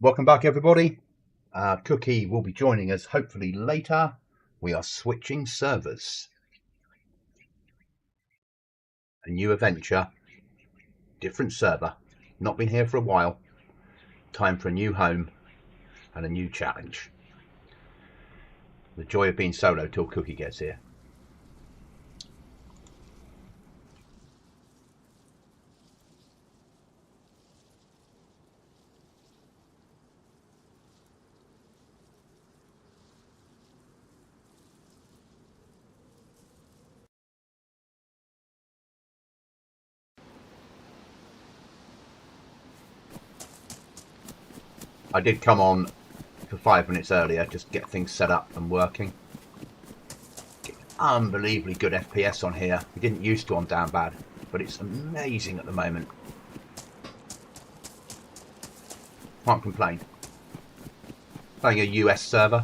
Welcome back, everybody. Cookie will be joining us hopefully later. We are switching servers. A new adventure, different server, not been here for a while. Time for a new home and a new challenge. The joy of being solo till Cookie gets here. I did come on for 5 minutes earlier just to get things set up and working. Get unbelievably good FPS on here. We didn't used to on Downbad, but it's amazing at the moment. Can't complain. Playing a US server,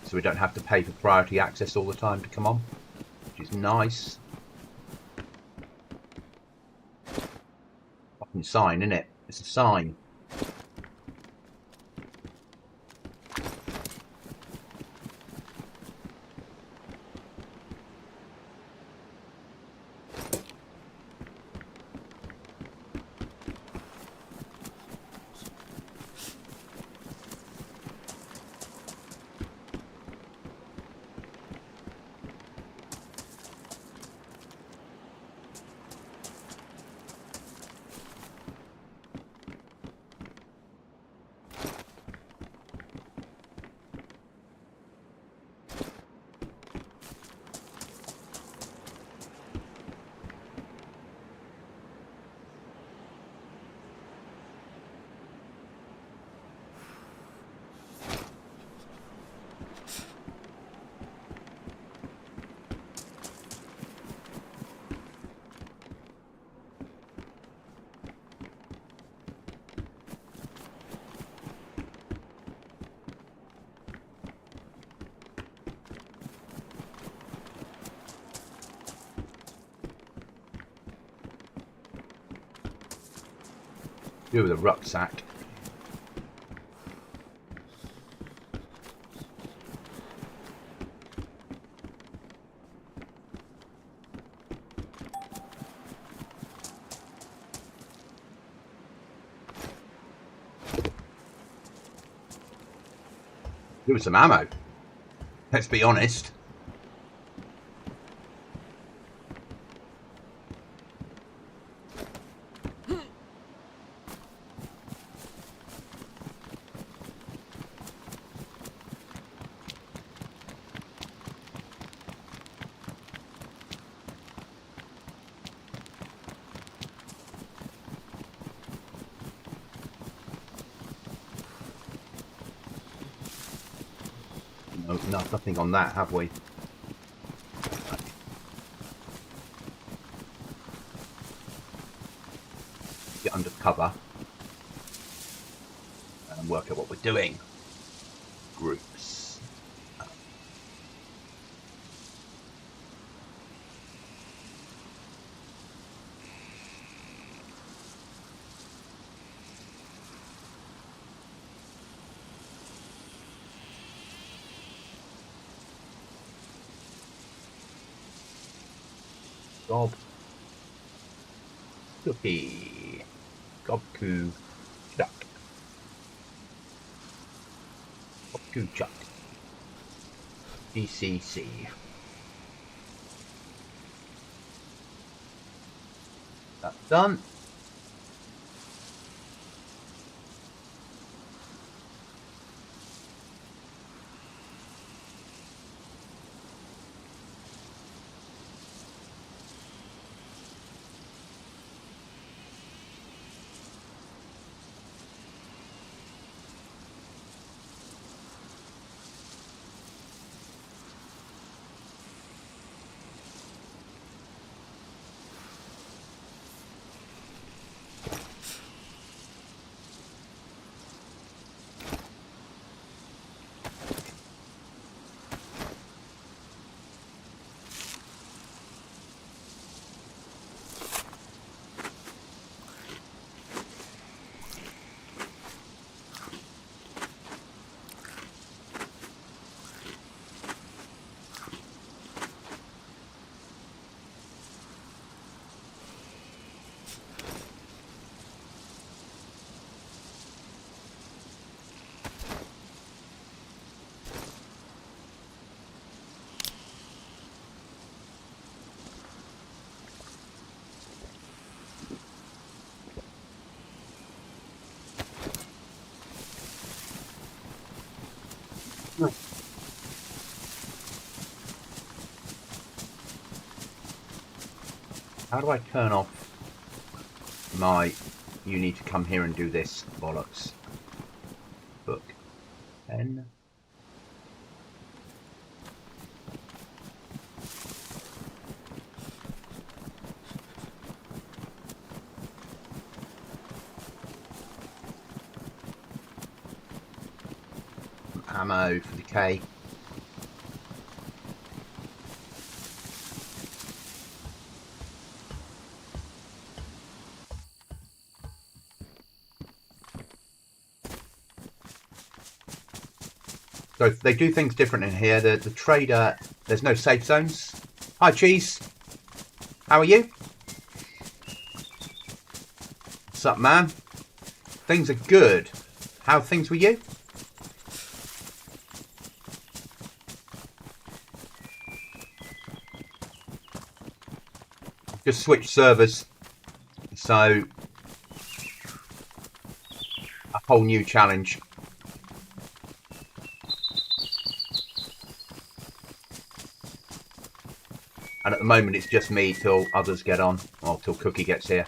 so we don't have to pay for priority access all the time to come on, which is nice. Fucking sign, innit? It's a sign. Do with a rucksack. Do with some ammo. Let's be honest. No, nothing on that, have we? Get under cover and work out what we're doing. Groups. Gob. Cookie. Gobku. Chuck. Gobku Chuck. DCC. That's done. How do I turn off my... You need to come here and do this bollocks. Book. Pen. Ammo for the K. So they do things different in here. The trader, there's no safe zones. Hi, Cheese. How are you? What's up, man? Things are good. How are things with you? Just switched servers. So, a whole new challenge. And at the moment it's just me till others get on, or till Cookie gets here.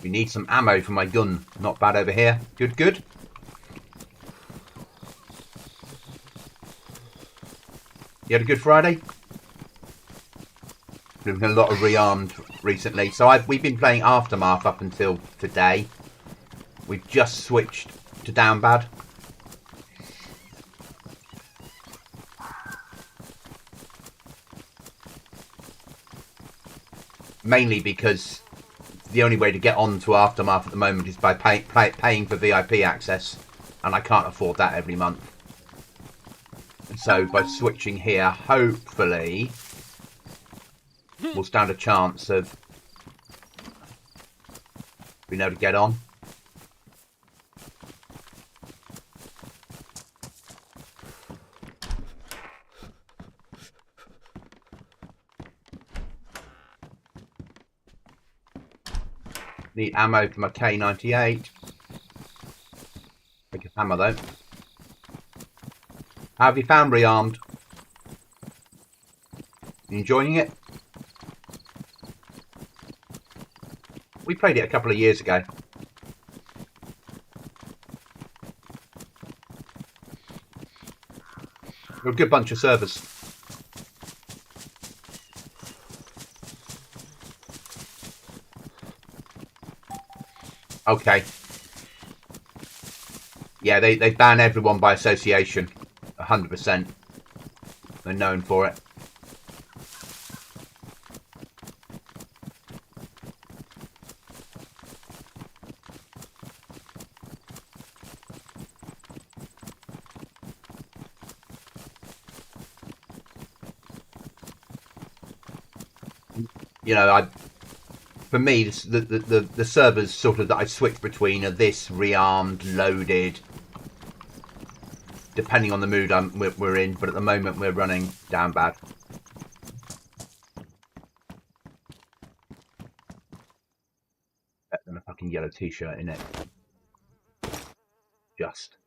We need some ammo for my gun. Not bad over here. Good, good. You had a good Friday? We've been a lot of rearmed recently. So we've been playing Aftermath up until today. We've just switched to Downbad. Mainly because the only way to get on to Aftermath at the moment is by paying for VIP access. And I can't afford that every month. And so by switching here, hopefully we'll stand a chance of being able to get on. Need ammo for my K98. Take a hammer though. How have you found Rearmed? You enjoying it? We played it a couple of years ago. We're a good bunch of servers. Okay. Yeah, they ban everyone by association. 100%. They're known for it. You know, for me, the servers sort of that I switch between are this, rearmed, loaded, depending on the mood we're in. But at the moment, we're running Downbad. Better than a fucking yellow t-shirt in it. Just.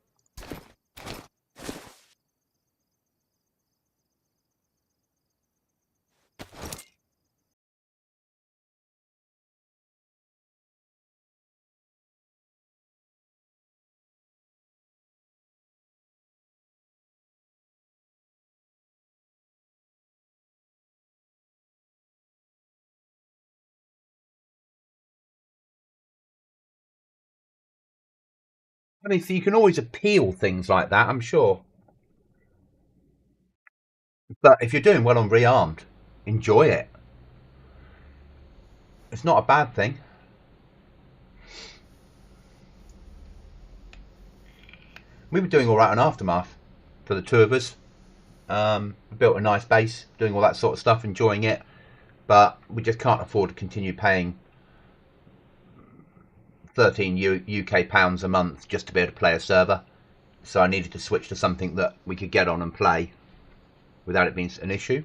I mean, so you can always appeal things like that, I'm sure. But if you're doing well on rearmed, enjoy it. It's not a bad thing. We were doing all right on Aftermath for the two of us. We built a nice base, doing all that sort of stuff, enjoying it. But we just can't afford to continue paying 13 UK pounds a month just to be able to play a server. So I needed to switch to something that we could get on and play without it being an issue.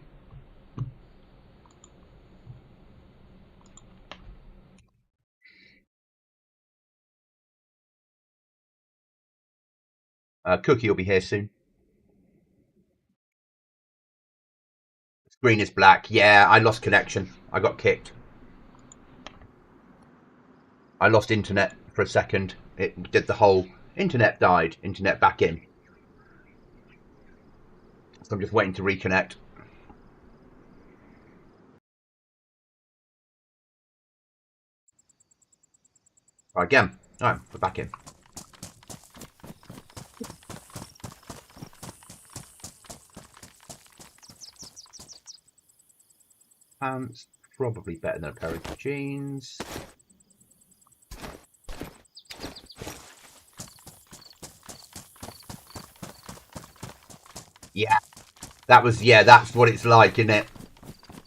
Cookie will be here soon. Screen is black. Yeah, I lost connection. I got kicked. I lost internet for a second. It did the whole internet died, internet back in. So I'm just waiting to reconnect. Right, again. Alright, we're back in. Pants, probably better than a pair of jeans. Yeah, that's what it's like, isn't it?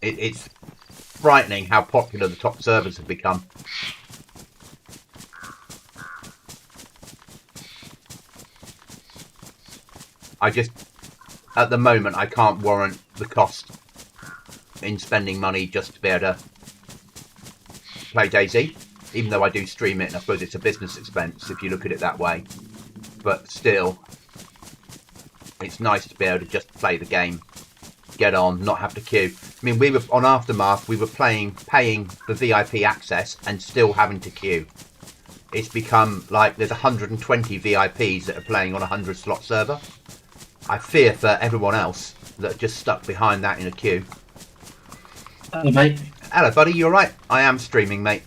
It's frightening how popular the top servers have become. At the moment, I can't warrant the cost in spending money just to be able to play DayZ, even though I do stream it, and I suppose it's a business expense if you look at it that way. But still, it's nice to be able to just play the game, get on, not have to queue. I mean, we were on Aftermath, we were paying the VIP access and still having to queue. It's become like there's 120 VIPs that are playing on a 100 slot server. I fear for everyone else that are just stuck behind that in a queue. Hello, mate. Hello, buddy. You alright? I am streaming, mate.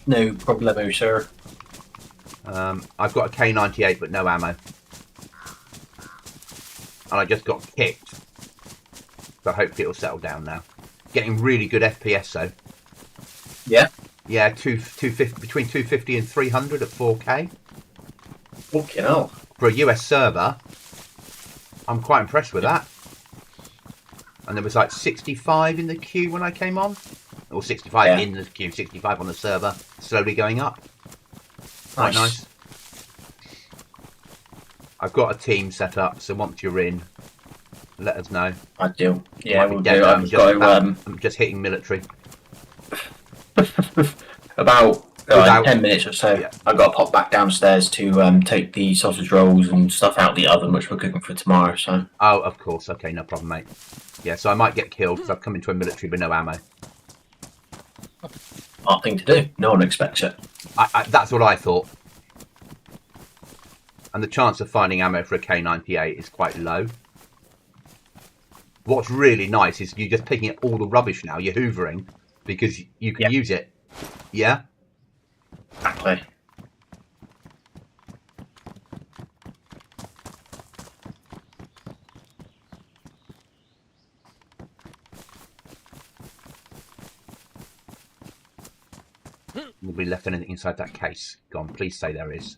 No problemo, sir. I've got a K98 but no ammo. And I just got kicked. But hopefully it'll settle down now. Getting really good FPS though. Yeah? Yeah, 250, between 250 and 300 at 4K. Fucking hell. For a US server, I'm quite impressed with that. And there was like 65 in the queue when I came on. Or 65 in the queue, 65 on the server, slowly going up. Quite nice. I've got a team set up, so once you're in, let us know. I do. Yeah, we'll do. I'm just hitting military. About 10 minutes or so, I've got to pop back downstairs to take the sausage rolls and stuff out the oven, which we're cooking for tomorrow. So. Oh, of course. Okay, no problem, mate. Yeah, so I might get killed because I've come into a military with no ammo. Hard thing to do. No one expects it. That's what I thought. And the chance of finding ammo for a K98 is quite low. What's really nice is you're just picking up all the rubbish now. You're hoovering because you can use it. Yeah? Exactly. Will be left anything inside that case? Go on, please say there is.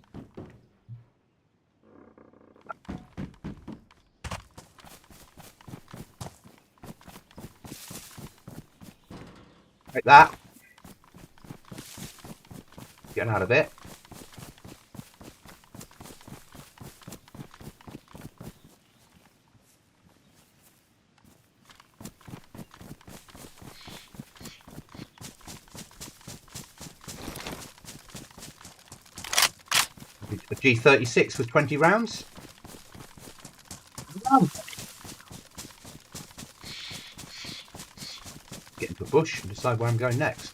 Like that. Getting out of it. A G36 with 20 rounds. Get into a bush and decide where I'm going next.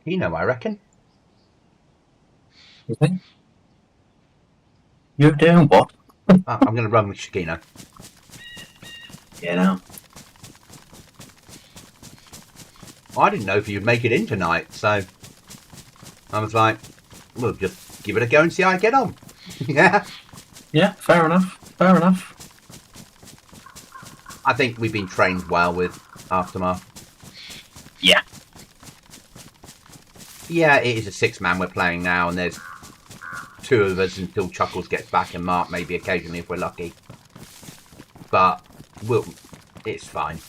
You know, I reckon. You think? You're doing what? I'm going to run with Shakino. Yeah, no. I didn't know if you'd make it in tonight, so I was like, we'll just give it a go and see how I get on. Yeah. Yeah, fair enough. Fair enough. I think we've been trained well with Aftermath. Yeah. Yeah, it is a 6-man we're playing now, and there's 2 of us until Chuckles gets back, and Mark maybe occasionally if we're lucky. But it's fine.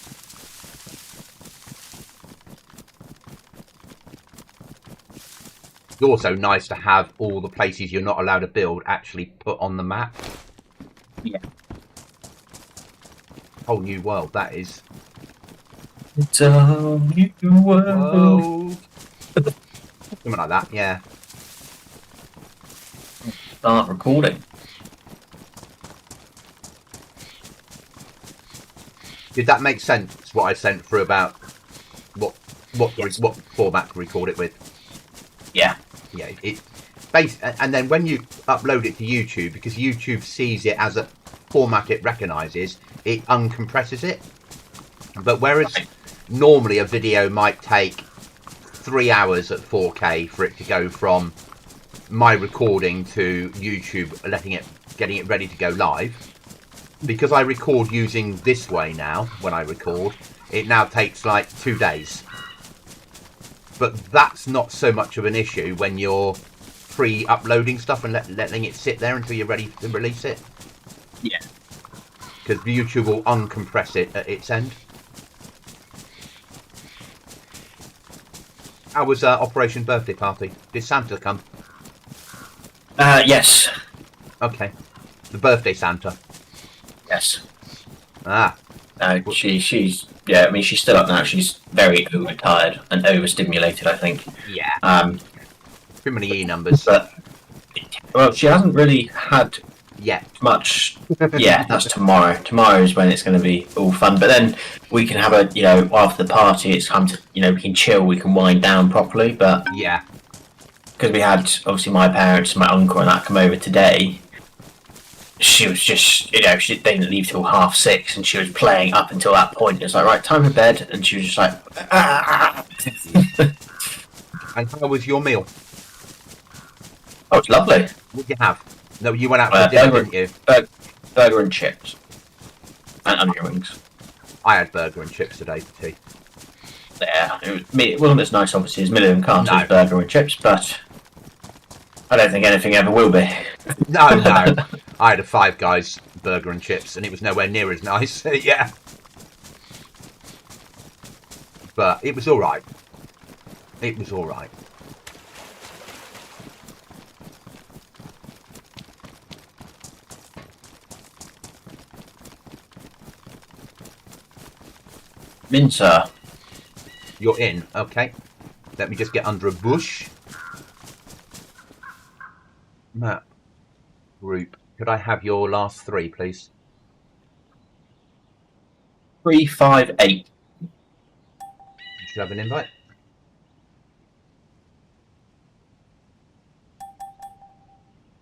It's also nice to have all the places you're not allowed to build actually put on the map. Yeah. Whole new world, that is. It's a whole new world. Something like that, yeah. Start recording. Did that make sense, what I sent through about what format to record it with? Yeah. Yeah, and then when you upload it to YouTube, because YouTube sees it as a format it recognises, it uncompresses it. But whereas normally a video might take 3 hours at 4K for it to go from my recording to YouTube, getting it ready to go live, because I record using this way now, when I record, it now takes like 2 days. But that's not so much of an issue when you're pre-uploading stuff and letting it sit there until you're ready to release it. Yeah. Because YouTube will uncompress it at its end. How was Operation Birthday Party? Did Santa come? Yes. Okay. The birthday Santa. Yes. Ah. She's yeah. I mean, she's still up now. She's very overtired and overstimulated, I think. Yeah. Too many E numbers. But well, she hasn't really had yet much. Yeah, that's tomorrow. Tomorrow is when it's going to be all fun. But then we can have after the party, it's time to we can chill, we can wind down properly. But yeah, because we had obviously my parents, my uncle, and that come over today. She was just, she didn't leave till 6:30, and she was playing up until that point. It's like, right, time for bed, and she was just like, ah. And how was your meal? Oh, it's lovely. What did you have? No, you went out for dinner, didn't you? Burger and chips. And onion rings. I had burger and chips today for tea. Yeah, it wasn't as nice, obviously, as Million Castle's burger and chips, but I don't think anything ever will be. No. I had a Five Guys burger and chips, and it was nowhere near as nice. Yeah. But it was all right. It was all right. Mincer. You're in. Okay. Let me just get under a bush. Map. Group. Could I have your last 3, please? 358. You should have an invite.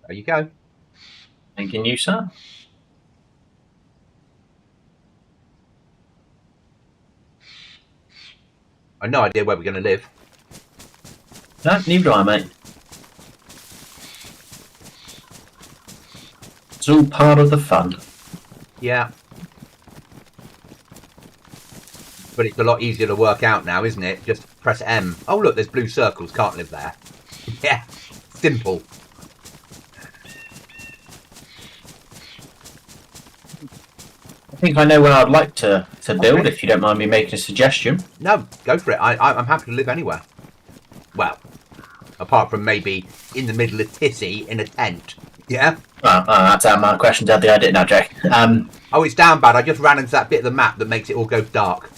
There you go. Thanking you, sir. I've no idea where we're going to live. No, neither do I, mate. It's all part of the fun. Yeah. But it's a lot easier to work out now, isn't it? Just press M. Oh, look, there's blue circles. Can't live there. Yeah. Simple. I think I know where I'd like to build, if you don't mind me making a suggestion. No, go for it. I'm happy to live anywhere. Well, apart from maybe in the middle of Tissy in a tent. Yeah? Well, that's out of my questions out the idea now, Jake. Oh, it's Downbad. I just ran into that bit of the map that makes it all go dark.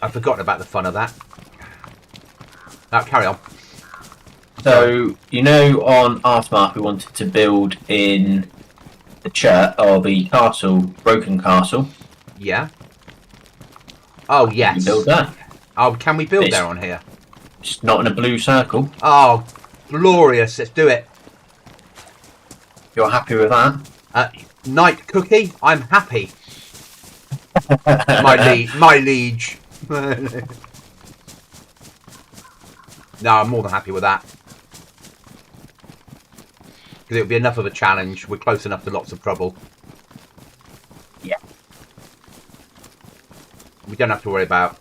I've forgotten about the fun of that. Now, carry on. So, on Aftermath we wanted to build in the church, or the castle, Broken Castle. Yeah. Oh, yes. Can we build that? Oh, can we build there on here? It's not in a blue circle. Oh, glorious. Let's do it. You're happy with that? Night Cookie, I'm happy. My liege. No, I'm more than happy with that. Because it'll be enough of a challenge. We're close enough to lots of trouble. Yeah. We don't have to worry about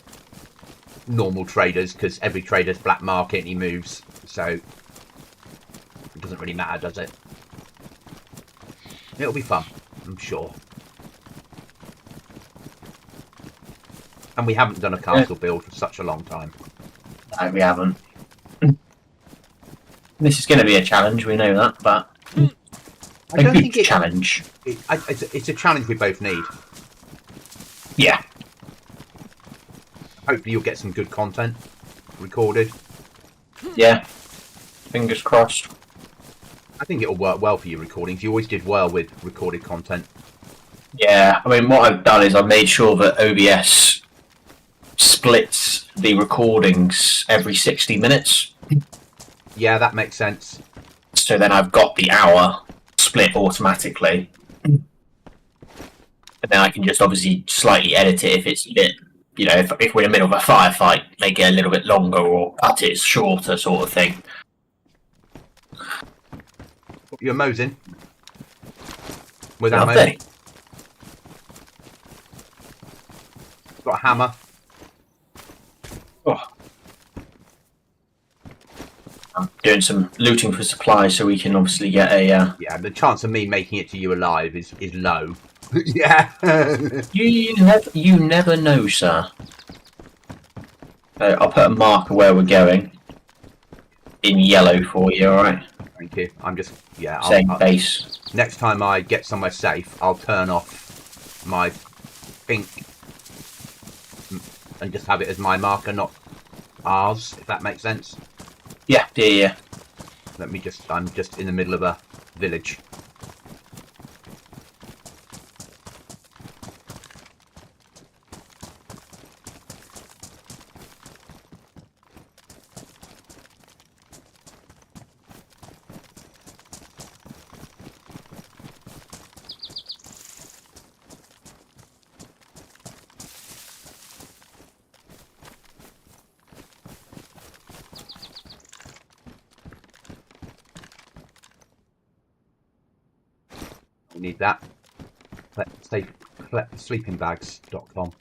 normal traders, because every trader's black market and he moves. So it doesn't really matter, does it? It'll be fun, I'm sure. And we haven't done a castle build for such a long time. No, we haven't. This is going to be a challenge, we know that, but I don't think challenge. It's a challenge we both need. Yeah. Hopefully you'll get some good content recorded. Yeah. Fingers crossed. I think it'll work well for your recordings. You always did well with recorded content. Yeah, I mean, what I've done is I've made sure that OBS splits the recordings every 60 minutes. Yeah, that makes sense. So then I've got the hour split automatically. And then I can just obviously slightly edit it if it's a bit, you know, if we're in the middle of a firefight, make it a little bit longer or cut it shorter sort of thing. You're mosing. With Have ammo. they? Got a hammer. Oh. I'm doing some looting for supplies so we can obviously get a... Yeah, the chance of me making it to you alive is low. Yeah. you never know, sir. I'll put a marker where we're going. In yellow for you, alright? Thank you. I'm just... Yeah. Same base. Next time I get somewhere safe, I'll turn off my pink and just have it as my marker, not ours, if that makes sense. Yeah, yeah. Let me just... I'm just in the middle of a village. We need that. Sleepingbags.com.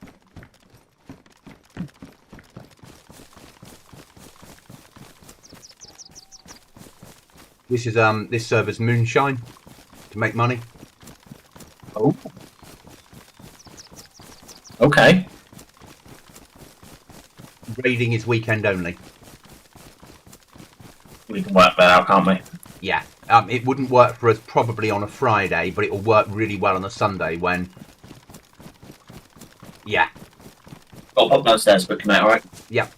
This is this server's moonshine to make money. Oh. Okay. Raiding is weekend only. We can work that out, can't we? Yeah. It wouldn't work for us probably on a Friday, but it will work really well on a Sunday when... Yeah. I'll pop downstairs quickly, mate, alright? Yep.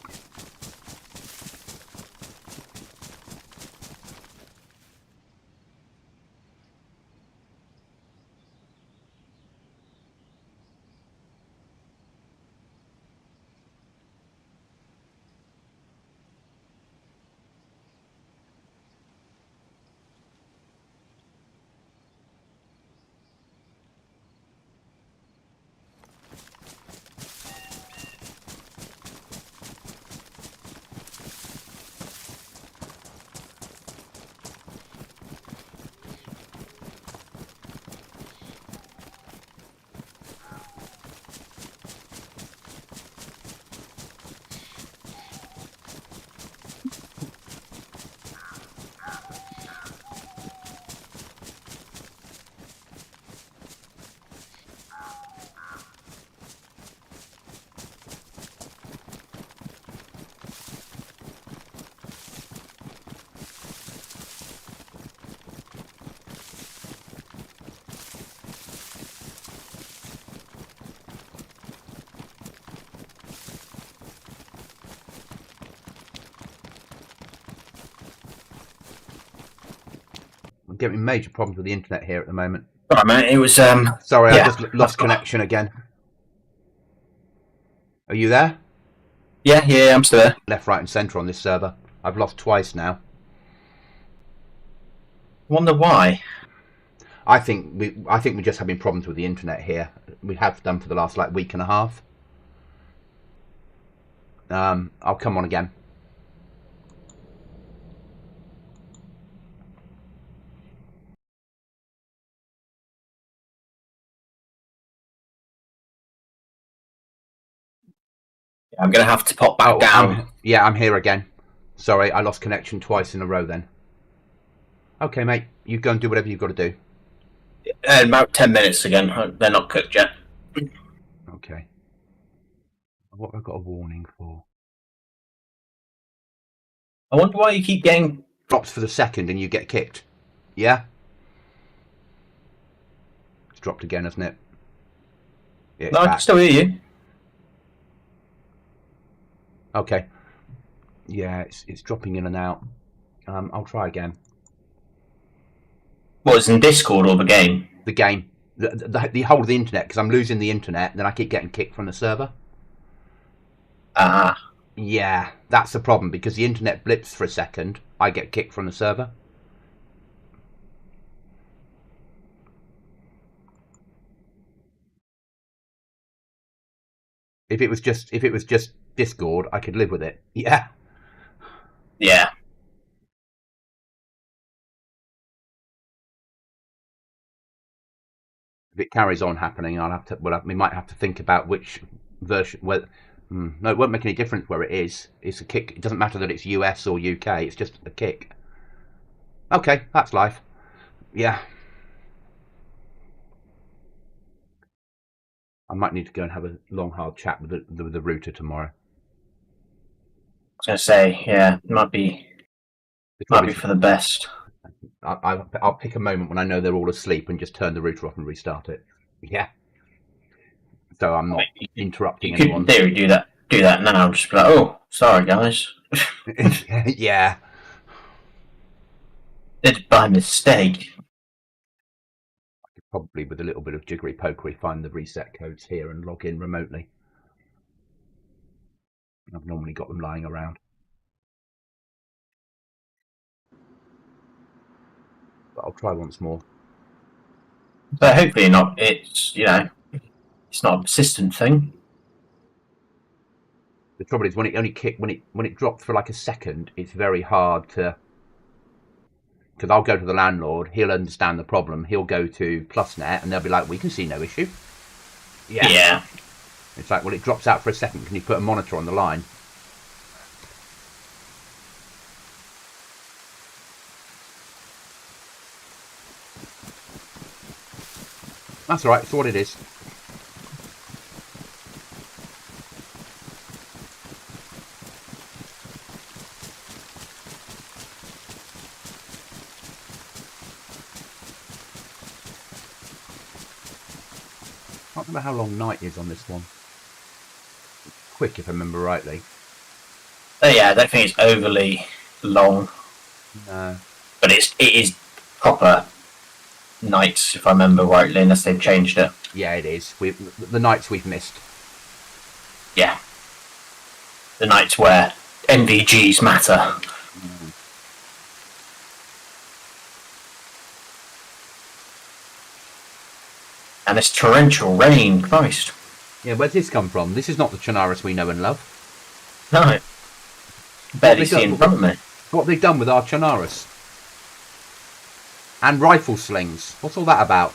I'm getting major problems with the internet here at the moment. Alright, mate, it was, Sorry, yeah, I just lost connection again. Are you there? Yeah, I'm still there. Left, right and centre on this server. I've lost twice now. Wonder why. I think we're just having problems with the internet here. We have done for the last like week and a half. I'll come on again. I'm gonna have to pop back down. I'm here again. Sorry, I lost connection twice in a row then. Okay, mate, you go and do whatever you've got to do. About 10 minutes again. They're not cooked yet. Okay. What have I got a warning for? I wonder why you keep getting drops for the second and you get kicked. Yeah? It's dropped again, hasn't it? Yeah, No, I can still hear you. Okay. Yeah, it's dropping in and out. I'll try again. What, is in Discord or the game? The game. The whole of the internet, because I'm losing the internet, and then I keep getting kicked from the server. Ah. Yeah, that's the problem, because the internet blips for a second, I get kicked from the server. If it was just Discord, I could live with it. Yeah. Yeah. If it carries on happening, we might have to think about which version. Well, no, it won't make any difference where it is. It's a kick. It doesn't matter that it's US or UK. It's just a kick. Okay, that's life. Yeah. I might need to go and have a long, hard chat with the router tomorrow. I was going to say, yeah, it might be for the best. I'll pick a moment when I know they're all asleep and just turn the router off and restart it. Yeah. So I'm not interrupting anyone. You could in theory do that now. I'll just be like, oh, sorry guys. Yeah. Did it by mistake. I could probably, with a little bit of jiggery pokery, find the reset codes here and log in remotely. I've normally got them lying around. But I'll try once more. But hopefully not. It's it's not a persistent thing. The trouble is when it drops for like a second, it's very hard to. Because I'll go to the landlord, he'll understand the problem, he'll go to PlusNet, and they'll be like, "We can see no issue." Yeah. It's like, well, it drops out for a second. Can you put a monitor on the line? That's all right. It's what it is. I can't remember how long night is on this one. It's quick, if I remember rightly. Oh yeah, I don't think it's overly long. No. But it is proper nights, if I remember rightly, unless they've changed it. Yeah, it is. The nights we've missed. Yeah. The nights where MVGs matter. And this torrential rain, Christ. Yeah, where's this come from? This is not the Chernarus we know and love. No. Barely see in front of me. What have they done with our Chernarus? And rifle slings. What's all that about?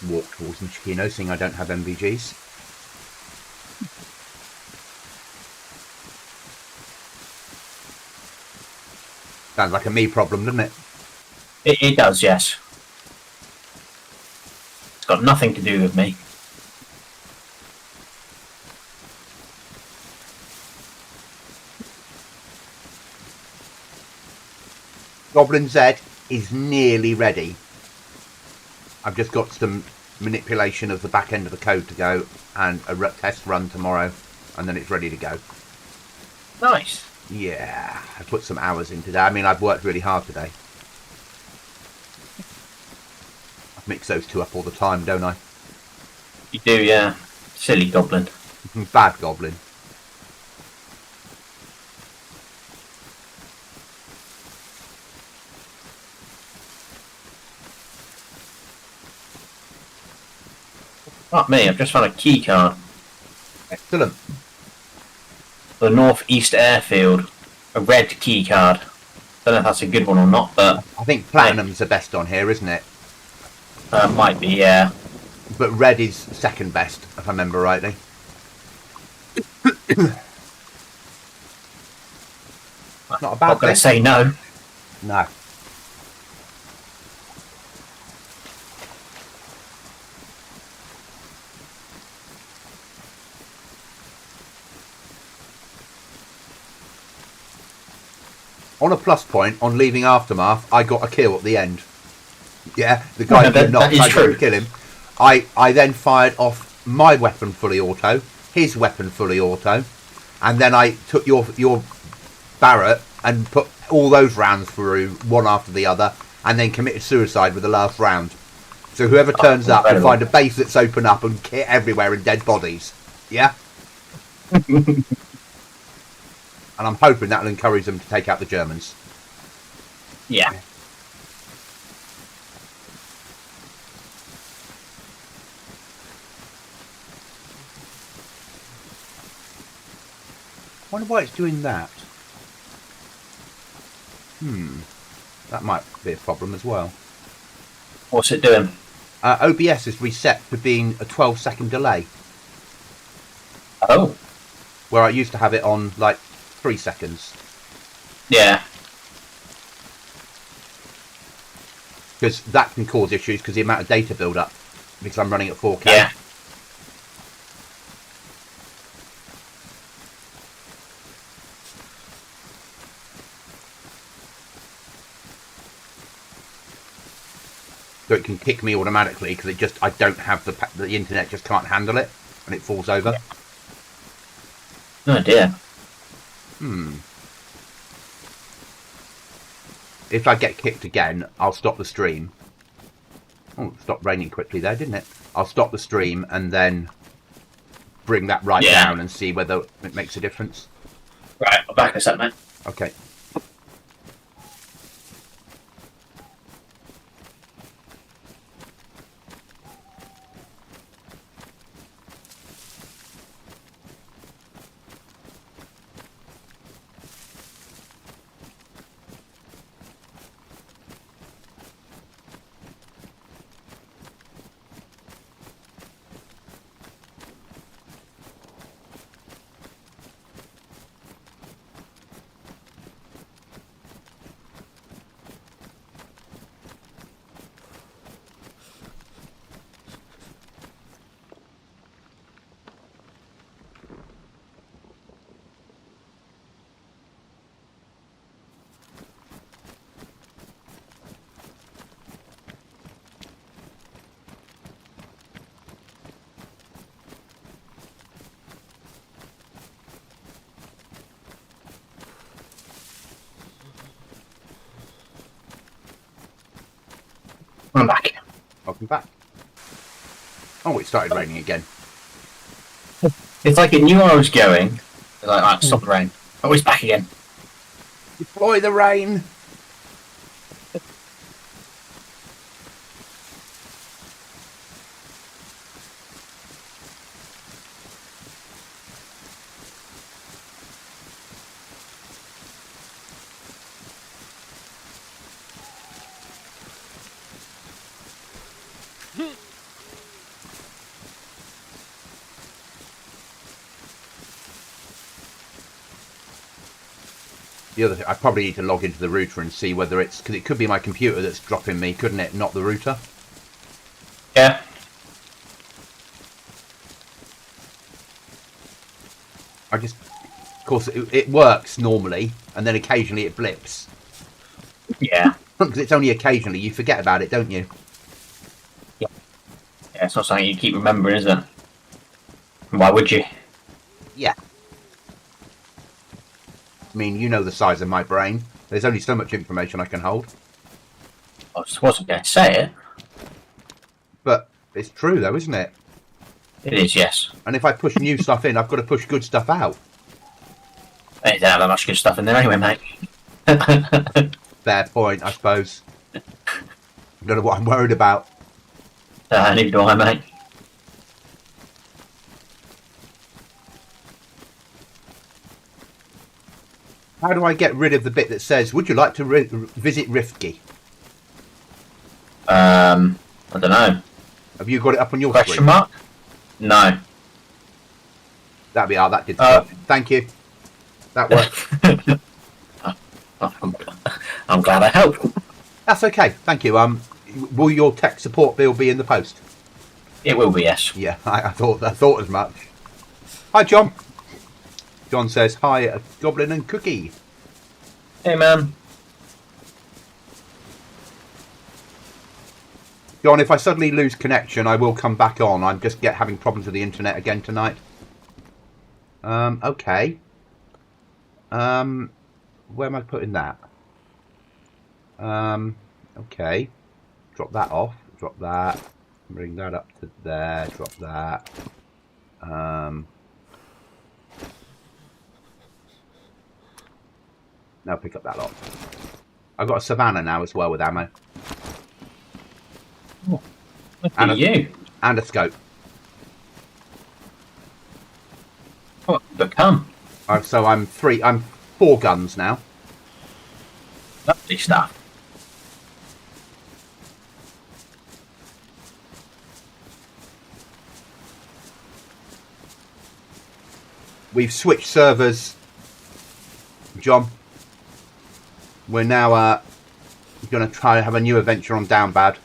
Walk towards Michikino, seeing I don't have MVGs. Sounds like a me problem, doesn't it? It does, yes. It's got nothing to do with me. GoblinZ is nearly ready. I've just got some manipulation of the back end of the code to go and a test run tomorrow, and then it's ready to go. Nice. Yeah, I put some hours in today. I mean, I've worked really hard today. I mix those two up all the time, don't I? You do, yeah. Silly goblin. Bad goblin. Fuck me, I've just found a key card. Excellent. The North East Airfield. A red key card. Don't know if that's a good one or not, but I think platinum's the best on here, isn't it? might be, yeah. But red is second best, if I remember rightly. Not a bad Not going thing. to say no. No. On a plus point, on leaving Aftermath, I got a kill at the end. Yeah, the guy Yeah, did not that is try true. to kill him. I then fired off my weapon fully auto, his weapon fully auto, and then I took your Barrett and put all those rounds through one after the other, and then committed suicide with the last round. So whoever turns up will find a base that's open up and kit everywhere in dead bodies. Yeah? And I'm hoping that'll encourage them to take out the Germans. Yeah. I wonder why it's doing that. That might be a problem as well. What's it doing? OBS is reset to being a 12-second delay, Oh. where I used to have it on like 3 seconds. Yeah. Because that can cause issues because the amount of data build up, because I'm running at 4K. Yeah. So it can kick me automatically because I don't have the internet just can't handle it and it falls over. Oh dear. If I get kicked again, I'll stop the stream. Oh, it stopped raining quickly there, didn't it? I'll stop the stream and then bring that right down and see whether it makes a difference. Right, I'll back this up, mate. Okay. I'm back. Welcome back. Oh, it started raining again. It's like it knew where I was going. It's like, right, stop the rain. Oh, it's back again. Deploy the rain! The other thing, I probably need to log into the router and see whether it's... Because it could be my computer that's dropping me, couldn't it? Not the router. Yeah. I just... Of course, it works normally, and then occasionally it blips. Yeah. Because it's only occasionally. You forget about it, don't you? Yeah, it's not something you keep remembering, is it? Why would you? Yeah. I mean, you know the size of my brain. There's only so much information I can hold. I just wasn't going to say it. But it's true, though, isn't it? It is, yes. And if I push new stuff in, I've got to push good stuff out. There don't have that much good stuff in there anyway, mate. Fair point, I suppose. I don't know what I'm worried about. Neither do I, mate. How do I get rid of the bit that says, would you like to visit Rifki? I don't know. Have you got it up on your Question screen? mark? No. That'd be that did the job. Thank you. That worked. I'm glad I helped. That's okay. Thank you. Will your tech support bill be in the post? It will be, yes. Yeah, I thought as much. Hi, John. John says hi, Goblin and Cookie. Hey, man. John, if I suddenly lose connection, I will come back on. I'm just having problems with the internet again tonight. Okay. Where am I putting that? Okay. Drop that off. Drop that. Bring that up to there. Drop that. Now pick up that lot. I've got a savannah now as well with ammo. Oh, look at you. And a scope. What have you become? So I'm 4 guns now. Lovely stuff. We've switched servers, John. We're now going to try and have a new adventure on Downbad.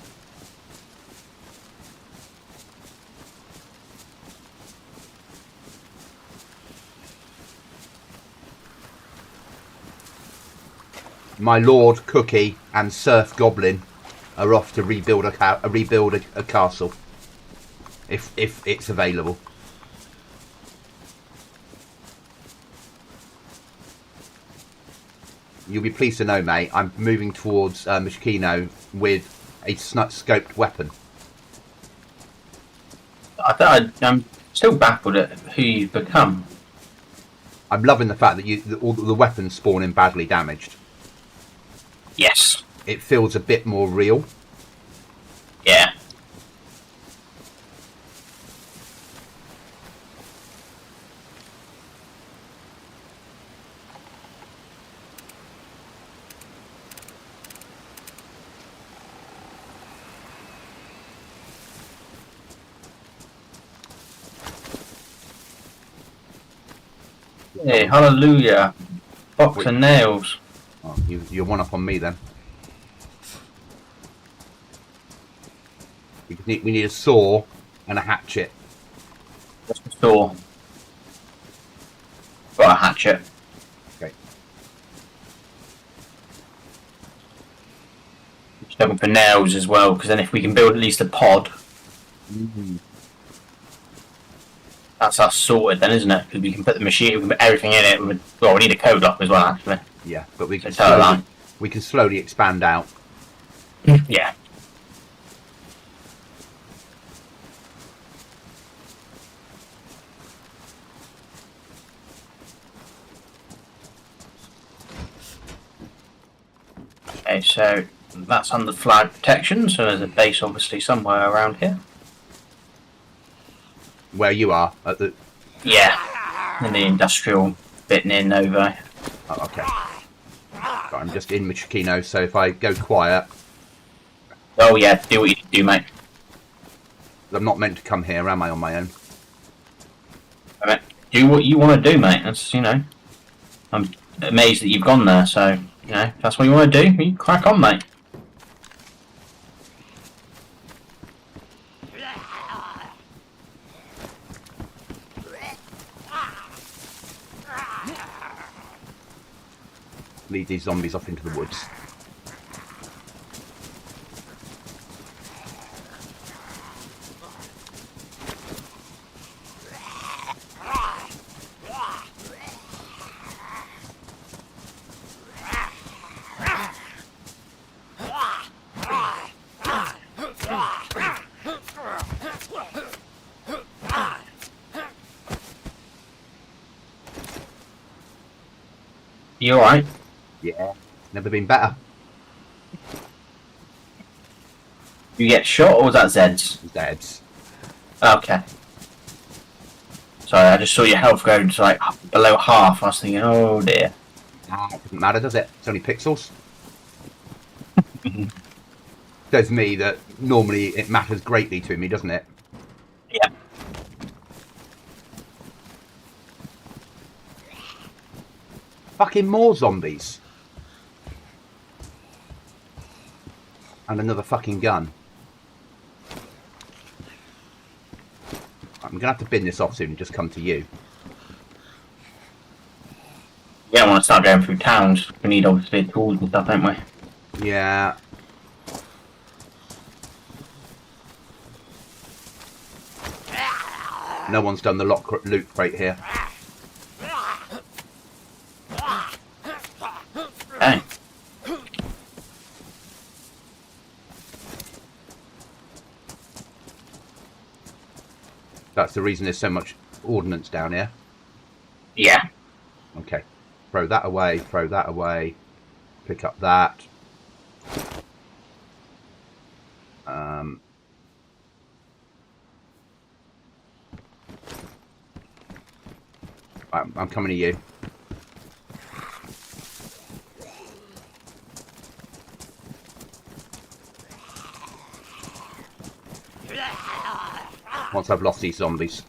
My Lord Cookie and Surf Goblin are off to rebuild a castle, if it's available. You'll be pleased to know, mate, I'm moving towards Mishkino with a scoped weapon. I'm still baffled at who you've become. I'm loving the fact that all the weapons spawn in badly damaged. Yes. It feels a bit more real. Yeah. Hey, hallelujah. Box and nails. Oh, you're one up on me then. We need a saw and a hatchet. What's the saw? Got a hatchet. Okay. Just looking for nails as well, because then if we can build at least a pod, that's us sorted then, isn't it? Because we can put the machine, we can put everything in it. Well, we need a code lock as well, actually. Yeah, but we can slowly expand out. Yeah. Okay, so that's under flag protection, so there's a base obviously somewhere around here. Where you are at the... Yeah, in the industrial bit near Novi. Oh, okay. But I'm just in Michikino, so if I go quiet... Oh yeah, do what you do, mate. I'm not meant to come here, am I, on my own? I mean, do what you want to do, mate. That's, you know... I'm amazed that you've gone there, so, you know, if that's what you want to do, you crack on, mate. Lead these zombies off into the woods. You alright? Yeah, never been better. You get shot, or was that Zed's? Deads. Okay. Sorry, I just saw your health go to like below half. I was thinking, oh dear. It doesn't matter, does it? It's only pixels. Says me that normally it matters greatly to me, doesn't it? Yeah. Fucking more zombies. And another fucking gun. I'm going to have to bin this off soon and just come to you. Yeah, I want to start going through towns. We need obviously tools and stuff, don't we? Yeah. No one's done the loot crate here. Okay. That's the reason there's so much ordnance down here. Yeah. Okay. Throw that away, throw that away. Pick up that. I'm coming to you. Once I've lost these zombies.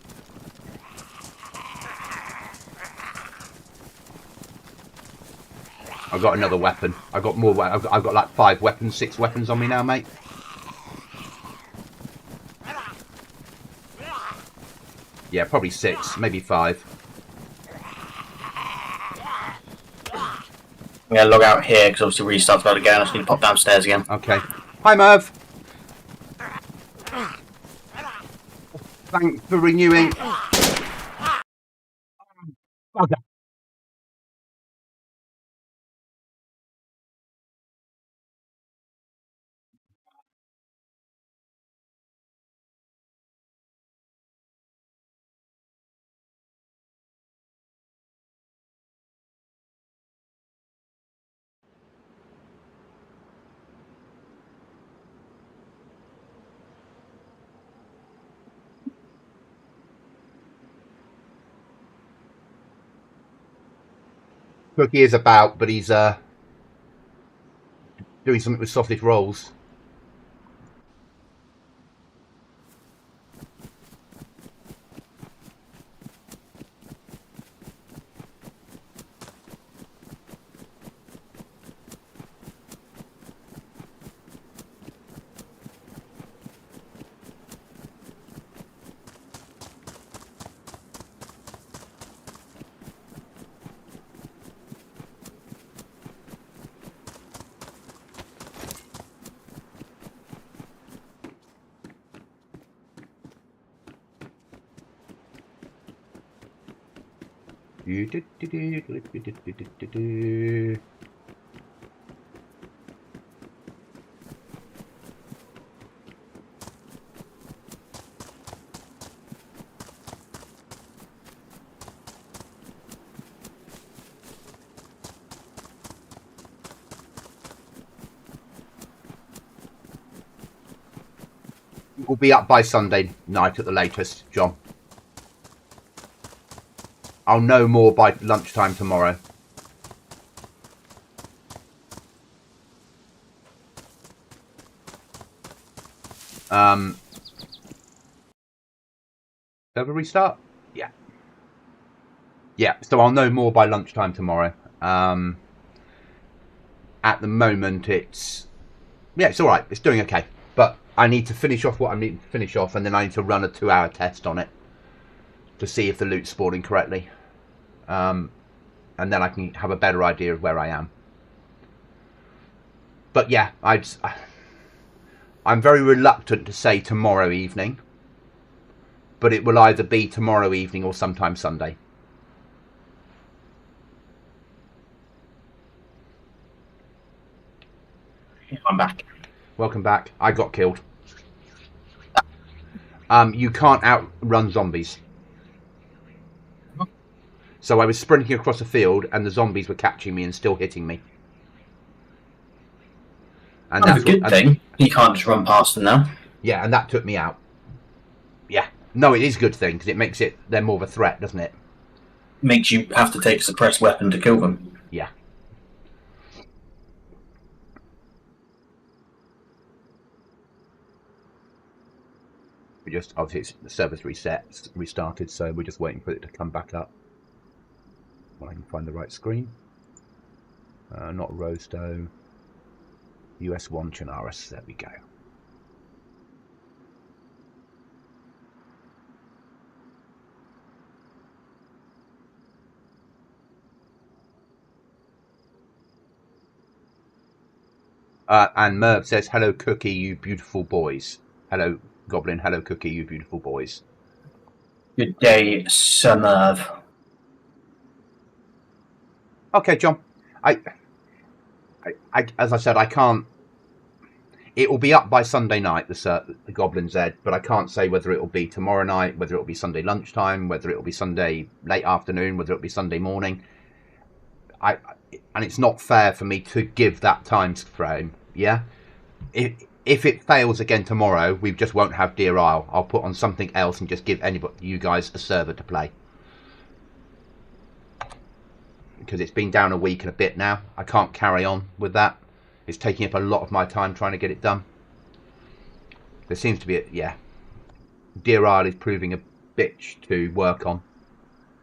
I've got another weapon. I've got more. I've got like 5 weapons, 6 weapons on me now, mate. Yeah, probably 6, maybe 5. I'm going to log out here because obviously restart's about to go and I just need to pop downstairs again. Okay. Hi, Merv. Thanks for renewing. Okay. Cookie is about, but he's doing something with sausage rolls. We'll be up by Sunday night at the latest, John. I'll know more by lunchtime tomorrow. Server restart? Yeah. Yeah, so I'll know more by lunchtime tomorrow. At the moment, it's all right. It's doing okay. But I need to finish off what I need to finish off, and then I need to run a 2-hour test on it to see if the loot's spawning correctly. And then I can have a better idea of where I am. But yeah, I'm very reluctant to say tomorrow evening, but it will either be tomorrow evening or sometime Sunday. I'm back. Welcome back. I got killed. You can't outrun zombies. So I was sprinting across a field and the zombies were catching me and still hitting me. And that's a good thing. You can't just run past them now. Yeah, and that took me out. Yeah. No, it is a good thing because it makes they're more of a threat, doesn't it? Makes you have to take a suppressed weapon to kill them. Yeah. We just obviously the server's restarted, so we're just waiting for it to come back up. When I can find the right screen. Not Rosto. US1 Chinaris. There we go. And Merv says, hello, Cookie, you beautiful boys. Hello, Goblin. Hello, Cookie, you beautiful boys. Good day, Sir Merv. Okay, John. I as I said, I can't. It will be up by Sunday night, the GoblinZ, but I can't say whether it will be tomorrow night, whether it will be Sunday lunchtime, whether it will be Sunday late afternoon, whether it will be Sunday morning. And it's not fair for me to give that time frame. Yeah, if it fails again tomorrow, we just won't have Deer Isle. I'll put on something else and just give you guys a server to play, because it's been down a week and a bit now. I can't carry on with that. It's taking up a lot of my time trying to get it done. There seems to be Deer Isle is proving a bitch to work on.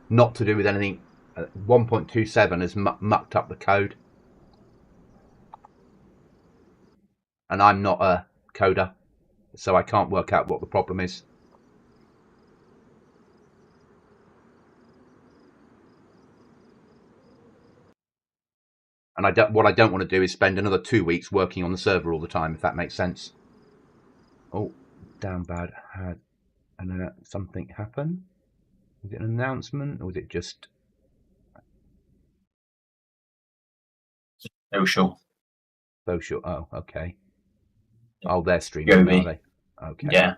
Not to do with anything. 1.27 has mucked up the code. And I'm not a coder, so I can't work out what the problem is. And what I don't want to do is spend another 2 weeks working on the server all the time, if that makes sense. Oh, Downbad had something happen. Was it an announcement, or was it just Social? Oh, okay. Oh, they're streaming, are they? Okay. Yeah.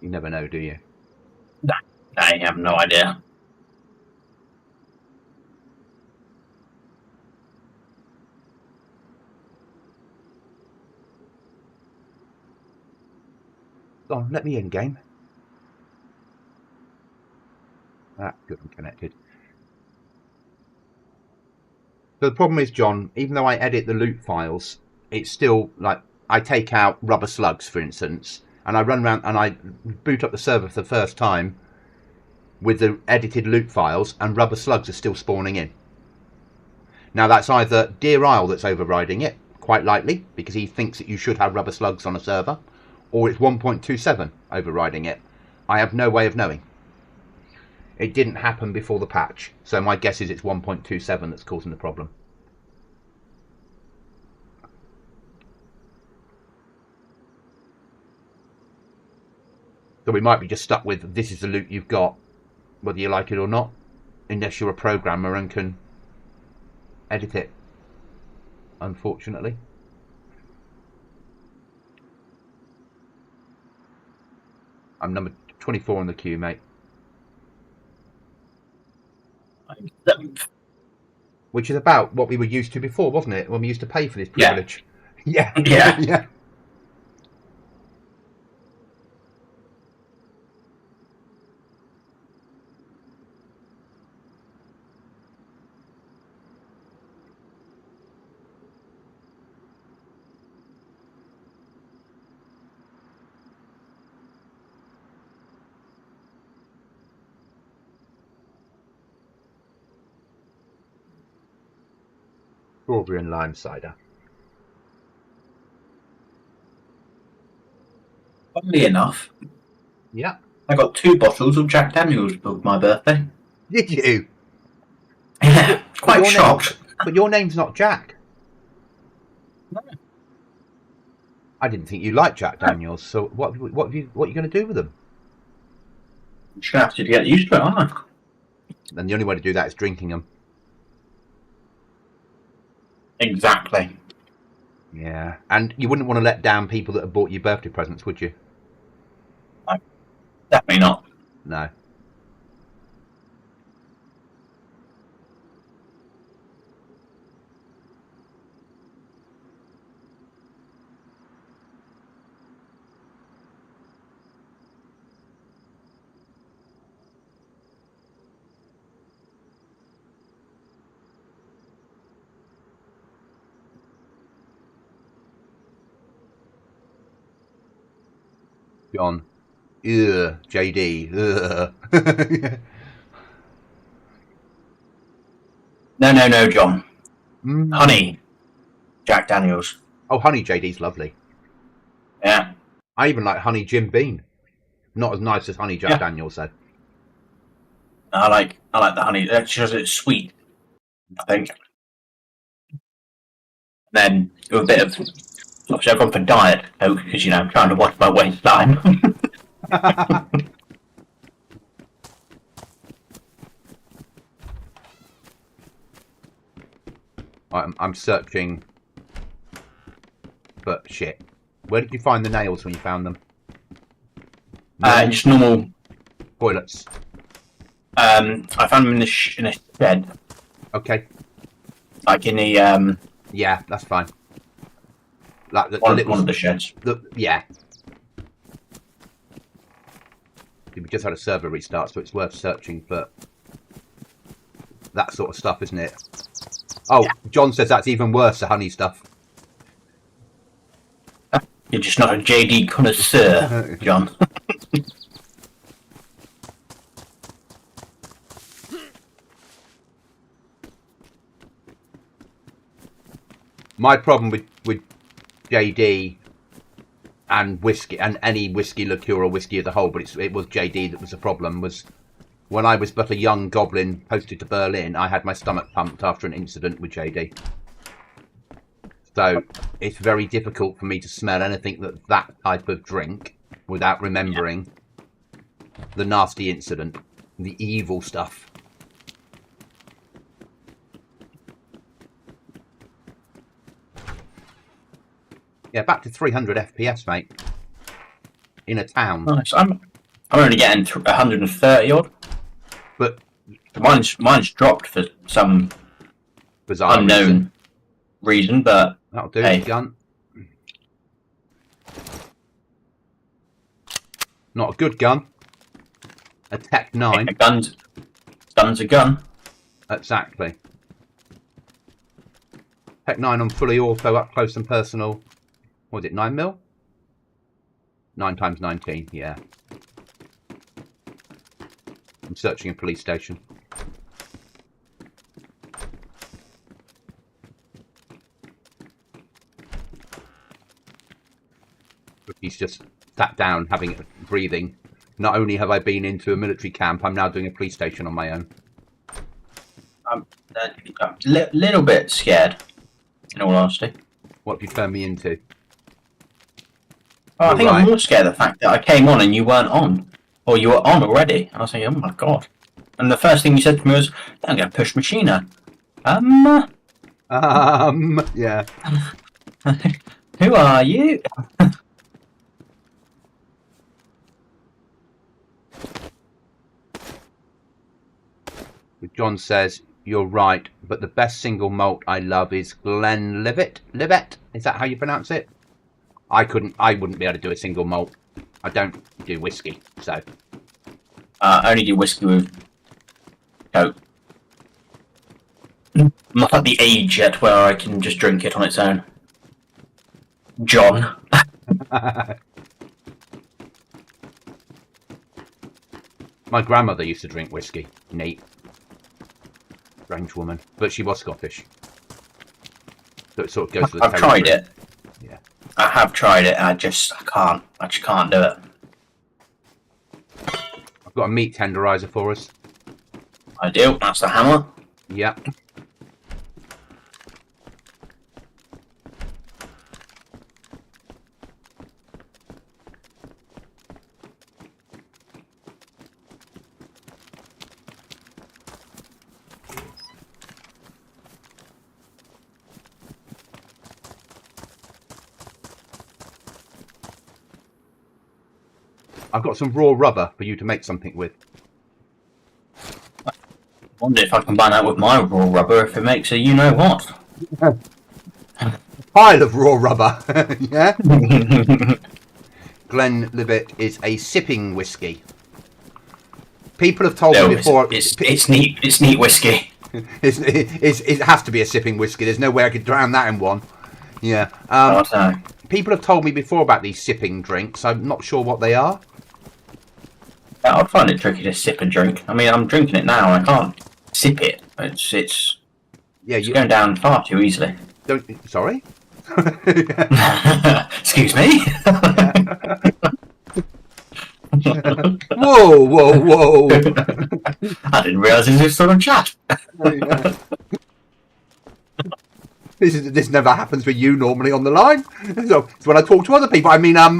You never know, do you? No, I have no idea. Go on, let me in, game. Ah, good, I'm connected. So the problem is, John, even though I edit the loot files, it's still like I take out rubber slugs, for instance, and I run around and I boot up the server for the first time with the edited loot files, and rubber slugs are still spawning in. Now that's either Deer Isle that's overriding it, quite likely, because he thinks that you should have rubber slugs on a server, or it's 1.27 overriding it. I have no way of knowing. It didn't happen before the patch, so my guess is it's 1.27 that's causing the problem. So we might be just stuck with, this is the loot you've got, whether you like it or not, unless you're a programmer and can edit it, unfortunately. I'm number 24 on the queue, mate. I'm 7th. Which is about what we were used to before, wasn't it? When we used to pay for this privilege. Yeah. Yeah. Strawberry and lime cider. Funnily enough, Yeah. I got 2 bottles of Jack Daniels for my birthday. Did you? Yeah, quite shocked. But your name's not Jack. No. I didn't think you liked Jack Daniels. So what are you going to do with them? I'm just gonna have to get used to it, aren't I? And the only way to do that is drinking them. Exactly. Yeah, and you wouldn't want to let down people that have bought you birthday presents, would you? No, definitely not. No. John. Ugh, JD. Ugh. No, John. Mm. Honey. Jack Daniels. Oh, honey JD's lovely. Yeah. I even like honey Jim Beam. Not as nice as honey Jack Daniels though. I like the honey. That's just it's sweet, I think. Then with a bit of obviously I've gone for diet Coke because I'm trying to watch my waistline. I'm searching, but shit. Where did you find the nails when you found them? Just normal toilets. I found them in a shed. Okay. Like in the yeah, that's fine. Like one of the sheds. Yeah. We just had a server restart, so it's worth searching for that sort of stuff, isn't it? Oh, yeah. John says that's even worse, the honey stuff. You're just not a JD connoisseur, John. My problem with JD and whiskey and any whiskey liqueur or whiskey as a whole, but it was JD that was the problem, was when I was but a young goblin posted to Berlin, I had my stomach pumped after an incident with JD. So it's very difficult for me to smell anything that type of drink without remembering the nasty incident, the evil stuff. Yeah, back to 300 FPS, mate. In a town. Nice. I'm only getting 130 odd. But mine's dropped for some bizarre unknown reason, but that'll do. Hey. Gun. Not a good gun. A Tech 9. A gun's a gun. Exactly. Tech 9 on fully auto, up close and personal. What was it, 9mm? 9 times 19, yeah. I'm searching a police station. He's just sat down, breathing. Not only have I been into a military camp, I'm now doing a police station on my own. I'm a little bit scared, in all honesty. What have you turned me into? Oh, I think I'm more scared of the fact that I came on and you weren't on. Or you were on already. And I was thinking, oh my god. And the first thing you said to me was, I'm going to push Machina. Yeah. Who are you? John says, you're right, but the best single malt I love is Glenlivet. Livet? Is that how you pronounce it? I wouldn't be able to do a single malt. I don't do whiskey, so. I only do whiskey with Coke. I'm not at the age yet where I can just drink it on its own. John. My grandmother used to drink whiskey. Neat. Strange woman. But she was Scottish. So it sort of goes to the I've tried it. Yeah. I have tried it and I just can't do it. I've got a meat tenderizer for us. I do, that's the hammer. Yep. I've got some raw rubber for you to make something with. I wonder if I can combine that with my raw rubber if it makes a you-know-what. Pile of raw rubber, yeah? Glenlivet is a sipping whiskey. People have told me before... It's neat whiskey. It has to be a sipping whiskey. There's no way I could drown that in one. Yeah. people have told me before about these sipping drinks. I'm not sure what they are. Yeah, I'd find it tricky to sip and drink. I mean, I'm drinking it now. I can't sip it. It's going down far too easily. Sorry? Excuse me? Whoa. I didn't realise this was sort of chat. This never happens with you normally on the line. So it's when I talk to other people. I mean, yeah.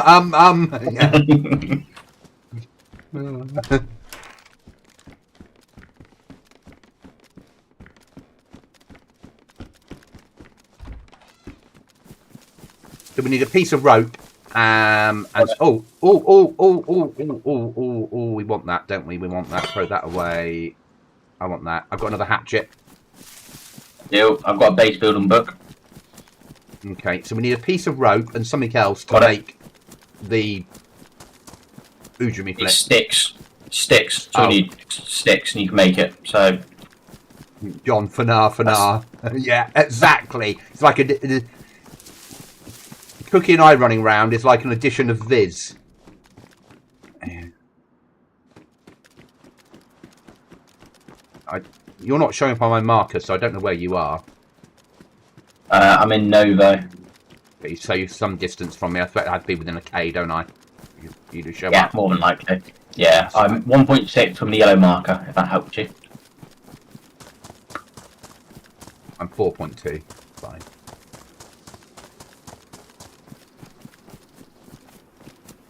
So we need a piece of rope. And we want that, don't we? We want that. Throw that away. I want that. I've got another hatchet. Yo, I've got a base building book. Okay, so we need a piece of rope and something else to make the Ujumi flip. Sticks. So we need sticks, and you can make it. So, John, fanar. Yeah, exactly. It's like a Cookie and I running round is like an edition of Viz. You're not showing up on my marker, so I don't know where you are. I'm in Novo. So you're some distance from me. I thought I'd be within a K, don't I? You do show up. Yeah, more than likely. Yeah, I'm 1.6 from the yellow marker, if that helps you. I'm 4.2. Fine.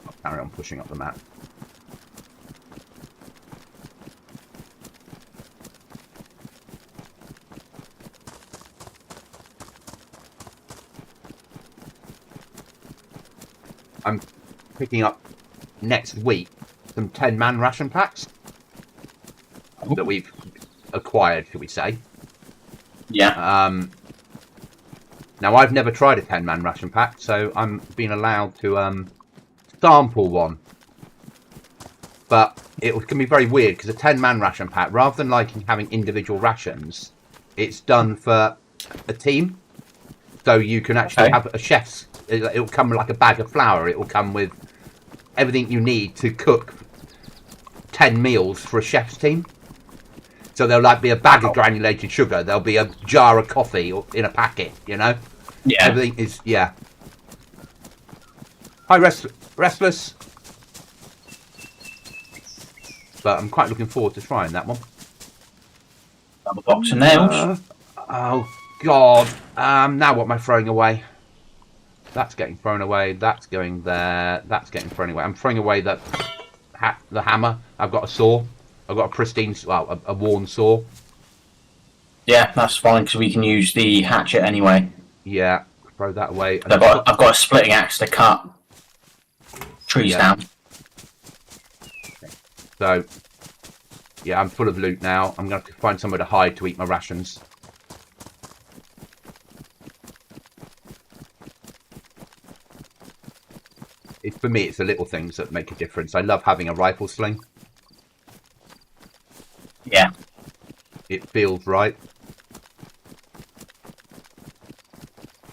I'll carry on pushing up the map. I'm picking up next week some 10-man ration packs that we've acquired, shall we say. Yeah. Now, I've never tried a 10-man ration pack, so I'm being allowed to sample one. But it can be very weird, because a 10-man ration pack, rather than like having individual rations, it's done for a team. So you can actually have a chef's. It'll come with like a bag of flour. It will come with everything you need to cook 10 meals for a chef's team. So there'll like be a bag of granulated sugar. There'll be a jar of coffee in a packet. You know. Yeah. Everything is Hi, Restless. But I'm quite looking forward to trying that one. Have a box of nails. Oh God. Now what am I throwing away? That's getting thrown away. That's going there. That's getting thrown away. I'm throwing away the hammer. I've got a saw. I've got a pristine, well, a worn saw. Yeah, that's fine because we can use the hatchet anyway. Yeah, throw that away. I've got a splitting axe to cut trees down. Okay. So, yeah, I'm full of loot now. I'm going to have to find somewhere to hide to eat my rations. For me, it's the little things that make a difference. I love having a rifle sling. Yeah. It feels right.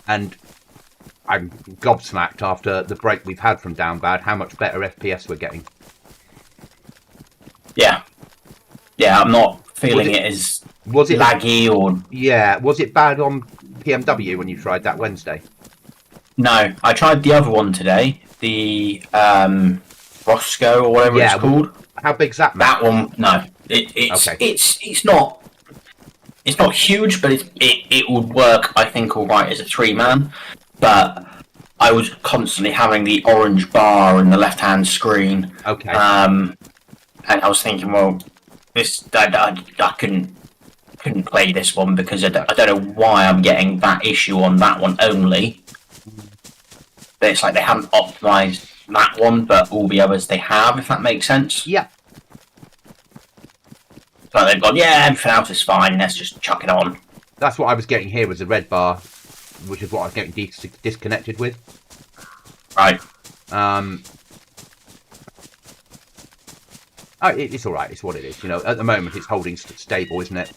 And I'm gobsmacked after the break we've had from Downbad, how much better FPS we're getting. Yeah. Yeah, I'm not feeling it as laggy or... Yeah, was it bad on PMW when you tried that Wednesday? No, I tried the other one today. The Roscoe or whatever it's called. How big's that map? That one, no. It's not huge, but it would work, I think, all right as a 3-man. But I was constantly having the orange bar in the left-hand screen. Okay. And I was thinking, well, I couldn't play this one because I don't know why I'm getting that issue on that one only. But it's like they haven't optimized that one, but all the others they have, if that makes sense. Yeah. So they've gone, yeah, everything else is fine, let's just chuck it on. That's what I was getting here was a red bar, which is what I was getting disconnected with. Right. It's all right. It's what it is. You know, at the moment it's holding stable, isn't it?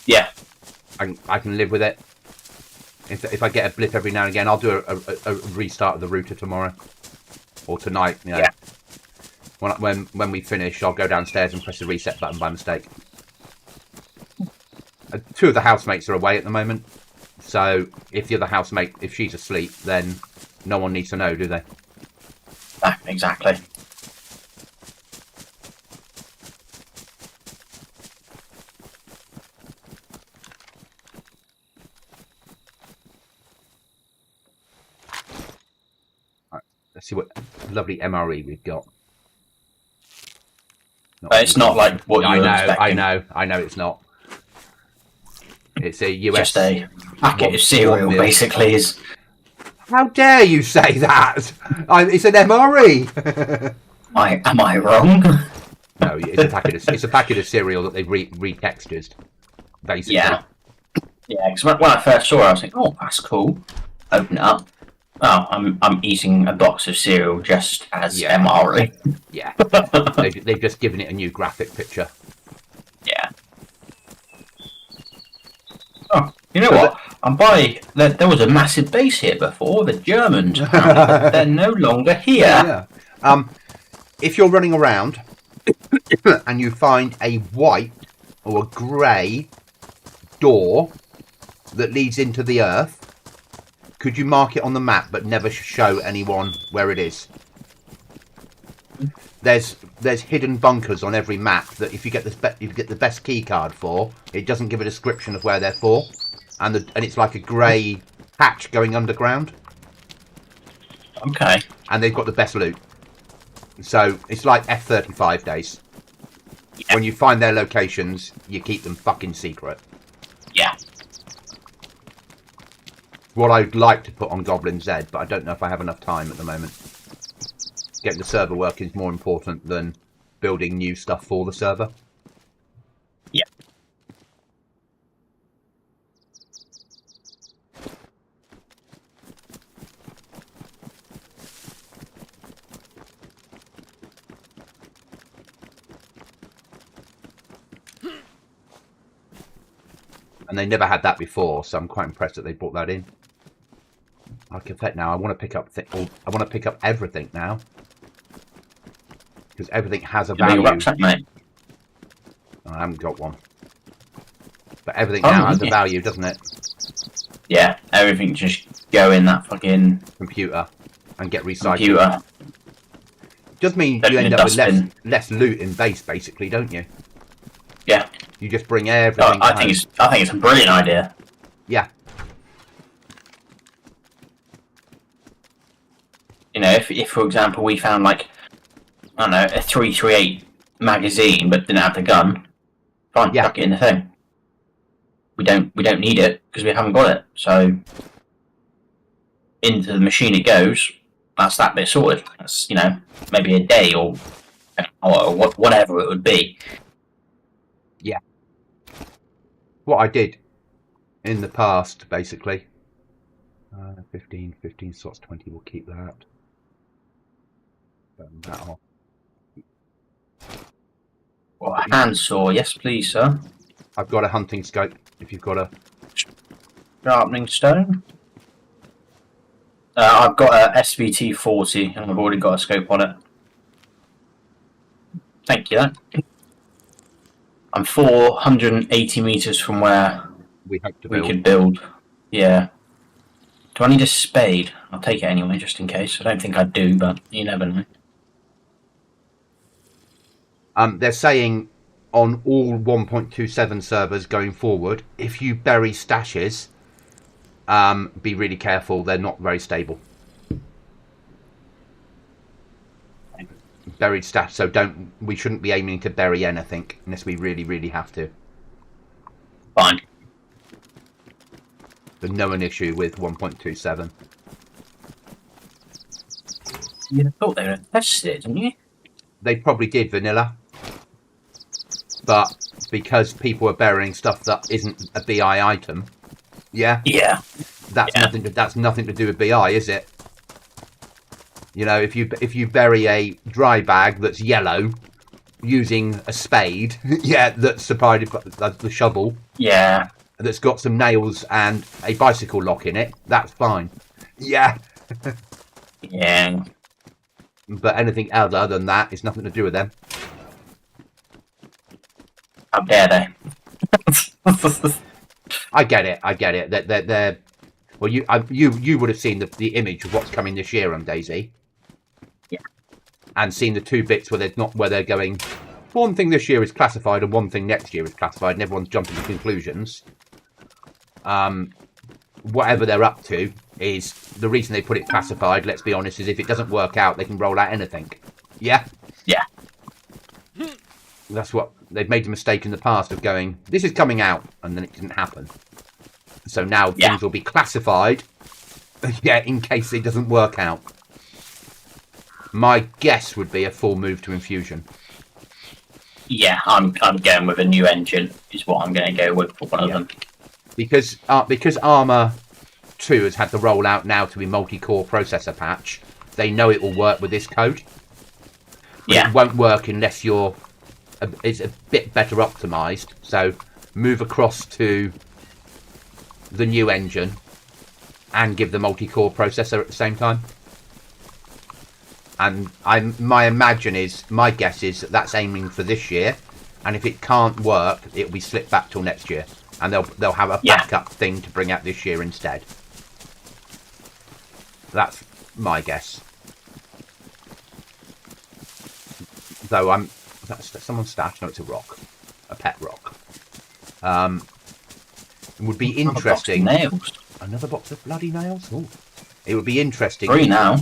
Yeah. I can live with it. If I get a blip every now and again, I'll do a restart of the router tomorrow or tonight. You know, Yeah. When we finish, I'll go downstairs and press the reset button by mistake. 2 of the housemates are away at the moment, so if the other housemate, if she's asleep, then no one needs to know, do they? Exactly. Right, let's see what lovely MRE we've got. It's not like what you were expecting. I know it's not. It's a US. Just a packet of cereal, basically. Is. How dare you say that? It's an MRE. Am I wrong? No, it's a packet of cereal that they've retextured, basically. Yeah. Yeah, because when I first saw it, I was like, "Oh, that's cool." Open it up. Oh, I'm eating a box of cereal just as MRE. Yeah. they've just given it a new graphic picture. Yeah. Oh, you know what? There was a massive base here before. The Germans, but they're no longer here. Yeah. If you're running around and you find a white or a grey door that leads into the earth, could you mark it on the map but never show anyone where it is? There's hidden bunkers on every map that if you get the best key card for, it doesn't give a description of where they're for, and it's like a grey hatch going underground. Okay. And they've got the best loot. So it's like F-35 days. Yeah. When you find their locations, you keep them fucking secret. Yeah. What I'd like to put on GoblinZ, but I don't know if I have enough time at the moment. Getting the server working is more important than building new stuff for the server. Yeah. And they never had that before, so I'm quite impressed that they brought that in. I can bet now. I want to pick up. I want to pick up everything now, because everything has a value. Rucksack, mate. I haven't got one, but everything now has a value, doesn't it? Yeah, everything just go in that fucking computer and get recycled. Computer. Does mean you end up with less loot in base, basically, don't you? Yeah. You just bring everything. I think it's a brilliant idea. Yeah. You know, if for example we found like, I don't know, a 338 magazine but didn't have the gun, fine, chuck it in the thing. We don't need it because we haven't got it. So into the machine it goes. That's that bit sorted. That's, you know, maybe a day or whatever it would be. Yeah. What I did in the past, basically. 15 slots, 20. We'll keep that. Burn that off. Well, a handsaw, yes, please, sir. I've got a hunting scope. If you've got a sharpening stone. I've got a SVT 40, and I've already got a scope on it. Thank you. I'm 480 meters from where we could build. Yeah. Do I need a spade? I'll take it anyway, just in case. I don't think I do, but you never know. They're saying on all 1.27 servers going forward, if you bury stashes, be really careful. They're not very stable. Buried stash, so we shouldn't be aiming to bury anything unless we really, really have to. Fine. There's no an issue with 1.27. You thought they would have tested it, didn't you? They probably did vanilla, but because people are burying stuff that isn't a BI item, that's nothing to do with BI, is it? You know, if you bury a dry bag that's yellow using a spade, that's supplied by the shovel. Yeah. that's got some nails and a bicycle lock in it, that's fine. Yeah. Yeah. But anything other than that, it's nothing to do with them. How dare they? I get it. They're well, you would have seen the image of what's coming this year on DayZ. Yeah. And seen the two bits where they're going. One thing this year is classified, and one thing next year is classified, and everyone's jumping to conclusions. Whatever they're up to is the reason they put it classified. Let's be honest, is if it doesn't work out, they can roll out anything. Yeah. Yeah. That's what they've made the mistake in the past of going. This is coming out, and then it didn't happen. So now things will be classified. Yeah, in case it doesn't work out. My guess would be a full move to infusion. Yeah, I'm going with a new engine. Is what I'm going to go with for one of them. Because Armour 2 has had the rollout now to be multi-core processor patch. They know it will work with this code. But it won't work unless it's a bit better optimized. So move across to the new engine and give the multi-core processor at the same time. And my guess is that's aiming for this year, and if it can't work, it'll be slipped back till next year, and they'll have a backup thing to bring out this year instead. That's my guess. Though that's someone's stash. No, it's a rock, a pet rock. It would be interesting. Another box of bloody nails. Ooh. It would be interesting. 3 now.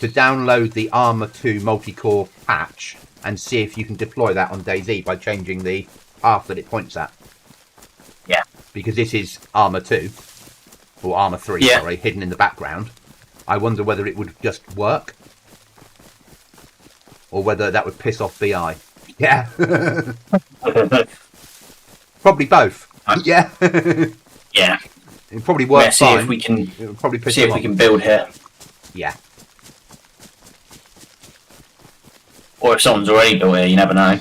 To download the Armour 2 multi-core patch and see if you can deploy that on DayZ by changing the path that it points at. Yeah. Because this is Armour 2, or Armour 3, sorry, hidden in the background. I wonder whether it would just work, or whether that would piss off BI. Yeah. Probably both. Yeah. Yeah. It probably works fine. If we can, it'll probably piss see if off. we can build here. Yeah. Or if someone's already built here, you never know.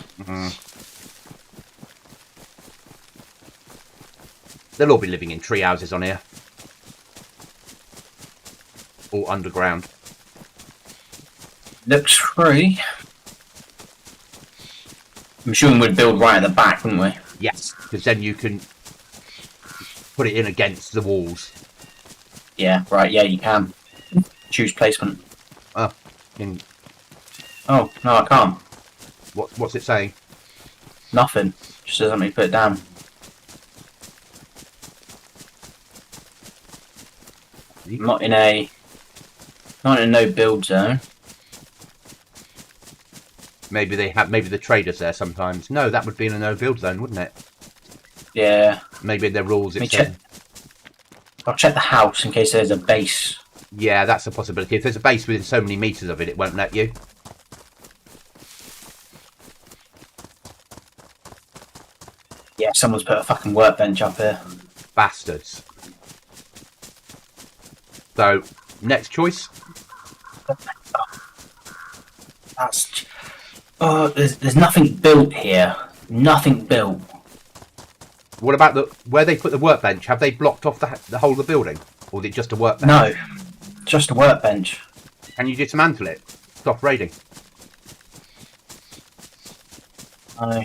They'll all be living in tree houses on here. All underground. Looks free. I'm assuming we'd build right at the back, wouldn't we? Yes, because then you can put it in against the walls. Yeah, right, yeah, you can. Choose placement. Oh, no, I can't. What's it saying? Nothing. Just says let me put it down. Not in a no build zone. Maybe the traders there sometimes. No, that would be in a no build zone, wouldn't it? Yeah. Maybe in their rules it's I'll check the house in case there's a base. Yeah, that's a possibility. If there's a base within so many meters of it, it won't let you. Yeah, someone's put a fucking workbench up here. Bastards. So, next choice. That's. Oh, there's nothing built here. Nothing built. What about where they put the workbench? Have they blocked off the whole of the building, or is it just a workbench? No, just a workbench. Can you dismantle it? Stop raiding. No.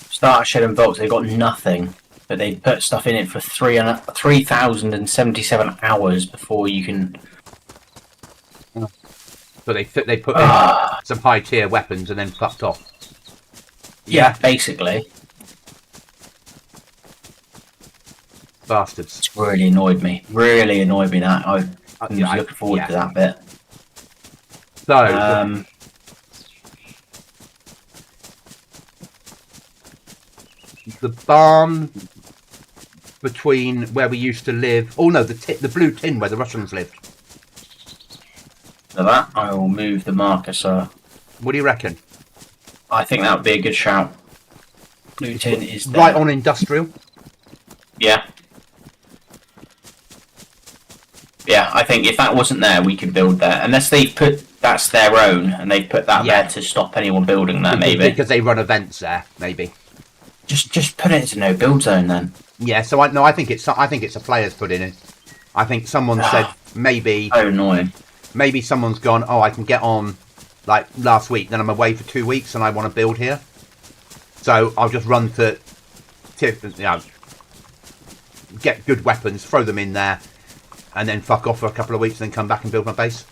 Starter shed and vaults. They've got nothing, but they put stuff in it for 3,077 hours before you can. So they put in some high tier weapons and then fucked off. Yeah, basically. Bastards. It's really annoyed me. Really annoyed me that. I was looking forward to that bit. So the barn between where we used to live. Oh no, the blue tin where the Russians lived. For that, I will move the marker, sir. What do you reckon? I think that would be a good shout. Blue tin is there. Right on industrial. Yeah. Yeah, I think if that wasn't there, we could build there. Unless they've put that's their own, and they've put that there to stop anyone building there, maybe. Because they run events there, maybe. Just put it into no build zone then. Yeah, so I think it's a player's put in it. I think someone said maybe So annoying. Maybe someone's gone, oh, I can get on like last week, then I'm away for 2 weeks and I want to build here. So I'll just run to get good weapons, throw them in there, and then fuck off for a couple of weeks and then come back and build my base.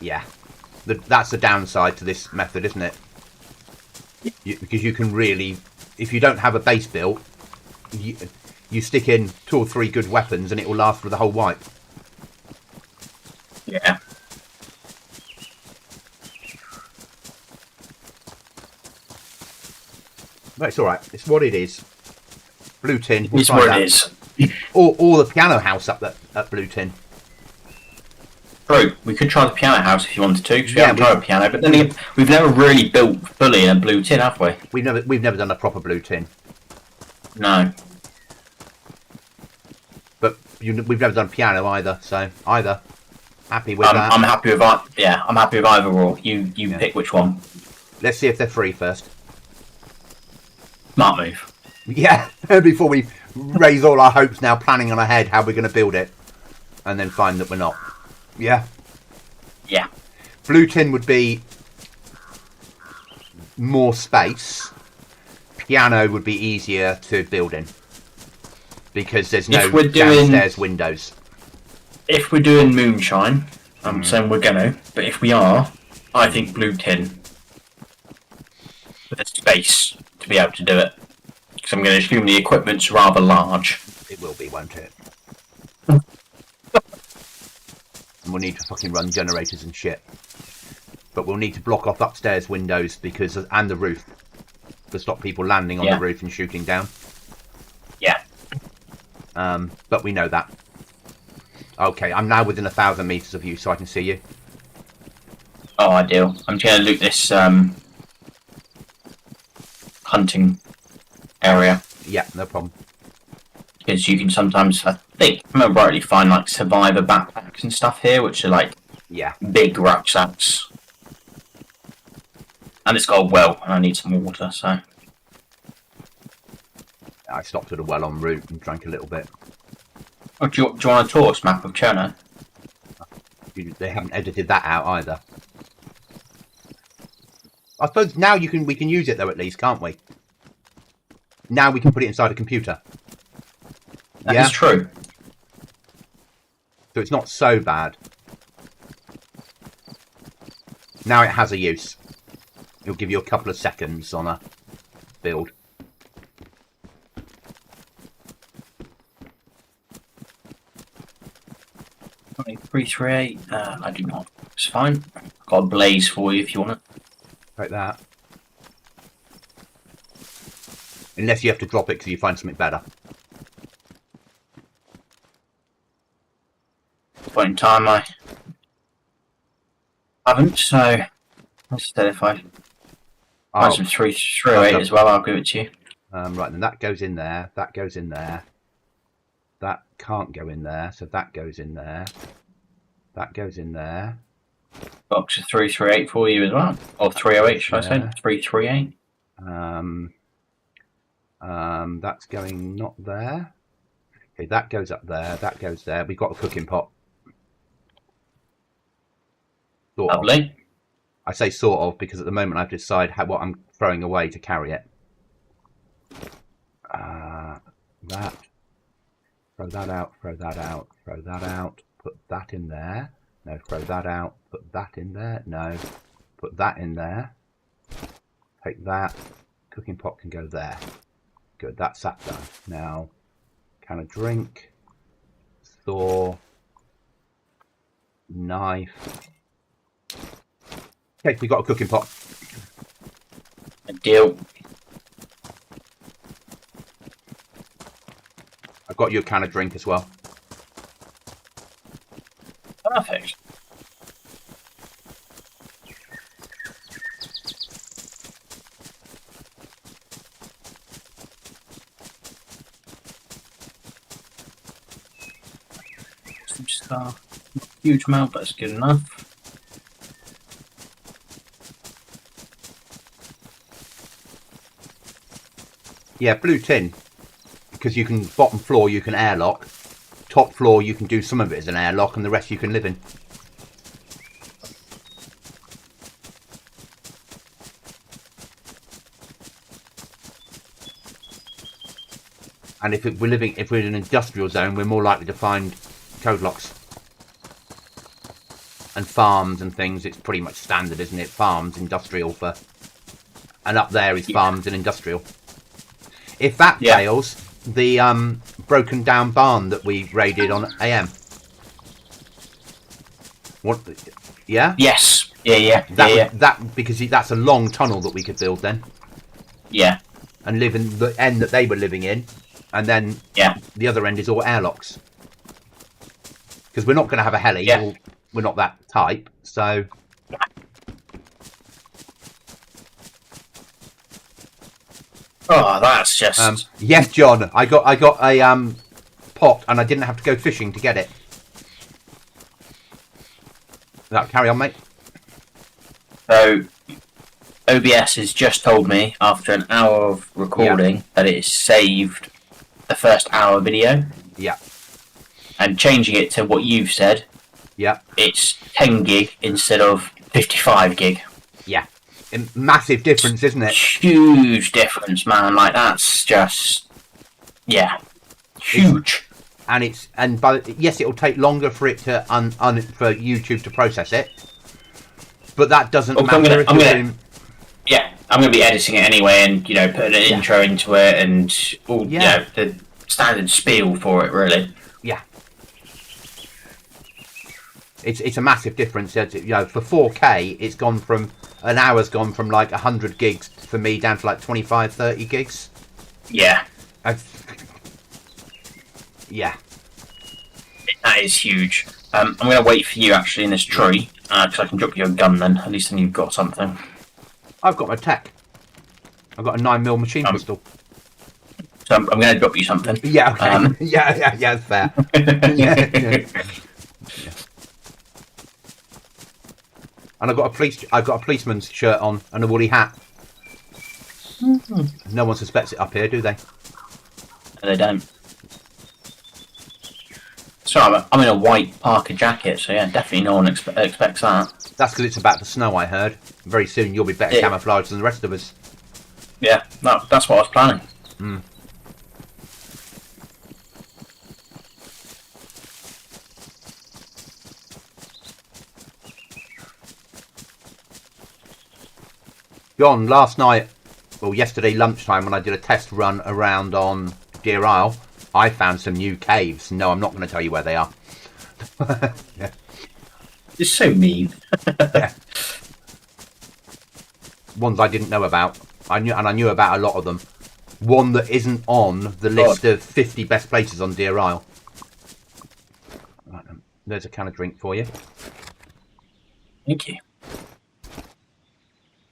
Yeah. That's the downside to this method, isn't it? Because you can really, if you don't have a base built, you stick in 2 or 3 good weapons and it will last for the whole wipe. Yeah. But it's alright. It's what it is. Blue tin. It's what it is. Or the piano house up at Blue Tin. True. We could try the piano house if you wanted to, because we haven't tried a piano. But then again, we've never really built fully in a Blue Tin, have we? We've never done a proper Blue Tin. No. But we've never done piano either. So either. Happy with that. I'm happy with I'm happy with either or. You pick which one. Let's see if they're free first. Smart move. Yeah, before we raise all our hopes now, planning on ahead how we're going to build it, and then find that we're not. Yeah. Yeah. Blue Tin would be more space. Piano would be easier to build in because there's no downstairs windows. If we're doing moonshine, I'm saying we're gonna, but if we are, I think Blue Tin with the space to be able to do it. Because I'm going to assume the equipment's rather large. It will be, won't it? And we'll need to fucking run generators and shit. But we'll need to block off upstairs windows and the roof to stop people landing on the roof and shooting down. Yeah. But we know that. Okay, I'm now within 1,000 meters of you, so I can see you. Oh, ideal. I'm just going to loot this hunting area. Yeah, no problem. Because you can sometimes, I think, if I remember rightly, find like survivor backpacks and stuff here, which are like big rucksacks. And it's got a well, and I need some water, so. I stopped at a well en route and drank a little bit. Oh, do you want a tourist map of Cherno? They haven't edited that out either. I suppose now we can use it though, at least, can't we? Now we can put it inside a computer. That is true. So it's not so bad. Now it has a use. It'll give you a couple of seconds on a build. Okay, 338. I do not. It's fine. I've got a blaze for you if you want it. Like that. Unless you have to drop it because you find something better. Point in time, I haven't, so instead if I find some 308 as well, I'll give it to you. Right, then that goes in there, that goes in there. That can't go in there, so that goes in there. That goes in there. Box of 338 for you as well. Or 308, should I say? 338. That's going not there. Okay, that goes up there, that goes there. We've got a cooking pot. Lovely. I say sort of because at the moment I have to decide what I'm throwing away to carry it. That. Throw that out, throw that out, throw that out. Put that in there. No, throw that out. Put that in there. No. Put that in there. Take that. Cooking pot can go there. Good, that's that done. Now, can I drink? Saw. Knife. Okay, we got a cooking pot. A deal. I've got you a can of drink as well. Perfect. Some stuff. Not a huge amount, but it's good enough. Yeah, blue tin. Because you can, bottom floor you can airlock. Top floor you can do some of it as an airlock and the rest you can live in. And if we're in an industrial zone, we're more likely to find code locks. And farms and things, it's pretty much standard, isn't it? Farms, industrial for... And up there is farms and industrial. If that fails, the broken down barn that we raided on AM. What? Yeah? Yes. Yeah. That because that's a long tunnel that we could build then. Yeah. And live in the end that they were living in. And then the other end is all airlocks. Because we're not going to have a heli. Yeah. We're not that type. So... Oh, that's just... yes, John. I got a pot and I didn't have to go fishing to get it. That carry on, mate. So, OBS has just told me after an hour of recording that it saved the first hour video. Yeah. And changing it to what you've said. Yeah. It's 10 gig instead of 55 gig. Yeah. Massive difference, isn't it? Huge difference, man. Like, that's just... Yeah. Huge. Yes, it'll take longer for it to for YouTube to process it. But that doesn't matter. I'm going to be editing it anyway and, you know, putting an intro into it and all, you know, the standard spiel for it, really. Yeah. It's a massive difference. You know, for 4K, it's gone from... An hour's gone from like 100 gigs for me down to like 25, 30 gigs. Yeah. Yeah. That is huge. I'm going to wait for you actually in this tree, because I can drop you a gun then. At least then you've got something. I've got my tech. I've got a 9mm machine pistol. So I'm going to drop you something. Yeah, okay. Yeah, it's fair. yeah. And I've got a policeman's shirt on and a woolly hat. Mm-hmm. No one suspects it up here, do they? No, they don't. So I'm in a white Parker jacket, so yeah, definitely no one expects that. That's because it's about to snow, I heard. Very soon you'll be better camouflaged than the rest of us. Yeah, that's what I was planning. Mm. John, last night, well, yesterday lunchtime when I did a test run around on Deer Isle, I found some new caves. No, I'm not going to tell you where they are. Yeah. It's so mean. Yeah. Ones I didn't know about. I knew about a lot of them. One that isn't on the list of 50 best places on Deer Isle. Right, there's a can of drink for you. Thank you.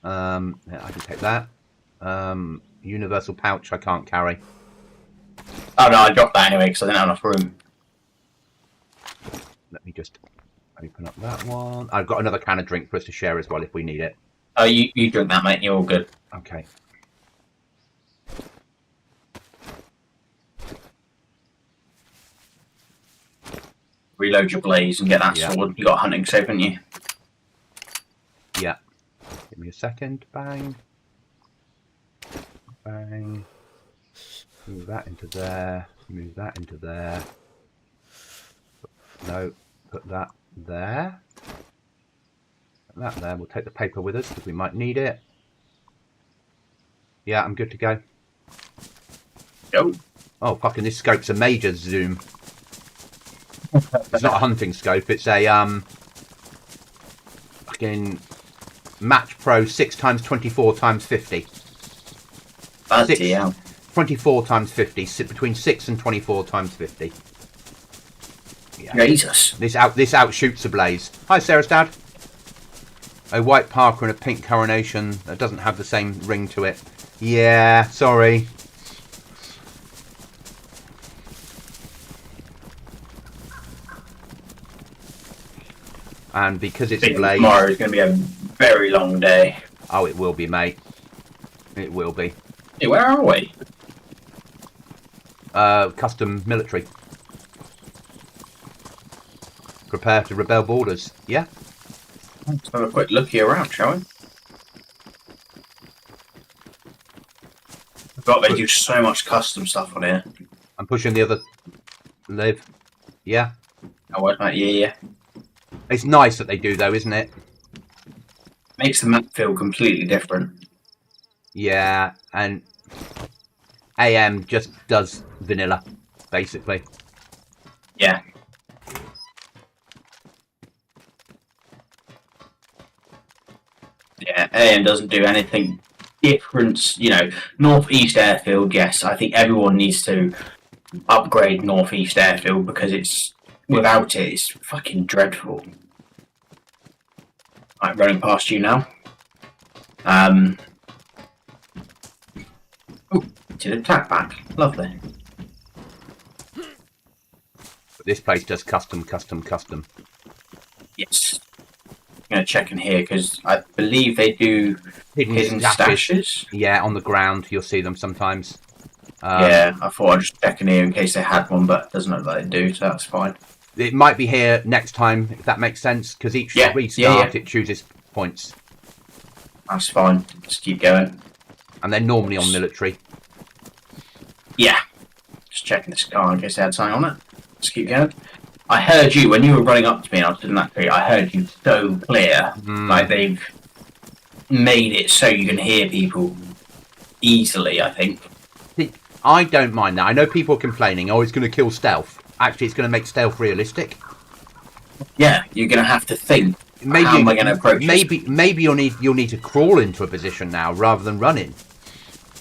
Yeah, I can take that. Universal pouch I can't carry. Oh no, I dropped that anyway because I didn't have enough room. Let me just open up that one. I've got another can of drink for us to share as well if we need it. Oh, you drink that, mate. You're all good. Okay. Reload your blaze and get that sword. You got a hunting soap, haven't you? Yeah. Give me a second. Bang. Bang. Move that into there. Move that into there. No, put that there. Put that there. We'll take the paper with us because we might need it. Yeah, I'm good to go. Go. Oh, fucking this scope's a major zoom. It's not a hunting scope, it's a fucking Match Pro 6x24x50. Bloody hell. 24x50, between 6 and 24x50. Yeah. Jesus. This outshoots a blaze. Hi, Sarah's dad. A white Parker and a pink coronation that doesn't have the same ring to it. Yeah, sorry. And because it's a blaze... Tomorrow is going to be a very long day. Oh, it will be, mate. It will be. Hey, where are we? Custom military. Prepare to rebel borders. Yeah. Let's have a quick looky around, shall we? I forgot they do so much custom stuff on here. I'm pushing the other live. Yeah. Oh, what, mate? Yeah. It's nice that they do, though, isn't it? Makes the map feel completely different. Yeah, and AM just does vanilla, basically. Yeah. Yeah, AM doesn't do anything different. You know, Northeast Airfield, yes, I think everyone needs to upgrade Northeast Airfield because it's, without it, it's fucking dreadful. Right, running past you now. Oh, did attack back. Lovely. But this place does custom. Yes. I'm going to check in here because I believe they do hidden stashes. Yeah, on the ground. You'll see them sometimes. Yeah, I thought I'd just check in here in case they had one, but it doesn't look like they do, so that's fine. It might be here next time, if that makes sense, because each restart it chooses points. That's fine. Just keep going. And they're normally on military. Yeah. Just checking this car in case they had something on it. Just keep going. I heard you, when you were running up to me and I was doing that for you, I heard you so clear. Like they've made it so you can hear people easily, I think. I don't mind that. I know people are complaining, oh, it's going to kill stealth. Actually, it's going to make stealth realistic. Yeah, you're going to have to think. Maybe, how am I going to approach maybe you'll need to crawl into a position now rather than running.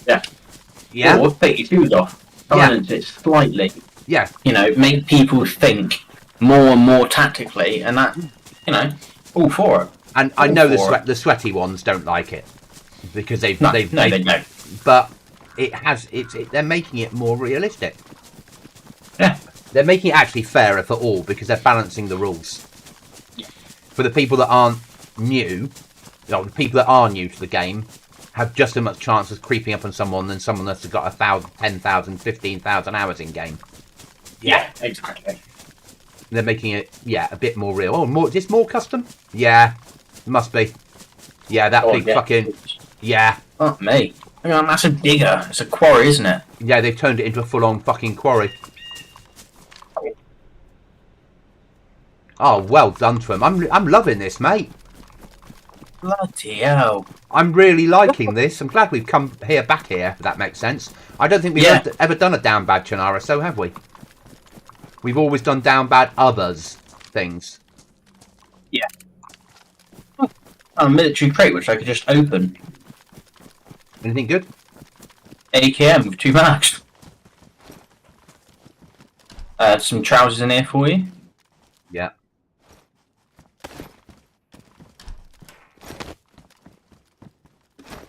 Yeah. Yeah. Or take your shoes off. Balance it slightly. Yeah. You know, make people think more and more tactically, and that, you know, all for it. And I know the sweaty ones don't like it because they don't. But they're making it more realistic. Yeah. They're making it actually fairer for all because they're balancing the rules. Yeah. For the people that aren't new, the people that are new to the game have just as much chance of creeping up on someone than someone that's got 1,000, 10,000, 15,000 hours in game. Yeah, exactly. They're making it, a bit more real. Oh, is this more custom? Yeah, it must be. Yeah, that big fucking... Yeah. Not me. Hang on, that's a digger. It's a quarry, isn't it? Yeah, they've turned it into a full-on fucking quarry. Oh, well done to him. I'm loving this, mate. Bloody hell. I'm really liking this. I'm glad we've come back here, if that makes sense. I don't think we've ever done a Downbad Chonara, so have we? We've always done Downbad others things. Yeah. Oh, a military crate which I could just open. Anything good? AKM with 2 max. Some trousers in here for you. Yeah.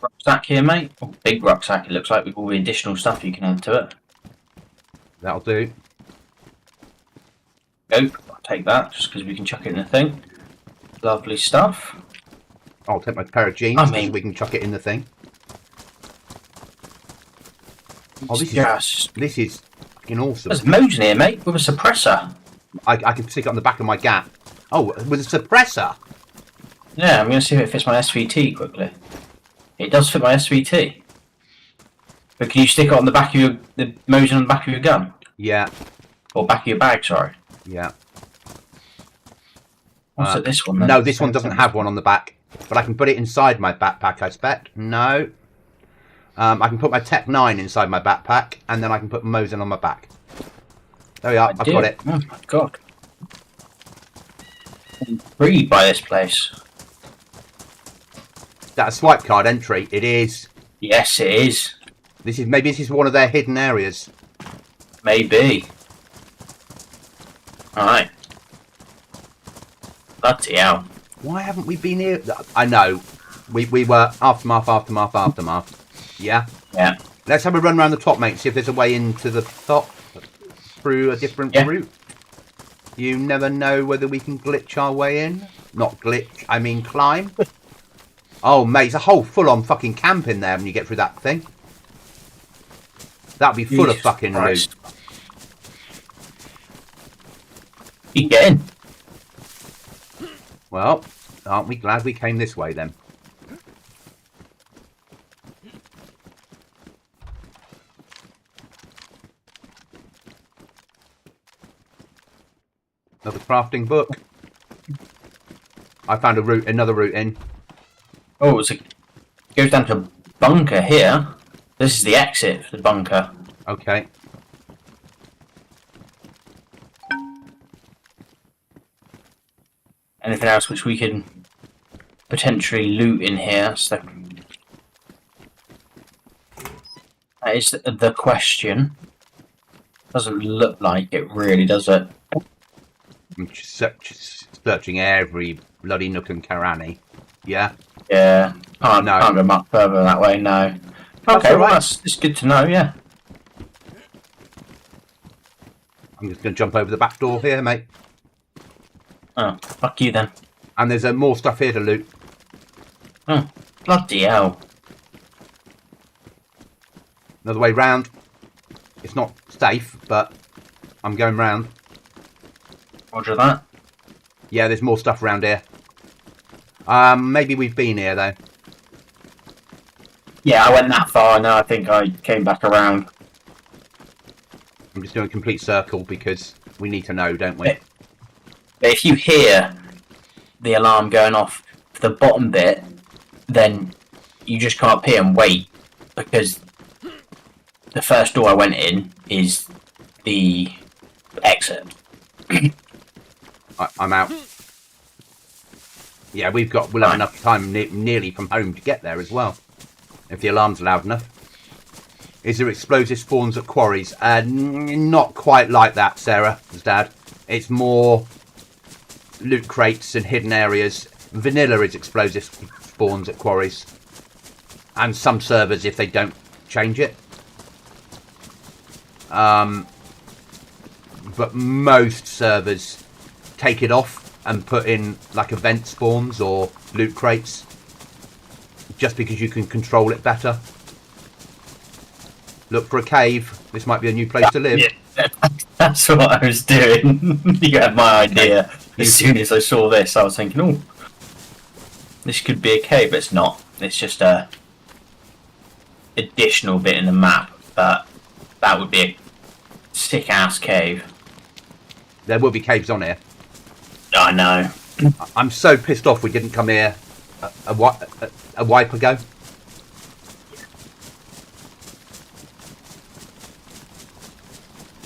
Rucksack here, mate. Oh, big rucksack it looks like, with all the additional stuff you can add to it. That'll do. Go. I'll take that just because we can chuck it in the thing. Lovely stuff. I'll take my pair of jeans so we can chuck it in the thing. Oh, this is fucking awesome. There's modes in here, mate, with a suppressor. I can stick it on the back of my Gap. Oh, with a suppressor? Yeah, I'm going to see if it fits my SVT quickly. It does fit my SVT. But can you stick it on the back of the modes on the back of your gun? Yeah. Or back of your bag, sorry. Yeah. What's it, this one then? No, this one doesn't have one on the back. But I can put it inside my backpack, I expect. No. I can put my Tech 9 inside my backpack, and then I can put Mosin on my back. There we are, I've got it. Oh my god. I'm intrigued by this place. Is that a swipe card entry? It is. Yes, it is. Maybe this is one of their hidden areas. Maybe. Alright. Bloody hell. Why haven't we been here? I know. We were aftermath. Yeah? Yeah. Let's have a run around the top, mate, see if there's a way into the top through a different route. You never know whether we can glitch our way in. Not glitch, I mean climb. Oh, mate, it's a whole full-on fucking camp in there when you get through that thing. That'll be full of Jesus fucking Christ. loot. You get in. Well, aren't we glad we came this way then? Another crafting book. I found another route in. Oh, it goes down to a bunker here. This is the exit for the bunker. Okay. Anything else which we can potentially loot in here? So that is the question. Doesn't look like it really, does it? I'm searching every bloody nook and cranny. Yeah? Yeah. Can't go much further that way, no. Okay, well, that's good to know, yeah. I'm just going to jump over the back door here, mate. Oh, fuck you then. And there's more stuff here to loot. Oh, bloody hell. Another way round. It's not safe, but I'm going round. Roger that. Yeah, there's more stuff around here. Maybe we've been here, though. Yeah, I went that far, now I think I came back around. I'm just doing a complete circle because we need to know, don't we? But if you hear the alarm going off for the bottom bit, then you just come up here and wait, because the first door I went in is the exit. I'm out. Yeah, we'll have enough time nearly from home to get there as well, if the alarm's loud enough. Is there explosive spawns at quarries? Not quite like that, Sarah's dad. It's more loot crates and hidden areas. Vanilla is explosive spawns at quarries, and some servers if they don't change it. But most servers take it off and put in like event spawns or loot crates, just because you can control it better. Look for a cave. This might be a new place to live. Yeah, that's what I was doing. You had my idea. As soon as I saw this, I was thinking, oh, this could be a cave. But it's not. It's just a additional bit in the map. But that would be a sick-ass cave. There will be caves on here. I know. I'm so pissed off we didn't come here a wipe ago.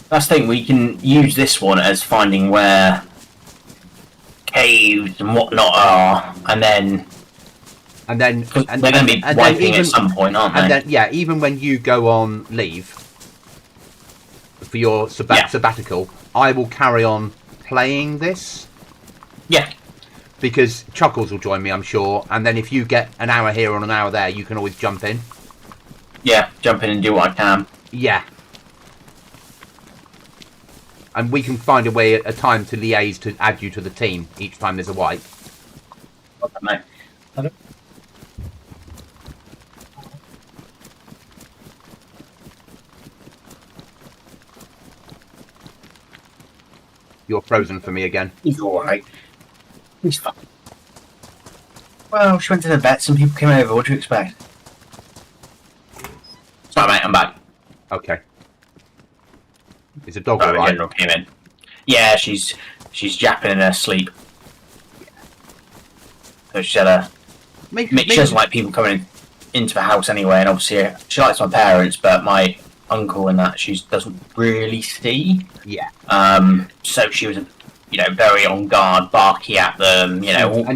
That's the thing, we can use this one as finding where caves and whatnot are, and then they're going to be wiping at some point, aren't they? And then, yeah, even when you go on leave for your sabbatical, I will carry on playing this. Yeah. Because Chuckles will join me, I'm sure, and then if you get an hour here or an hour there, you can always jump in. Yeah, jump in and do what I can. Yeah. And we can find a time to liaise to add you to the team each time there's a wipe. Okay, mate. Hello? You're frozen for me again. He's alright. He's fine. Well, she went to the vet, some people came over, what do you expect? Sorry mate, I'm back. Okay. Is the dog alright? General came in. Yeah, she's yapping in her sleep. So she had she doesn't like people coming into the house anyway, and obviously she likes my parents, but my uncle and that she doesn't really see. Yeah. So she was, very on guard, barky at them,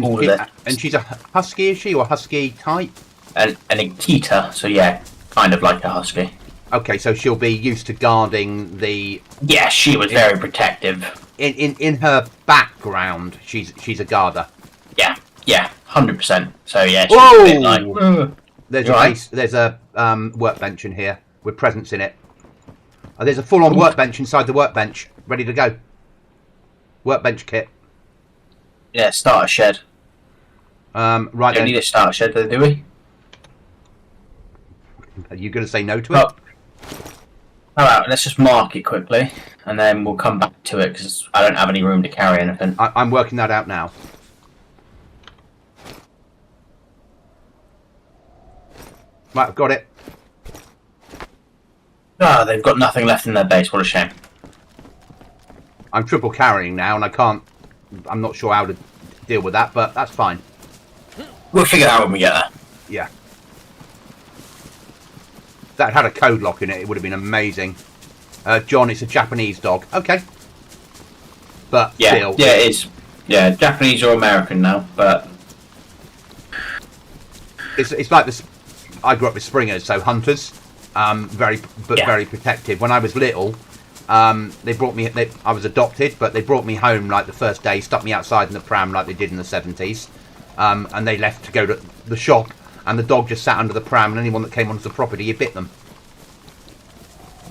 all of that. And she's a husky, is she, or husky type? An Akita, so yeah, kind of like a husky. Okay, so she'll be used to guarding the. Yeah, she was very protective. In her background, she's a guarder. Yeah, 100%. So yeah, she's Whoa! a bit like. There's a workbench in here with presents in it. There's a full-on workbench inside the workbench, ready to go. Workbench kit. Yeah, starter shed. Right We don't then. need a starter shed, though, do we? Are you going to say no to it? How about let's just mark it quickly, and then we'll come back to it because I don't have any room to carry anything. I'm working that out now. Right, I've got it. Ah, they've got nothing left in their base. What a shame. I'm triple carrying now, and I can't. I'm not sure how to deal with that, but that's fine. We'll figure it out when we get there. Yeah. If that had a code lock in it, it would have been amazing. John, it's a Japanese dog. Okay. But yeah, still. Yeah, it is. Yeah, Japanese or American now, but It's like this. I grew up with Springers, so hunters. Very protective. When I was little, they brought me. I was adopted, but they brought me home like the first day, stuck me outside in the pram like they did in the 70s, and they left to go to the shop, and the dog just sat under the pram, and anyone that came onto the property, he bit them.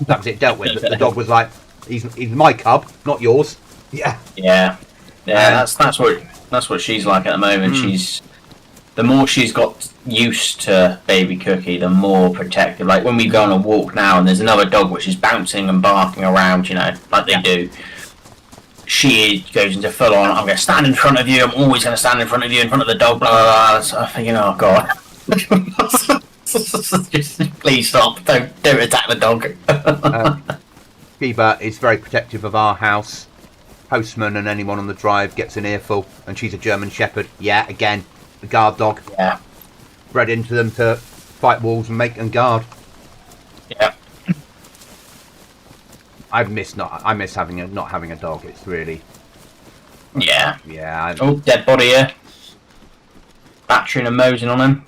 That was it dealt with. The dog was like, he's my cub, not yours. Yeah. Yeah. That's what she's like at the moment. She's the more she's got used to baby Cookie, the more protective. Like when we go on a walk now, and there's another dog which is bouncing and barking around, you know, like they do. She goes into full on. I'm going to stand in front of you. I'm always going to stand in front of you, in front of the dog. Blah blah blah. So I'm thinking, oh god. Just, please stop! Don't attack the dog. Sheba is very protective of our house. Postman and anyone on the drive gets an earful, and she's a German Shepherd. Yeah, again, the guard dog. Yeah. Bred into them to fight wolves and make and guard. Yeah. I miss not having a dog. It's really. Yeah. Yeah. Oh, dead body here. Battery and Mosing on him.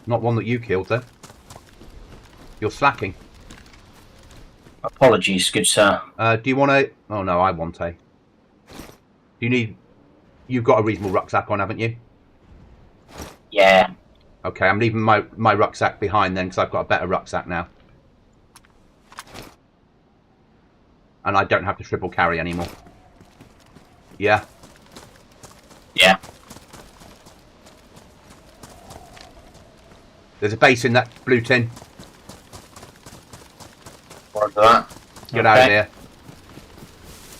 Not one that you killed, though. You're slacking. Apologies, good sir. Do you want a... Oh, no, I want a... You need... You've got a reasonable rucksack on, haven't you? Yeah. Okay, I'm leaving my rucksack behind then, because I've got a better rucksack now. And I don't have to triple carry anymore. Yeah? Yeah. There's a base in that blue tin. Roger that. Get out of here.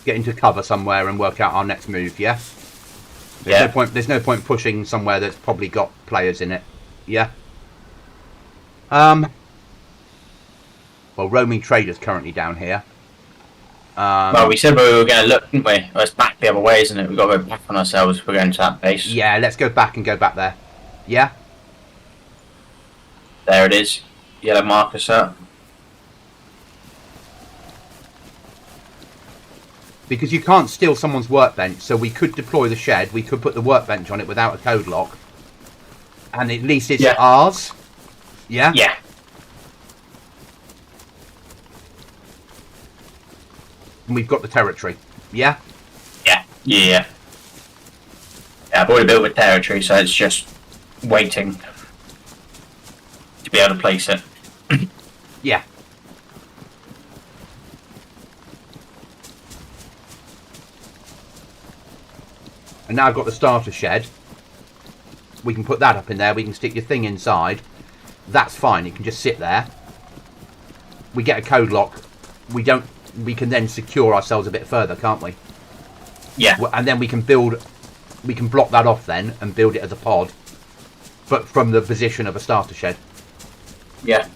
Get into cover somewhere and work out our next move, yeah? There's no point pushing somewhere that's probably got players in it. Yeah? Well, roaming trader's currently down here. Well, we said we were going to look, didn't we? Well, it's back the other way, isn't it? We've got to go back on ourselves if we're going to that base. Yeah, let's go back and go back there. Yeah? There it is. Yellow marker, sir. Because you can't steal someone's workbench, so we could deploy the shed, we could put the workbench on it without a code lock. And at least it's ours. Yeah? Yeah. And we've got the territory. Yeah? Yeah. Yeah. Yeah, I've already built the territory, so it's just waiting to be able to place it. Yeah. And now I've got the starter shed. We can put that up in there. We can stick your thing inside. That's fine. It can just sit there. We get a code lock. We can then secure ourselves a bit further, can't we? Yeah. And then we can block that off then and build it as a pod. But from the position of a starter shed. Yeah.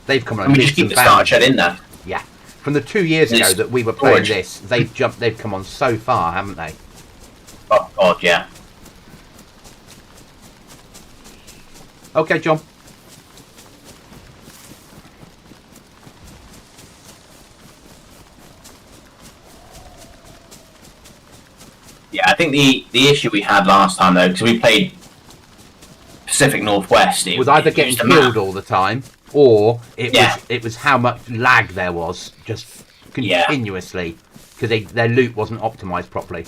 They've come on. And we just keep the starter shed in there. Yeah. From the 2 years ago that we were playing this, they've come on so far, haven't they? Oh god, yeah. Okay, John. Yeah, I think the issue we had last time though, because we played Pacific Northwest, it was either getting killed all the time, or it was how much lag there was just continuously because their loot wasn't optimized properly.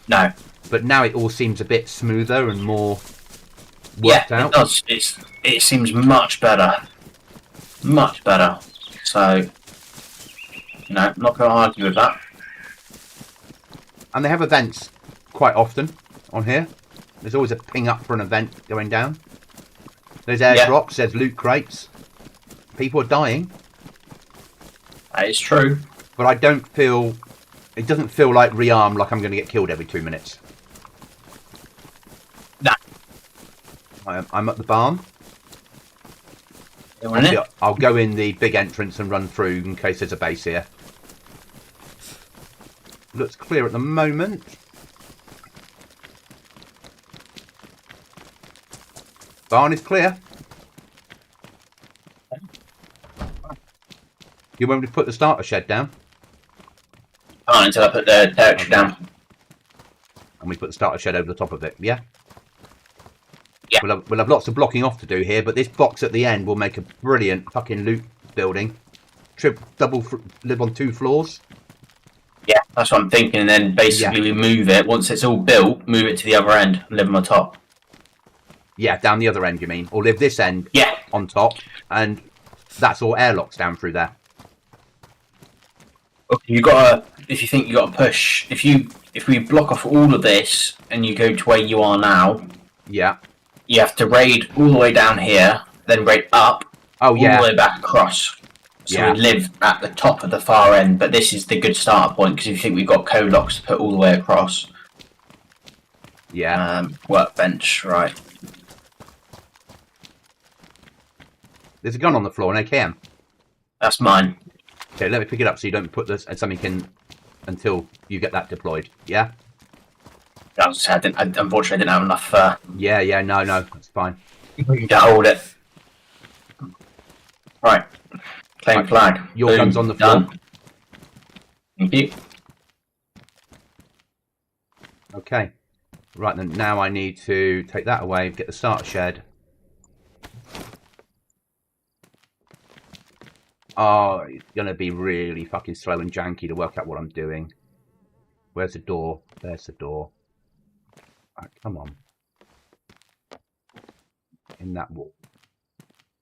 No. But now it all seems a bit smoother and more worked out. It does. It seems much better. Much better. So, not going to argue with that. And they have events quite often on here. There's always a ping up for an event going down. There's airdrops, there's loot crates. People are dying. That is true. But I don't feel... It doesn't feel like rearm, like I'm going to get killed every 2 minutes. Nah. I'm at the barn. I'll go in the big entrance and run through in case there's a base here. Looks clear at the moment. Barn is clear. You want me to put the starter shed down? Oh, until I put the territory down. And we put the starter shed over the top of it, yeah? Yeah. We'll have lots of blocking off to do here, but this box at the end will make a brilliant fucking loot building. Live on 2 floors. Yeah, that's what I'm thinking. And then basically we move it. Once it's all built, move it to the other end and live on the top. Yeah, down the other end, you mean? Or live this end on top, and that's all airlocks down through there. Okay, you gotta. If you think you gotta push, if we block off all of this and you go to where you are now, yeah, you have to raid all the way down here, then raid up, all the way back across. So we live at the top of the far end, but this is the good start point because if you think we've got code locks to put all the way across. Yeah. Workbench, right. There's a gun on the floor, an AKM. That's mine. Okay, let me pick it up so you don't put this and something in until you get that deployed. Yeah? Unfortunately, I didn't have enough. Yeah, no, that's fine. To hold it. Right. Claim flag. Your Boom. gun's on the floor. Done. Thank you. Okay. Right then, now I need to take that away, get the starter shed. Oh, it's going to be really fucking slow and janky to work out what I'm doing. Where's the door? There's the door. Right, come on. In that wall.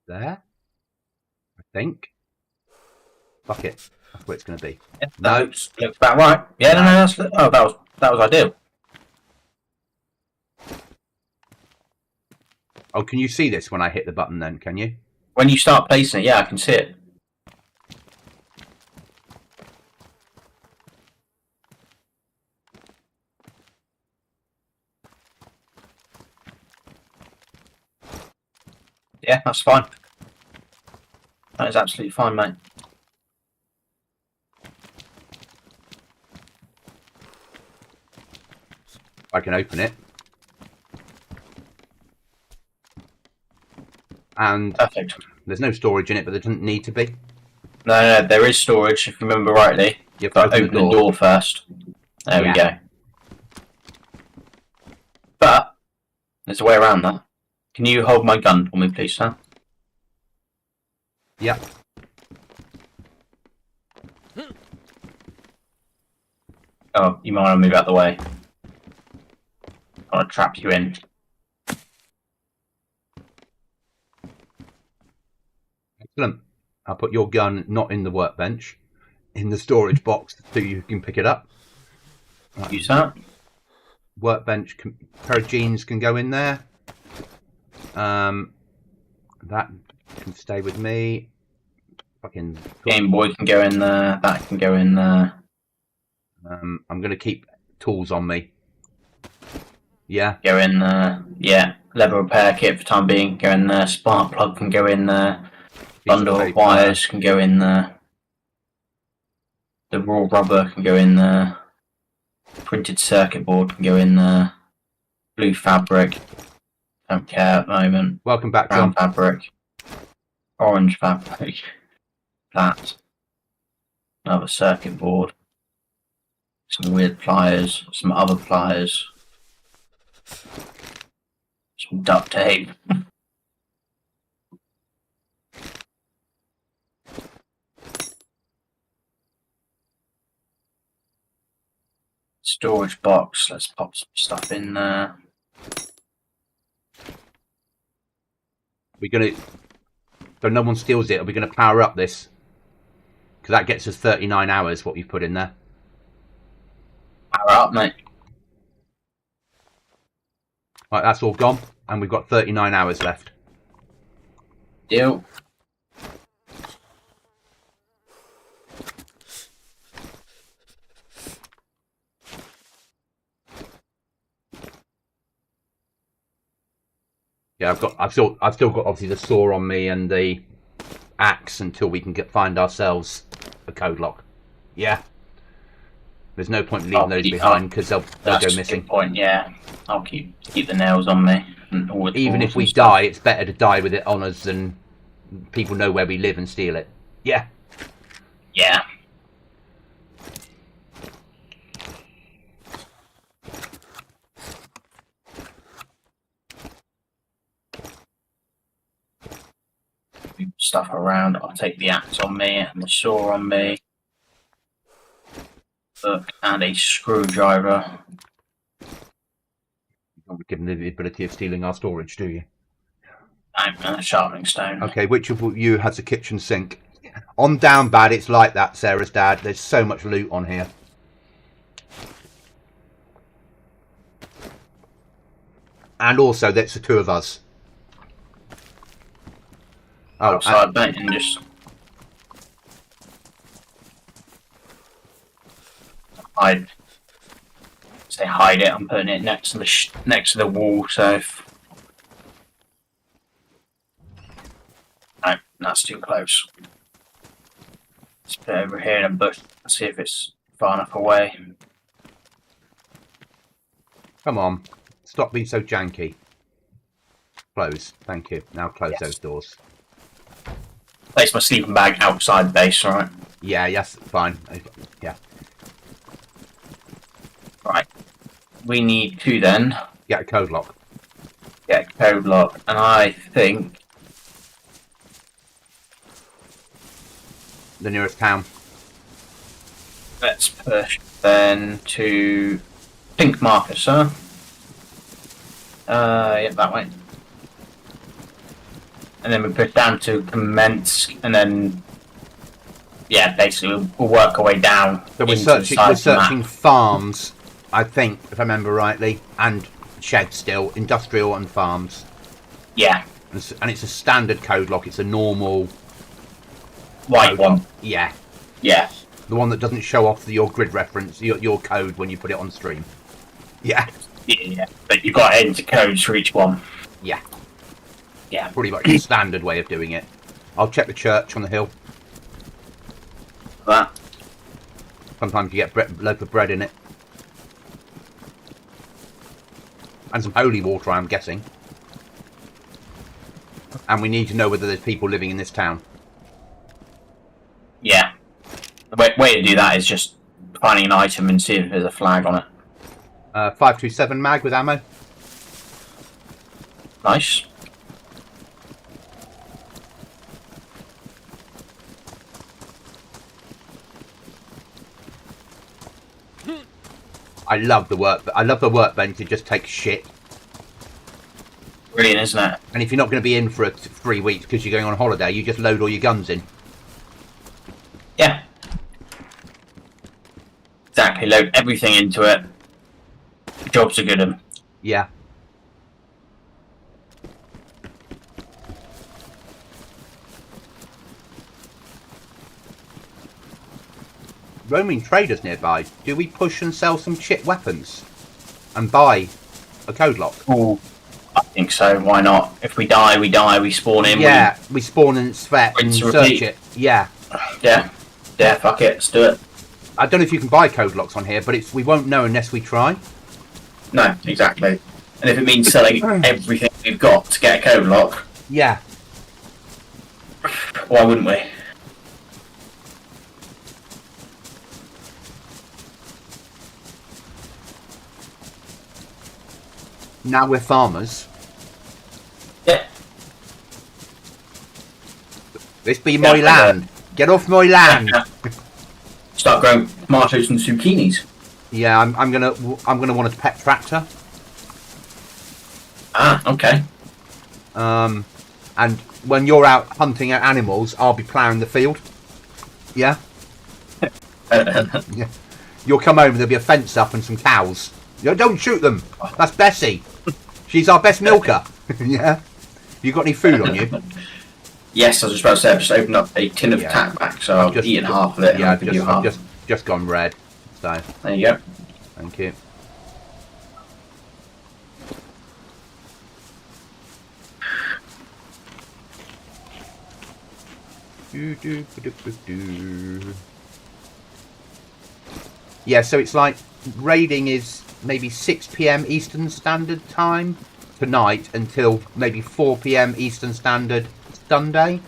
There? I think. Fuck it. That's where it's going to be. Yeah, no, looks about right. Yeah, no, that was ideal. Oh, can you see this when I hit the button then, can you? When you start placing it, yeah, I can see it. Yeah, that's fine. That is absolutely fine, mate. I can open it. And perfect. There's no storage in it, but there doesn't need to be. No, there is storage, if you remember rightly. You have to open the door first. There we go. But there's a way around that. Can you hold my gun for me, please, Sam? Yep. Oh, you might want to move out the way. I want to trap you in. Excellent. I'll put your gun not in the workbench, in the storage box so you can pick it up. Right. Use that. Workbench, pair of jeans can go in there. That can stay with me. Fucking Game Boy can go in there. That can go in there. I'm going to keep tools on me. Yeah. Go in there. Yeah. Level repair kit for time being. Go in there. Spark plug can go in there. Bundle of wires can go in there. The raw rubber can go in there. Printed circuit board can go in there. Blue fabric. Don't care at the moment. Welcome back, Brown John. fabric. Orange fabric. That. Another circuit board. Some weird pliers. Some other pliers. Some duct tape. Storage box. Let's pop some stuff in there. We're going to... So no one steals it, are we going to power up this? Because that gets us 39 hours, what we've put in there. Power up, mate. Right, that's all gone, and we've got 39 hours left. Deal. Yeah, I've still got obviously the saw on me and the axe until we can find ourselves a code lock. Yeah. There's no point in leaving those behind because they'll go missing. Good point. Yeah, I'll keep the nails on me. Even if we die, it's better to die with it on us than people know where we live and steal it. Yeah. Yeah. Stuff around. I'll take the axe on me and the saw on me. Look, and a screwdriver. You don't give them the ability of stealing our storage, do you? I'm a sharpening stone. Okay, which of you has a kitchen sink? On Downbad, it's like that, Sarah's dad. There's so much loot on here. And also, that's the two of us. Oh, outside, mate, and just hide. Say hide it. I'm putting it next to the wall. So if... no, that's too close. Let's put it over here in a bush and see if it's far enough away. Come on, stop being so janky. Close, thank you. Now close those doors. Place my sleeping bag outside the base, alright? Yeah, yes, fine. Yeah. Right. We need to then get a code lock. Get a code lock, and I think the nearest town. Let's push then to pink marker, sir. Yeah, that way. And then we push down to commence, and then yeah, basically we'll work our way down. So we're searching farms, I think, if I remember rightly, and sheds still, industrial and farms. Yeah. And it's a standard code lock. It's a normal white one. Yeah. Yeah. The one that doesn't show off your grid reference, your code when you put it on stream. Yeah. Yeah, but you've got to enter codes for each one. Yeah. Yeah. Pretty much the standard way of doing it. I'll check the church on the hill. That. Sometimes you get a loaf of bread in it. And some holy water, I'm guessing. And we need to know whether there's people living in this town. Yeah. The way to do that is just finding an item and see if there's a flag on it. 527 mag with ammo. Nice. I love the workbench. It just takes shit. Brilliant, isn't it? And if you're not going to be in for 3 weeks because you're going on holiday, you just load all your guns in. Yeah. Exactly. Load everything into it. Jobs are good. Yeah. Roaming traders nearby. Do we push and sell some shit weapons and buy a code lock? Oh, I think so. Why not? If we die, we die. We spawn in. Yeah, we spawn in sweat and search it. Yeah. Yeah. Yeah. Fuck it. Let's do it. I don't know if you can buy code locks on here, but we won't know unless we try. No, exactly. And if it means selling everything we've got to get a code lock, yeah. Why wouldn't we? Now we're farmers. Yeah. This be my land. Get off my land. Start growing tomatoes and zucchinis. Yeah, I'm gonna want a pet tractor. Ah, okay. And when you're out hunting at animals, I'll be ploughing the field. Yeah. Yeah. You'll come home and there'll be a fence up and some cows. Don't shoot them. That's Bessie. She's our best milker. Yeah. You got any food on you? Yes, I was just about to say, I've just opened up a tin of tack back, so I've eaten half of it. Yeah, I've just gone red. So there you go. Thank you. Yeah, so it's like raiding is maybe 6 PM Eastern Standard Time tonight until maybe 4 PM Eastern Standard Sunday.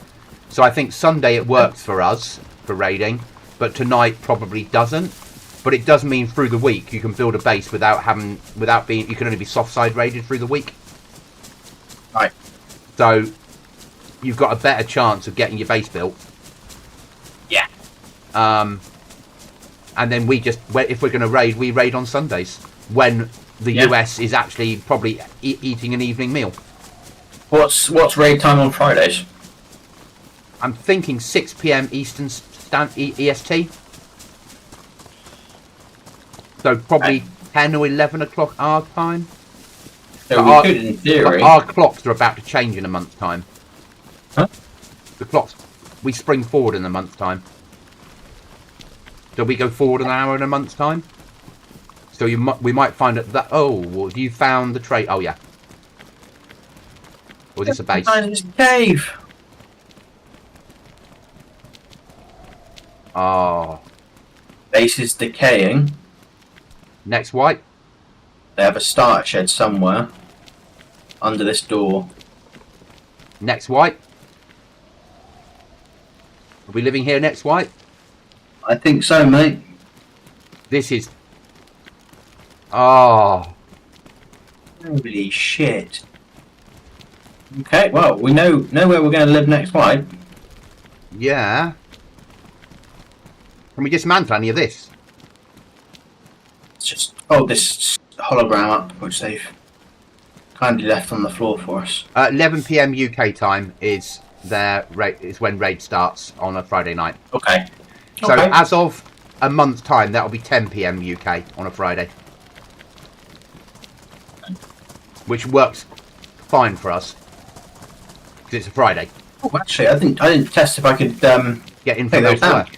So I think Sunday it works for us for raiding, but tonight probably doesn't. But it does mean through the week you can build a base without being. You can only be soft side raided through the week. Right. So you've got a better chance of getting your base built. Yeah. And then if we're going to raid, we raid on Sundays when the US is actually probably eating an evening meal. What's raid time on Fridays? I'm thinking 6 PM Eastern EST. So probably 10 or 11 o'clock our time. So we could, in theory. Our clocks are about to change in a month's time. Huh? The clocks, we spring forward in a month's time. So we go forward an hour in a month's time. So we might find that. Oh, well, have you found the trait? Oh yeah. Or is this a base? Behind this cave. Oh. Base is decaying. Next white. They have a starter shed somewhere under this door. Next white. Are we living here next white? I think so, mate. This is. Oh. Holy shit. Okay, well, we know where we're going to live next white. Yeah. Can we dismantle any of this? Let's just hold this hologram up, which they've kindly left on the floor for us. 11 PM UK time is when raid starts on a Friday night. Okay. So as of a month's time, that'll be 10 PM UK on a Friday, which works fine for us because it's a Friday. Oh, actually, I didn't test if I could get in from those down. elsewhere.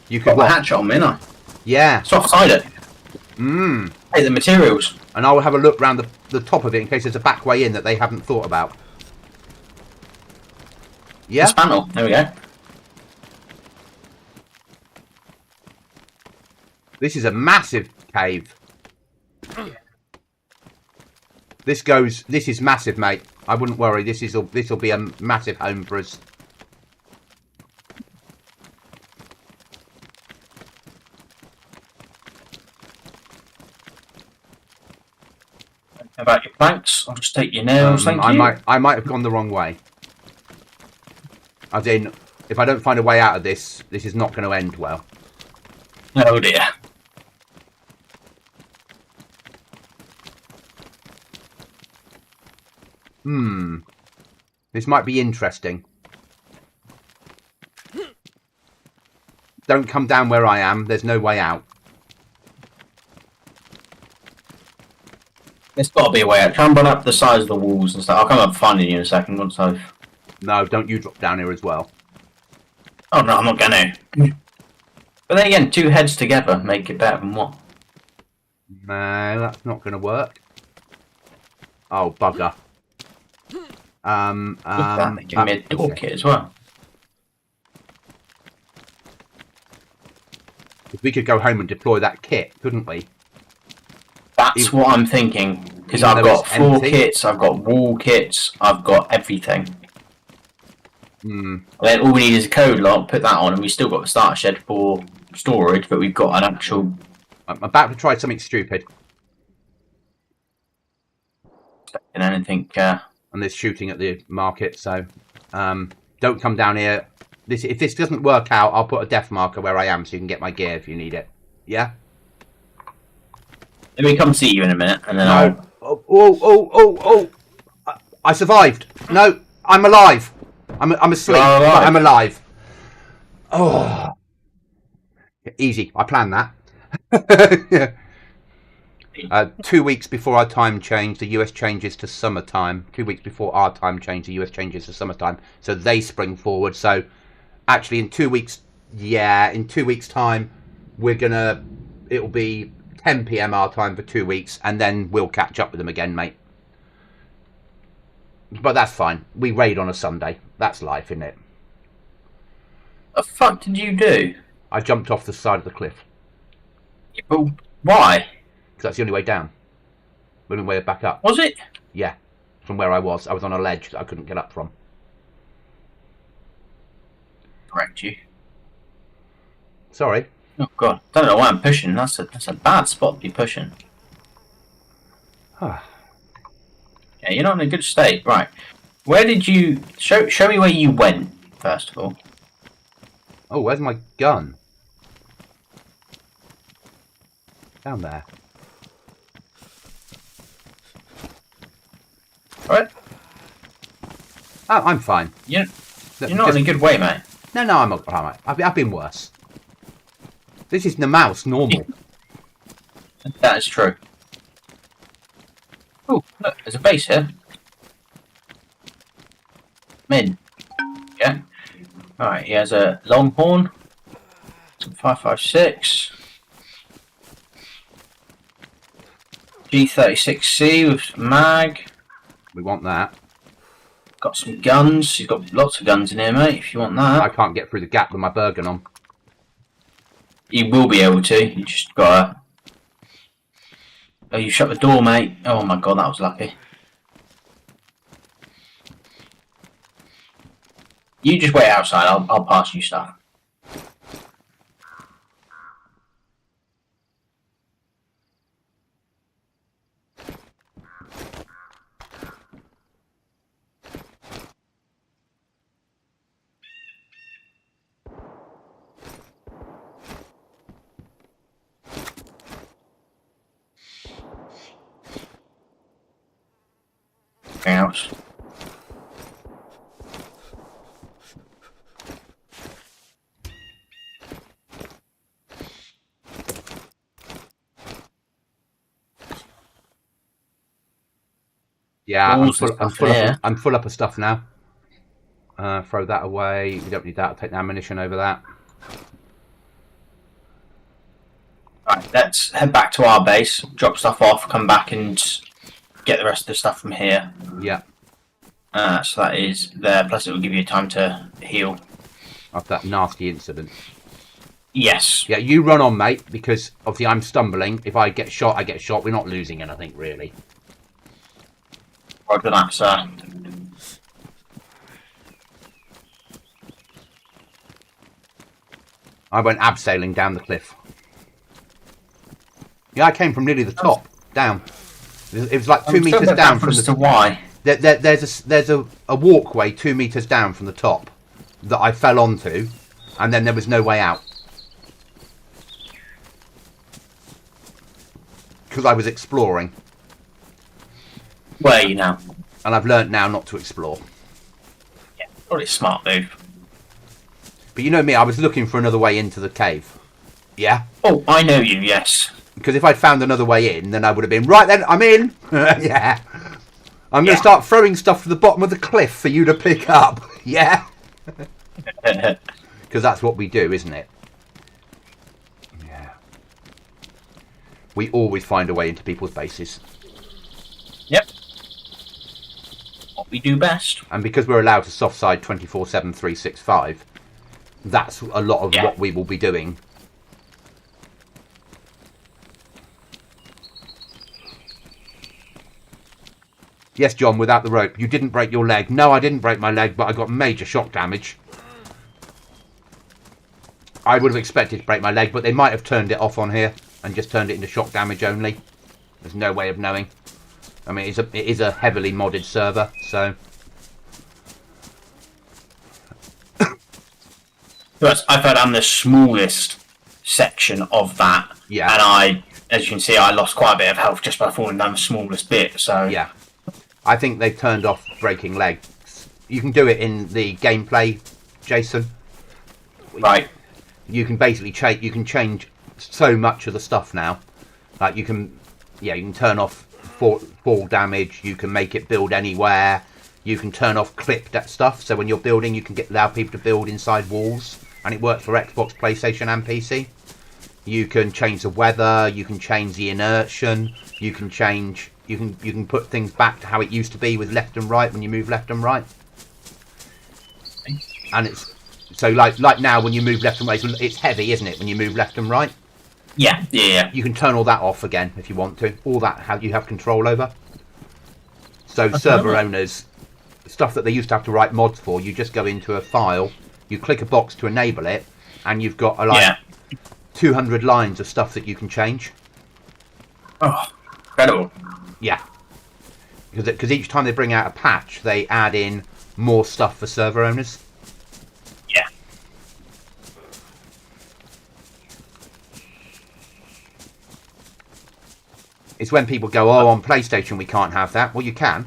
You could got the hatch on me, no? Yeah. Soft side it. Hey, the materials. And I will have a look round the top of it in case there's a back way in that they haven't thought about. Yeah. This panel. There we go. This is a massive cave. This is massive, mate. I wouldn't worry. This will be a massive home for us. How about your planks? I'll just take your nails, thank you. I might have gone the wrong way. As in, if I don't find a way out of this, this is not going to end well. Oh dear. This might be interesting. Don't come down where I am. There's no way out. There's got to be a way out. Try and run up the sides of the walls and stuff. I'll come up finding you in a second once I've... No, don't you drop down here as well. Oh no, I'm not gonna. But then again, two heads together make it better than one. No, that's not going to work. Oh, bugger. Give me a toolkit as well. We could go home and deploy that kit, couldn't we? That's what I'm thinking. Because I've got floor kits, I've got wall kits, I've got everything. Then all we need is a code lock, put that on, and we've still got the starter shed for storage, but we've got an actual... I'm about to try something stupid. And anything... And there's shooting at the market, so... don't come down here. If this doesn't work out, I'll put a death marker where I am so you can get my gear if you need it. Yeah? Let me come see you in a minute, and then I'll... I survived. No, I'm alive. I'm asleep, but I'm alive. Oh. Easy. I planned that. Yeah. 2 weeks before our time change, the US changes to summertime. 2 weeks before our time change, the US changes to summertime. So they spring forward. So actually in 2 weeks, in 2 weeks time, it'll be 10 PM our time for 2 weeks, and then we'll catch up with them again, mate. But that's fine. We raid on a Sunday. That's life, isn't it? What the fuck did you do? I jumped off the side of the cliff. But why? Because that's the only way down. The only way back up. Was it? Yeah. From where I was. I was on a ledge that I couldn't get up from. Correct you. Sorry. Oh god, don't know why I'm pushing. That's a bad spot to be pushing. Yeah, you're not in a good state. Right. Where did you show me where you went, first of all. Oh, where's my gun? Down there. Right? Oh, I'm fine. You're not in a good way, mate. No, I'm alright. I've been worse. This is the mouse normal. That is true. Oh, look, there's a base here. Min. Yeah. Alright, he has a longhorn. 5.56. G36C with mag. We want that. Got some guns. He's got lots of guns in here, mate, if you want that. I can't get through the gap with my Bergen on. You will be able to. You just gotta... Oh, you shut the door, mate. Oh my god, that was lucky. You just wait outside. I'll pass you stuff. Else. Yeah, I'm full up of stuff now. Throw that away. We don't need that. I'll take the ammunition over that. Right, let's head back to our base, drop stuff off, come back and get the rest of the stuff from here. Yeah. So that is there, plus it will give you time to heal. After that nasty incident. Yes. Yeah, you run on, mate, because obviously I'm stumbling. If I get shot, I get shot. We're not losing anything, really. Roger that, sir. I went abseiling down the cliff. Yeah, I came from nearly the top, down. It was like 2 meters down from the top. Why? There's a walkway 2 meters down from the top that I fell onto, and then there was no way out. Because I was exploring. Where are you now? And I've learnt now not to explore. Yeah, probably a smart move. But you know me, I was looking for another way into the cave. Yeah? Oh, I know you, yes. Because if I'd found another way in, then I would have been, right then, I'm in! Yeah. I'm going to start throwing stuff to the bottom of the cliff for you to pick up. Yeah? Because that's what we do, isn't it? Yeah. We always find a way into people's bases. Yep. What we do best. And because we're allowed to soft side 24/7 365, that's a lot of what we will be doing. Yes, John, without the rope. You didn't break your leg. No, I didn't break my leg, but I got major shock damage. I would have expected to break my leg, but they might have turned it off on here and just turned it into shock damage only. There's no way of knowing. I mean, it is a heavily modded server, so... I've heard I'm the smallest section of that. Yeah. And as you can see, I lost quite a bit of health just by falling down the smallest bit, so... Yeah. I think they've turned off breaking legs. You can do it in the gameplay, Jason. Right. You can basically change so much of the stuff now. Like you can Yeah, you can turn off fall damage. You can make it build anywhere. You can turn off clip that stuff. So when you're building, you can allow people to build inside walls, and it works for Xbox, PlayStation, and PC. You can change the weather. You can change the inertia. You can change. You can put things back to how it used to be with left and right when you move left and right. And it's so like now when you move left and right, it's heavy, isn't it? When you move left and right. Yeah. You can turn all that off again if you want to. All that how you have control over. So server owners, stuff that they used to have to write mods for, you just go into a file, you click a box to enable it, and you've got 200 lines of stuff that you can change. Oh, incredible. Yeah. Because each time they bring out a patch, they add in more stuff for server owners. Yeah. It's when people go, oh, on PlayStation we can't have that. Well, you can.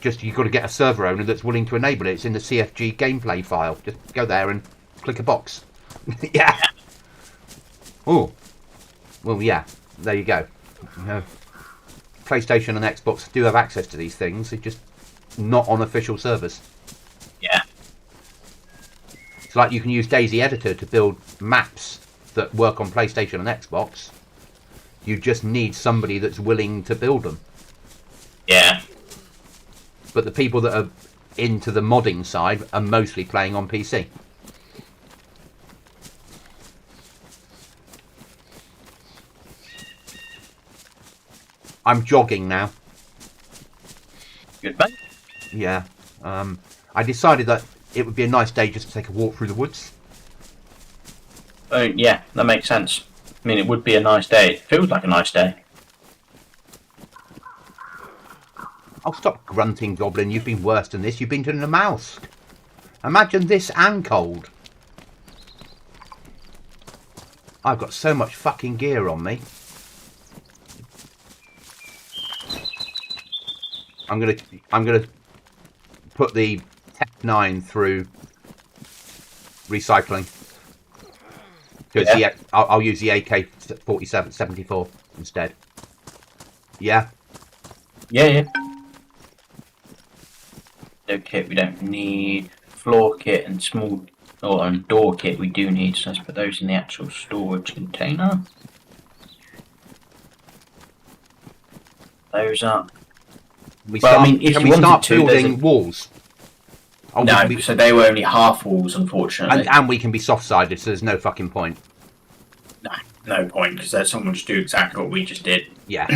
Just you've got to get a server owner that's willing to enable it. It's in the CFG gameplay file. Just go there and click a box. Yeah. Oh. Well, yeah. There you go. PlayStation and Xbox do have access to these things. They're just not on official servers. Yeah. It's like you can use DayZ Editor to build maps that work on PlayStation and Xbox. You just need somebody that's willing to build them. Yeah. But the people that are into the modding side are mostly playing on PC. I'm jogging now. Good, mate. Yeah. I decided that it would be a nice day just to take a walk through the woods. Oh, yeah, that makes sense. I mean, it would be a nice day. It feels like a nice day. Oh, stop grunting, Goblin. You've been worse than this. You've been to a mouse. Imagine this and cold. I've got so much fucking gear on me. I'm gonna put the Tech 9 through recycling. Because yeah, I'll use the AK-47 74 instead. Yeah. Yeah. No kit we don't need. Floor kit and small and door kit we do need, so let's put those in the actual storage container. Those up. Can we start building walls? Oh, no, so they were only half walls, unfortunately. And we can be soft-sided, so there's no fucking point. No point, because there's someone to do exactly what we just did. Yeah.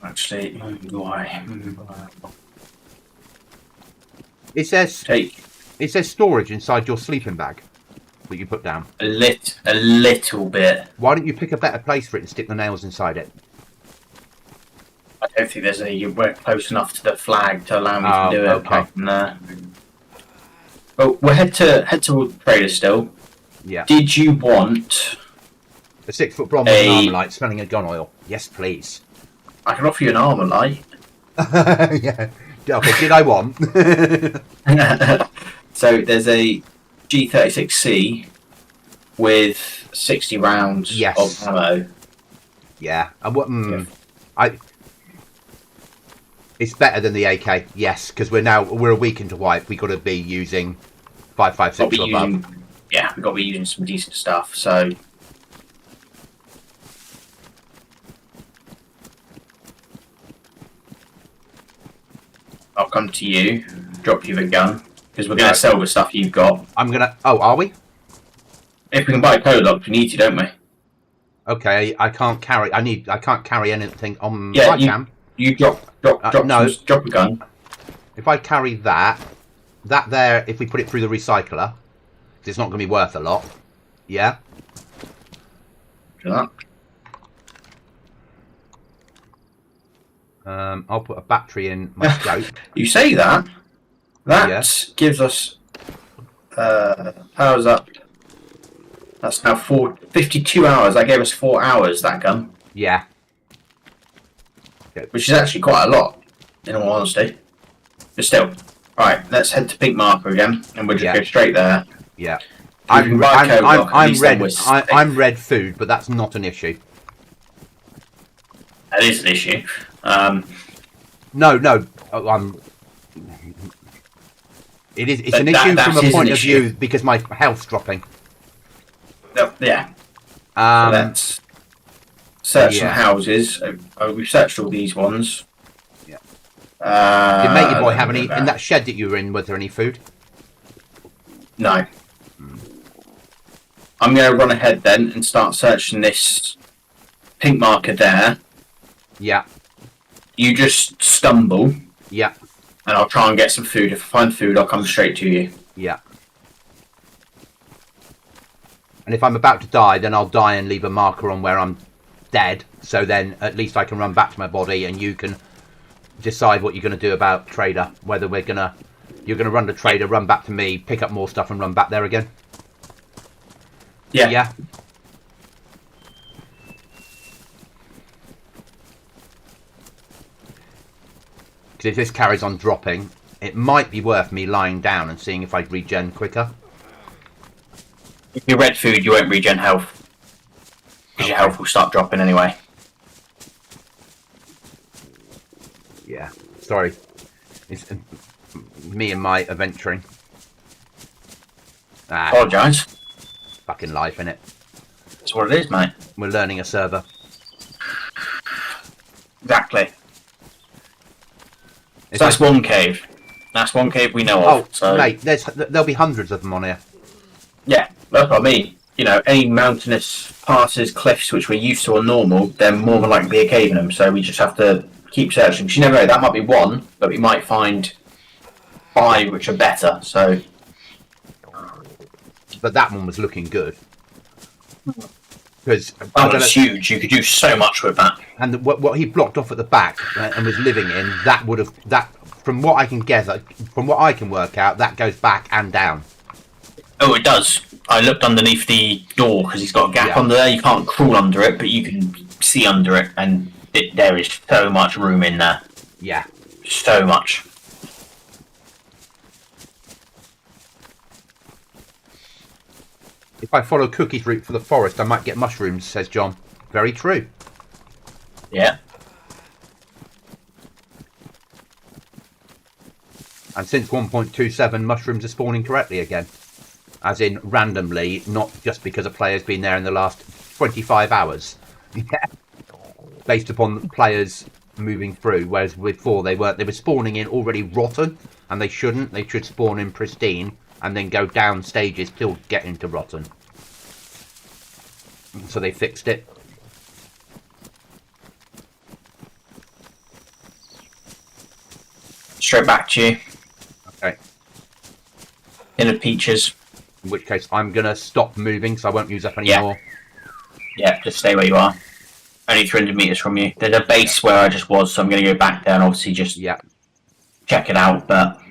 Actually, why? It says storage inside your sleeping bag that you put down. A little bit. Why don't you pick a better place for it and stick the nails inside it? I don't think we're close enough to the flag to allow me to do it. Okay. Apart from there. Well, we'll head to Trader still. Yeah. Did you want a 6-foot bronze with an armor light smelling of gun oil? Yes, please. I can offer you an armor light. Yeah. Okay, did I want? So there's a G36C with 60 rounds of ammo. Yeah. And what? It's better than the AK. Yes, because we're a week into wipe. We got to be using 5.56 or above. Yeah, we've got to be using some decent stuff. So. I'll come to you, drop you the gun, because we're going to sell the stuff you've got. I'm going to... Oh, are we? If we can buy code up, we need to, don't we? Okay, I can't carry... I can't carry anything on... Yeah, you drop a gun. If I carry that there, if we put it through the recycler, it's not going to be worth a lot. Yeah? Do that. I'll put a battery in my scope. You say that. That gives us powers up. That's now 52 hours. That gave us 4 hours, that gun. Yeah. Which is actually quite a lot, in all honesty. But still. Alright, let's head to Pink Marker again, and we'll just go straight there. Yeah. You can buy co-op, at least then we're safe. I'm red food, but that's not an issue. That is an issue. No, it's an issue from a point of view because my health's dropping. Yeah. So let's search some houses. We've searched all these ones. Yeah. Did Matey Boy have any in that shed that you were in? Was there any food? No. I'm going to run ahead then and start searching this pink marker there. Yeah. You just stumble. Yeah. And I'll try and get some food. If I find food, I'll come straight to you. Yeah. And if I'm about to die, then I'll die and leave a marker on where I'm dead. So then at least I can run back to my body and you can decide what you're going to do about Trader. Whether you're going to run to Trader, run back to me, pick up more stuff and run back there again. Yeah. Yeah. Because if this carries on dropping, it might be worth me lying down and seeing if I regen quicker. If you red food, you won't regen health. Because your health will start dropping anyway. Yeah. Sorry. It's me and my adventuring. Apologise. Fucking life, innit? That's what it is, mate. We're learning a server. Exactly. So that's one cave. That's one cave we know of. Oh, so. Mate, there'll be hundreds of them on here. Yeah, that's what I mean. You know, any mountainous passes, cliffs, which we're used to or normal, they're more than likely to be a cave in them. So we just have to keep searching. You never know, that might be one, but we might find 5 which are better. So. But that one was looking good. Because that was huge. You could do so much with that. And what he blocked off at the back and was living in, from what I can gather, from what I can work out, that goes back and down. Oh, it does. I looked underneath the door because he's got a gap under there. You can't crawl under it, but you can see under it, and there is so much room in there. Yeah. So much. If I follow Cookie's route for the forest, I might get mushrooms, says John. Very true. Yeah. And since 1.27, mushrooms are spawning correctly again. As in randomly, not just because a player's been there in the last 25 hours. Yeah. Based upon the players moving through, whereas before they were spawning in already rotten, and they shouldn't. They should spawn in pristine and then go down stages till get into rotten. So they fixed it. Straight back to you. Okay. In the peaches. In which case I'm going to stop moving so I won't use up any more. Yeah, just stay where you are. Only 300 metres from you. There's a base where I just was, so I'm going to go back there and obviously just check it out, but...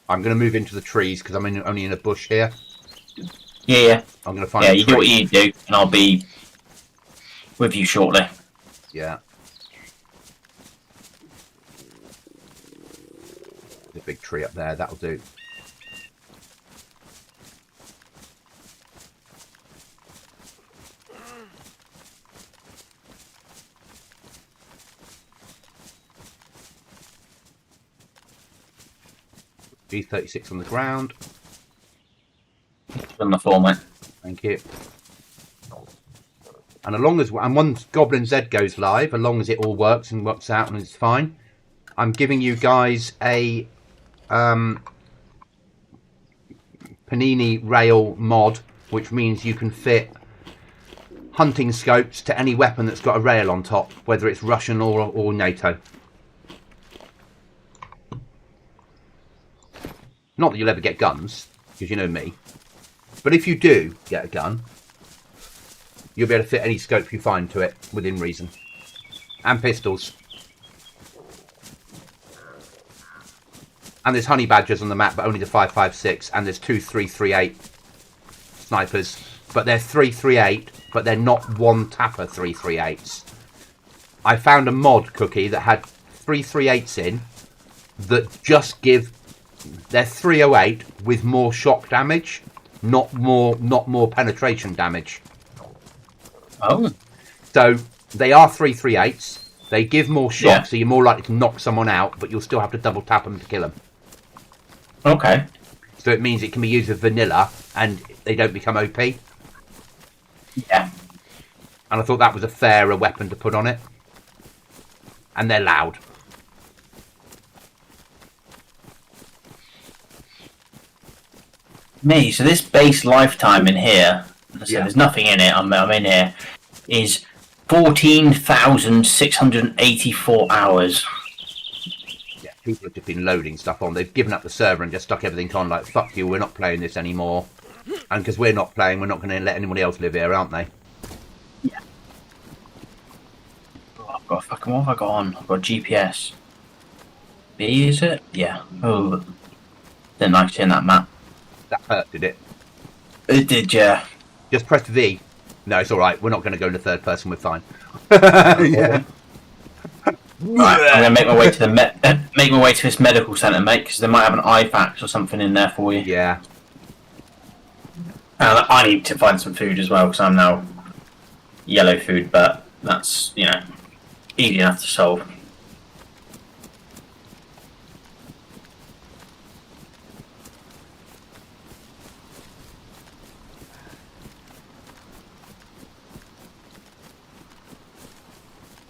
I'm going to move into the trees because I'm only in a bush here. Yeah. I'm going to find a tree. You do what you do, and I'll be with you shortly. Yeah. There's a big tree up there, that'll do. G36 on the ground. On the floor, mate. Thank you. And once GoblinZ goes live, as long as it all works and works out and it's fine, I'm giving you guys a Panini Rail mod, which means you can fit hunting scopes to any weapon that's got a rail on top, whether it's Russian or NATO. Not that you'll ever get guns, because you know me. But if you do get a gun, you'll be able to fit any scope you find to it within reason. And pistols. And there's honey badgers on the map, but only the 5.56. And there's 2 3.38 snipers. But they're 3.38, but they're not one tapper 3.38s. I found a mod, Cookie, that had 3.38s in that just give... They're 308 with more shock damage, not more penetration damage. Oh. So they are 3/3/8s. They give more shock, Yeah. so you're more likely to knock someone out, but you'll still have to double tap them to kill them. Okay. So it means it can be used with vanilla, and they don't become OP. Yeah. And I thought that was a fairer weapon to put on it. And they're loud. So this base lifetime in here, so Yeah. there's nothing in it, I'm in here, is 14,684 hours. Yeah, people have just been loading stuff on. They've given up the server and just stuck everything on like, fuck you, we're not playing this anymore. And because we're not playing, we're not going to let anybody else live here, aren't they? Yeah. Oh, I've got fucking, what have I got on? I've got GPS. B, is it? Yeah. Oh, didn't like seeing that map. That hurt, did it? It did, yeah. Just press V. No, it's alright. We're not going to go into third person. We're fine. Yeah. Right, I'm gonna make my way to the make my way to this medical centre, mate, because they might have an IFAX or something in there for you. Yeah. And I need to find some food as well, because I'm now yellow food, but that's, you know, easy enough to solve.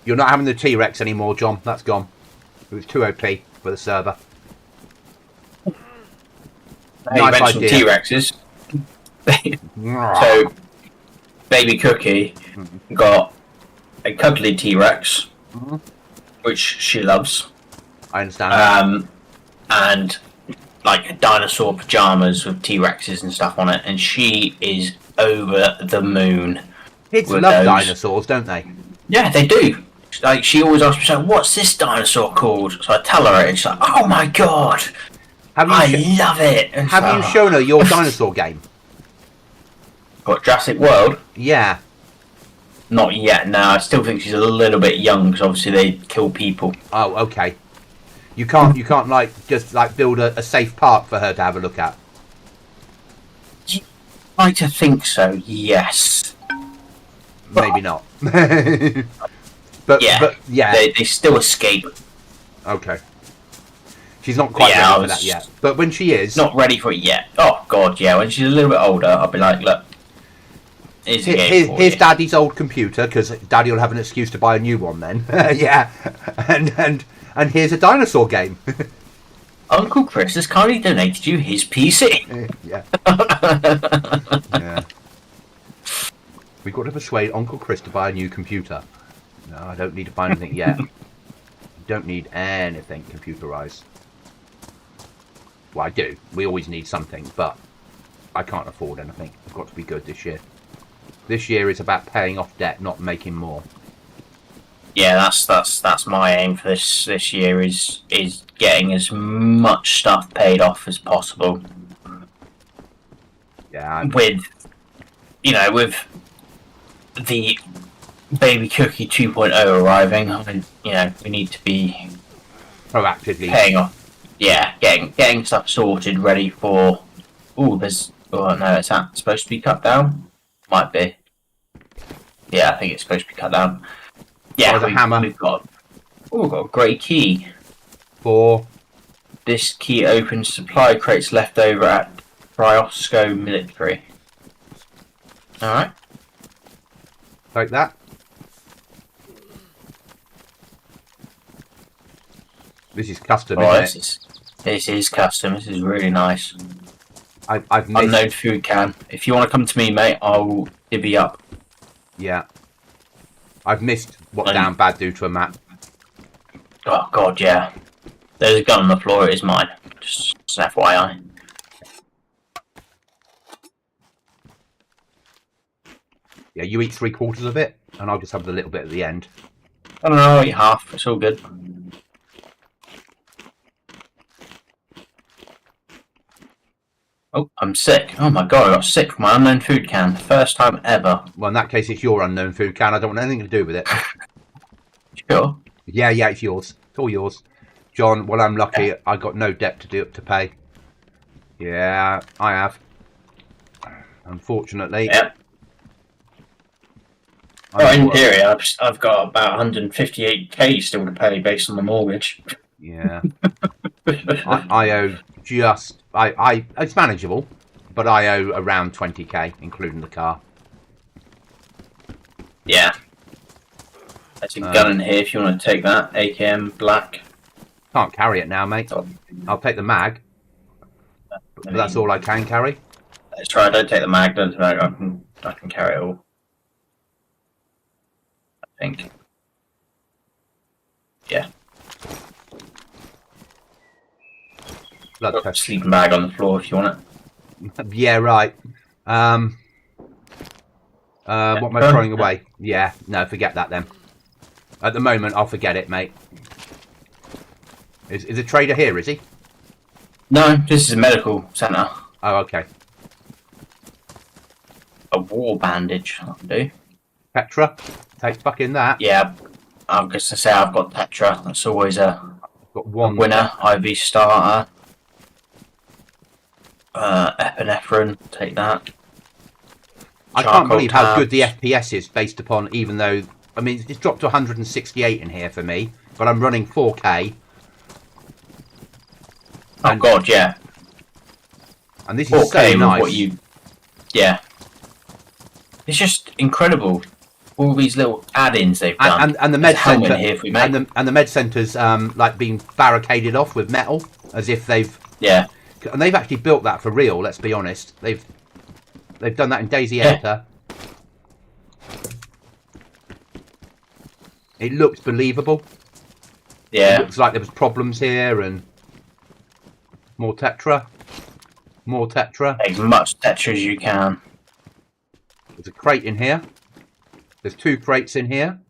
You're not having the T-Rex anymore, John. That's gone. It was too OP for the server. You Nice mentioned idea. T-Rexes. So, Baby Cookie got a cuddly T-Rex, which she loves. I understand. And like dinosaur pajamas with T-Rexes and stuff on it, and she is over the moon. Kids with love those. dinosaurs, don't they? Yeah, they do. Like, she always asks me, so, what's this dinosaur called? So I tell her it, and she's like, oh my god, Have you I love it. And have so, you shown her your dinosaur game? Got Jurassic World? Yeah. Not yet, no. I still think she's a little bit young, because obviously they kill people. Oh, okay. You can't like just like build a safe park for her to have a look at. I like to think so, yes. Maybe not. But yeah. They still escape. Okay. She's not quite Yeah, ready for that yet. But when she is, Not ready for it yet. Oh, God, yeah. When she's a little bit older, I'll be like, look, here's a game for here's you. Daddy's old computer, because Daddy will have an excuse to buy a new one then. Yeah. And here's a dinosaur game. Uncle Chris has kindly donated you his PC. Yeah. Yeah. We've got to persuade Uncle Chris to buy a new computer. No, I don't need to buy anything yet. Don't need anything computerized. Well, I do. We always need something, but I can't afford anything. I've got to be good this year. This year is about paying off debt, not making more. Yeah, that's my aim for this year is getting as much stuff paid off as possible. Yeah. With the Baby Cookie 2.0 arriving, we need to be Proactively. paying off. Yeah, getting stuff sorted, ready for. Oh, no, is that supposed to be cut down? Might be. Yeah, I think it's supposed to be cut down. Yeah, There's a hammer. we've got a great key. For This key opens supply crates left over at Friosco Military. Alright. like that. This is custom, isn't it? This is custom. This is really nice. I've missed. Unknown food can. If you want to come to me, mate, I'll divvy up. Yeah. I've missed what And- Downbad do to a map. Oh god, yeah. There's a gun on the floor. It is mine. Just FYI. Yeah, you eat 3/4 of it, and I'll just have the little bit at the end. I don't know. I'll eat half. It's all good. Oh, I'm sick. Oh my god, I got sick from my unknown food can. First time ever. Well, in that case, it's your unknown food can. I don't want anything to do with it. Sure. Yeah, it's yours. It's all yours. John, well, I'm lucky. I got no debt to pay. Yeah, I have. Unfortunately. Yep. Well, in theory, I've got about 158k still to pay based on the mortgage. Yeah. I owe just... it's manageable, but I owe around 20k, including the car. Yeah. There's a gun in here if you want to take that. AKM black. Can't carry it now, mate. I'll take the mag. But that's all I can carry. Let's try. Don't take the mag. Don't take the mag. I can carry it all. I think. Yeah. Blood test. Sleeping bag on the floor if you want it. Yeah, right. What am I throwing away? Yeah, no, forget that then. At the moment, I'll forget it, mate. Is a trader here, is he? No, this is a medical centre. Oh, okay. A war bandage, I can do. Petra, take fucking that. Yeah, I'm just to say I've got Petra. That's always a winner. IV starter. Epinephrine, take that. I can't believe how good the FPS is based upon, even though, I mean, it's dropped to 168 in here for me, but I'm running 4K. Oh god, yeah. And this is so nice. What you, yeah. It's just incredible. All these little add-ins they've done. And the med centre here if we make. And the med centre's like being barricaded off with metal, as if they've and they've actually built that for real. Let's be honest. They've done that in DayZ Enter. It looks believable. Yeah. It looks like there was problems here and more Tetra. More Tetra. Take as much Tetra as you can. There's a crate in here. There's 2 crates in here.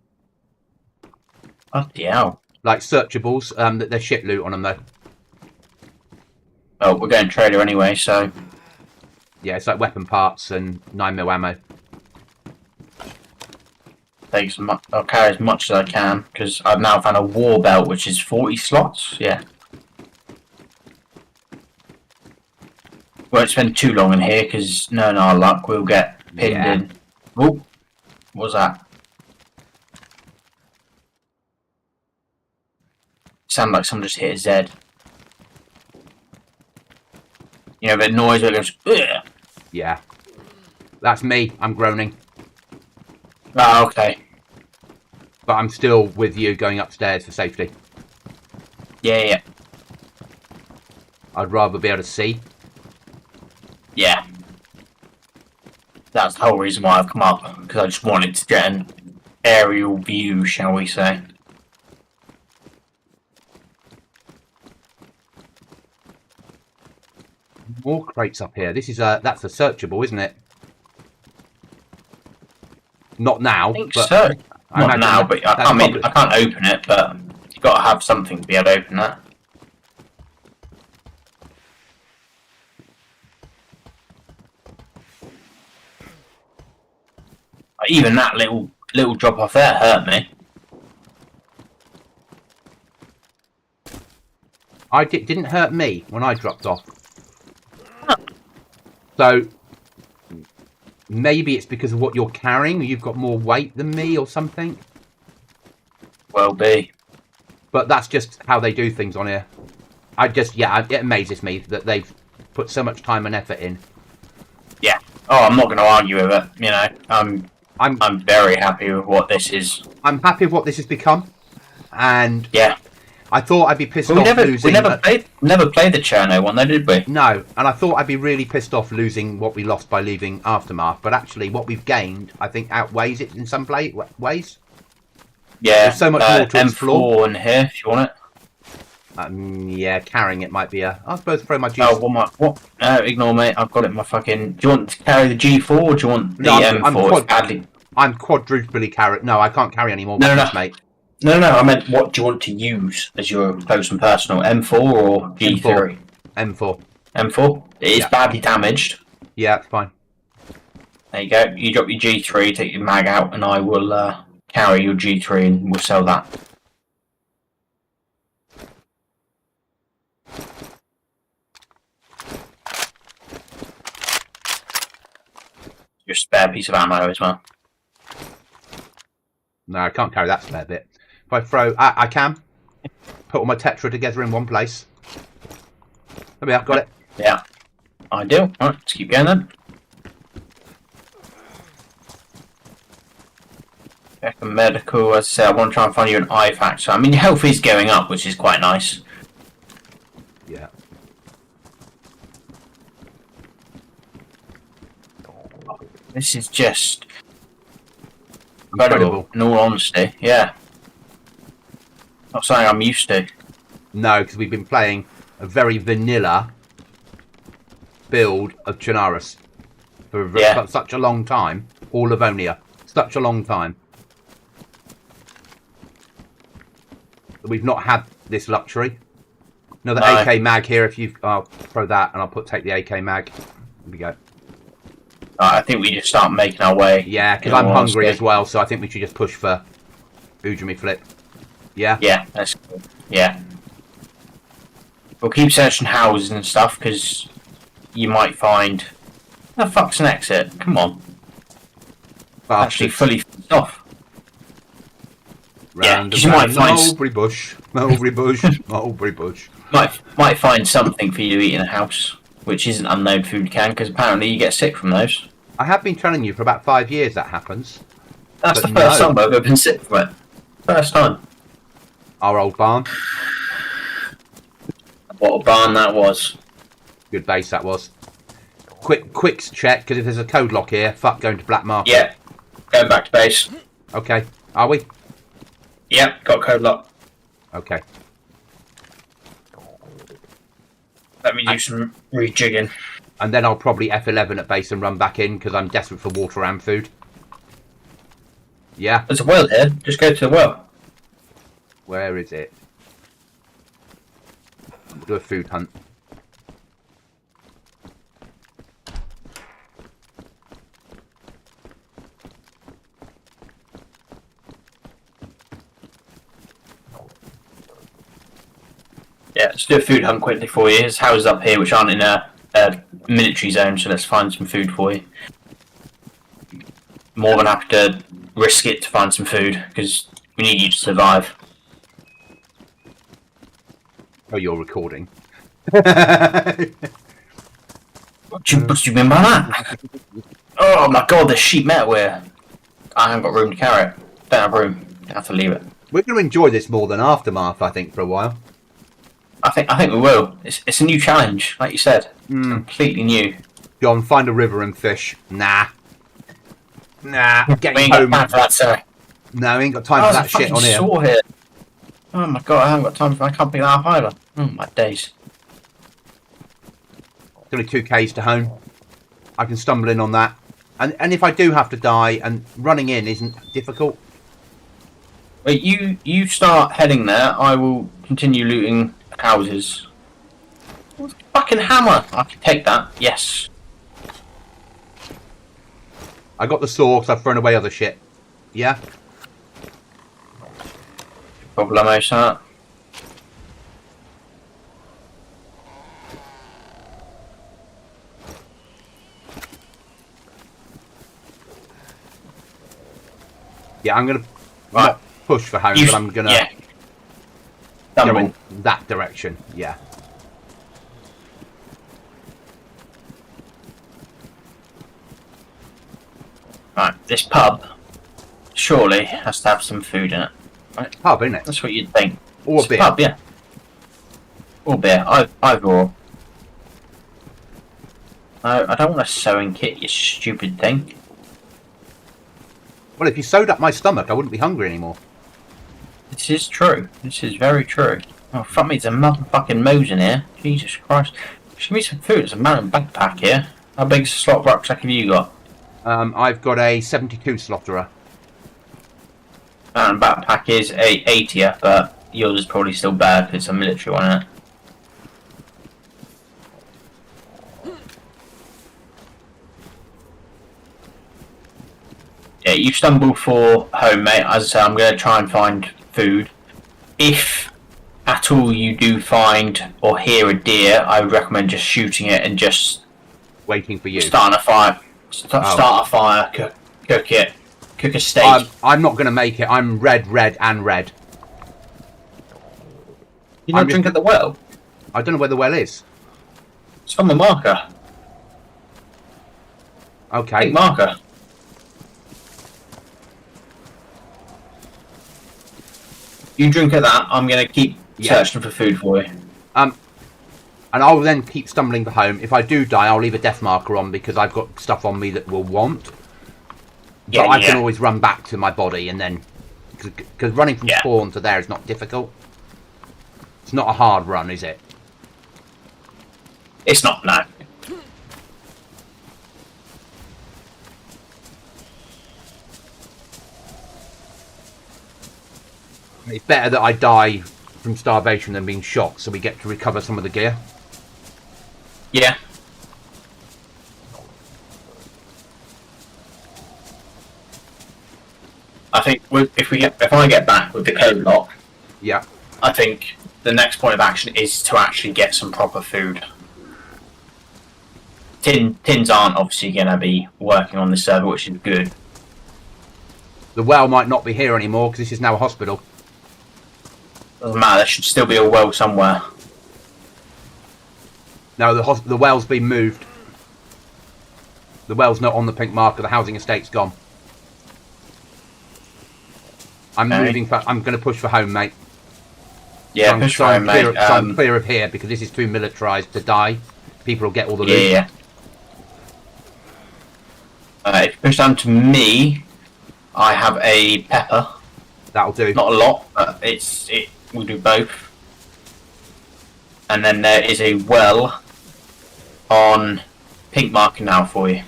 Bloody hell. Like searchables. There's shit loot on them though. Oh, we're going trailer anyway, so. Yeah, it's like weapon parts and 9mm ammo. I'll carry as much as I can because I've now found a war belt which is 40 slots. Yeah. Won't spend too long in here because knowing our luck we'll get pinned in. Oh, what was that? Sounded like someone just hit a Z. You know, that noise where it goes, ugh. Yeah. That's me. I'm groaning. Oh, okay. But I'm still with you going upstairs for safety. Yeah. I'd rather be able to see. Yeah. That's the whole reason why I've come up. Because I just wanted to get an aerial view, shall we say. More crates up here. This is that's a searchable, isn't it? Not now. I think so. Not now, but I mean, I can't open it, but you've got to have something to be able to open that. Even that little drop off there hurt me. Didn't hurt me when I dropped off. So maybe it's because of what you're carrying. You've got more weight than me or something. Well be. But that's just how they do things on here. It amazes me that they've put so much time and effort in. Yeah. Oh, I'm not going to argue with it. You know, I'm very happy with what this is. I'm happy with what this has become, and yeah, I thought I'd be pissed off losing. We never played the Cherno one, though, did we? No, and I thought I'd be really pissed off losing what we lost by leaving Aftermath. But actually, what we've gained, I think, outweighs it in some ways. Yeah, there's so much more to explore. M4 in here, if you want it. Yeah, carrying it might be a. I suppose throw my G. Oh, what? No, ignore me. I've got it in my fucking. Do you want to carry the G4 or do you want the M4? I'm quadruply carry. No, I can't carry any more weapons, mate. No. I meant what do you want to use as your close and personal? M4 or G3? M4. M4. It is badly damaged. Yeah, it's fine. There you go. You drop your G3, take your mag out, and I will carry your G3 and we'll sell that. your spare piece of ammo as well. No, I can't carry that spare bit. If I throw... I can. Put all my tetra together in one place. There we are, got it. Yeah. Ideal. Alright, let's keep going then. Check a medical. As I say, I want to try and find you an eye factor. I mean, your health is going up, which is quite nice. Yeah. This is just incredible. In all honesty, yeah. Not something I'm used to. No, because we've been playing a very vanilla build of Chernarus for such a long time. All Livonia. Such a long time. We've not had this luxury. Another AK mag here. If you, I'll throw that, and I'll take the AK mag. Here we go. I think we just start making our way. Yeah, because I'm hungry as well, so I think we should just push for Ujumi Flip. Yeah. Yeah, that's cool. Yeah. We'll keep searching houses and stuff because you might find. The fuck's an exit? Come on. Actually, fully f***ed off. Yeah, because you might find mulberry bush, mulberry bush, mulberry bush. Might find something for you to eat in a house, which isn't unknown food can, because apparently you get sick from those. I have been telling you for about 5 years that happens. That's the first time I've ever been sick from it. First time. Our old barn. What a barn that was. Good base that was. Quicks check, because if there's a code lock here, fuck going to black market. Yeah. Going back to base. Okay. Are we? Yep, got code lock. Okay. Let me do some rejigging. And then I'll probably F11 at base and run back in, because I'm desperate for water and food. Yeah. There's a well here. Just go to the well. Where is it? We'll do a food hunt. Yeah, let's do a food hunt quickly for you. There's houses up here which aren't in a military zone, so let's find some food for you. More than happy to risk it to find some food, because we need you to survive. Oh, you're recording. What do you mean by that? Oh my god, there's sheet metal here. I haven't got room to carry it. Don't have room. I have to leave it. We're going to enjoy this more than Aftermath, I think, for a while. I think we will. It's a new challenge, like you said. It's completely new. Go on, find a river and fish. Nah. Nah. Get We ain't home. got time for that, sir. No, we ain't got time for that shit on here. Here. Oh my god, I haven't got time for. I can't pick that up either. Oh my days. It's only 2 Ks to home. I can stumble in on that. And if I do have to die, and running in isn't difficult. Wait, you start heading there. I will continue looting houses. Fucking hammer! I can take that. Yes. I got the saw because I've thrown away other shit. Yeah? Problemo, sir. Yeah, I'm going to not push for home, but I'm going to go in that direction. Yeah. Right, this pub surely has to have some food in it. Right? Pub, isn't it? That's what you'd think. Or It's beer. Pub, yeah. Or beer. Either or. No, I don't want a sewing kit, you stupid thing. Well, if you sewed up my stomach, I wouldn't be hungry anymore. This is true. This is very true. Oh, fuck me, there's a motherfucking Mo's in here. Jesus Christ. Just give me some food. There's a mountain backpack here. How big a slot rucksack have you got? I've got a 72 slaughterer. Mountain backpack is a 80er, but yours is probably still bad because it's a military one, isn't it? Yeah, you stumble for home, mate. As I say, I'm going to try and find food. If at all you do find or hear a deer, I would recommend just shooting it and just Waiting for you. starting a fire. Start a fire, cook it, cook a steak. I'm not going to make it. I'm red, and red. You not drink at the well? I don't know where the well is. It's on the marker. Okay. Pink marker. You drink at that. I'm going to keep searching for food for you. And I'll then keep stumbling for home. If I do die, I'll leave a death marker on because I've got stuff on me that will want. But I can always run back to my body and then... Because running from spawn to there is not difficult. It's not a hard run, is it? It's not, no. It's better that I die from starvation than being shot, so we get to recover some of the gear. Yeah. I think if I get back with the code lock, I think the next point of action is to actually get some proper food. Tins aren't obviously going to be working on this server, which is good. The well might not be here anymore because this is now a hospital. Doesn't matter. There should still be a well somewhere. No, the well's been moved. The well's not on the pink marker. The housing estate's gone. I'm moving. I'm going to push for home, mate. Yeah, push for home, mate. So I'm clear of here because this is too militarised to die. People will get all the loot. Yeah. If you push down to me, I have a pepper. That'll do. Not a lot, but we'll do both. And then there is a well on pink marker now for you.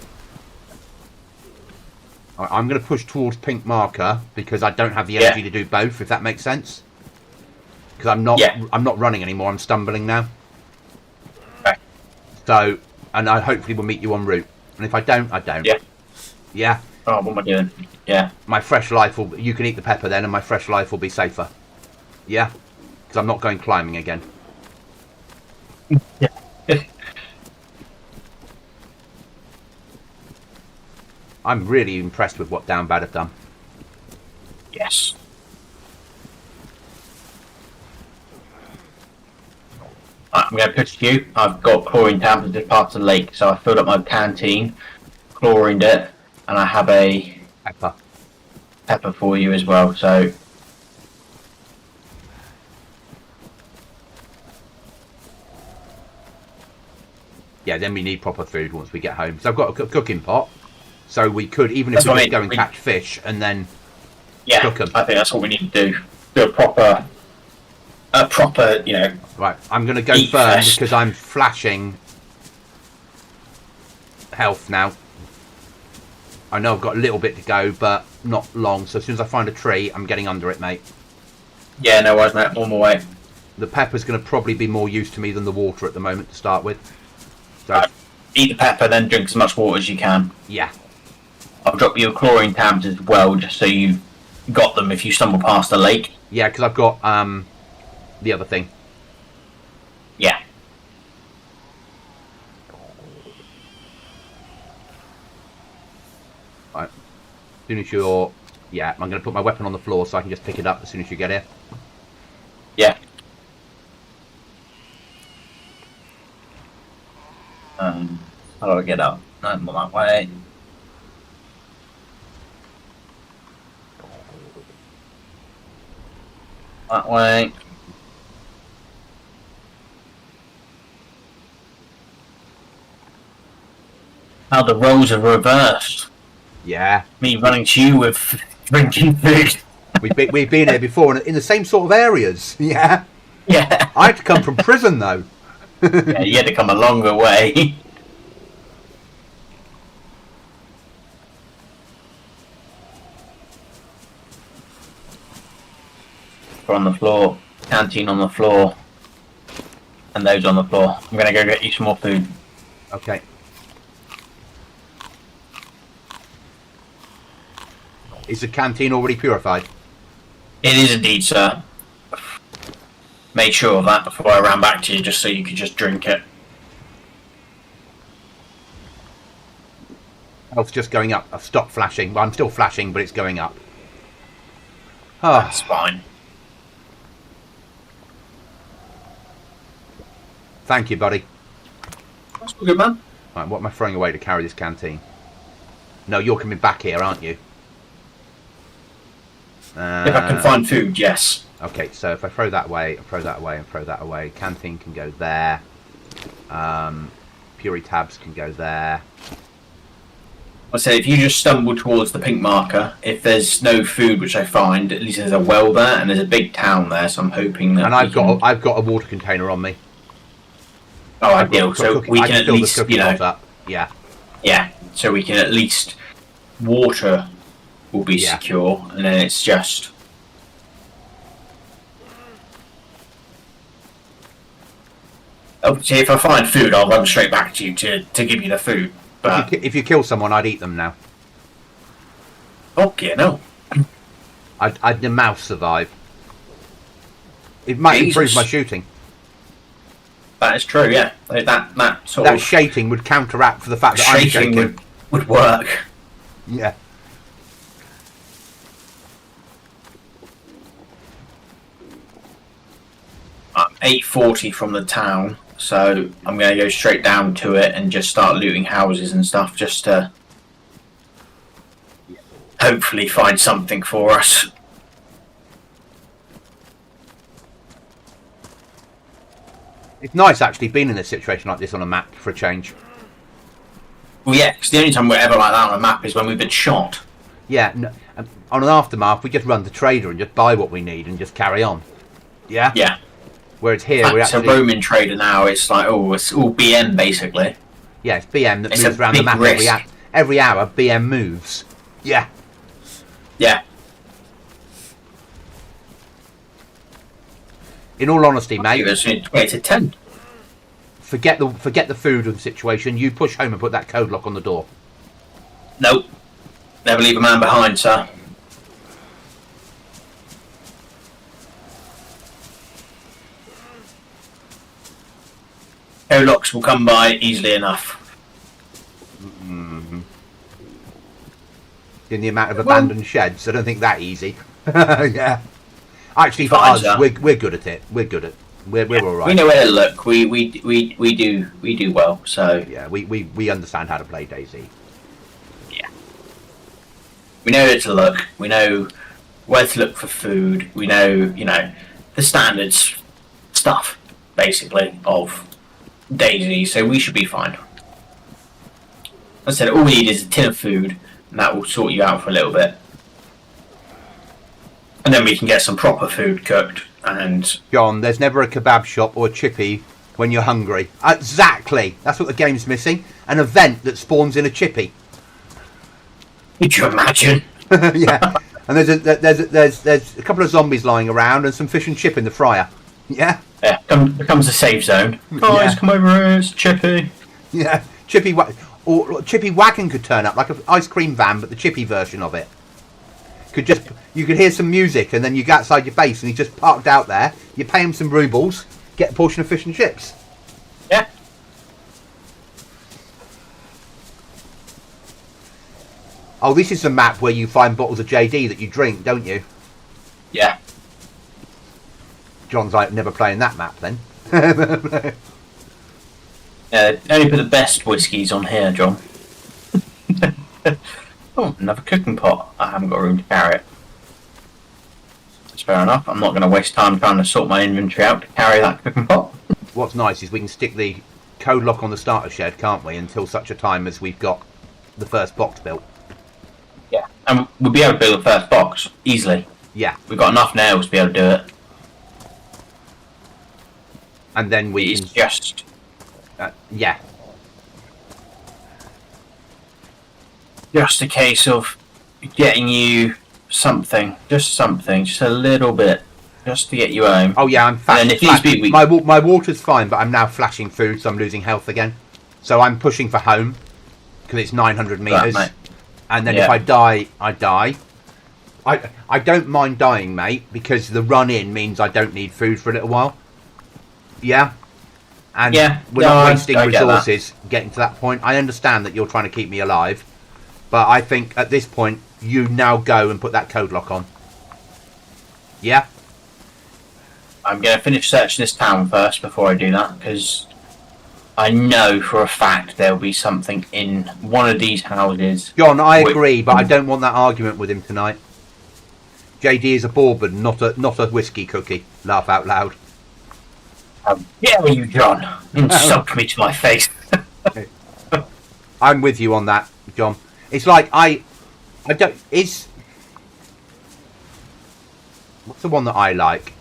I'm going to push towards pink marker because I don't have the energy to do both. If that makes sense. Because I'm not running anymore. I'm stumbling now. Okay. So, and I hopefully will meet you en route. And if I don't, I don't. Yeah. Yeah. Oh, what am I doing? Yeah. My fresh life will... You can eat the pepper then and my fresh life will be safer. Yeah? Because I'm not going climbing again. Yeah. I'm really impressed with what Downbad have done. Yes. I'm going to push you. I've got chlorine tablets as part of the lake, so I filled up my canteen, chlorined it, and I have a pepper for you as well. So yeah, then we need proper food once we get home. So I've got a cooking pot, so we could even if we just go and catch fish and then cook them. I think that's what we need to do. Do a proper, you know. Right, I'm going to go burn because I'm flashing health now. I know I've got a little bit to go, but not long. So as soon as I find a tree, I'm getting under it, mate. Yeah, no worries, mate. On my way. The pepper's going to probably be more use to me than the water at the moment to start with. So eat the pepper, then drink as much water as you can. Yeah. I'll drop you a chlorine tabs as well, just so you got them if you stumble past the lake. Yeah, because I've got the other thing. Yeah. Right. As soon as you're... Yeah, I'm going to put my weapon on the floor so I can just pick it up as soon as you get here. Yeah. How do I get up? No, not that way. That way. How the roles are reversed. Yeah. Me running to you with drinking food. We've been here before in the same sort of areas. Yeah. Yeah. I had to come from prison though. Yeah, you had to come a longer way. We're on the floor. Canteen on the floor. And those on the floor. I'm gonna go get you some more food. Okay. Is the canteen already purified? It is indeed, sir. Made sure of that before I ran back to you, just so you could just drink it. Health's just going up. I've stopped flashing. Well, I'm still flashing, but it's going up. Oh. That's fine. Thank you, buddy. That's all good, man. Right, what am I throwing away to carry this canteen? No, you're coming back here, aren't you? If I can find food, yes. Okay, so if I throw that away, throw that away, and throw that away, canteen can go there. Puree tabs can go there. I say if you just stumble towards the pink marker, if there's no food, which I find, at least there's a well there and there's a big town there. So I'm hoping that. And I've got a water container on me. Oh, ideal. So we can at least, you know, yeah. Yeah. So we can at least water will be secure, and then it's just. Obviously, if I find food, I'll run straight back to you to give you the food. But if you kill someone, I'd eat them now. Okay, no. I'd the mouse survive. It might improve my shooting. That is true, yeah. That sort that of shaking would counteract for the fact that I'm shaking. Would work. Yeah. I'm 840 from the town, so I'm going to go straight down to it and just start looting houses and stuff, just to hopefully find something for us. It's nice actually being in a situation like this on a map for a change. Well, yeah, because the only time we're ever like that on a map is when we've been shot. Yeah, no, on an aftermath, we just run the trader and just buy what we need and just carry on. Yeah? Yeah. Whereas here, we're actually... It's a roaming trader now, it's like, it's all BM, basically. Yeah, it's BM that moves around the map every hour. BM moves. Yeah. Yeah. In all honesty, mate... It's 20 to 10. Forget the food of the situation. You push home and put that code lock on the door. Nope. Never leave a man behind, sir. Code locks will come by easily enough. Mm-hmm. In the amount of abandoned sheds, I don't think that easy. Yeah. Actually, for us, we're good at it. We're good at. We're all right. We know where to look. We do well. So yeah, we understand how to play DayZ. Yeah. We know where to look. We know where to look for food. We know, the standards stuff, basically, of DayZ. So we should be fine. As I said, all we need is a tin of food, and that will sort you out for a little bit. And then we can get some proper food cooked. And John, there's never a kebab shop or a chippy when you're hungry. Exactly. That's what the game's missing. An event that spawns in a chippy. Could you imagine? Yeah. And there's a couple of zombies lying around and some fish and chip in the fryer. Yeah. Yeah. Becomes a safe zone. Guys, come over here. It's chippy. Yeah. Chippy wagon could turn up like an ice cream van, but the chippy version of it. You could hear some music and then you go outside your base and he's just parked out there. You pay him some rubles, get a portion of fish and chips. Yeah. Oh, this is the map where you find bottles of JD that you drink, don't you? Yeah. John's like, never playing that map then. Only put the best whiskies on here, John. Oh, another cooking pot. I haven't got room to carry it. That's fair enough. I'm not going to waste time trying to sort my inventory out to carry that cooking pot. What's nice is we can stick the code lock on the starter shed, can't we, until such a time as we've got the first box built. Yeah, and we'll be able to build the first box easily. Yeah. We've got enough nails to be able to do it. And then it's just... yeah. Just a case of getting you something, just a little bit, just to get you home. Oh yeah, I'm flashing. My water's fine, but I'm now flashing food, so I'm losing health again. So I'm pushing for home because it's 900 meters, and then if I die, I die. I don't mind dying, mate, because the run in means I don't need food for a little while. Yeah. And we're not wasting resources getting to that point. I understand that you're trying to keep me alive. But I think at this point, you now go and put that code lock on. Yeah? I'm going to finish searching this town first before I do that, because I know for a fact there'll be something in one of these houses. John, I agree, but I don't want that argument with him tonight. JD is a bourbon, not a whiskey cookie. Laugh out loud. How dare you, John? Insult me to my face. I'm with you on that, John. It's like I don't. What's the one that I like?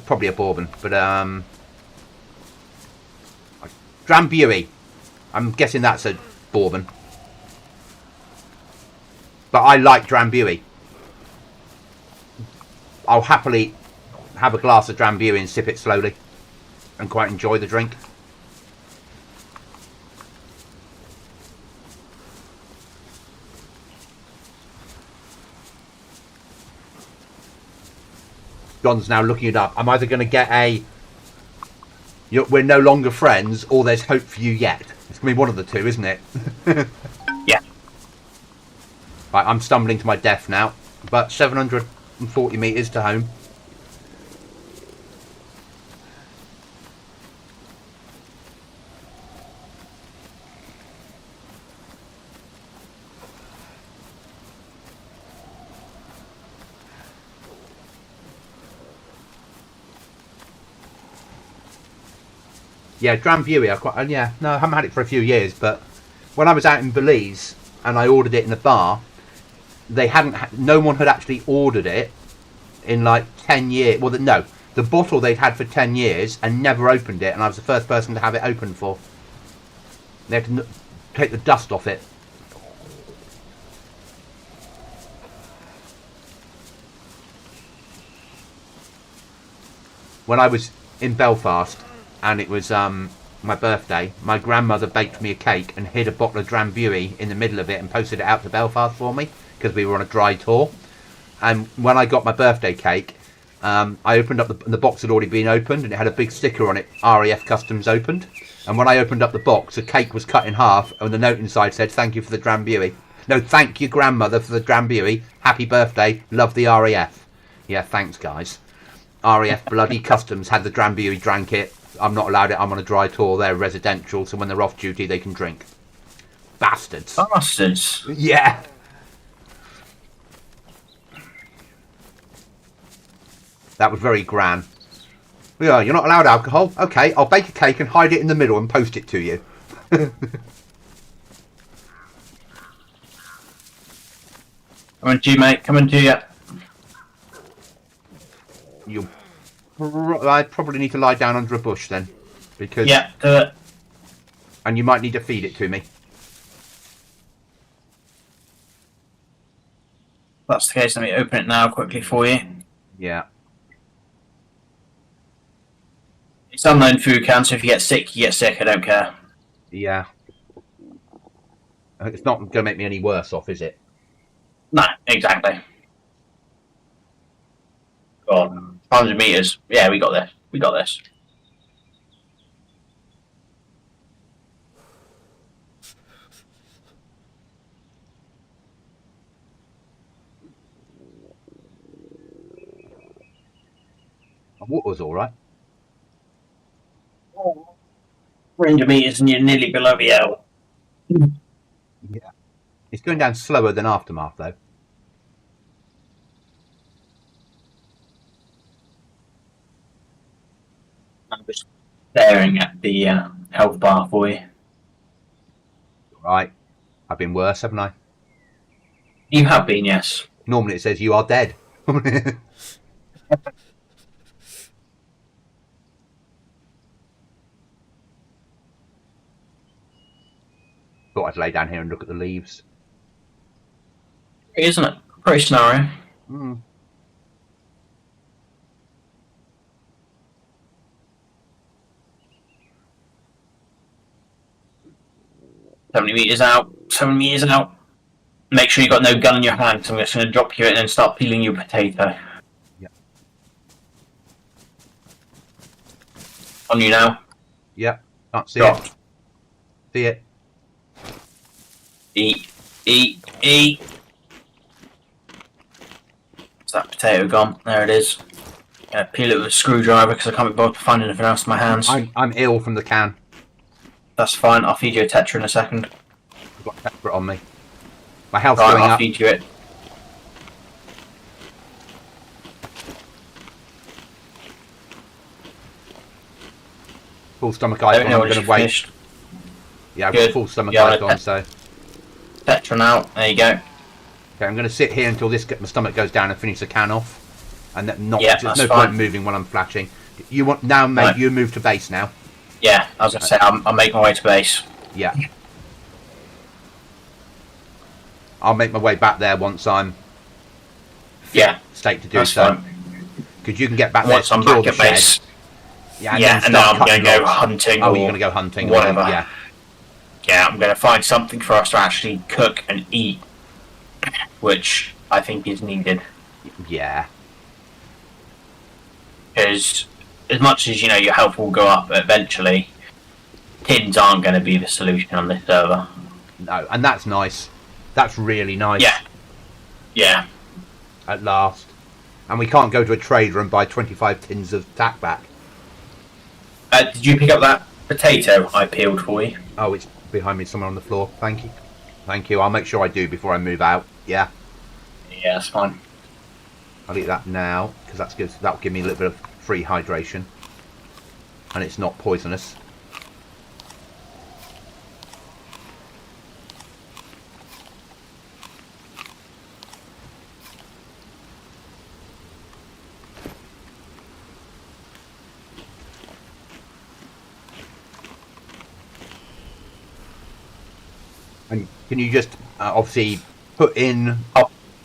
Probably a bourbon, but Drambuie. I'm guessing that's a bourbon. But I like Drambuie. I'll happily have a glass of Drambuie and sip it slowly and quite enjoy the drink. John's now looking it up. I'm either going to get we're no longer friends, or there's hope for you yet. It's going to be one of the two, isn't it? Yeah. Right, I'm stumbling to my death now. But 740 metres to home. Yeah, Drambuie, I haven't had it for a few years, but when I was out in Belize and I ordered it in the bar, no one had actually ordered it in like 10 years. Well, no, the bottle they'd had for 10 years and never opened it, and I was the first person to have it opened for. They had to take the dust off it. When I was in Belfast, and it was my birthday, my grandmother baked me a cake and hid a bottle of Drambuie in the middle of it and posted it out to Belfast for me because we were on a dry tour. And when I got my birthday cake, I opened up the box had already been opened, and it had a big sticker on it, RAF Customs opened. And when I opened up the box, the cake was cut in half, and the note inside said, "Thank you for the Drambuie." No, thank you, grandmother, for the Drambuie. Happy birthday. Love the RAF. Yeah, thanks, guys. RAF bloody Customs had the Drambuie, drank it. I'm not allowed it. I'm on a dry tour. They're residential, so when they're off duty, they can drink. Bastards. Bastards. Yeah. That was very grand. Yeah, you're not allowed alcohol. Okay, I'll bake a cake and hide it in the middle and post it to you. Come on to you, mate. Come on to you. I'd probably need to lie down under a bush then, because yeah, do it. And you might need to feed it to me. If that's the case, let me open it now quickly for you. Yeah. It's unknown food count, so if you get sick, you get sick. I don't care. Yeah. It's not going to make me any worse off, is it? No, exactly. God, 100 meters. Yeah, we got this. We got this. The water's all right. 300 meters and you're nearly below the L. Yeah. It's going down slower than Aftermath, though. I'm just staring at the health bar for you. Right. I've been worse, haven't I? You have been, yes. Normally it says you are dead. Thought I'd lay down here and look at the leaves. Isn't it? Pretty scenario. Mm. 70 meters out. 7 meters out. Make sure you got no gun in your hand, so I'm just going to drop you and then start peeling your potato. Yeah. On you now. Yeah. Can't see Dropped. it. See it. Eat, eat, eat. Is that potato gone? There it is. Gonna peel it with a screwdriver because I can't be bothered to find anything else in my hands. I'm ill from the can. That's fine. I'll feed you a tetra in a second. I've got pepper on me. My health's Right, going I'll up. feed you it. Full stomach icon. I'm going to wait. Finished. Yeah, I've Good. got full stomach Yeah, icon, so... Tetra now. There you go. Okay, I'm going to sit here until my stomach goes down and finish the can off. And then Yeah, there's that's no fine. point moving while I'm flashing. You want now, mate? Right. You move to base now. Yeah, I was gonna say I'll make my way to base. Yeah. I'll make my way back there once I'm Yeah, state to do that's so. fine. Because you can get back Once there, I'm secure back the at shed. base. Yeah, Yeah, and then start I'm gonna cutting go logs. hunting. Oh, or you're gonna go hunting, whatever. Yeah. Yeah, I'm gonna find something for us to actually cook and eat, which I think is needed. Yeah. Because as much as your health will go up eventually, tins aren't going to be the solution on this server. No, and that's nice. That's really nice. Yeah. Yeah. At last. And we can't go to a trader and buy 25 tins of tack back. Did you pick up that potato I peeled for you? Oh, it's behind me somewhere on the floor. Thank you. Thank you. I'll make sure I do before I move out. Yeah. Yeah, that's fine. I'll eat that now, because that's good. That'll give me a little bit of free hydration. And it's not poisonous. And can you just obviously put in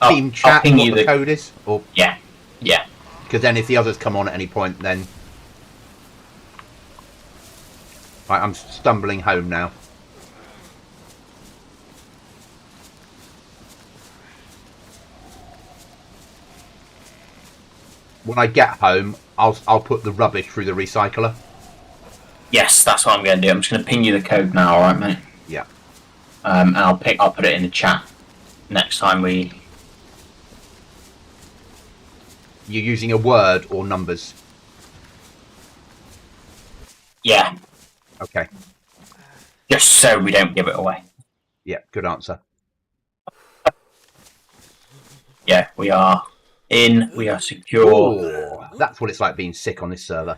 team chat ping what you the code is? Or Yeah. Yeah. because then if the others come on at any point, then... Right, I'm stumbling home now. When I get home, I'll put the rubbish through the recycler. Yes, that's what I'm going to do. I'm just going to ping you the code now, alright, mate? Yeah. And I'll put it in the chat next time we... You're using a word or numbers? Yeah. Okay. Just so we don't give it away. Yeah, good answer. Yeah, we are in. We are secure. Oh, that's what it's like being sick on this server.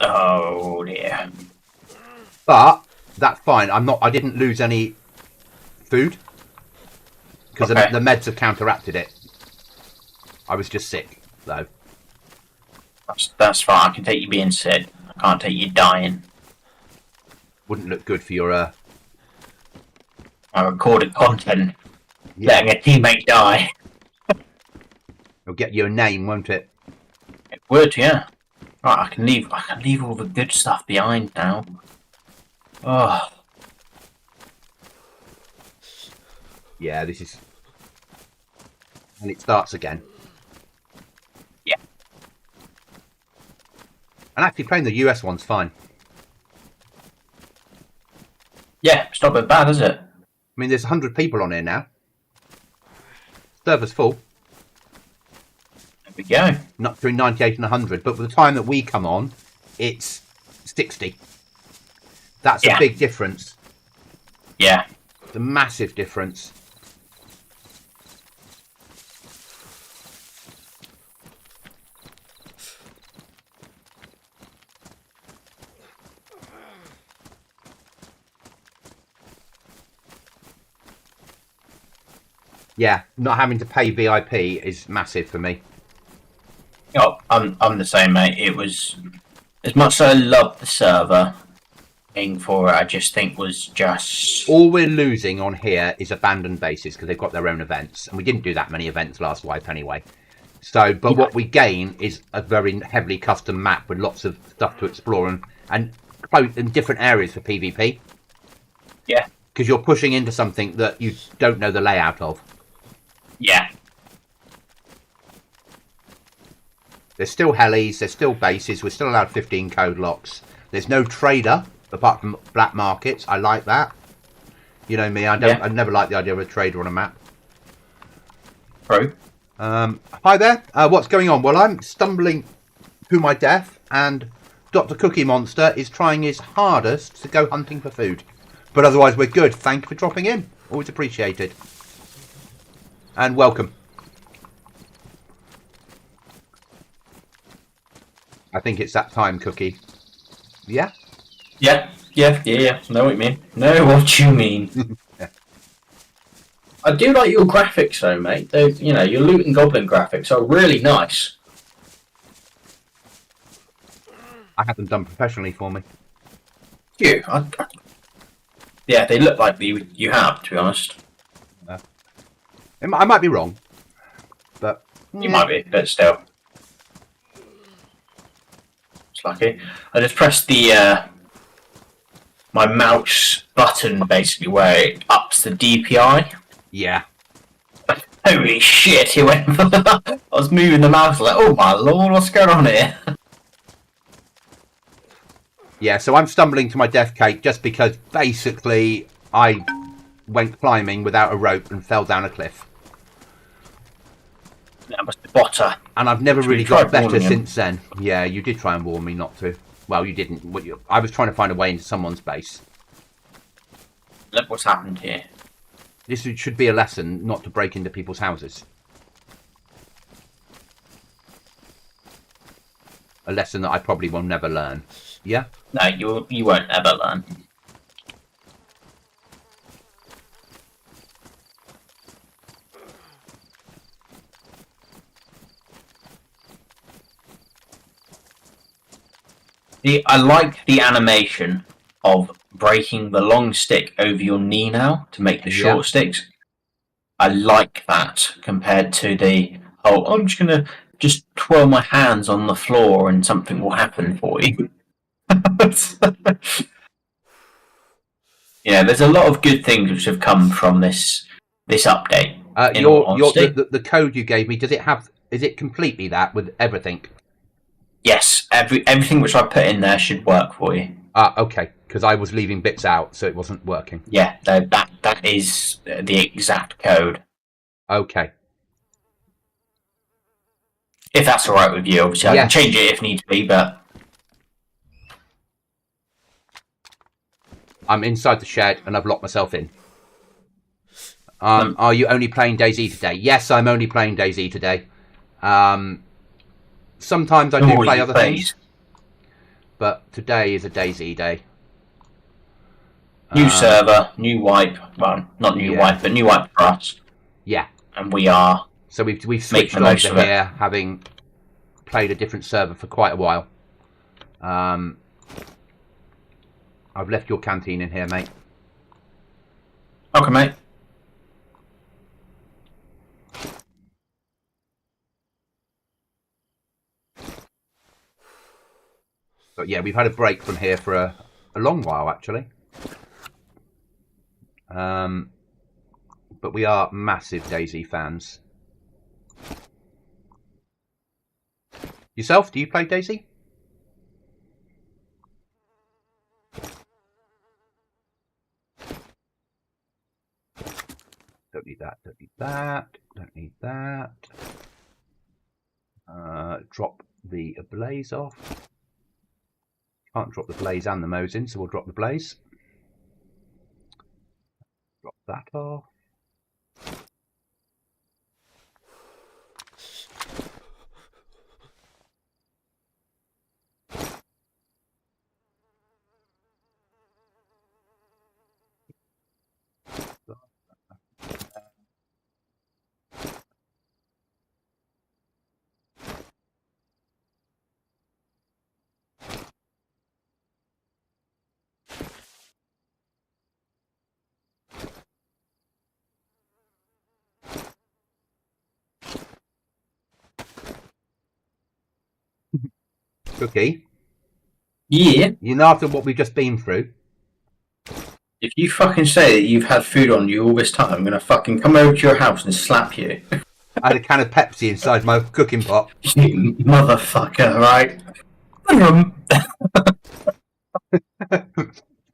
Oh dear. But that's fine. I didn't lose any food because Okay. the meds have counteracted it. I was just sick though. That's fine. I can take you being sick. I can't take you dying. Wouldn't look good for your I recorded content. yeah. Letting a teammate die. It'll get you a name, won't it? It would, yeah. Right, I can leave all the good stuff behind now. Oh. Yeah, this is... And it starts again. Yeah. And actually playing the US one's fine. Yeah, it's not been bad, is it? I mean, there's 100 people on here now. Server's full. There we go. Not between 98 and 100, but by the time that we come on, it's 60. That's a Yeah. big difference. Yeah. It's a massive difference. Yeah, not having to pay VIP is massive for me. Oh, I'm the same, mate. It was as much as I love the server. Paying for it, I just think was just All we're losing on here is abandoned bases because they've got their own events, and we didn't do that many events last wipe anyway. So, but Yeah. what we gain is a very heavily custom map with lots of stuff to explore and in different areas for PvP. Yeah. Because you're pushing into something that you don't know the layout of. yeah. There's still helis, there's still bases, we're still allowed 15 code locks. There's no trader, apart from black markets, I like that. You know me, I never like the idea of a trader on a map. Pro. Hi there. What's going on? Well, I'm stumbling to my death, and Dr. Cookie Monster is trying his hardest to go hunting for food. But otherwise, we're good. Thank you for dropping in. Always appreciated. And welcome. I think it's that time, Cookie. Yeah? Yeah. Know what you mean. Know what you mean. Yeah. I do like your graphics though, mate. You know, your loot and goblin graphics are really nice. I have them done professionally for me. Yeah, they look like you have, to be honest. I might be wrong, but You might be, but still. It's lucky. I just pressed the my mouse button basically where it ups the DPI. yeah. Holy shit! He went. I was moving the mouse like, oh my lord, what's going on here? Yeah, so I'm stumbling to my death, Kate, just because basically I went climbing without a rope and fell down a cliff. That must be Botter. And I've never really got better since then. Yeah, you did try and warn me not to. Well, you didn't. I was trying to find a way into someone's base. Look what's happened here. This should be a lesson not to break into people's houses. A lesson that I probably will never learn. Yeah? No, you won't ever learn. I like the animation of breaking the long stick over your knee now to make the short sticks. I like that compared to the, oh, I'm just going to just twirl my hands on the floor and something will happen for you. Yeah, there's a lot of good things which have come from this update. The code you gave me, is it completely that with everything? Yes, everything which I put in there should work for you. Okay, because I was leaving bits out, so it wasn't working. Yeah, that is the exact code. Okay. If that's alright with you, obviously I can change it if need be, but... I'm inside the shed and I've locked myself in. Are you only playing DayZ today? Yes, I'm only playing DayZ today. Sometimes I do play other things. But today is a DayZ day. New server, new wipe. Well, not new wipe, but new wipe for us. Yeah. And we are... So we've switched on to here, having played a different server for quite a while. I've left your canteen in here, mate. Okay, mate. But yeah, we've had a break from here for a long while, actually. But we are massive DayZ fans. Yourself, do you play DayZ? Don't need that, don't need that, don't need that. Drop the blaze off. Can't drop the blaze and the Mosin, so we'll drop the blaze. Drop that off. Cookie? Yeah? You know, after what we've just been through. If you fucking say that you've had food on you all this time, I'm gonna fucking come over to your house and slap you. I had a can of Pepsi inside my cooking pot. You motherfucker, right?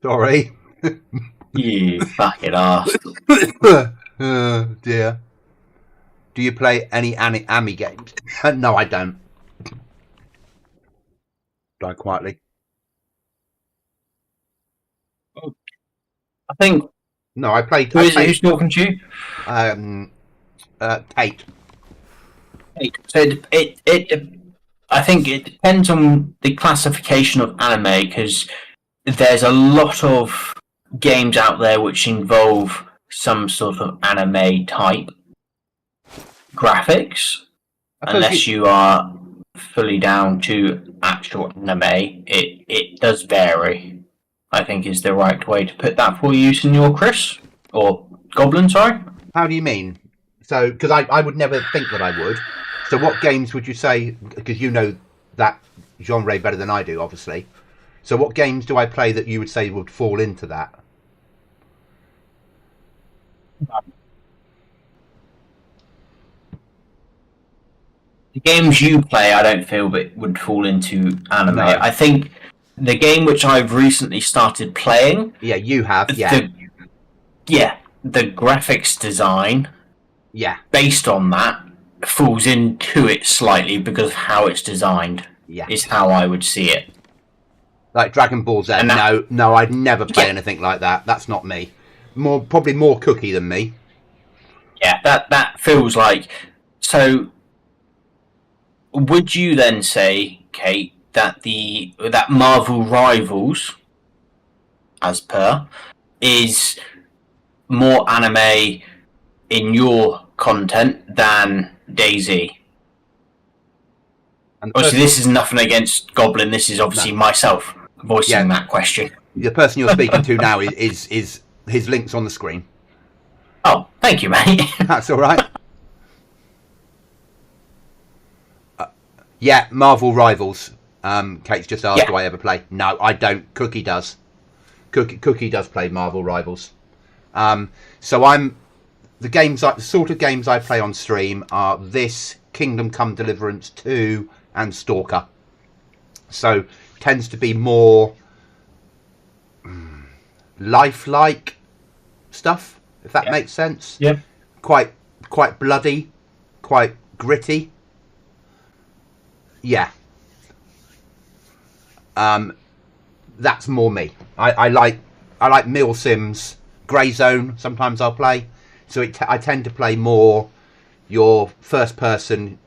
Sorry. You fucking arse. Oh dear. Do you play any Ami games? No, I don't. Die quietly. I think. No, I played. Who is it? Who's talking to you? Kate. So I think it depends on the classification of anime, because there's a lot of games out there which involve some sort of anime type graphics. Unless you are fully down to actual anime, it does vary, I think is the right way to put that for you, Senor Chris. Or Goblin, sorry. How do you mean? So, because I would never think that I would. So what games would you say, because you know that genre better than I do, obviously. So what games do I play that you would say would fall into that? The games you play, I don't feel that would fall into anime. No. I think the game which I've recently started playing... Yeah, you have, yeah. The graphics design, yeah, based on that, falls into it slightly because of how it's designed. Yeah. Is how I would see it. Like Dragon Ball Z. No, I'd never play anything like that. That's not me. Probably more Cookie than me. Yeah, that feels like... So, would you then say, Kate, that that Marvel Rivals, as per, is more anime in your content than DayZ? Obviously, this is nothing against Goblin. This is obviously myself voicing that question. The person you're speaking to now is his links on the screen. Oh, thank you, mate. That's all right. Yeah, Marvel Rivals. Kate's just asked, do I ever play? No, I don't. Cookie does. Cookie does play Marvel Rivals. So the sort of games I play on stream are this, Kingdom Come Deliverance 2, and Stalker. So tends to be more lifelike stuff, if that makes sense. Yeah. Quite bloody, quite gritty. Yeah. That's more me. I like Mill Sims, Grey Zone. Sometimes I'll play. So I tend to play more your first-person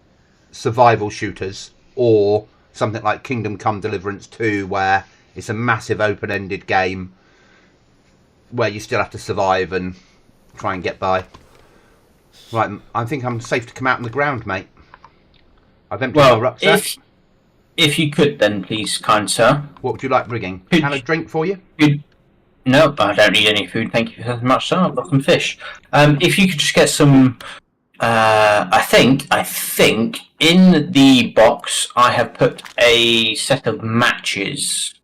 survival shooters, or something like Kingdom Come Deliverance 2, where it's a massive open-ended game where you still have to survive and try and get by. Right, I think I'm safe to come out on the ground, mate. I've emptied my rucksack. If you could, then please, kind sir. What would you like bringing? Can I drink for you? No, I don't need any food. Thank you very much, sir. I've got some fish. If you could just get some. I think in the box I have put a set of matches,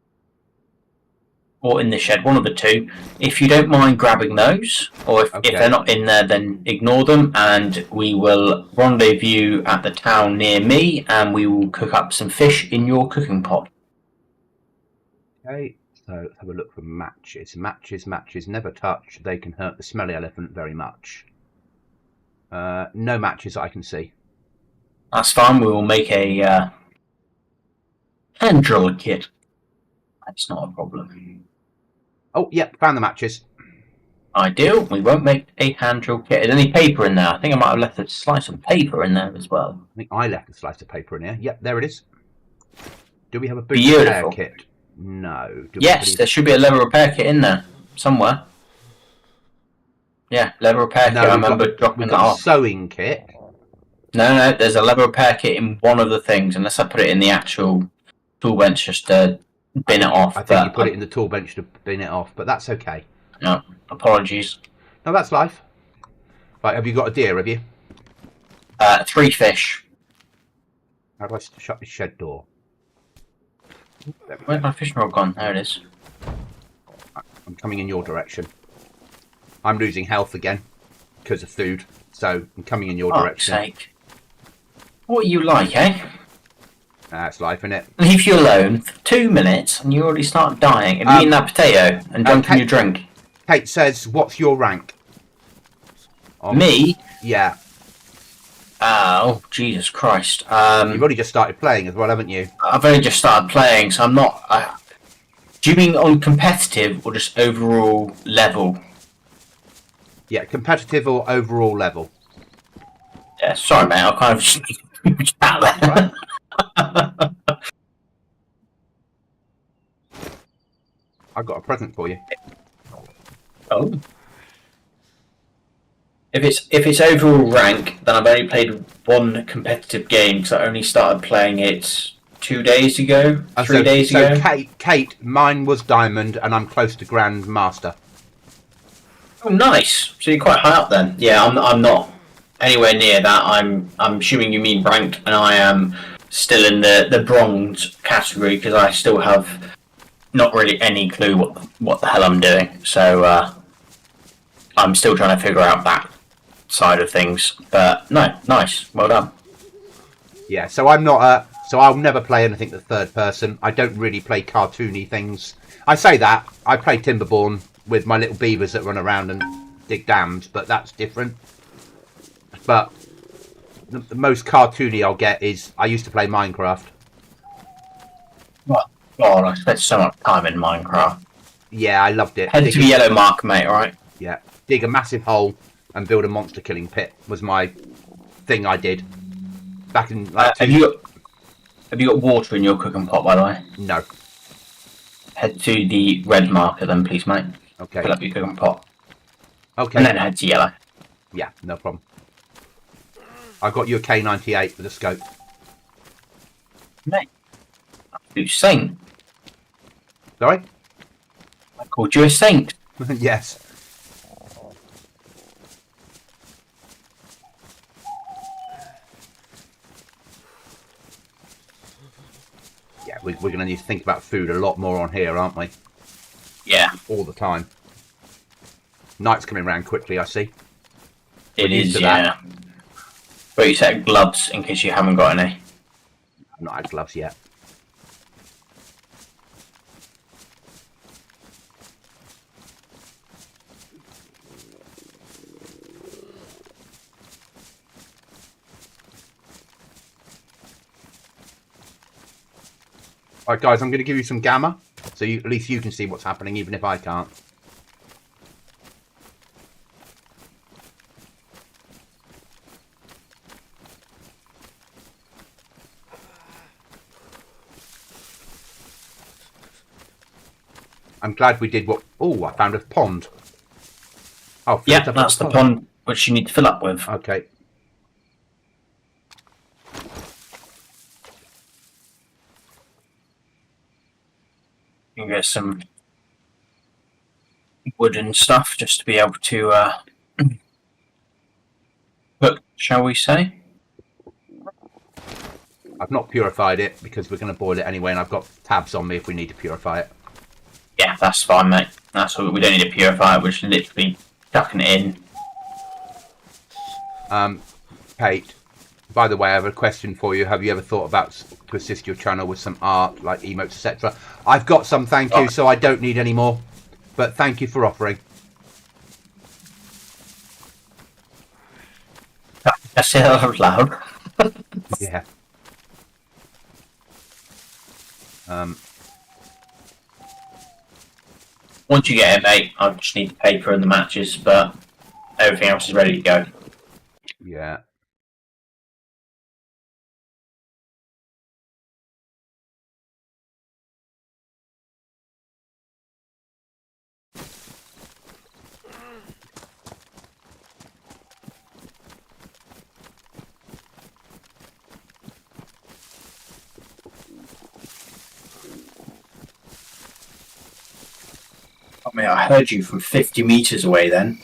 or in the shed, one of the two. If you don't mind grabbing those, or if they're not in there, then ignore them, and we will rendezvous at the town near me, and we will cook up some fish in your cooking pot. Okay, so let's have a look for matches. Matches never touch. They can hurt the smelly elephant very much. No matches I can see. That's fine. We will make a hand drill kit. That's not a problem. Oh, yep, found the matches. Ideal. We won't make a hand drill kit. Is there any paper in there? I think I might have left a slice of paper in there as well. I think I left a slice of paper in here. Yep, there it is. Do we have a boot repair kit? No. Yes, there should be a leather repair kit in there somewhere. Yeah, leather repair kit. I remember dropping that off. Sewing kit. No, there's a leather repair kit in one of the things, unless I put it in the actual tool bench just to bin it off. I think you put it in the tool bench to bin it off, but that's okay. No, apologies. No, that's life. Right, have you got a deer, have you? 3 fish. How do I shut the shed door? Where's my fishing rod gone? There it is. I'm coming in your direction. I'm losing health again because of food, so I'm coming in your direction. Sake. What are you like, eh? That's life, isn't it? Leave you alone for 2 minutes and you already start dying. Have you eaten that potato and drunken your drink? Kate says, what's your rank? Me? Yeah. Oh, Jesus Christ. You've only just started playing as well, haven't you? I've only just started playing, so I'm not... do you mean on competitive or just overall level? Yeah, competitive or overall level. Yeah, sorry, mate. I kind of just out there. I've got a present for you. Oh. If it's overall rank, then I've only played one competitive game because I only started playing it 2 days ago, 3 days ago. So Kate, mine was diamond, and I'm close to grandmaster. Oh, nice. So you're quite high up then. Yeah, I'm not anywhere near that. I'm assuming you mean ranked, and I am still in the bronze category because I still have not really any clue what the hell I'm doing. So I'm still trying to figure out that side of things. But no, nice. Well done. Yeah, so I'm not so I'll never play anything that's third person. I don't really play cartoony things. I say that I play Timberborn with my little beavers that run around and dig dams, but that's different. But the most cartoony I'll get is I used to play Minecraft. What? God, I spent so much time in Minecraft. Yeah, I loved it. Head to the yellow mark, mate. All right. Yeah, dig a massive hole and build a monster killing pit was my thing. I did back in. Like, have you got water in your cooking pot, by the way? No. Head to the red marker, then, please, mate. Okay. Fill up your cooking pot. Okay. And then head to yellow. Yeah, no problem. I got you a K98 with a scope. Mate, you saint. Sorry? I called you a saint. Yes. Yeah, we're going to need to think about food a lot more on here, aren't we? Yeah. All the time. Night's coming around quickly, I see. It is, yeah. But you set gloves in case you haven't got any. I've not had gloves yet. Alright guys, I'm going to give you some gamma, so at least you can see what's happening, even if I can't. I'm glad we did what... Oh, I found a pond. Oh, yeah, that's the pond which you need to fill up with. Okay. You can get some wood and stuff just to be able to cook, shall we say? I've not purified it because we're going to boil it anyway, and I've got tabs on me if we need to purify it. Yeah, that's fine, mate. That's all. We don't need to purify it. We're just literally chucking it in. Kate, by the way, I have a question for you. Have you ever thought about to assist your channel with some art, like emotes, etc.? I've got some, thank you, so I don't need any more. But thank you for offering. I say that out loud. Yeah. Once you get it, mate, I just need the paper and the matches, but everything else is ready to go. Yeah. I mean, I heard you from 50 metres away then.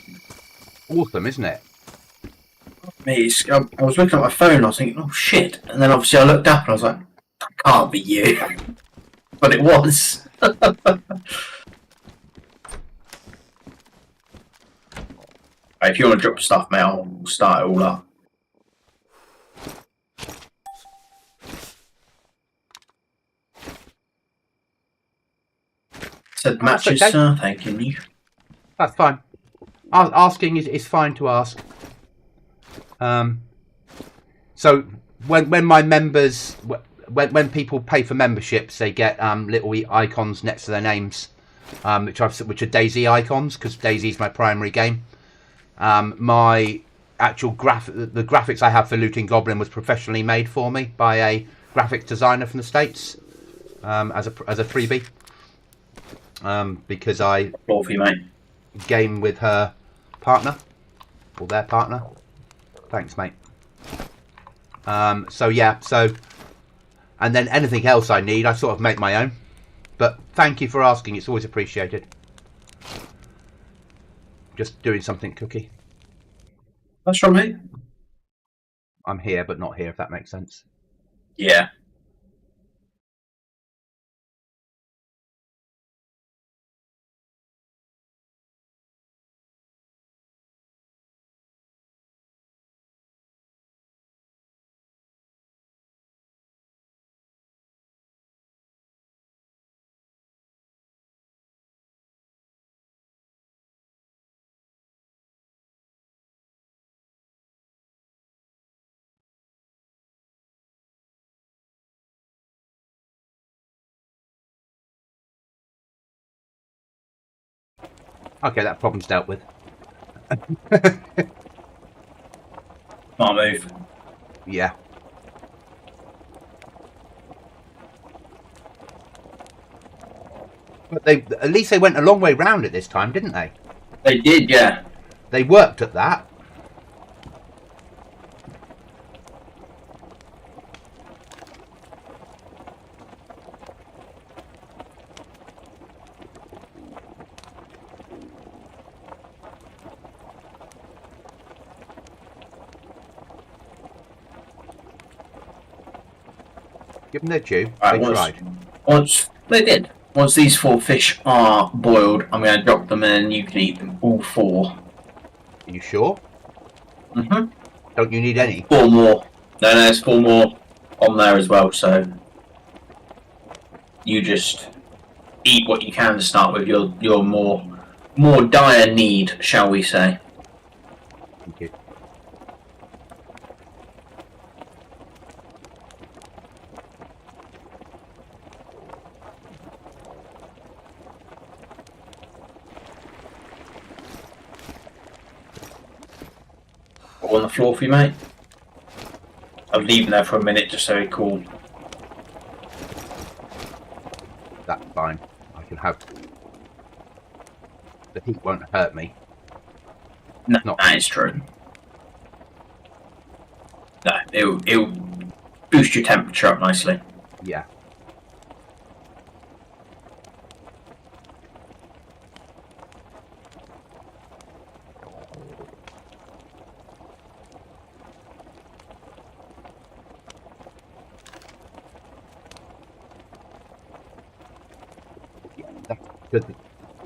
Awesome, isn't it? Mate, I was looking at my phone and I was thinking, oh shit. And then obviously I looked up and I was like, that can't be you. But it was. Right, if you want to drop stuff, mate, I'll start it all up. Said matches, okay. sir. Thank you. That's fine. Asking is fine to ask. So when my members, when people pay for memberships, they get little icons next to their names, which are DayZ icons, because DayZ is my primary game. My actual the graphics I have for Looting Goblin was professionally made for me by a graphic designer from the States, as a freebie. Because I game with her partner or their partner. Thanks, mate. So yeah, and then anything else I need, I sort of make my own. But thank you for asking. It's always appreciated. Just doing something, Cookie. That's from me. I'm here, but not here, if that makes sense. Yeah. Okay, that problem's dealt with. Smart move. Yeah. But at least they went a long way round it this time, didn't they? They did, yeah. They worked at that. Give them their due. Right, they tried. They did. Once these 4 fish are boiled, I'm going to drop them in and you can eat them all 4. Are you sure? Mm-hmm. Don't you need any? 4 more. No, there's 4 more on there as well, so you just eat what you can to start with. Your more dire need, shall we say. Thank you. On the floor for you, mate. I'll leave him there for a minute just so he cool. That's fine. I can have. The heat won't hurt me. No, that is true. No, it'll boost your temperature up nicely. Yeah.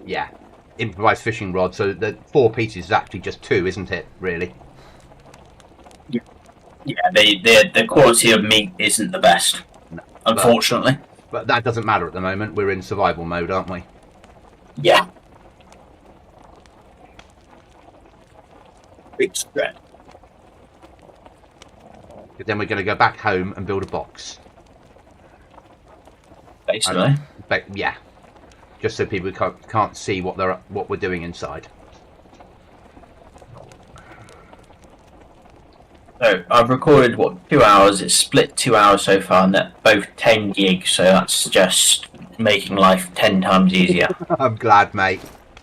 Yeah, improvised fishing rod. So the 4 pieces is actually just 2, isn't it? Really? Yeah. Yeah. The quality of meat isn't the best, no, unfortunately. But that doesn't matter at the moment. We're in survival mode, aren't we? Yeah. Big spread. Then we're going to go back home and build a box. Basically. Yeah. Just so people can't see what we're doing inside. So I've recorded 2 hours. It's split 2 hours so far, and they're both 10 gigs. So that's just making life 10 times easier. I'm glad, mate.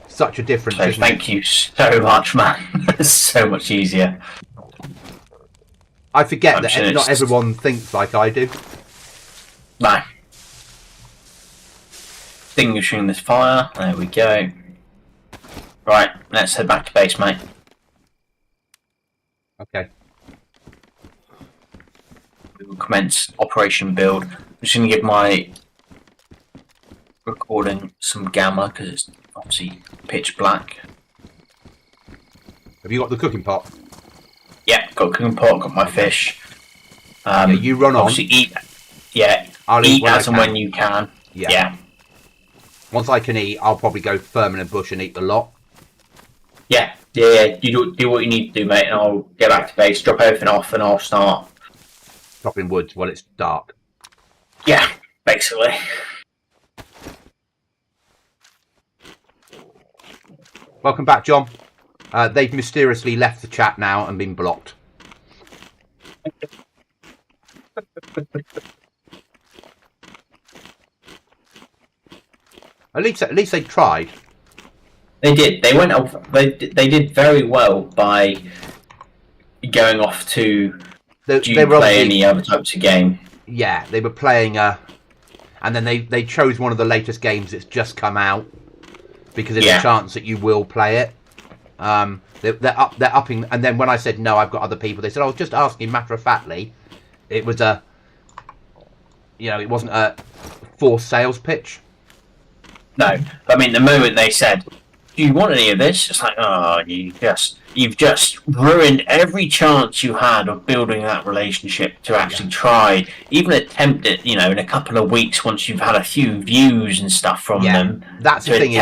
Such a difference. So thank you so much, man. It's so much easier. I forget that not everyone thinks like I do. No. Extinguishing this fire. There we go. Right, let's head back to base, mate. Okay. We will commence Operation Build. I'm just going to give my recording some gamma because it's obviously pitch black. Have you got the cooking pot? Yeah, got a cooking pot, got my fish. Yeah, you run on. Obviously eat. Yeah, I'll eat as and when you can. Yeah. Once I can eat, I'll probably go permanent bush and eat the lot. Yeah. You do what you need to do, mate, and I'll get back to base, drop everything off, and I'll start chopping woods while it's dark. Yeah, basically. Welcome back, John. They've mysteriously left the chat now and been blocked. At least they tried. They did. They went off. They did very well by going off to. Do you play any other types of game? Yeah, they were playing and then they chose one of the latest games that's just come out because there's a chance that you will play it. They're upping, and then when I said no, I've got other people. They said, "Oh, just asking matter of factly." It was it wasn't a forced sales pitch. No, I mean the moment they said, "Do you want any of this?" It's like, oh, you've just ruined every chance you had of building that relationship to actually try, even attempt it. In a couple of weeks once you've had a few views and stuff from them. That's the thing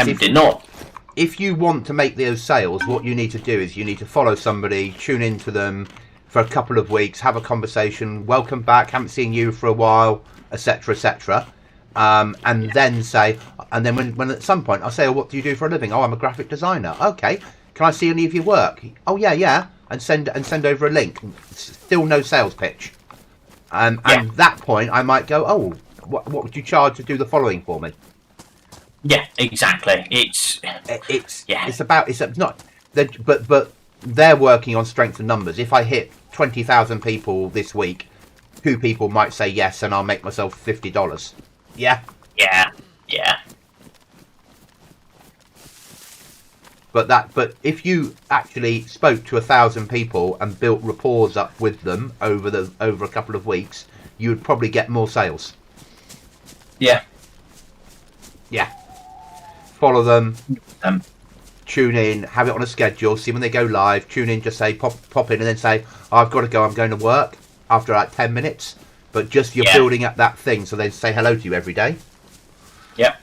if you want to make those sales, what you need to do is you need to follow somebody, tune into them for a couple of weeks, have a conversation, welcome back, haven't seen you for a while, etc., etc. And then say, and then when at some point I'll say, oh, what do you do for a living? Oh, I'm a graphic designer. Okay, can I see any of your work? Oh yeah, and send over a link. Still no sales pitch. And at that point I might go, oh, what would you charge to do the following for me? Yeah, exactly. It's not, but they're working on strength and numbers. If I hit 20,000 people this week, 2 people might say yes, and I'll make myself $50. Yeah. But if you actually spoke to 1,000 people and built rapport up with them over a couple of weeks, you would probably get more sales. Yeah. Follow them, tune in, have it on a schedule, see when they go live, tune in, just say pop in and then say, oh, I've got to go, I'm going to work after like 10 minutes. But just you're building up that thing so they say hello to you every day. Yep.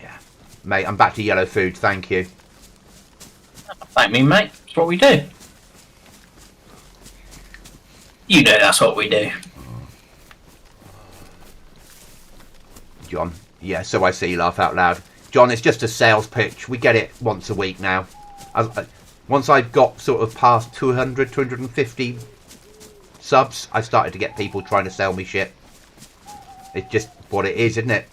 Yeah. Mate, I'm back to yellow food, thank you. Thank me, mate. That's what we do. You know that's what we do. John. Yeah, so I see you laugh out loud. John, it's just a sales pitch. We get it once a week now. Once I've got sort of past 200, 250 subs, I started to get people trying to sell me shit. It's just what it is, isn't it?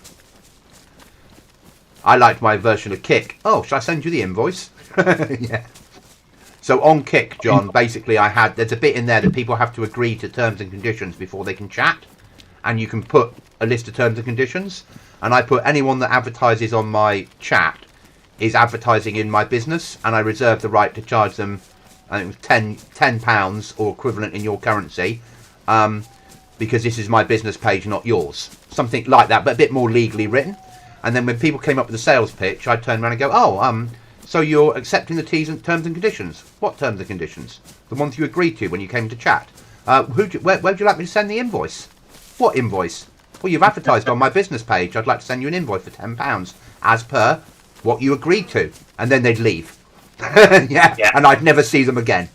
I liked my version of Kick. Oh, shall I send you the invoice? Yeah. So on Kick, John, basically there's a bit in there that people have to agree to terms and conditions before they can chat. And you can put a list of terms and conditions. And I put anyone that advertises on my chat is advertising in my business, and I reserve the right to charge them, I think it was £10 or equivalent in your currency, because this is my business page, not yours. Something like that, but a bit more legally written. And then when people came up with a sales pitch, I'd turn around and go, oh, so you're accepting the terms and conditions? What terms and conditions? The ones you agreed to when you came to chat. Where would you like me to send the invoice? What invoice? Well, you've advertised on my business page. I'd like to send you an invoice for £10 as per what you agreed to. And then they'd leave. Yeah, and I'd never see them again.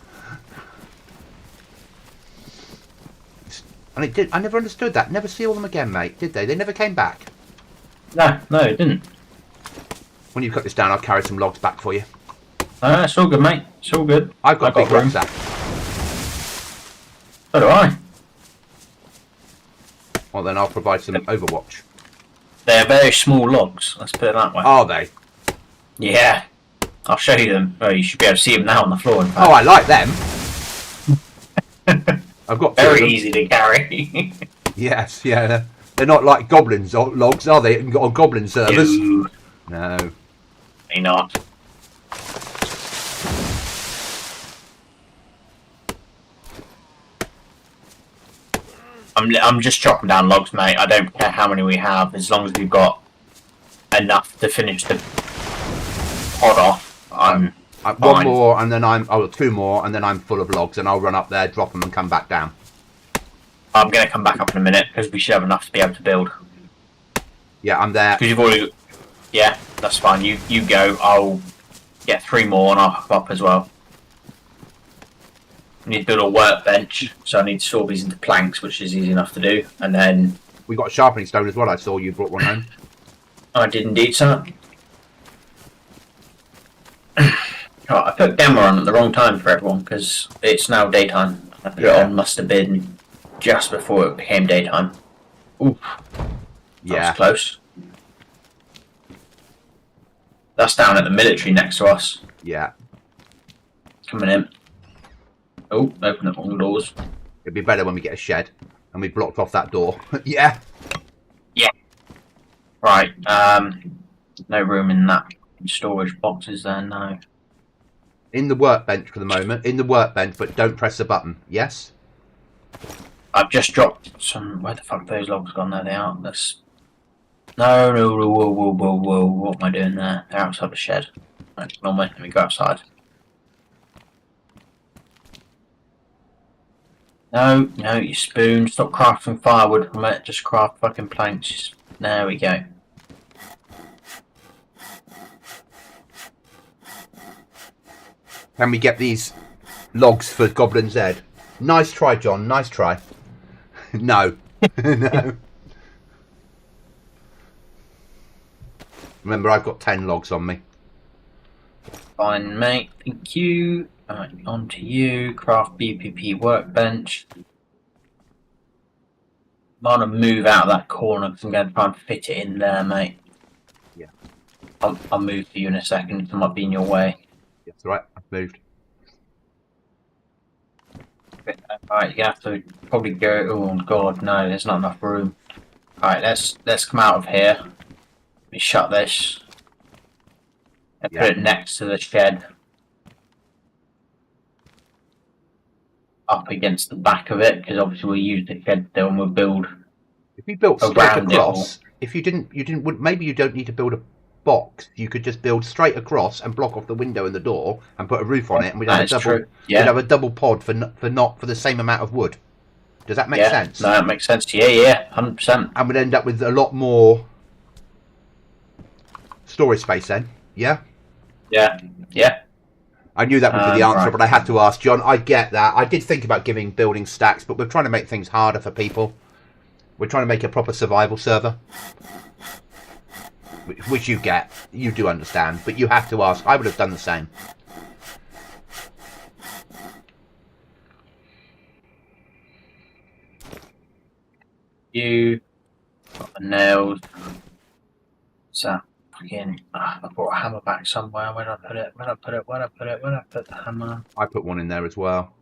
And I never understood that. Never see all them again, mate, did they? They never came back. No, it didn't. When you cut this down, I'll carry some logs back for you. It's all good, mate. It's all good. I've got a big rucksack. So do I. Well, then I'll provide some Overwatch. They're very small logs, let's put it that way. Are they? Yeah. I'll show you them. Oh, you should be able to see them now on the floor. In fact. Oh, I like them. I've got very easy to carry. Yes, yeah. They're not like GoblinZ logs, are they? On Goblin servers? No. They're not. I'm just chopping down logs, mate. I don't care how many we have, as long as we've got enough to finish the pod off. I'm fine. One more, and then two more, and then I'm full of logs, and I'll run up there, drop them, and come back down. I'm going to come back up in a minute because we should have enough to be able to build. Yeah, I'm there. Because you've already. Yeah, that's fine. You go. Get 3 more and I'll hop up as well. I need to build a workbench, so I need to saw these into planks, which is easy enough to do. And then We got a sharpening stone as well. I saw you brought one home. I did indeed, sir. Oh, I put Gamma on at the wrong time for everyone because it's now daytime. I put it on must have been just before it became daytime. Ooh, that was close. That's down at the military next to us. Yeah. Coming in. Oh, open up all the doors. It'd be better when we get a shed and we blocked off that door. Yeah. Yeah. Right. No room in that storage boxes there, no. In the workbench for the moment. In the workbench, but don't press the button. Yes? I've just dropped some... Where the fuck have those logs gone? There they are. Let's... No, whoa. What am I doing there? They're outside the shed. Right, ignore me. Let me go outside. No, you spoon. Stop crafting firewood from it. Just craft fucking planks. There we go. Can we get these logs for GoblinZ? Nice try, John. Nice try. No. No. Remember, I've got 10 logs on me. Fine, mate. Thank you. Alright, on to you. Craft BPP workbench. I'm gonna move out of that corner because I'm going to try and fit it in there, mate. Yeah. I'll move for you in a second. I might be in your way. That's right. I've moved. Alright, you have to probably go. Oh god, no, there's not enough room. Alright, let's come out of here. Let me shut this. And put it next to the shed. Up against the back of it, because obviously we'll use the shed there and we'll build. If you built straight across, if you didn't, maybe you don't need to build a box. You could just build straight across and block off the window and the door and put a roof on it, and we'd have a double. We'd have a double pod for the same amount of wood. Does that make sense? No, that makes sense. Yeah, 100%. And we'd end up with a lot more storage space then. Yeah. Yeah. I knew that would be the answer, but I had to ask, John. I get that. I did think about giving building stacks, but we're trying to make things harder for people. We're trying to make a proper survival server, which you get. You do understand, but you have to ask. I would have done the same. You got the nails. So again, I brought a hammer back somewhere. Where did I put it? Where did I put the hammer? I put one in there as well.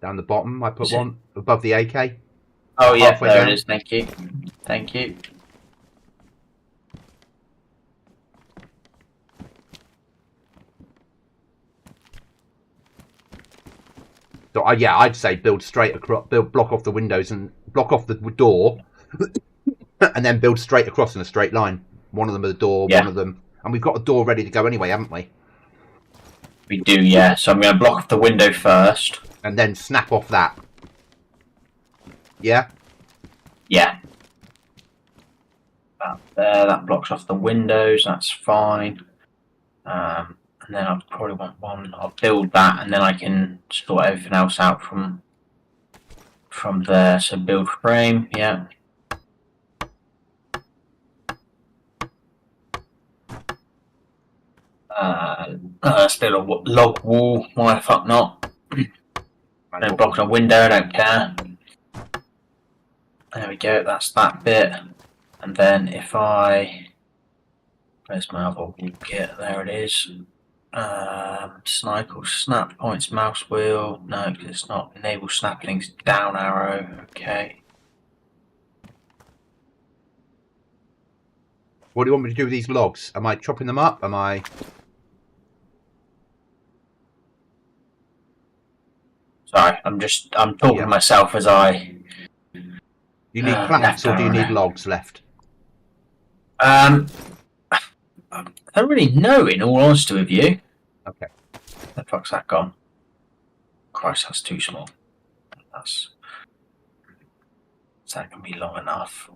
Down the bottom, I put one above the AK. Oh yeah, there it is. Thank you. Thank you. So yeah, I'd say build straight across, block off the windows and block off the door, and then build straight across in a straight line. One of them with a door, one of them, and we've got a door ready to go anyway, haven't we? We do, yeah. So I'm going to block off the window first, and then snap off that. Yeah. Yeah. There, that blocks off the windows. That's fine. And then I'll probably want one. I'll build that, and then I can sort everything else out from there. So build frame, yeah. Let's build a log wall. Why the fuck not? Don't block a window. I don't care. There we go. That's that bit. And then if where's my other kit? There it is. Snipe snap points mouse wheel. No, it's not. Enable snaplings down arrow. Okay. What do you want me to do with these logs? Am I chopping them up? Am I? Sorry, I'm talking to myself as I. You need planks or do you need logs left? I don't really know, in all honesty with you. Okay. Where the fuck's that gone? Christ, that's too small. That can be long enough.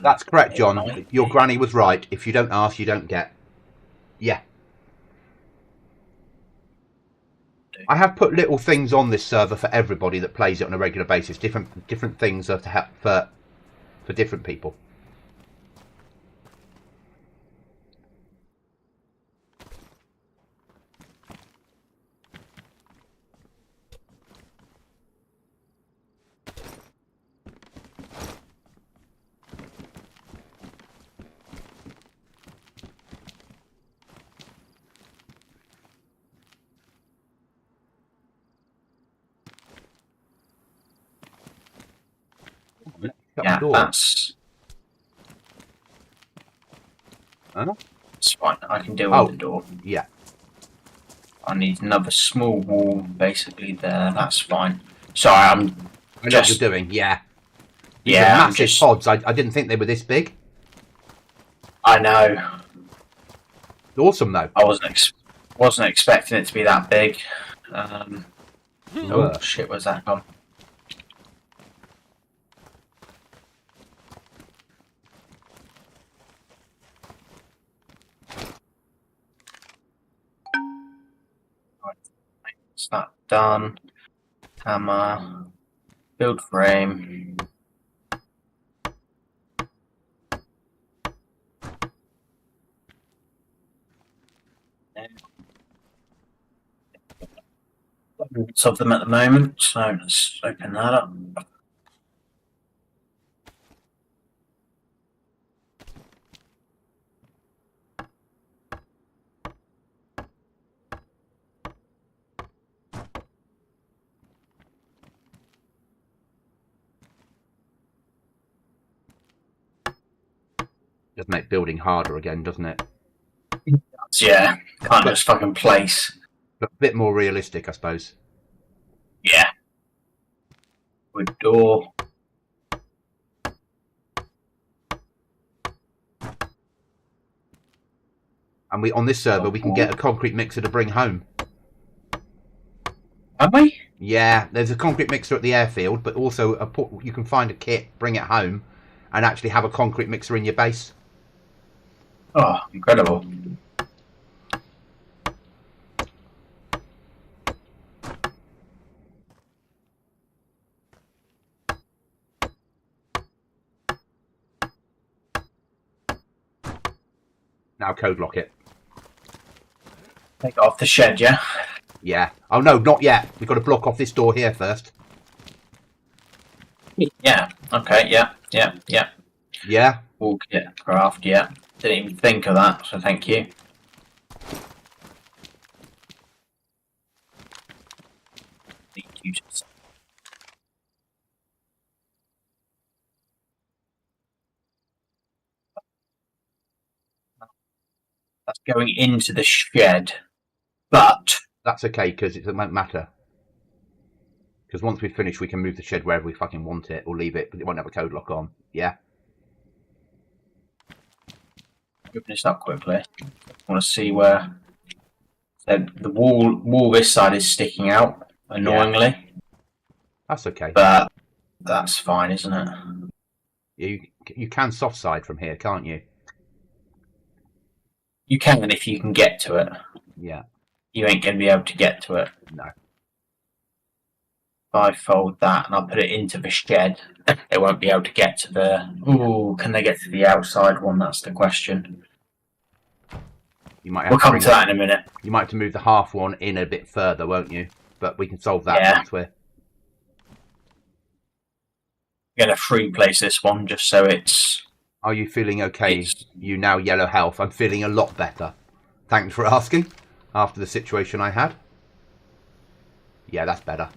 That's correct, John. Your granny was right. If you don't ask, you don't get. Yeah. do. I have put little things on this server for everybody that plays it on a regular basis. Different things are to help for different people. Shut Yeah, the door. that's Huh? it's fine. I can deal Oh. with the door. Yeah. I need another small wall, basically there. That's fine. Sorry, I'm I know what just you're doing. Yeah. These are yeah. I'm massive just. pods. I didn't think they were this big. I know. Awesome though. I wasn't expecting it to be that big. Oh shit, where's that gone? Right, that's that done. Hammer, build frame. Lots of them at the moment, so let's open that up. Does make building harder again, doesn't it? Yeah, can't just fucking place. But a bit more realistic, I suppose. Yeah. Wood door. And on this server we can get a concrete mixer to bring home. Have we? Yeah, there's a concrete mixer at the airfield, but also you can find a kit, bring it home, and actually have a concrete mixer in your base. Oh, incredible. Now code lock it. Take it off the shed, yeah? Yeah. Oh no, not yet. We've got to block off this door here first. Yeah. Okay, yeah. Yeah? Wall kit craft, yeah. Didn't even think of that, so thank you. That's going into the shed, but That's okay, because it won't matter. Because once we finish, we can move the shed wherever we fucking want it, or leave it, but it won't have a code lock on. Yeah? open this up quickly. I want to see where the wall this side is sticking out, annoyingly. Yeah. That's okay. But that's fine, isn't it? You can soft side from here, can't you? You can if you can get to it. Yeah. You ain't going to be able to get to it. No. If I fold that and I put it into the shed, they won't be able to get to the... Ooh, can they get to the outside one? That's the question. You might have We'll come to that in a minute. You might have to move the half one in a bit further, won't you? But we can solve that once we're... I'm going to free place this one just so it's... Are you feeling okay? You now yellow health. I'm feeling a lot better. Thanks for asking. After the situation I had. Yeah, that's better.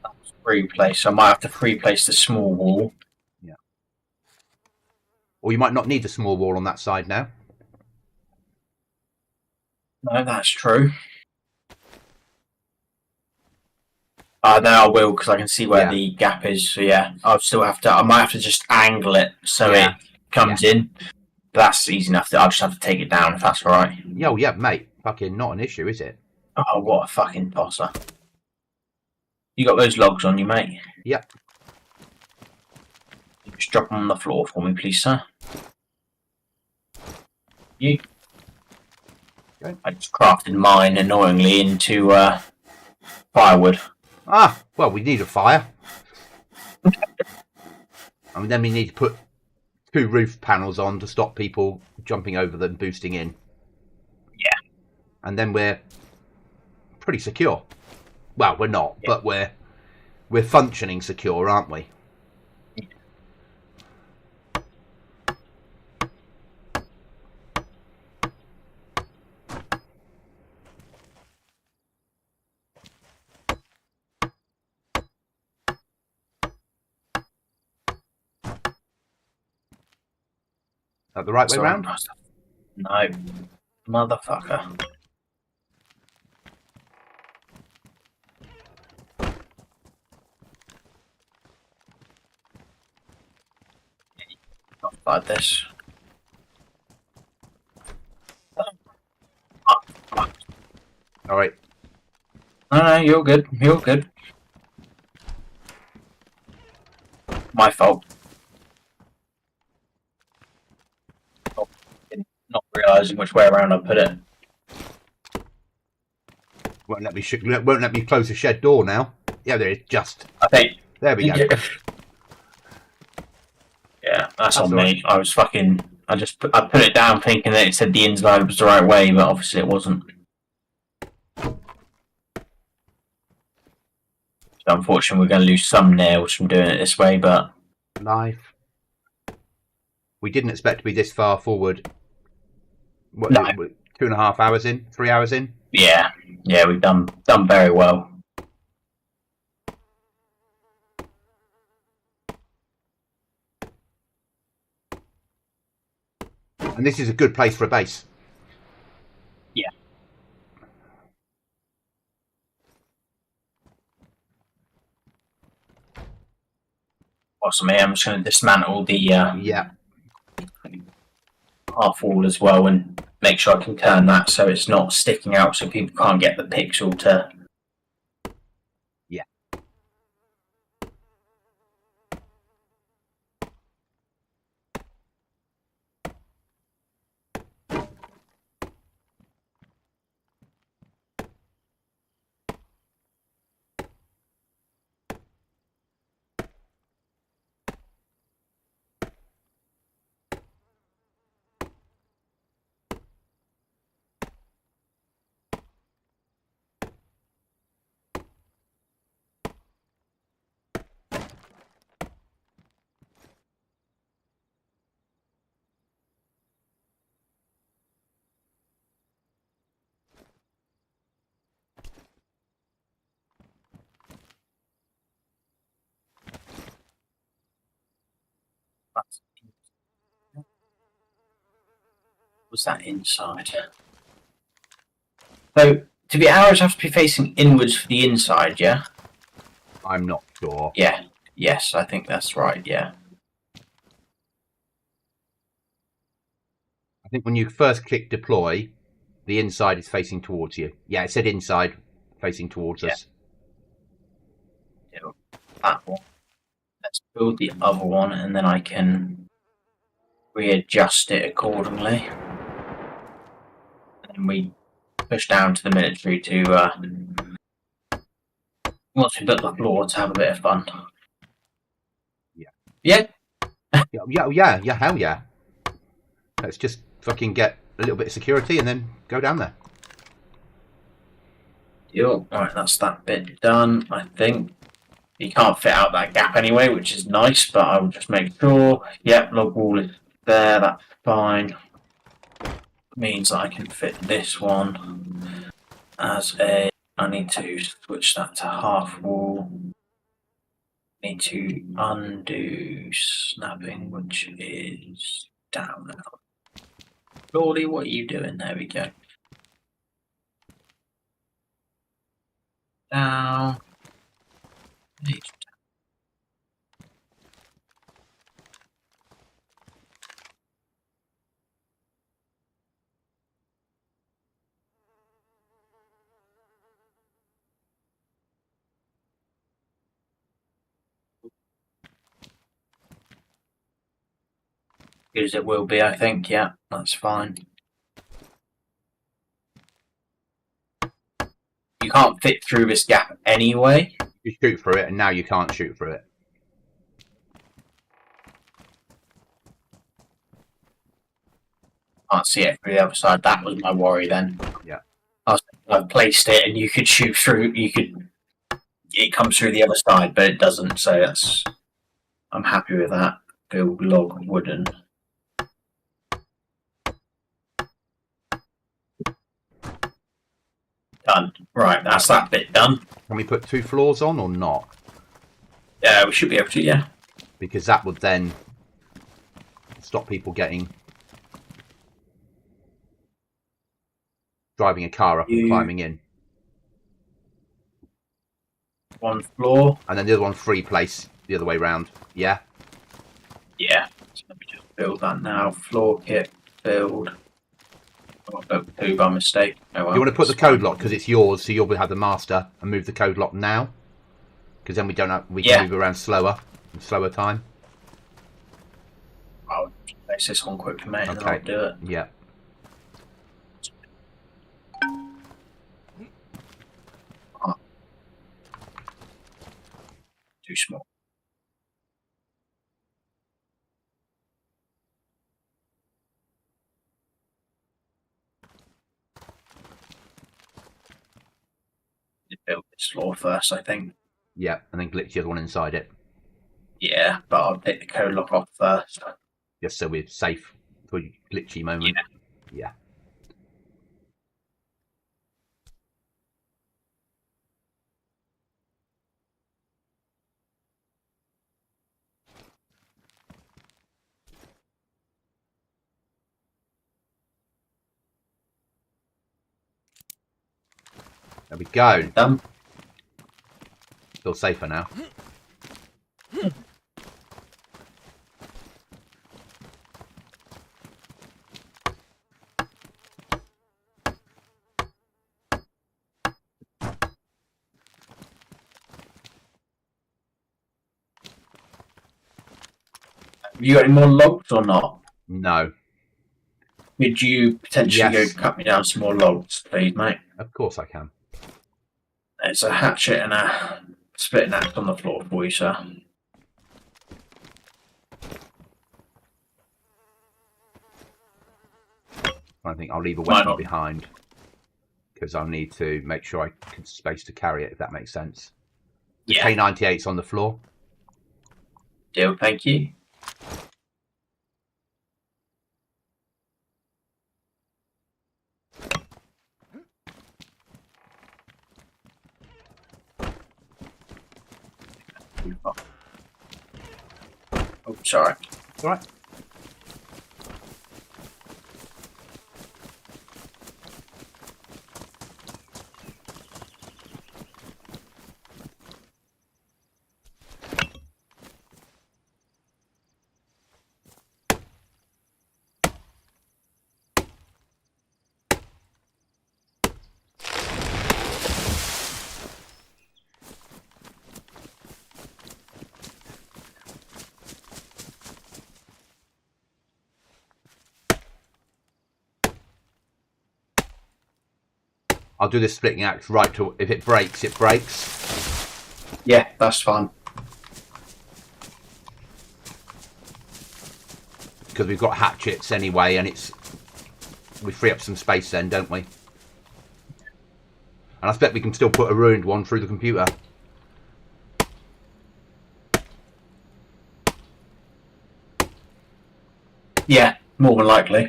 That's free place. So I might have to free place the small wall. Yeah. Or you might not need the small wall on that side now. No, that's true. No, I will because I can see where the gap is. So yeah, I'll still have to. I might have to just angle it so it comes in. But that's easy enough. I'll just have to take it down if that's all right. Yo, yeah, mate. Fucking not an issue, is it? Oh, what a fucking tosser! You got those logs on you, mate? Yep. Just drop them on the floor for me, please, sir. You. Okay. I just crafted mine annoyingly into firewood. Ah, well, we need a fire. And then we need to put 2 roof panels on to stop people jumping over them, boosting in. Yeah. And then we're pretty secure. Well, we're not, Yeah. but we're functioning secure, aren't we? Yeah. That the right way round? No, motherfucker. Not like this. All right. No, you're good. You're good. My fault. Not realising which way around I put it. Won't let me close the shed door now. Yeah, there is. Just. I think. There we go. Yeah, that's on all me. I was fucking. I put it down thinking that it said the inside was the right way, but obviously it wasn't. So unfortunately, we're going to lose some nails from doing it this way, but Life. We didn't expect to be this far forward. What, no. 2.5 hours in? 3 hours in? Yeah, we've done very well. And this is a good place for a base. Yeah. Awesome. I'm just going to dismantle the Yeah. half wall as well and make sure I can turn that so it's not sticking out so people can't get the pixel to. Yeah. Was that inside? So, do the arrows have to be facing inwards for the inside, yeah? I'm not sure. Yeah. Yes, I think that's right, yeah. I think when you first click deploy, the inside is facing towards you. Yeah, it said inside facing towards us. That one. Let's build the other one and then I can readjust it accordingly. And we push down to the military to once we built the floor to have a bit of fun. Yeah. Yeah. Yeah, hell yeah. Let's just fucking get a little bit of security and then go down there. Yep. Alright, that's that bit done, I think. You can't fit out that gap anyway, which is nice, but I will just make sure. Yep, log wall is there, that's fine. Means that I can fit this one as a. I need to switch that to half wall. Need to undo snapping, which is down now. Lordy, what are you doing? There we go. Down. Good as it will be, I think. Yeah, that's fine. can't fit through this gap anyway. You shoot through it, and now you can't shoot through it. Can't see it through the other side. That was my worry then. Yeah. I placed it, and you could shoot through. It comes through the other side, but it doesn't. So that's. I'm happy with that. Build log wooden. Done. Right, that's that bit done. Can we put 2 floors on or not? Yeah, we should be able to. Yeah. Because that would then stop people driving a car up and climbing in. 1 floor. And then the other one free place the other way round. Yeah? Yeah. So let me just build that now. Floor kit, build. Oh, I built 2 by mistake. Oh, well, you want to put the code lock because it's yours, so you'll have the master, and move the code lock now? Because then we can move around slower, in slower time. I'll place this one quickly, mate, and Okay. then I'll do it. Yeah. Too small. Build this floor first, I think. Yeah, and then glitch the other one inside it. Yeah, but I'll take the code lock off first. Just so we're safe for a glitchy moment. Yeah. There we go. Done. Feel safer now. Have you got any more logs or not? No. Would you potentially Yes. go cut me down some more logs, please, mate? Of course I can. There's a hatchet and a splitting axe on the floor for you, sir. I think I'll leave a weapon behind because I'll need to make sure I can space to carry it, if that makes sense. The Yeah. K98's on the floor. Deal, thank you. Oh, sorry. All right. I'll do this splitting axe right to, if it breaks, it breaks. Yeah, that's fine. Because we've got hatchets anyway, and we free up some space then, don't we? And I expect we can still put a ruined one through the computer. Yeah, more than likely.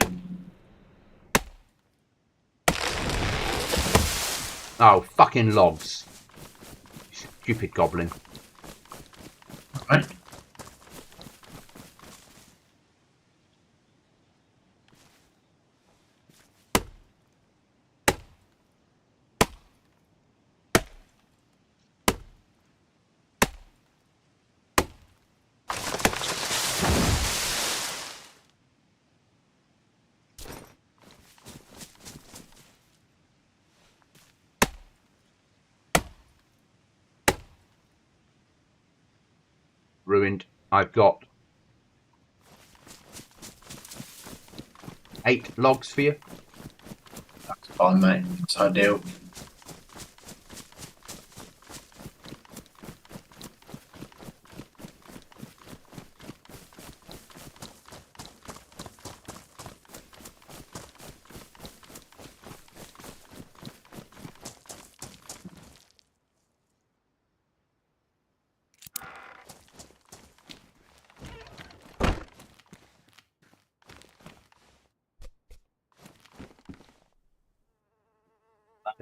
Oh, fucking logs. Stupid goblin. Alright. Ruined. I've got 8 logs for you. That's fine, mate. It's ideal.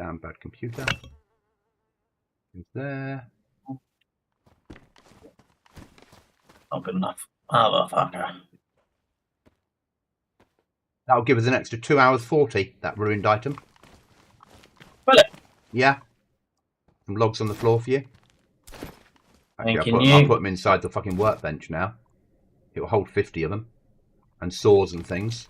Downbad computer. Is there? Not good enough. Motherfucker. That'll give us an extra 2 hours 40, that ruined item. Will it? Yeah. Some logs on the floor for you. Actually, Thank you. I'll put them inside the fucking workbench now. It will hold 50 of them. And saws and things.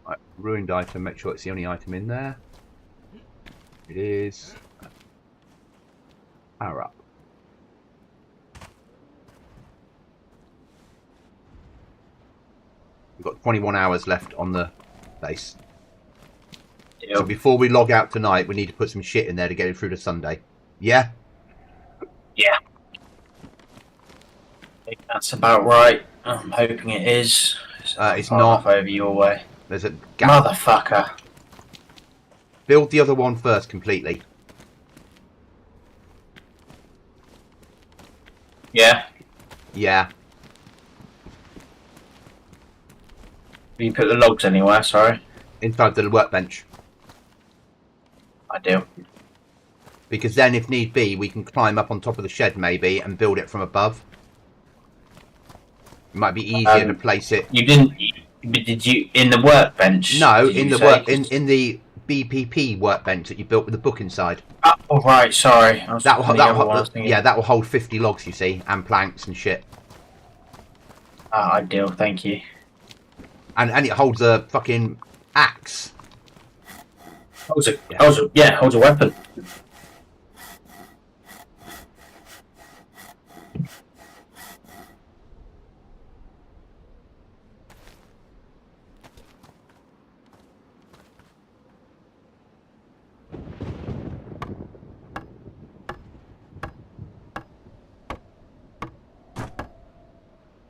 Right, ruined item, make sure it's the only item in there. It is. Power up. We've got 21 hours left on the base. Yep. So before we log out tonight, we need to put some shit in there to get it through to Sunday. Yeah? Yeah. I think that's about right. I'm hoping it is. It's not. Over your way. There's a gap. Motherfucker. Build the other one first completely. Yeah. Yeah. You put the logs anywhere, sorry? Inside the workbench. I do. Because then, if need be, we can climb up on top of the shed maybe and build it from above. It might be easier to place it. You didn't... Did you... In the workbench? No, in the BPP workbench that you built with the book inside. Oh, right, sorry. That will hold 50 logs, you see, and planks and shit. Oh, ideal, thank you. And it holds a fucking axe. Holds a weapon.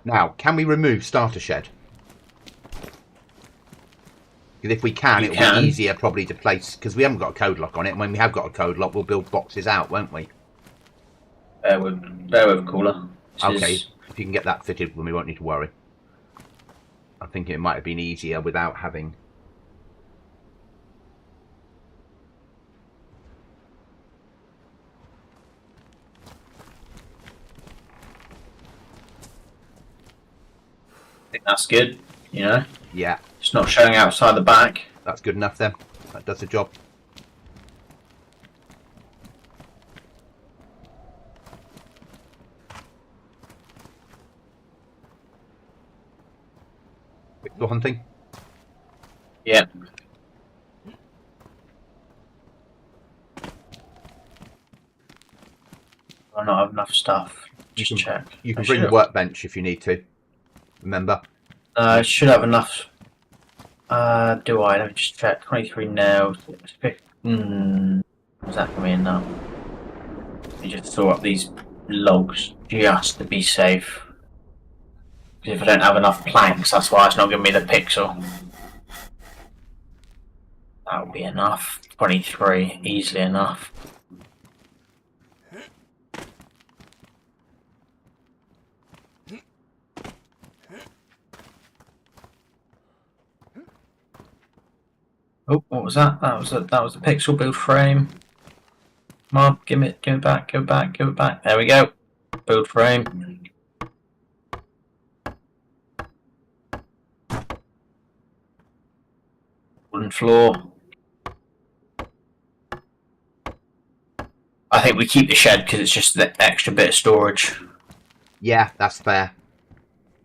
Now, can we remove starter shed? Because if we can, it'll be easier probably to place, because we haven't got a code lock on it, and when we have got a code lock, we'll build boxes out, won't we? Bear with cooler. Okay, if you can get that fitted, then we won't need to worry. I think it might have been easier without having... I think that's good, you know? Yeah. It's not showing outside the back. That's good enough then. That does the job. Pixel hunting? Yeah. I not have enough stuff. Just check. You can bring the workbench if you need to. Remember? I should have enough. Do I? Let me just check. 23 nails. Is that going to be enough? Let me just throw up these logs just to be safe. Because if I don't have enough planks, that's why it's not giving me the pixel. That will be enough. 23, easily enough. Oh, what was that? That was the pixel build frame. Come on, give it back, give it back. There we go. Build frame. Wooden floor. I think we keep the shed because it's just the extra bit of storage. Yeah, that's fair.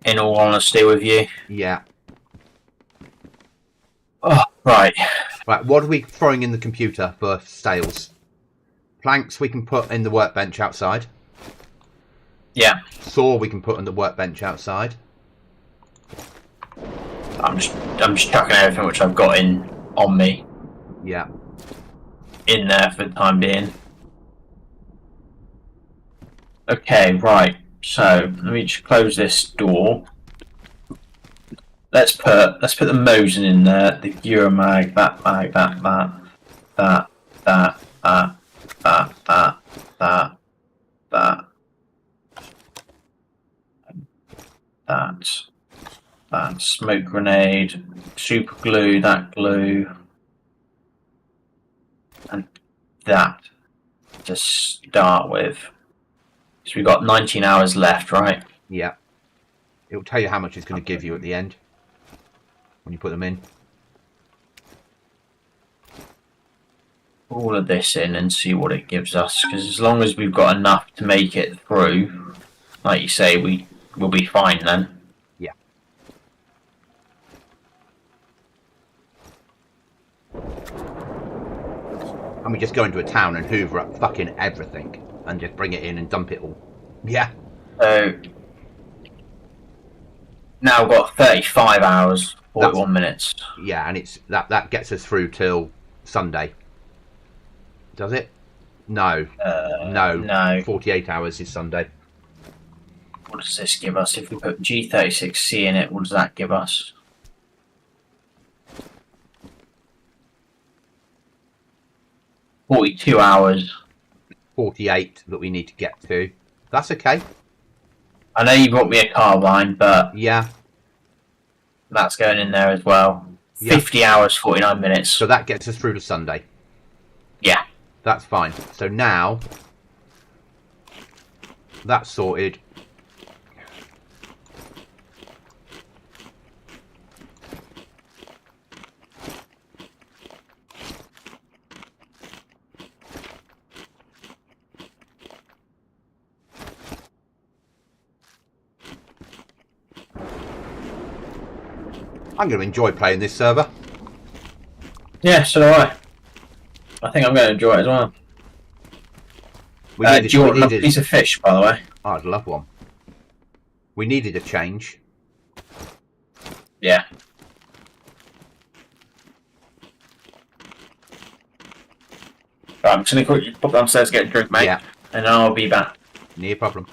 In all honesty with you. Yeah. Oh, right. Right, what are we throwing in the computer for sales? Planks we can put in the workbench outside. Yeah. Saw we can put on the workbench outside. I'm just chucking everything which I've got on me. Yeah. In there for the time being. Okay, right. So let me just close this door. Let's put the Mosin in there. The Euromag, that mag, that, that, that, that, that, that smoke grenade, super glue, that glue, and that to start with. So we've got 19 hours left, right? Yeah. It will tell you how much it's going to give you at the end when you put them in. All of this in and see what it gives us, because as long as we've got enough to make it through, like you say, we will be fine then. Yeah. And we just go into a town and hoover up fucking everything and just bring it in and dump it all. Yeah. So now we've got 35 hours, 41 minutes. Yeah, and it's that gets us through till Sunday. Does it? No. No. 48 hours is Sunday. What does this give us? If we put G36C in it, what does that give us? $42 hours. 48 that we need to get to. That's okay. I know you brought me a carbine, but yeah, that's going in there as well. Yeah. 50 hours, 49 minutes. So that gets us through to Sunday. Yeah. That's fine. So now that's sorted. I'm going to enjoy playing this server. Yeah, so do I. I think I'm going to enjoy it as well. Do you want a piece of fish, by the way? Oh, I'd love one. We needed a change. Yeah. Right, I'm just going to quickly pop downstairs to get a drink, mate. Yeah. And I'll be back. No problem.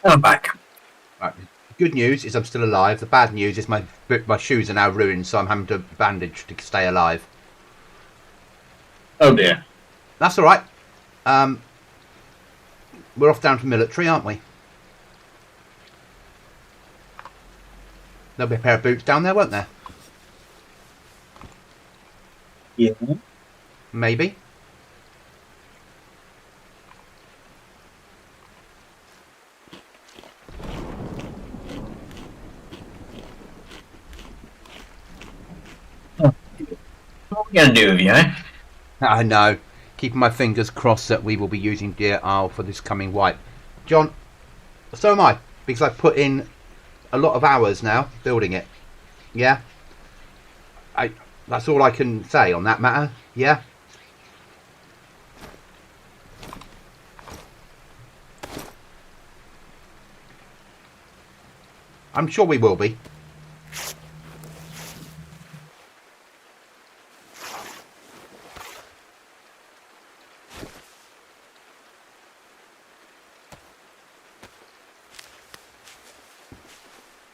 I'm back. Right. Good news is I'm still alive. The bad news is my shoes are now ruined, so I'm having to bandage to stay alive. Oh dear. That's all right. We're off down to military, aren't we? There'll be a pair of boots down there, won't there? Yeah. Maybe. What are we going to do with you, eh? I know. Keeping my fingers crossed that we will be using Deer Isle for this coming wipe. John, so am I. Because I've put in a lot of hours now building it. Yeah? That's all I can say on that matter. Yeah? I'm sure we will be.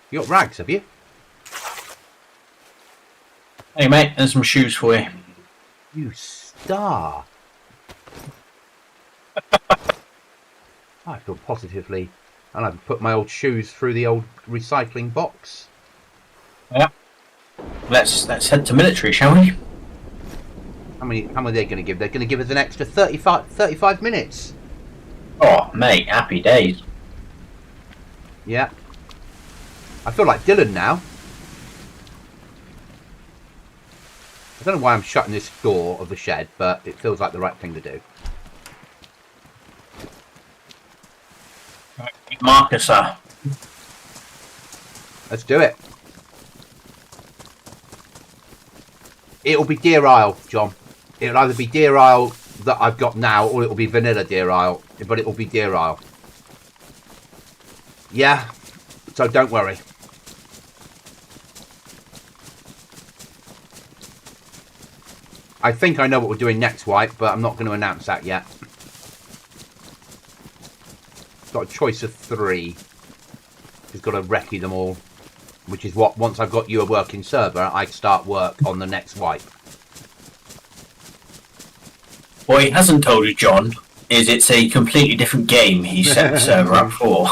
You got rags, have you? Hey, mate, there's some shoes for you. You star. I feel positively. And I've put my old shoes through the old recycling box. Yeah. Let's head to military, shall we? How many are they going to give? They're going to give us an extra 35 minutes. Oh, mate, happy days. Yeah. I feel like Dylan now. I don't know why I'm shutting this door of the shed, but it feels like the right thing to do. Marcus, sir. Let's do it. It'll be Deer Isle, John. It'll either be Deer Isle that I've got now, or it'll be vanilla Deer Isle. But it'll be Deer Isle. Yeah. So don't worry. I think I know what we're doing next wipe, but I'm not going to announce that yet. Got a choice of 3. He's got to recce them all. Which is what, once I've got you a working server, I start work on the next wipe. What he hasn't told you, John, is it's a completely different game he set the server up for.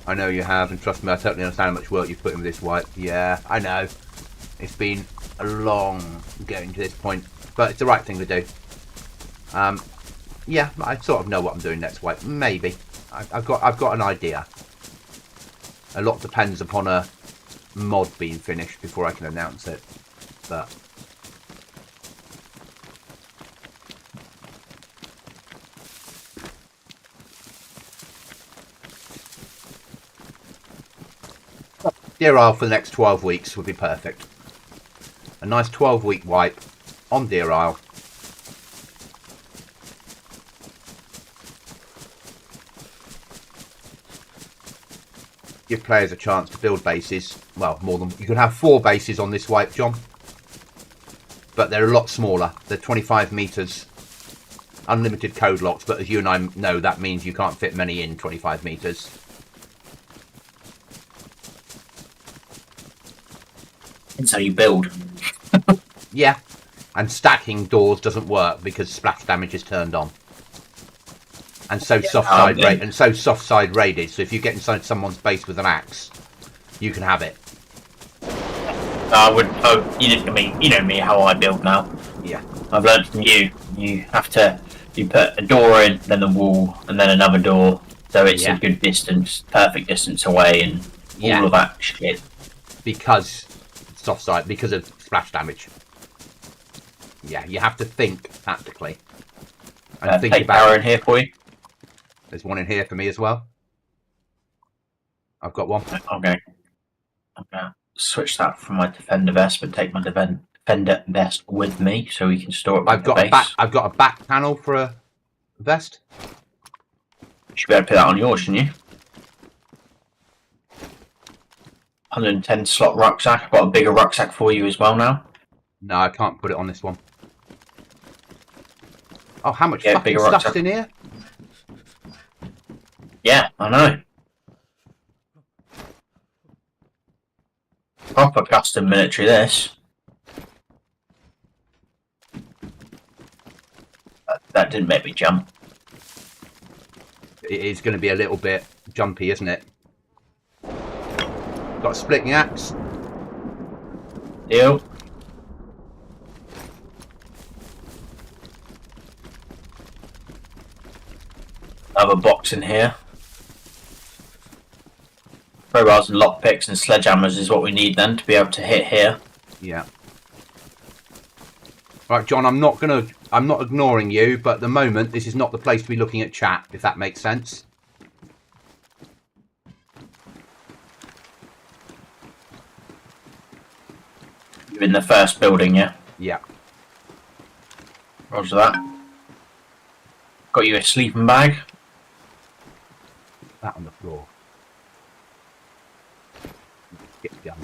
I know you have, and trust me, I totally understand how much work you've put in with this wipe. Yeah, I know. It's been a long getting to this point, but it's the right thing to do. Yeah, I sort of know what I'm doing next wipe. Maybe. I've got an idea. A lot depends upon a mod being finished before I can announce it. But Deer Isle for the next 12 weeks would be perfect. A nice 12-week wipe on Deer Isle. Give players a chance to build bases. Well, more than you can have 4 bases on this wipe, John. But they're a lot smaller. They're 25 meters. Unlimited code locks, but as you and I know, that means you can't fit many in 25 meters. That's how you build. Yeah. And stacking doors doesn't work because splash damage is turned on. And so soft side raided. So if you get inside someone's base with an axe, you can have it. I would. Oh, you know me how I build now. Yeah. I've learned from you. You put a door in, then a wall, and then another door. So it's a good distance, perfect distance away, and all of that shit. Because because of splash damage. Yeah, you have to think tactically. And think take about power in here for you. There's one in here for me as well. I've got one. Okay. I'm gonna switch that from my defender vest, but take my defender vest with me so we can store it. I've got a back panel for a vest. You should be able to put that on yours, shouldn't you? 110 slot rucksack. I've got a bigger rucksack for you as well now. No, I can't put it on this one. Oh, how much fucking stuff's in here? Yeah, I know. Proper custom military, this. That didn't make me jump. It is going to be a little bit jumpy, isn't it? Got a splitting axe. Deal. Another box in here. Crowbars and lockpicks and sledgehammers is what we need then to be able to hit here. Yeah. Right, John, I'm not ignoring you, but at the moment this is not the place to be looking at chat, if that makes sense. You're in the first building, yeah? Yeah. Roger that. Got you a sleeping bag. That on the floor. Get gun.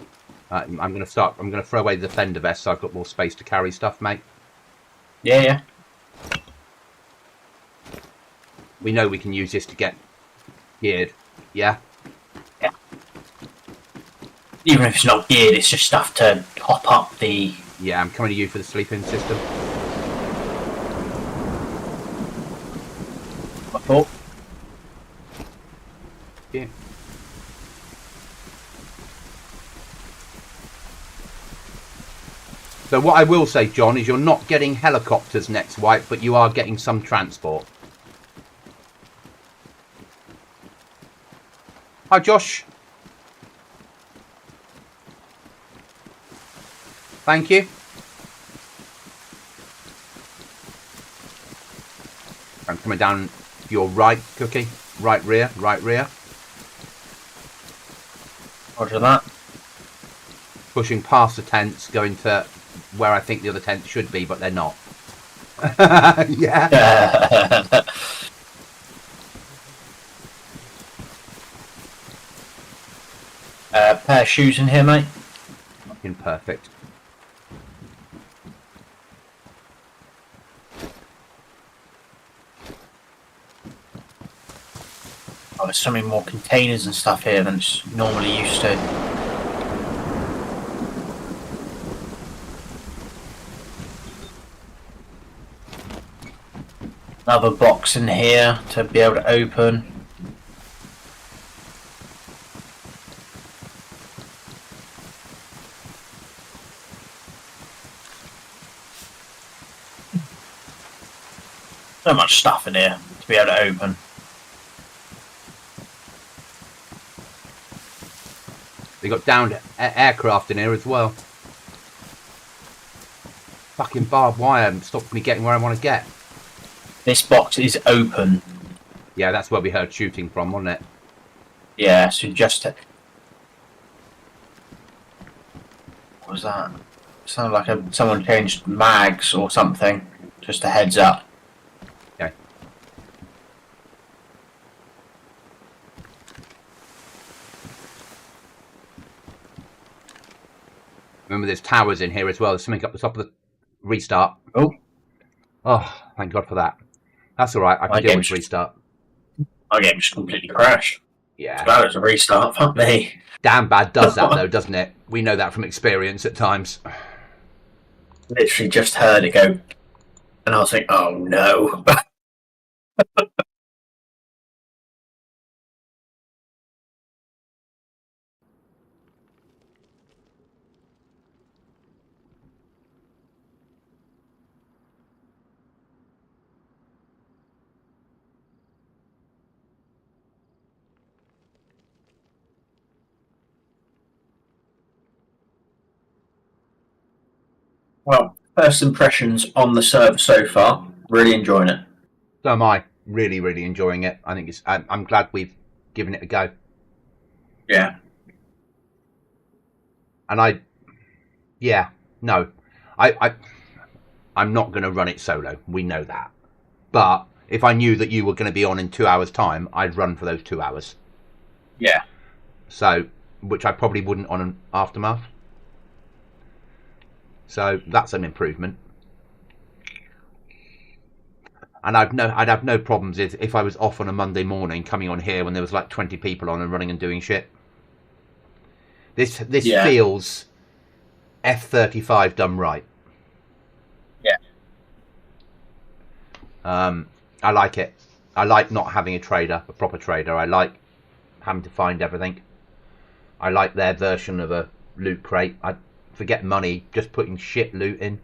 I'm going to throw away the fender vest so I've got more space to carry stuff, mate. Yeah, yeah. We know we can use this to get geared. Yeah? Yeah. Even if it's not geared, it's just stuff to hop up the... Yeah, I'm coming to you for the sleeping system. I thought. Yeah. So what I will say, John, is you're not getting helicopters next wipe, but you are getting some transport. Hi, Josh. Thank you. I'm coming down your right, Cookie. Right rear, right rear. Roger that. Pushing past the tents, going to where I think the other tents should be, but they're not. Yeah. Pair of shoes in here, mate. Fucking perfect. Oh, there's so many more containers and stuff here than it's normally used to. Another box in here to be able to open. So much stuff in here to be able to open. They got downed aircraft in here as well. Fucking barbed wire stopped me getting where I want to get. This box is open. Yeah, that's where we heard shooting from, wasn't it? Yeah, so just... What was that? Sounded like someone changed mags or something. Just a heads up. Okay. Remember there's towers in here as well. There's something up the top of the restart. Oh. Oh, thank God for that. That's alright, I can deal with restart. My game just completely crashed. Yeah. That was a restart, fuck me. Downbad does that though, doesn't it? We know that from experience at times. Literally just heard it go, and I was like, oh no. Well, first impressions on the server so far, really enjoying it. So am I. Really, really enjoying it. I think it's. I'm glad we've given it a go. Yeah. And I'm not going to run it solo. We know that. But if I knew that you were going to be on in 2 hours' time, I'd run for those 2 hours. Yeah. So, which I probably wouldn't on an Aftermath. So that's an improvement. And I'd have no problems if I was off on a Monday morning coming on here when there was like 20 people on and running and doing shit. This feels F-35 done right. Yeah. I like it. I like not having a proper trader. I like having to find everything. I like their version of a loot crate. I forget money, just putting shit loot in.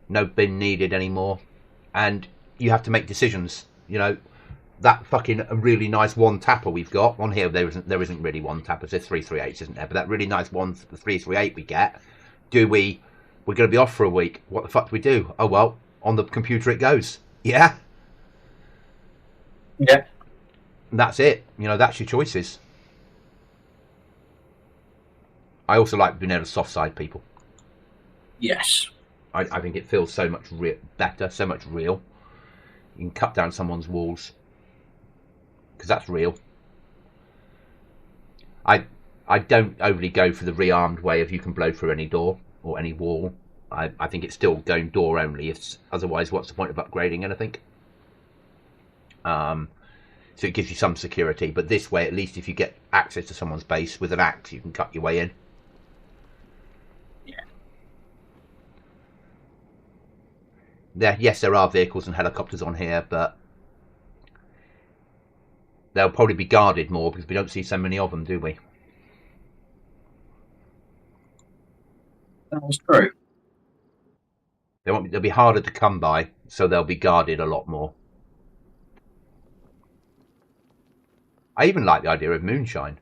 No bin needed anymore. And you have to make decisions. You know, that fucking really nice one tapper we've got on here. There isn't really one tapper. There's 338s, isn't there? But that really nice one, the 338 we get. We're going to be off for a week. What the fuck do we do? Oh well, on the computer it goes. Yeah. Yeah. And that's it. You know, that's your choices. I also like being able to soft side people. Yes. I think it feels so much better, so much real. You can cut down someone's walls because that's real. I don't overly go for the rearmed way of you can blow through any door or any wall. I think it's still going door only. Otherwise, what's the point of upgrading anything? So it gives you some security, but this way, at least if you get access to someone's base with an axe, you can cut your way in. Yes, there are vehicles and helicopters on here, but they'll probably be guarded more because we don't see so many of them, do we? That's true. They'll be harder to come by, so they'll be guarded a lot more. I even like the idea of moonshine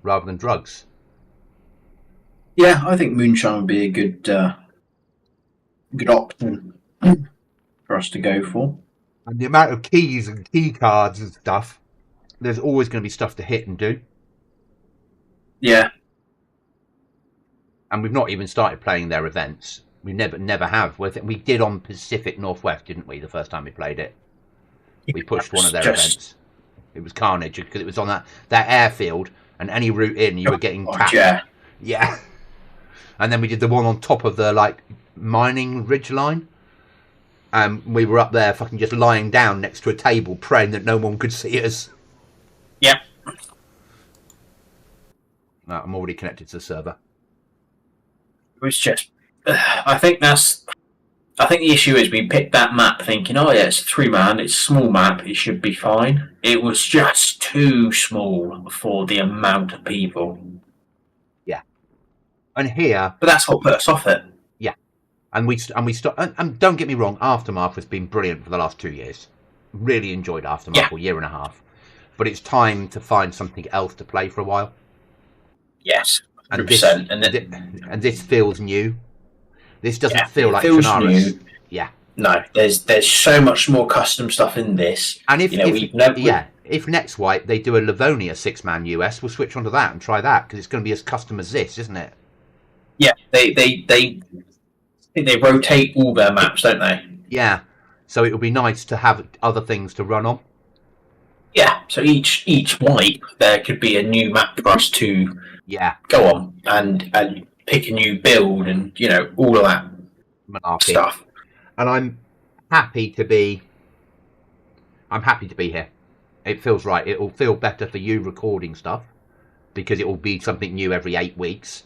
rather than drugs. Yeah, I think moonshine would be a good option for us to go for. And the amount of keys and key cards and stuff, there's always going to be stuff to hit and do. Yeah. And we've not even started playing their events. We never have. We did on Pacific Northwest, didn't we, the first time we played it? We pushed one of their events. It was carnage because it was on that airfield, and any route in, you were getting tapped. Yeah. And then we did the one on top of the mining ridge line. We were up there fucking just lying down next to a table praying that no one could see us. Yeah. No, I'm already connected to the server. It was just... I think the issue is we picked that map thinking, oh yeah, it's a 3-man, it's a small map, it should be fine. It was just too small for the amount of people. Yeah. And here... But that's what put us off it. Yeah. And don't get me wrong, Aftermath has been brilliant for the last 2 years. Really enjoyed Aftermath, or year and a half. But it's time to find something else to play for a while. Yes, 100%. And this feels new. This doesn't feel like Chernarus. New. Yeah. No, there's so much more custom stuff in this. And if next wipe they do a Livonia 6-man US, we'll switch onto that and try that because it's going to be as custom as this, isn't it? Yeah, they rotate all their maps, don't they? Yeah. So it would be nice to have other things to run on. Yeah. So each wipe there could be a new map for us to go on and pick a new build and all of that stuff. And I'm happy to be here. It feels right. It will feel better for you recording stuff because it will be something new every 8 weeks.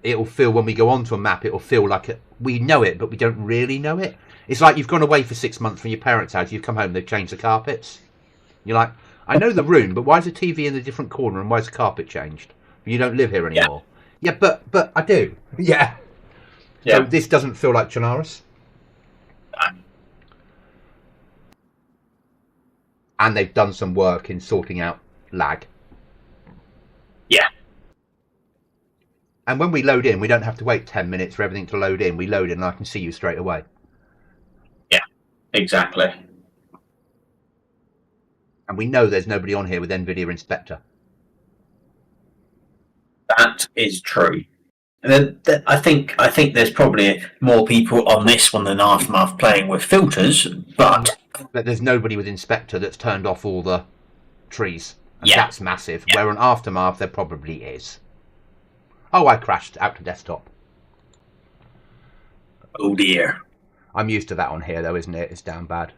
It will feel when we go onto a map, it will feel like we know it, but we don't really know it. It's like you've gone away for 6 months from your parents' house. You've come home, they've changed the carpets. You're like, I know the room, but why is the TV in a different corner and why is the carpet changed? You don't live here anymore. Yeah, but I do. Yeah. So this doesn't feel like Chernarus. And they've done some work in sorting out lag. Yeah. And when we load in, we don't have to wait 10 minutes for everything to load in. We load in and I can see you straight away. Yeah, exactly. And we know there's nobody on here with NVIDIA Inspector. That is true. And then I think there's probably more people on this one than Aftermath playing with filters, but there's nobody with Inspector that's turned off all the trees. And that's massive. Where on Aftermath there probably is. Oh, I crashed out to desktop. Oh dear. I'm used to that on here though, isn't it? It's down bad.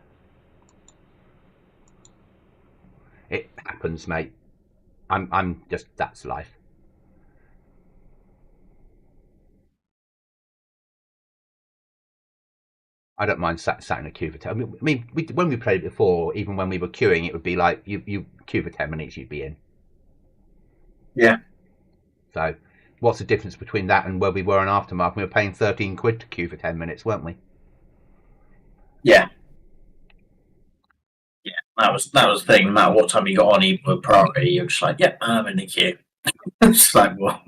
It happens, mate. I'm just, that's life. I don't mind sat in a queue for 10. I mean, when we played it before, even when we were queuing, it would be like you queue for 10 minutes, you'd be in. Yeah. So, what's the difference between that and where we were in Aftermath? We were paying 13 quid to queue for 10 minutes, weren't we? Yeah. Yeah. That was the thing. No matter what time you got on, even with priority, you're just like, yep, I'm in the queue. It's like, well,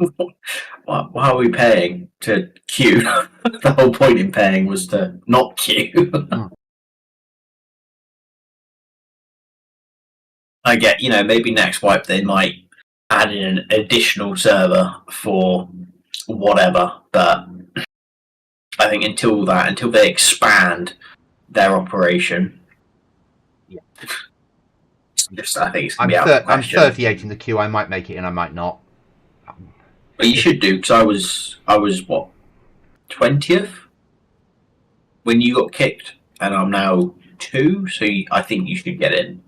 why are we paying to queue? The whole point in paying was to not queue. I get, maybe next wipe they might add in an additional server for whatever, but I think until they expand their operation, I think it's going to be out of the question. I'm 38 in the queue. I might make it and I might not. But you should do, because I was what, 20th when you got kicked, and I'm now 2, so I think you should get in.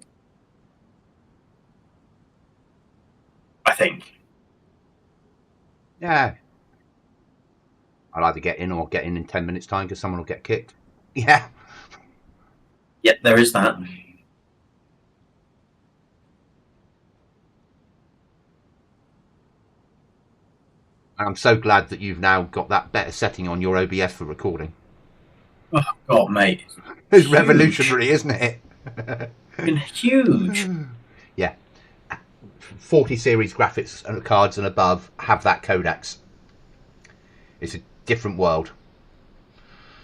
I think. Yeah. I'll either get in or get in 10 minutes time because someone will get kicked. Yeah. Yep, there is that. And I'm so glad that you've now got that better setting on your OBS for recording. Oh, God, mate. It's revolutionary, isn't it? Been huge. Yeah. 40 series graphics and cards and above have that codecs. It's a different world.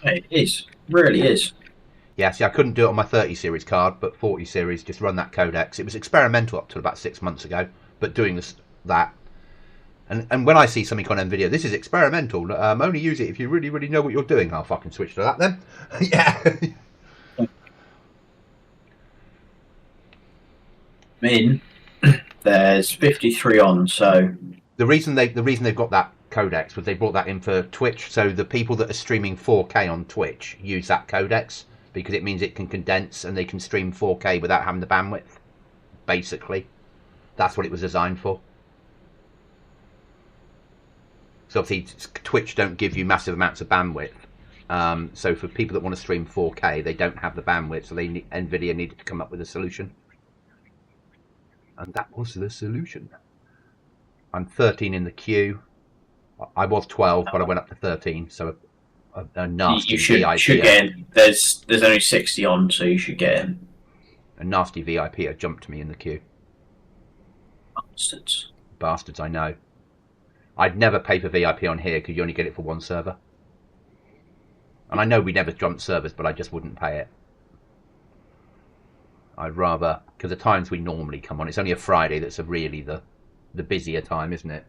It is. Really is. Yeah, see, I couldn't do it on my 30 series card, but 40 series just run that codecs. It was experimental up to about 6 months ago, but doing that. And when I see something on NVIDIA, this is experimental. Only use it if you really, really know what you're doing. I'll fucking switch to that then. Yeah. I mean, there's 53 on, so the reason they've got that codecs was they brought that in for Twitch. So the people that are streaming 4K on Twitch use that codecs because it means it can condense and they can stream 4K without having the bandwidth. Basically, that's what it was designed for. So obviously Twitch don't give you massive amounts of bandwidth. So for people that want to stream 4K, they don't have the bandwidth. So NVIDIA needed to come up with a solution. And that was the solution. I'm 13 in the queue. I was 12, but I went up to 13. So a nasty VIP. You should get in. There's only 60 on, so you should get in. A nasty VIP jumped me in the queue. Bastards. Bastards, I know. I'd never pay for VIP on here because you only get it for one server. And I know we never jumped servers, but I just wouldn't pay it. I'd rather, because the times we normally come on, it's only a Friday that's really the busier time, isn't it?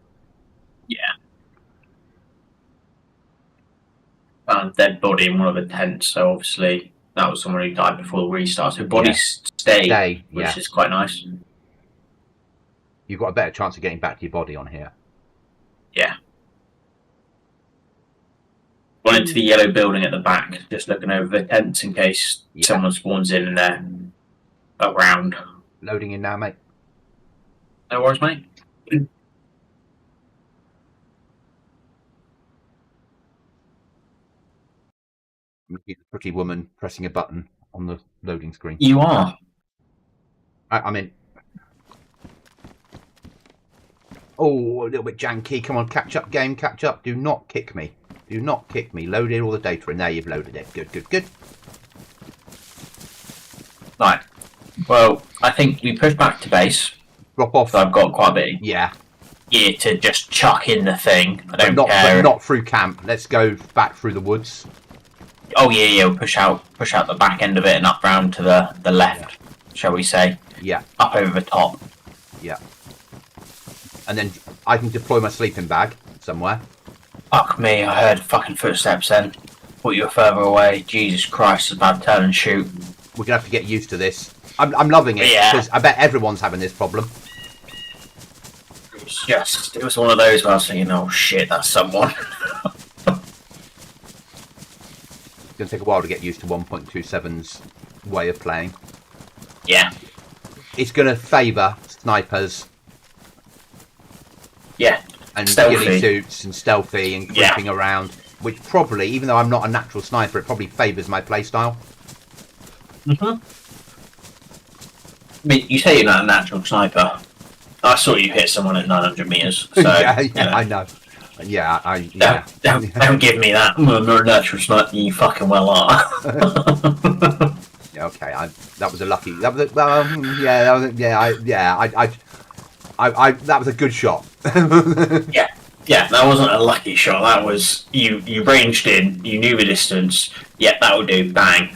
Yeah. Found a dead body in one of the tents, so obviously that was someone who died before the restart. So bodies stay, which is quite nice. You've got a better chance of getting back to your body on here. Yeah. Gone into the yellow building at the back, just looking over the tents in case someone spawns in there around. Loading in now, mate. No worries, mate. I'm looking at the pretty woman pressing a button on the loading screen. You are. I'm in. Oh, a little bit janky. Come on, catch up, game, catch up. Do not kick me. Do not kick me. Load in all the data in there. You've loaded it. Good, good, good. Right. Well, I think we push back to base. Drop off. So I've got quite a bit. Yeah. Yeah, to just chuck in the thing. I don't care. But not through camp. Let's go back through the woods. Oh yeah, we'll push out the back end of it and up round to the left, shall we say? Yeah. Up over the top. Yeah. And then I can deploy my sleeping bag somewhere. Fuck me, I heard fucking footsteps then. Thought you were further away. Jesus Christ, it's about to turn and shoot. We're gonna have to get used to this. I'm loving it because I bet everyone's having this problem. It was one of those where I was thinking, oh shit, that's someone. It's gonna take a while to get used to 1.27's way of playing. Yeah. It's gonna favour snipers. Yeah. And ghillie suits and stealthy and creeping around, which probably, even though I'm not a natural sniper, it probably favours my playstyle. I mean, you say you're not a natural sniper. I saw you hit someone at 900 meters. So, yeah, you know. I know. Yeah, Don't give me that. I'm not a natural sniper. You fucking well are. Yeah, okay. That was a lucky. That was yeah. That was that was a good shot. Yeah, that wasn't a lucky shot. That was you ranged in. You knew the distance. Yeah, that would do. Bang.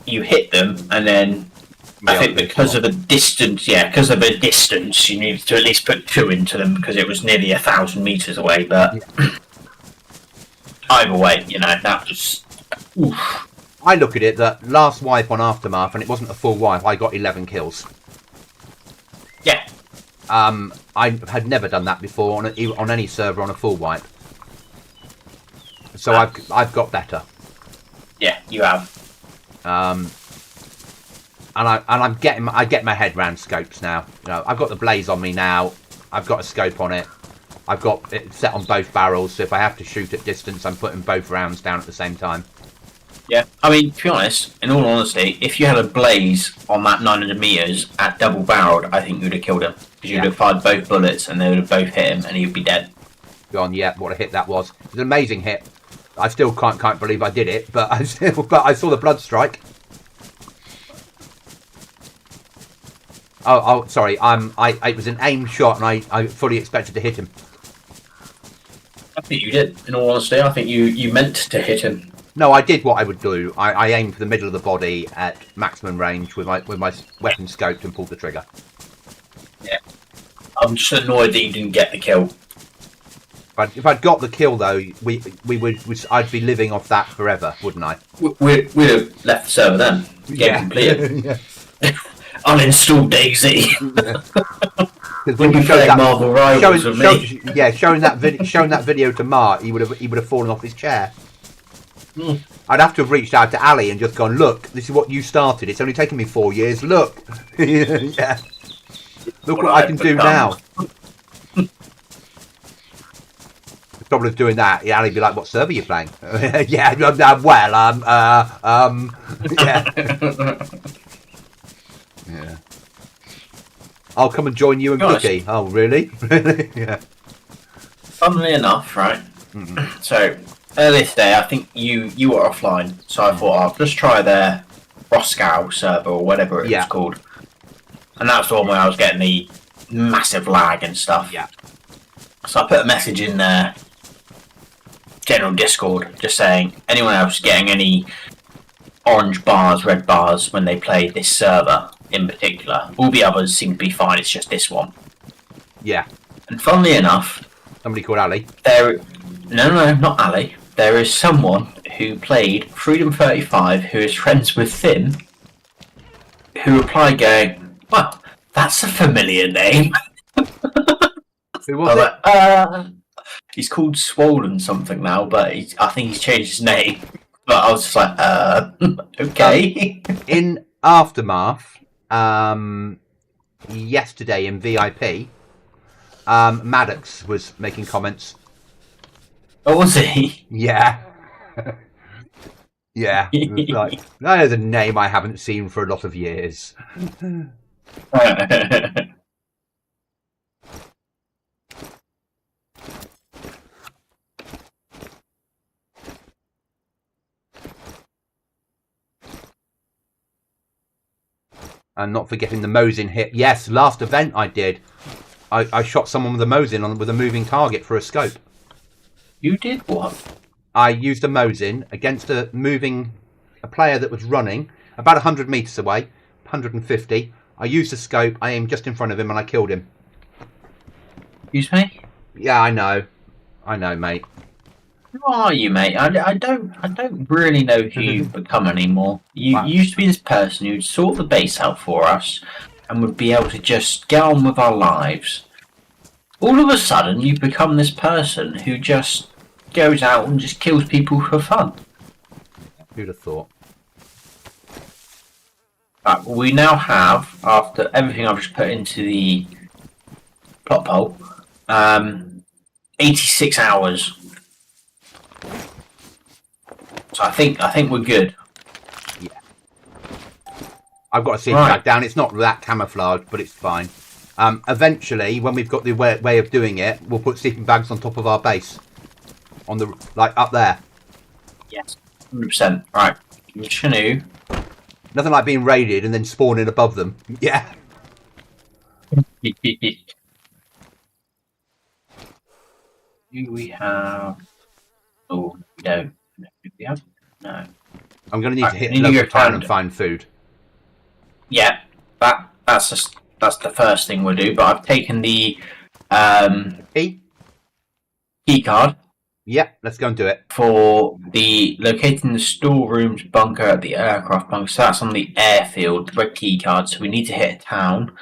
You hit them, and then I think because of the distance, you needed to at least put 2 into them because it was nearly 1,000 meters away. But either way, that was. Oof. I look at it that last wipe on Aftermath, and it wasn't a full wipe. I got 11 kills. Yeah. I had never done that before on any server on a full wipe. So I've got better. Yeah, you have. And I get my head round scopes now. I've got the blaze on me now. I've got a scope on it. I've got it set on both barrels, so if I have to shoot at distance, I'm putting both rounds down at the same time. Yeah, I mean, to be honest, in all honesty, if you had a blaze on that 900 meters at double barreled, I think you'd have killed him because you'd have fired both bullets and they would have both hit him and he'd be dead. Gone, yeah, what a hit that was! It was an amazing hit. I still can't believe I did it, but I saw the blood strike. Oh, sorry. It was an aim shot, and I fully expected to hit him. I think you did. In all honesty, I think you meant to hit him. No, I did what I would do. I aimed for the middle of the body at maximum range with my weapon scoped and pulled the trigger. Yeah. I'm just annoyed that you didn't get the kill. If I'd got the kill though, I'd be living off that forever, wouldn't I? We'd have left the server then. Game completed. Yeah. Uninstall DayZ. Because when you showed that Marvel Rivals with me. showing that video to Mark, he would have fallen off his chair. I'd have to have reached out to Ali and just gone, look, this is what you started. It's only taken me 4 years. Look, yeah, look what I can do now. The problem with doing that, Ali'd be like, "What server are you playing?" Yeah, yeah. I'll come and join you and Cookie. Oh, really? Really? Yeah. Funnily enough, right? Mm-hmm. So earlier today, I think you were offline, so I thought I'll just try their Roscoe server or whatever it was called. And that was the one where I was getting the massive lag and stuff. Yeah. So I put a message in their general Discord just saying, anyone else getting any orange bars, red bars when they play this server in particular? All the others seem to be fine, it's just this one. Yeah. And funnily enough... Somebody called Ali? No, not Ali. There is someone who played Freedom 35 who is friends with Thin, who replied going, well, that's a familiar name. Who was it? He's called Swollen something now, but I think he's changed his name. But I was just like, okay. In Aftermath, yesterday in VIP, Maddox was making comments. Oh, was he? Yeah. Yeah. Like, that is a name I haven't seen for a lot of years. And not forgetting the Mosin hit. Yes, last event I did. I shot someone with a Mosin with a moving target for a scope. You did what? I used a Mosin against a player that was running about 100 metres away, 150. I used a scope, I aimed just in front of him and I killed him. Excuse me? Yeah, I know, mate. Who are you, mate? I don't really know who you've become anymore. You used to be this person who'd sort the base out for us and would be able to just get on with our lives. All of a sudden, you've become this person who just goes out and just kills people for fun. Who'd have thought? Right, we now have, after everything I've just put into the plot poll, 86 hours. So I think we're good. Yeah. I've got a scene tag down. It's not that camouflaged, but it's fine. Eventually, when we've got the way of doing it, we'll put sleeping bags on top of our base, on the up there. Yes, 100%. Right, I'm just gonna. Nothing like being raided and then spawning above them. Yeah. Do we have? Oh, we don't. Do we have? No. I'm going to need to hit local town and find food. Yeah, that's the first thing we'll do. But I've taken the key card. Yeah, let's go and do it. For the locating the storerooms bunker at the aircraft bunker. So that's on the airfield, the red key card. So we need to hit a town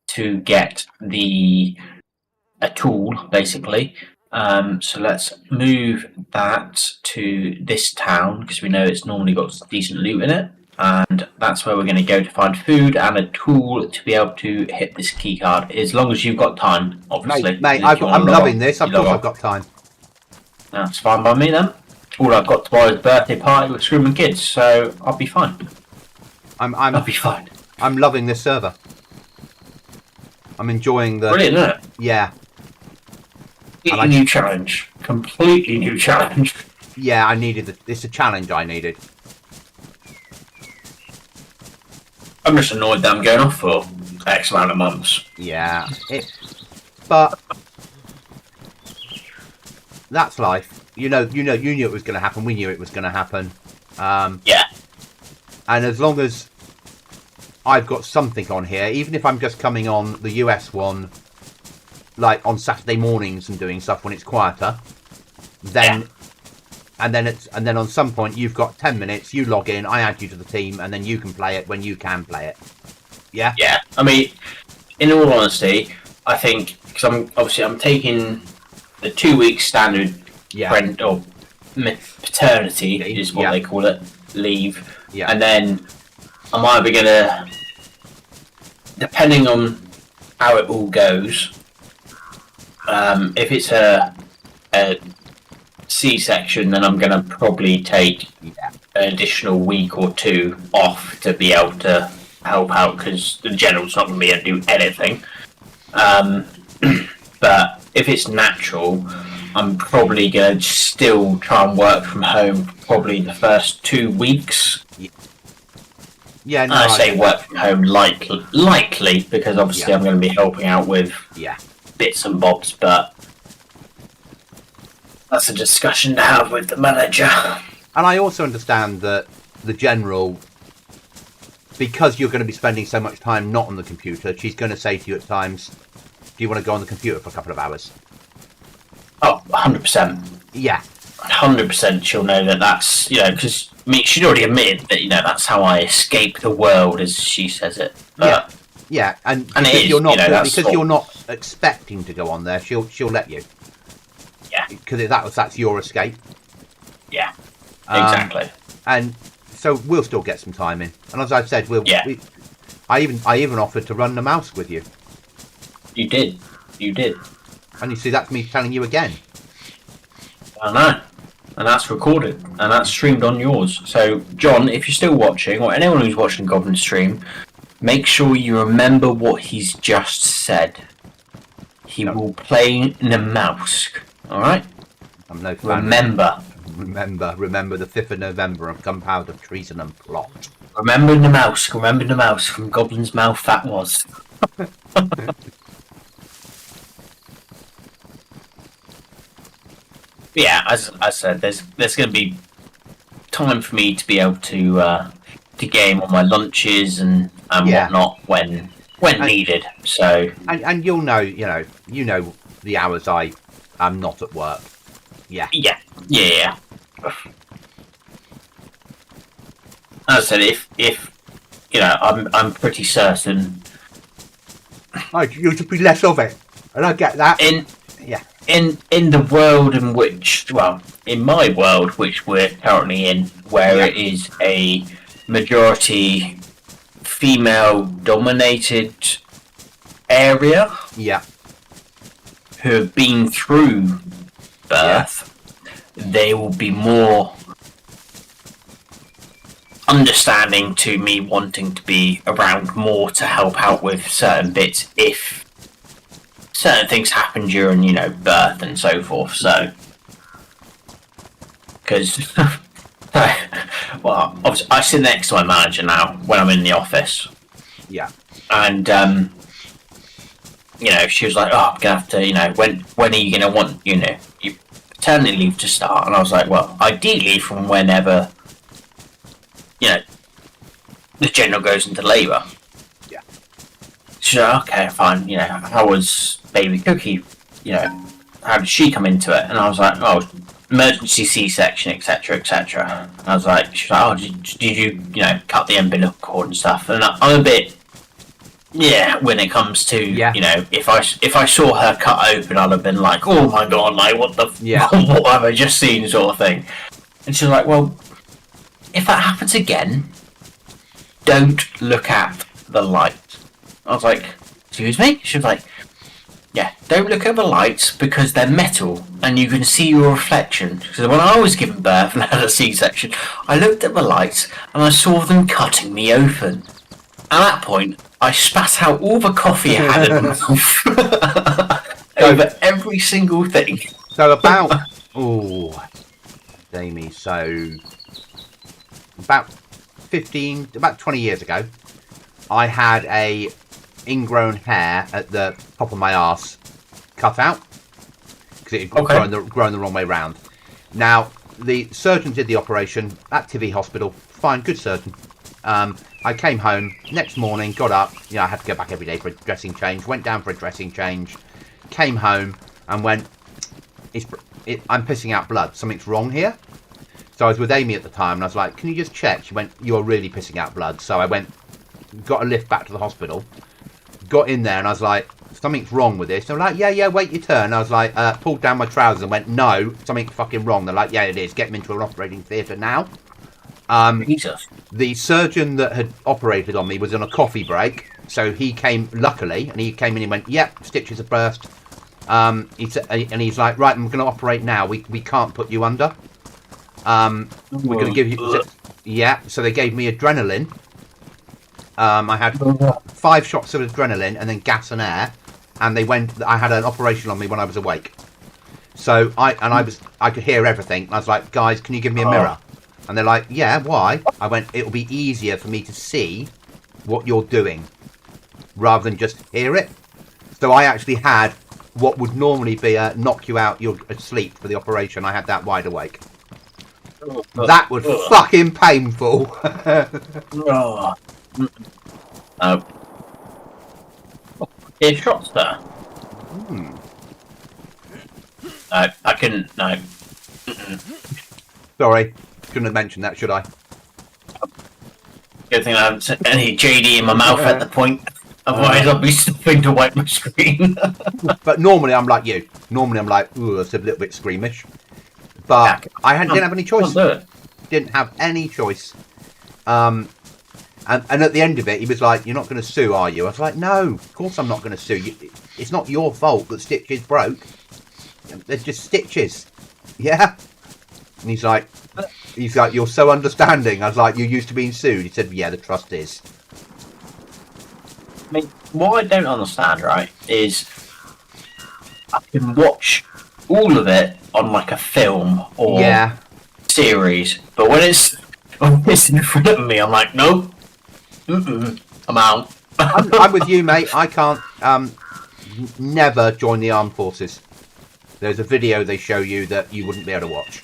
to get a tool, basically. So let's move that to this town because we know it's normally got decent loot in it. And that's where we're going to go to find food and a tool to be able to hit this key card. As long as you've got time, obviously. Mate, I'm loving this. Of course I've got time. That's fine by me then. All I've got tomorrow is a birthday party with screaming kids, so I'll be fine. I'll be fine. I'm loving this server. I'm enjoying the... Brilliant, isn't it? Yeah. Completely new challenge. Completely new challenge. Yeah, I needed it's a challenge I needed. I'm just annoyed that I'm going off for X amount of months. Yeah. But that's life. You knew it was going to happen. We knew it was going to happen. Yeah. And as long as I've got something on here, even if I'm just coming on the US one, like on Saturday mornings and doing stuff when it's quieter, then and then on some point you've got 10 minutes. You log in, I add you to the team, and then you can play it when you can play it. Yeah. Yeah. I mean, in all honesty, I think because I'm taking the 2 week standard friend or paternity is what they call it, leave, and then I'm either gonna, depending on how it all goes, if it's a C-section, then I'm gonna probably take an additional week or two off to be able to help out because the general's not gonna be able to do anything. But if it's natural, I'm probably going to still try and work from home probably the first 2 weeks. Yeah, no, I say work from home likely because obviously I'm going to be helping out with bits and bobs, but that's a discussion to have with the manager. And I also understand that the general, because you're going to be spending so much time not on the computer, she's going to say to you at times, do you want to go on the computer for a couple of hours? Oh, 100%. Yeah. 100% she'll know that's, because she'd already admitted that, that's how I escape the world, as she says it. Yeah, and it is, you're not expecting to go on there, she'll let you. Yeah. Because that's your escape. Yeah, exactly. And so we'll still get some time in. And as I said, I even offered to run the mouse with you. You did. And you see, that's me telling you again. I know. And that's recorded. And that's streamed on yours. So, John, if you're still watching, or anyone who's watching Goblin stream, make sure you remember what he's just said. He will play the mouse. Alright? I'm no fan. Remember the 5th of November of gunpowder, treason and plot. Remember the mouse from Goblin's mouth that was. Yeah, as I said, there's going to be time for me to be able to game on my lunches and whatnot when needed. So and you'll know, you know the hours I am not at work. Yeah. As I said, if I'm pretty certain. You'll just be less of it, and I get that. In the world in which, in my world, which we're currently in, where it is a majority female-dominated area, who have been through birth, they will be more understanding to me wanting to be around more to help out with certain bits if certain things happen during, you know, birth and so forth. So, because, well, obviously, I sit next to my manager now when I'm in the office. Yeah. And, you know, she was like, "Oh, I'm gonna have to, you know, when are you gonna want, you know, your paternity leave to start?" And I was like, "Well, ideally from whenever, you know, the general goes into labour." Yeah. She's like, "Okay, fine. You know, how was baby Cookie? You know, how did she come into it?" And I was like, "Oh, emergency C-section, etc., etc." I was like, "She's like, oh, did you, you know, cut the umbilical cord and stuff?" And I'm a bit, yeah, when it comes to, Yeah. you know, if I saw her cut open, I'd have been like, "Oh my god, like what the, Yeah. what have I just seen?" sort of thing. And she's like, "Well, if that happens again, don't look at the light." I was like, "Excuse me?" She was like, "Yeah, don't look at the lights because they're metal and you can see your reflection." Because when I was given birth and had a C-section, I looked at the lights and I saw them cutting me open. At that point, I spat out all the coffee I had in my mouth over every single thing. So about Jamie, so about 20 years ago, I had a ingrown hair at the top of my arse cut out because it had grown the wrong way round. Now the surgeon did the operation at TV hospital. Fine, good surgeon. I came home next morning, got up. You know, I had to go back every day for a dressing change. Went down for a dressing change. Came home and went, I'm pissing out blood. Something's wrong here. So I was with Amy at the time and I was like, "Can you just check?" She went, "You're really pissing out blood." So I went, got a lift back to the hospital, got in there and I was like, "Something's wrong with this." They're like, yeah, wait your turn. I was like, pulled down my trousers and went, "No, something's fucking wrong." They're like, "Yeah, it is. Get him into an operating theatre now." Jesus. The surgeon that had operated on me was on a coffee break, so he came, luckily, and he came in and went, "Yep, stitches are burst." He's like, "Right, I'm going to operate now. We can't put you under. We're going to give you..." Yeah, so they gave me adrenaline. I had 5 shots of adrenaline and then gas and air, and I had an operation on me when I was awake. So I could hear everything. I was like, "Guys, can you give me a mirror?" And they're like, "Yeah, why?" I went, "It'll be easier for me to see what you're doing rather than just hear it." So I actually had what would normally be a knock you out, you're asleep for the operation. I had that wide awake. That was fucking painful. Ear shots there. No, I couldn't. No. Sorry, shouldn't have mentioned that, should I? Good thing I haven't put any JD in my mouth at the point. Otherwise, I'll be stopping to wipe my screen. But normally I'm like you. Normally I'm like, "Ooh, it's a little bit squeamish." But I didn't have any choice. Didn't have any choice. And at the end of it, he was like, "You're not going to sue, are you?" I was like, "No, of course I'm not going to sue you. It's not your fault that stitches broke. They're just stitches." Yeah. And he's like, "You're so understanding." I was like, "You're used to being sued." He said, "Yeah, the trust is." I mean, what I don't understand, right, is I can watch all of it on like a film or series, but when it's in front of me, I'm like, "Nope, I'm out." I'm with you, mate. I can't never join the armed forces. There's a video they show you that you wouldn't be able to watch.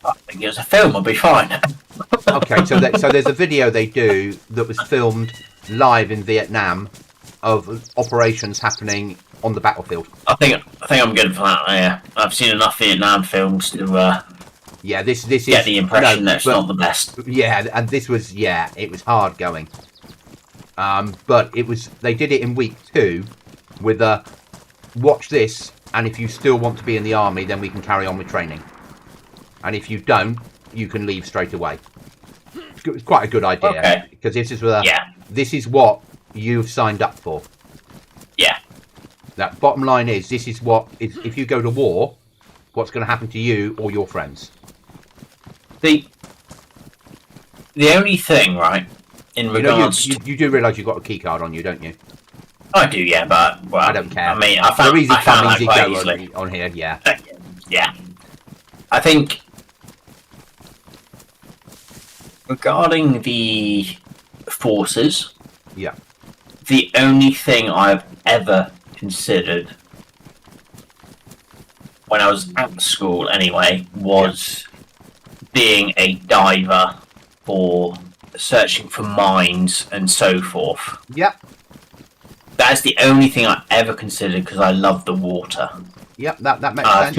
I think it was a film, I'll be fine. Okay, so there's a video they do that was filmed live in Vietnam of operations happening on the battlefield. I think I'm good for that. Yeah, I've seen enough Vietnam films to this get the impression that it's not the best. Yeah, and this was it was hard going. But they did it in week 2 with a watch this, and if you still want to be in the army, then we can carry on with training. And if you don't, you can leave straight away. It's quite a good idea because this is what you've signed up for. Yeah. That bottom line is this is what if you go to war, what's going to happen to you or your friends. The only thing, right, in regards you do realise you've got a key card on you, don't you? I do, yeah, but well, I don't care. I mean, I found, They're easy I found come, that easy quite go easily. on here, yeah. Yeah. I think regarding the forces, Yeah. the only thing I've ever considered when I was at school anyway was being a diver or searching for mines and so forth. Yep. That's the only thing I ever considered because I love the water. Yep, that makes sense.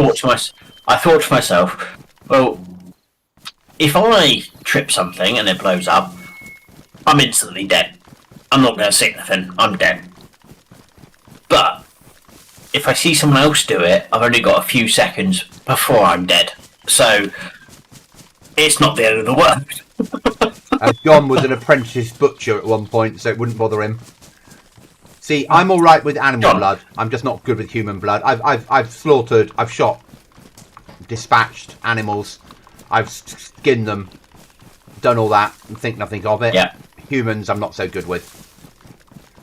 I thought to myself, well, if I trip something and it blows up, I'm instantly dead. I'm not going to say anything. I'm dead. But if I see someone else do it, I've only got a few seconds before I'm dead. So it's not the end of the world. John was an apprentice butcher at one point, so it wouldn't bother him. See, I'm all right with animal blood. I'm just not good with human blood. I've slaughtered, I've shot, dispatched animals. I've skinned them, done all that, and think nothing of it. Yeah. Humans, I'm not so good with.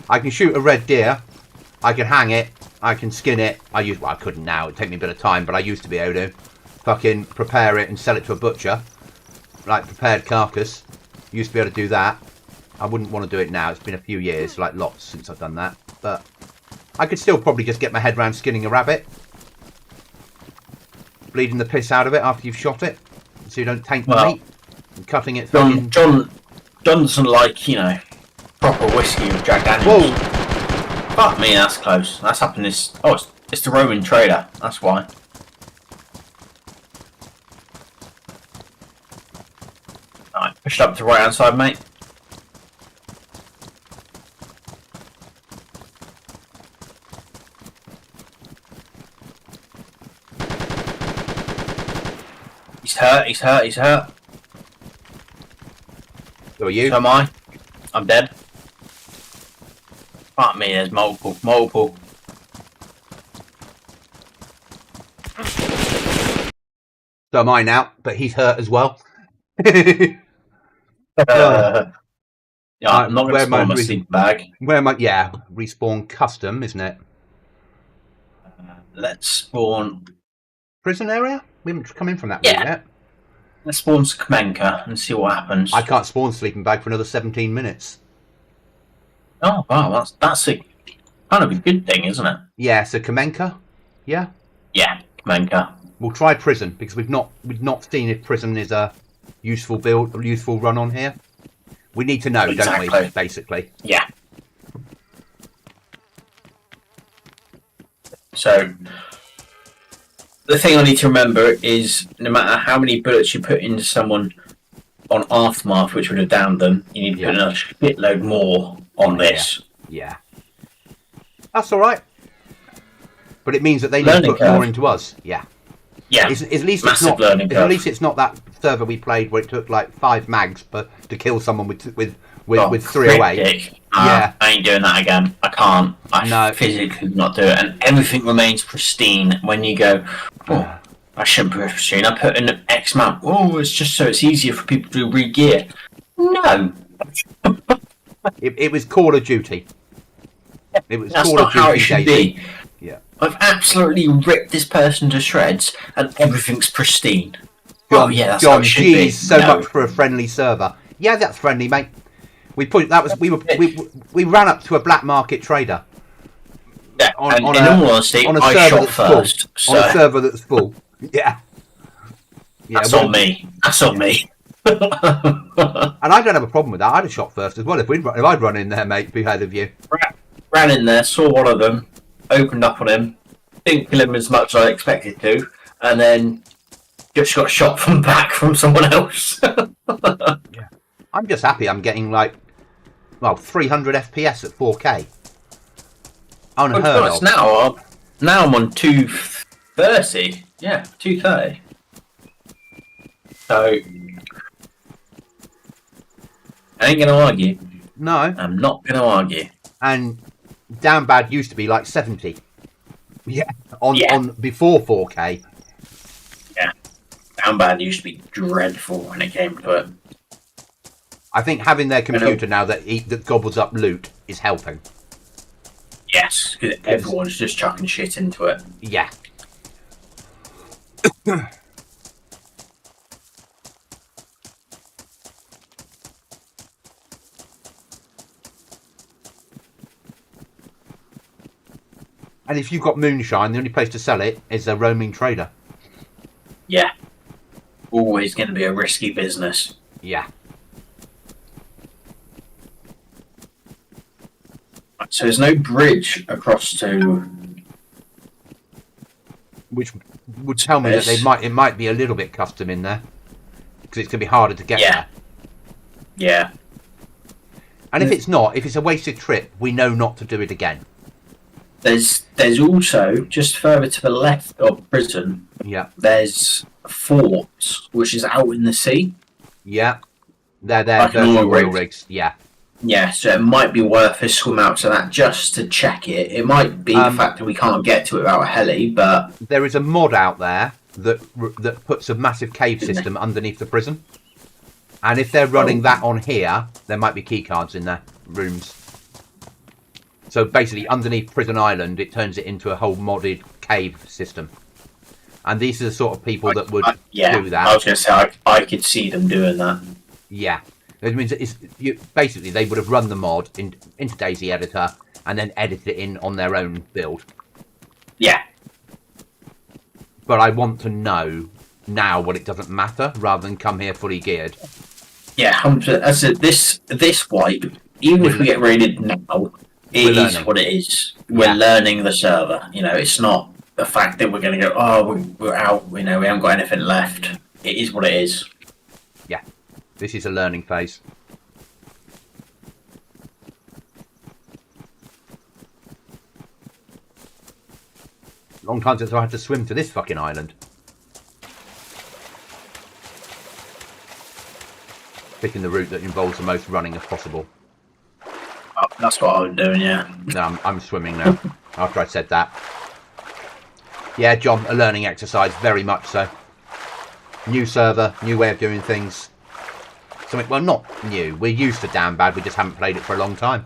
I can shoot a red deer. I can hang it. I can skin it. Well, I couldn't now. It'd take me a bit of time, but I used to be able to. Fucking prepare it and sell it to a butcher, like prepared carcass. Used to be able to do that. I wouldn't want to do it now. It's been a few years, like lots, since I've done that. But I could still probably just get my head around skinning a rabbit. Bleeding the piss out of it after you've shot it. So you don't taint the meat. And cutting it fucking... John doesn't like, you know, proper whiskey with Jack Daniels. Whoa! Fuck me, that's close. That's up in this... Oh, it's the Roman trader. That's why. Alright, push it up to the right hand side, mate. He's hurt. So are you? So am I. I'm dead. Fuck me, there's multiple. So am I now, but he's hurt as well. Yeah, I'm not going to spawn my sleep bag. Where am I? Yeah, respawn custom, isn't it? Let's spawn... Prison area? We haven't come in from that route yet. Let's spawn Kamenka and see what happens. I can't spawn sleeping bag for another 17 minutes. Oh, wow, that's a kind of a good thing, isn't it? Yeah, so Kamenka? Yeah? Yeah, Kamenka. We'll try prison, because we've not seen if prison is a useful build, a useful run on here. We need to know, don't we, basically? Yeah. So, the thing I need to remember is no matter how many bullets you put into someone on Aftermath, which would have downed them, you need to put a shitload more on this. Yeah. That's alright. But it means that they need to put more into us. Yeah. Yeah. At least it's not that server we played where it took like 5 mags to kill someone with 308. Yeah. I ain't doing that again. I can't. I physically cannot do it. And everything remains pristine when you go, oh, I shouldn't put pristine. I put in X amount. Oh, it's just so it's easier for people to re-gear. No. It was Call of Duty. It was That's Call not of Duty how it should be. Yeah. I've absolutely ripped this person to shreds and everything's pristine. John, that's how it should be. So much for a friendly server. Yeah, that's friendly, mate. We ran up to a black market trader. Yeah, in all honesty, I shot first. On a server that's full. Yeah. That's on me. That's on me. And I don't have a problem with that. I'd have shot first as well if I'd run in there, mate, be ahead of you. Ran in there, saw one of them, opened up on him, didn't kill him as much as I expected to, and then just got shot from back from someone else. Yeah. I'm just happy I'm getting 300 FPS at 4K. Unheard of. Now I'm on 230. Yeah, 230. So I ain't gonna argue. No. I'm not gonna argue. And Downbad used to be like 70. Yeah. On before 4K. Yeah. Downbad used to be dreadful when it came to it. I think having their computer now that gobbles up loot is helping. Yes, because everyone's just chucking shit into it. Yeah. And if you've got moonshine, the only place to sell it is a roaming trader. Yeah. Always going to be a risky business. Yeah. So there's no bridge across to... Which would tell me that it might be a little bit custom in there. Because it's going to be harder to get there. Yeah. And if it's not, if it's a wasted trip, we know not to do it again. There's also, just further to the left of prison, there's forts, which is out in the sea. Yeah. They're oil rigs. Yeah. Yeah, so it might be worth a swim out to that just to check it. It might be the fact that we can't get to it without a heli, but... There is a mod out there that puts a massive cave system underneath the prison. And if they're running that on here, there might be keycards in there, rooms. So basically, underneath Prison Island, it turns it into a whole modded cave system. And these are the sort of people that would do that. I was going to say, I could see them doing that. Yeah. It means basically, they would have run the mod into DayZ Editor and then edited it in on their own build. Yeah. But I want to know now what it doesn't matter, rather than come here fully geared. Yeah, 100%. As I said, this wipe, even if we get raided now... It is what it is. We're learning the server. You know, it's not the fact that we're going to go, oh, we're out, you know, we haven't got anything left. It is what it is. Yeah. This is a learning phase. Long time since I had to swim to this fucking island. Picking the route that involves the most running as possible. Oh, that's what I'm doing, yeah. No, I'm swimming now, after I said that. Yeah, John, a learning exercise, very much so. New server, new way of doing things. Something, well, not new. We're used to Downbad, we just haven't played it for a long time.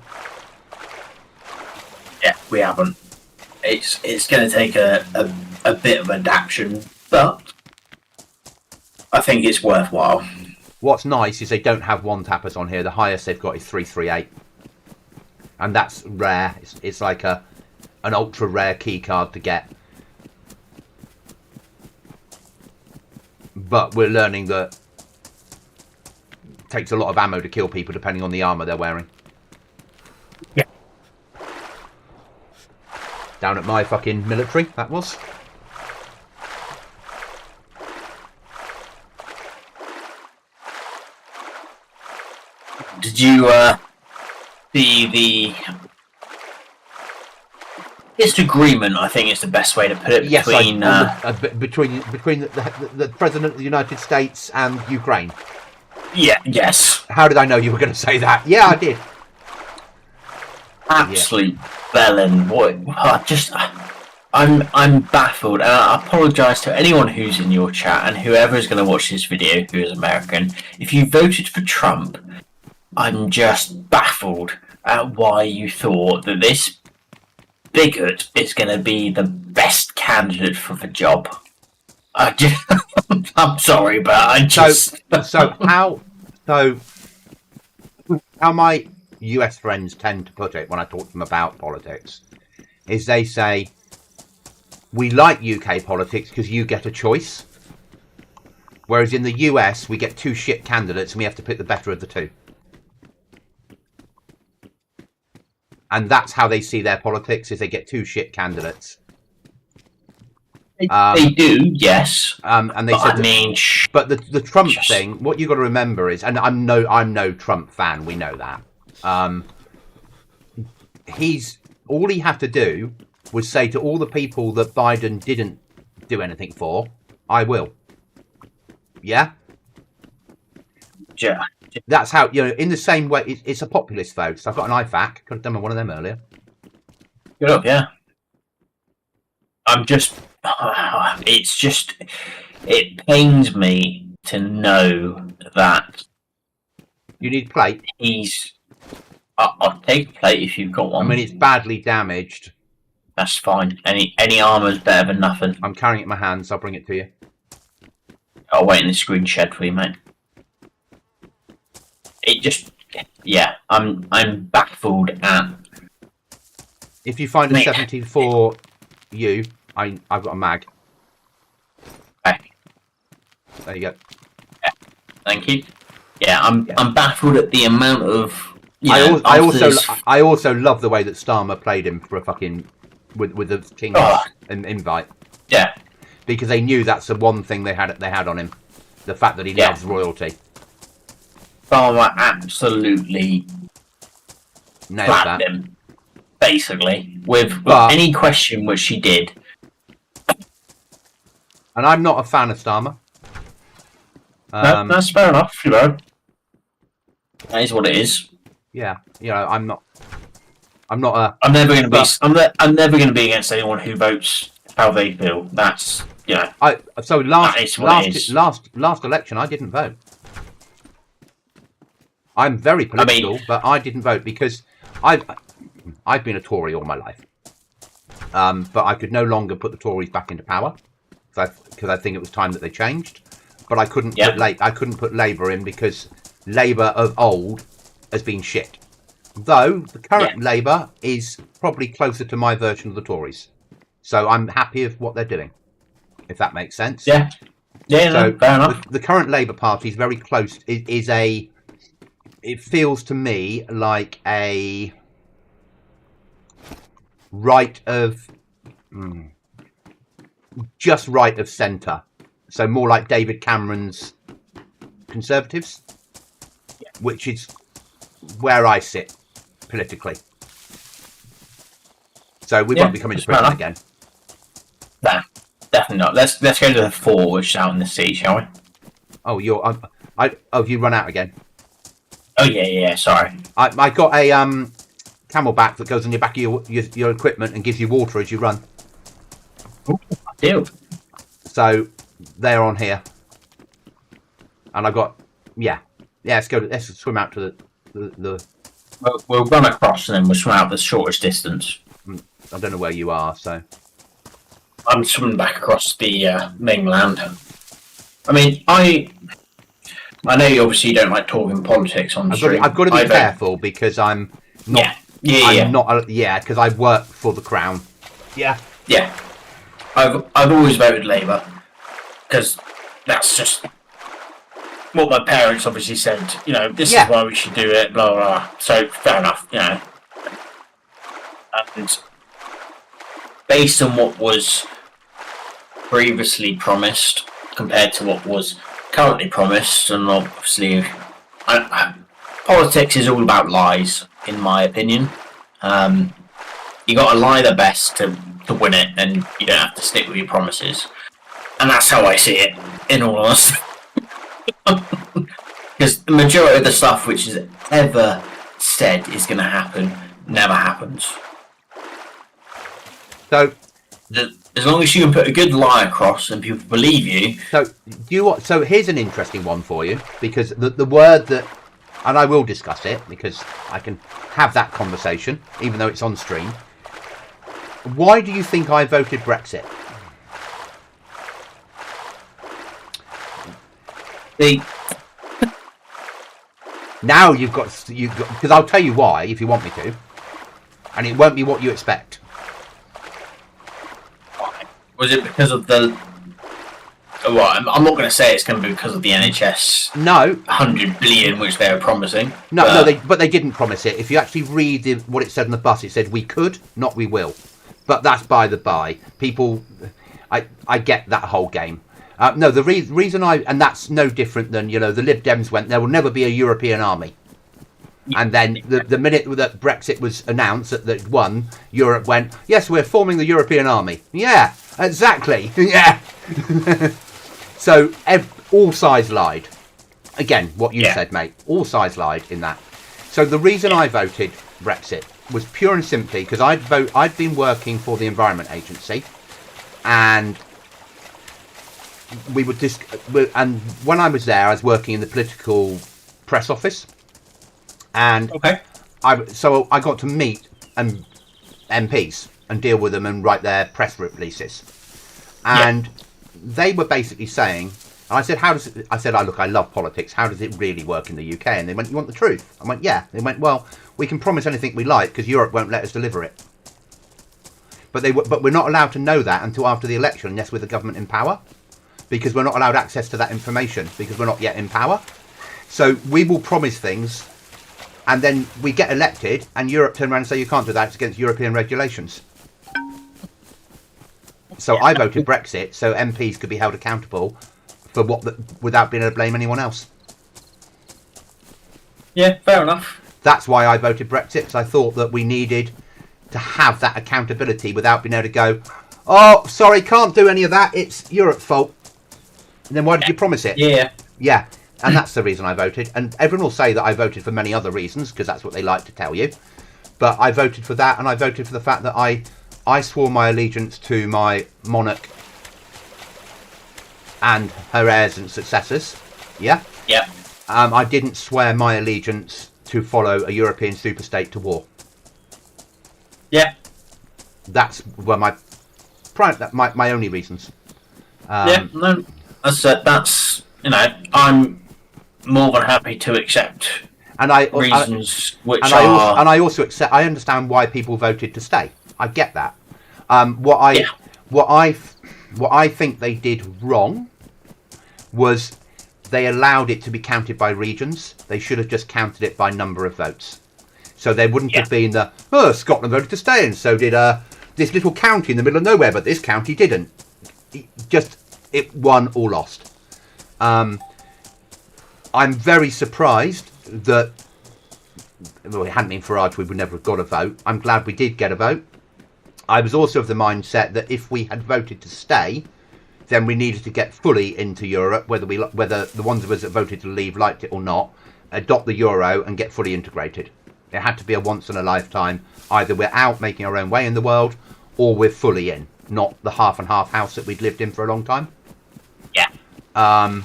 Yeah, we haven't. It's going to take a bit of adaptation, but I think it's worthwhile. What's nice is they don't have one-tappers on here. The highest they've got is 338. And that's rare. It's like an ultra rare key card to get. But we're learning that it takes a lot of ammo to kill people depending on the armor they're wearing. Yeah. Down at my fucking military, that was. Did you see the disagreement? I think is the best way to put it. Yes, between between the President of the United States and Ukraine. Yeah. Yes. How did I know you were going to say that? Yeah, I did. Absolute bellend. What? I'm baffled, and I apologise to anyone who's in your chat and whoever is going to watch this video who is American. If you voted for Trump, I'm just baffled at why you thought that this bigot is going to be the best candidate for the job. I'm sorry, but I just... So how my US friends tend to put it when I talk to them about politics is they say, we like UK politics because you get a choice. Whereas in the US, we get two shit candidates and we have to pick the better of the two. And that's how they see their politics, is they get two shit candidates. They do, yes. And they said, but the Trump thing, what you got to remember is, and I'm no Trump fan, we know that. All he had to do was say to all the people that Biden didn't do anything for, I will. Yeah? Yeah. That's how, you know, in the same way, it's a populist vote. So I've got an IFAC. Could have done one of them earlier. Good up, yeah. I'm just... It pains me to know that... You need plate? I'll take a plate if you've got I one. mean, it's badly damaged. That's fine. Any armour's better than nothing. I'm carrying it in my hands. I'll bring it to you. I'll wait in the screen shed for you, mate. It just, yeah, I'm baffled at. If you find a 74U, I've got a mag. Okay. There you go. Yeah, thank you. Yeah, I'm baffled at the amount of. I also love the way that Starmer played him for a fucking with the King invite. Yeah, because they knew that's the one thing they had on him, the fact that he loves royalty. Starmer absolutely nailed that. Him, basically, with any question which she did. And I'm not a fan of Starmer. No, that's fair enough. You know, that is what it is. Yeah, you know, I'm not a. I'm never going to be. I'm never going to be against anyone who votes how they feel. That's last election I didn't vote. I'm very political, but I didn't vote because I've been a Tory all my life. But I could no longer put the Tories back into power because I think it was time that they changed. But I couldn't put Labour in because Labour of old has been shit. Though the current Labour is probably closer to my version of the Tories, so I'm happy with what they're doing. If that makes sense. Yeah. Yeah. So fair enough. The current Labour Party is very close. It feels to me like a just right of centre. So more like David Cameron's Conservatives, which is where I sit politically. So we won't be coming to Britain again. Nah, definitely not. Let's go to the 4, which is out in the sea, shall we? Oh, you run out again. Oh yeah. Sorry. I got a camelback that goes on your back of your equipment and gives you water as you run. Ooh, I do. So they're on here, and I've got let's go. Let's swim out to the. We'll run across and then we'll swim out the shortest distance. I don't know where you are, so I'm swimming back across the mainland. I mean, I know you obviously don't like talking politics on the stream. I've got to be careful because I'm not. Because I work for the Crown. Yeah. I've always voted Labour because that's just what my parents obviously said. You know, this is why we should do it. Blah blah blah. So fair enough. You know, and based on what was previously promised compared to what was currently promised, and obviously, politics is all about lies, in my opinion. You got to lie the best to win it, and you don't have to stick with your promises. And that's how I see it, in all honesty. Because the majority of the stuff which is ever said is going to happen never happens. So, as long as you can put a good lie across and people believe you. So here's an interesting one for you, because the word that, and I will discuss it because I can have that conversation even though it's on stream. Why do you think I voted Brexit? Now you've got because I'll tell you why if you want me to, and it won't be what you expect. Was it because of the? Well, I'm not going to say it's going to be because of the NHS. No, 100 billion which they were promising. No, but they didn't promise it. If you actually read what it said on the bus, it said we could, not we will. But that's by the by. People, I get that whole game. No, the reason and that's no different than, the Lib Dems went, there will never be a European army. And then the minute that Brexit was announced that it won, Europe went, yes, we're forming the European army. Yeah, exactly. Yeah. So all sides lied. Again, what you said, mate. All sides lied in that. So the reason I voted Brexit was pure and simply because I'd been working for the Environment Agency, and and when I was there, I was working in the political press office, and So I got to meet MPs and deal with them and write their press releases, and they were basically saying. And I said, I said, oh, look, I love politics. How does it really work in the UK? And they went, you want the truth? I went, yeah. They went, well, we can promise anything we like because Europe won't let us deliver it. But we're not allowed to know that until after the election, unless we're the government in power, because we're not allowed access to that information because we're not yet in power. So we will promise things, and then we get elected, and Europe turn around and say you can't do that. It's against European regulations. So I voted Brexit, so MPs could be held accountable for without being able to blame anyone else. Yeah, fair enough. That's why I voted Brexit, because I thought that we needed to have that accountability without being able to go, oh, sorry, can't do any of that, it's Europe's fault. And then why did you promise it? Yeah, and that's the reason I voted. And everyone will say that I voted for many other reasons, because that's what they like to tell you. But I voted for that, and I voted for the fact that I swore my allegiance to my monarch and her heirs and successors. Yeah? Yeah. I didn't swear my allegiance to follow a European superstate to war. Yeah. That's were my only reasons. No, that's I'm more than happy to accept reasons which are. And I also accept. I understand why people voted to stay. I get that. What I think they did wrong was they allowed it to be counted by regions. They should have just counted it by number of votes. So there wouldn't have been Scotland voted to stay, and so did this little county in the middle of nowhere, but this county didn't. It won or lost. I'm very surprised that it hadn't been for Farage, we would never have got a vote. I'm glad we did get a vote. I was also of the mindset that if we had voted to stay, then we needed to get fully into Europe, whether the ones of us that voted to leave liked it or not, adopt the euro and get fully integrated. It had to be a once in a lifetime. Either we're out making our own way in the world, or we're fully in, not the half and half house that we'd lived in for a long time. Yeah. I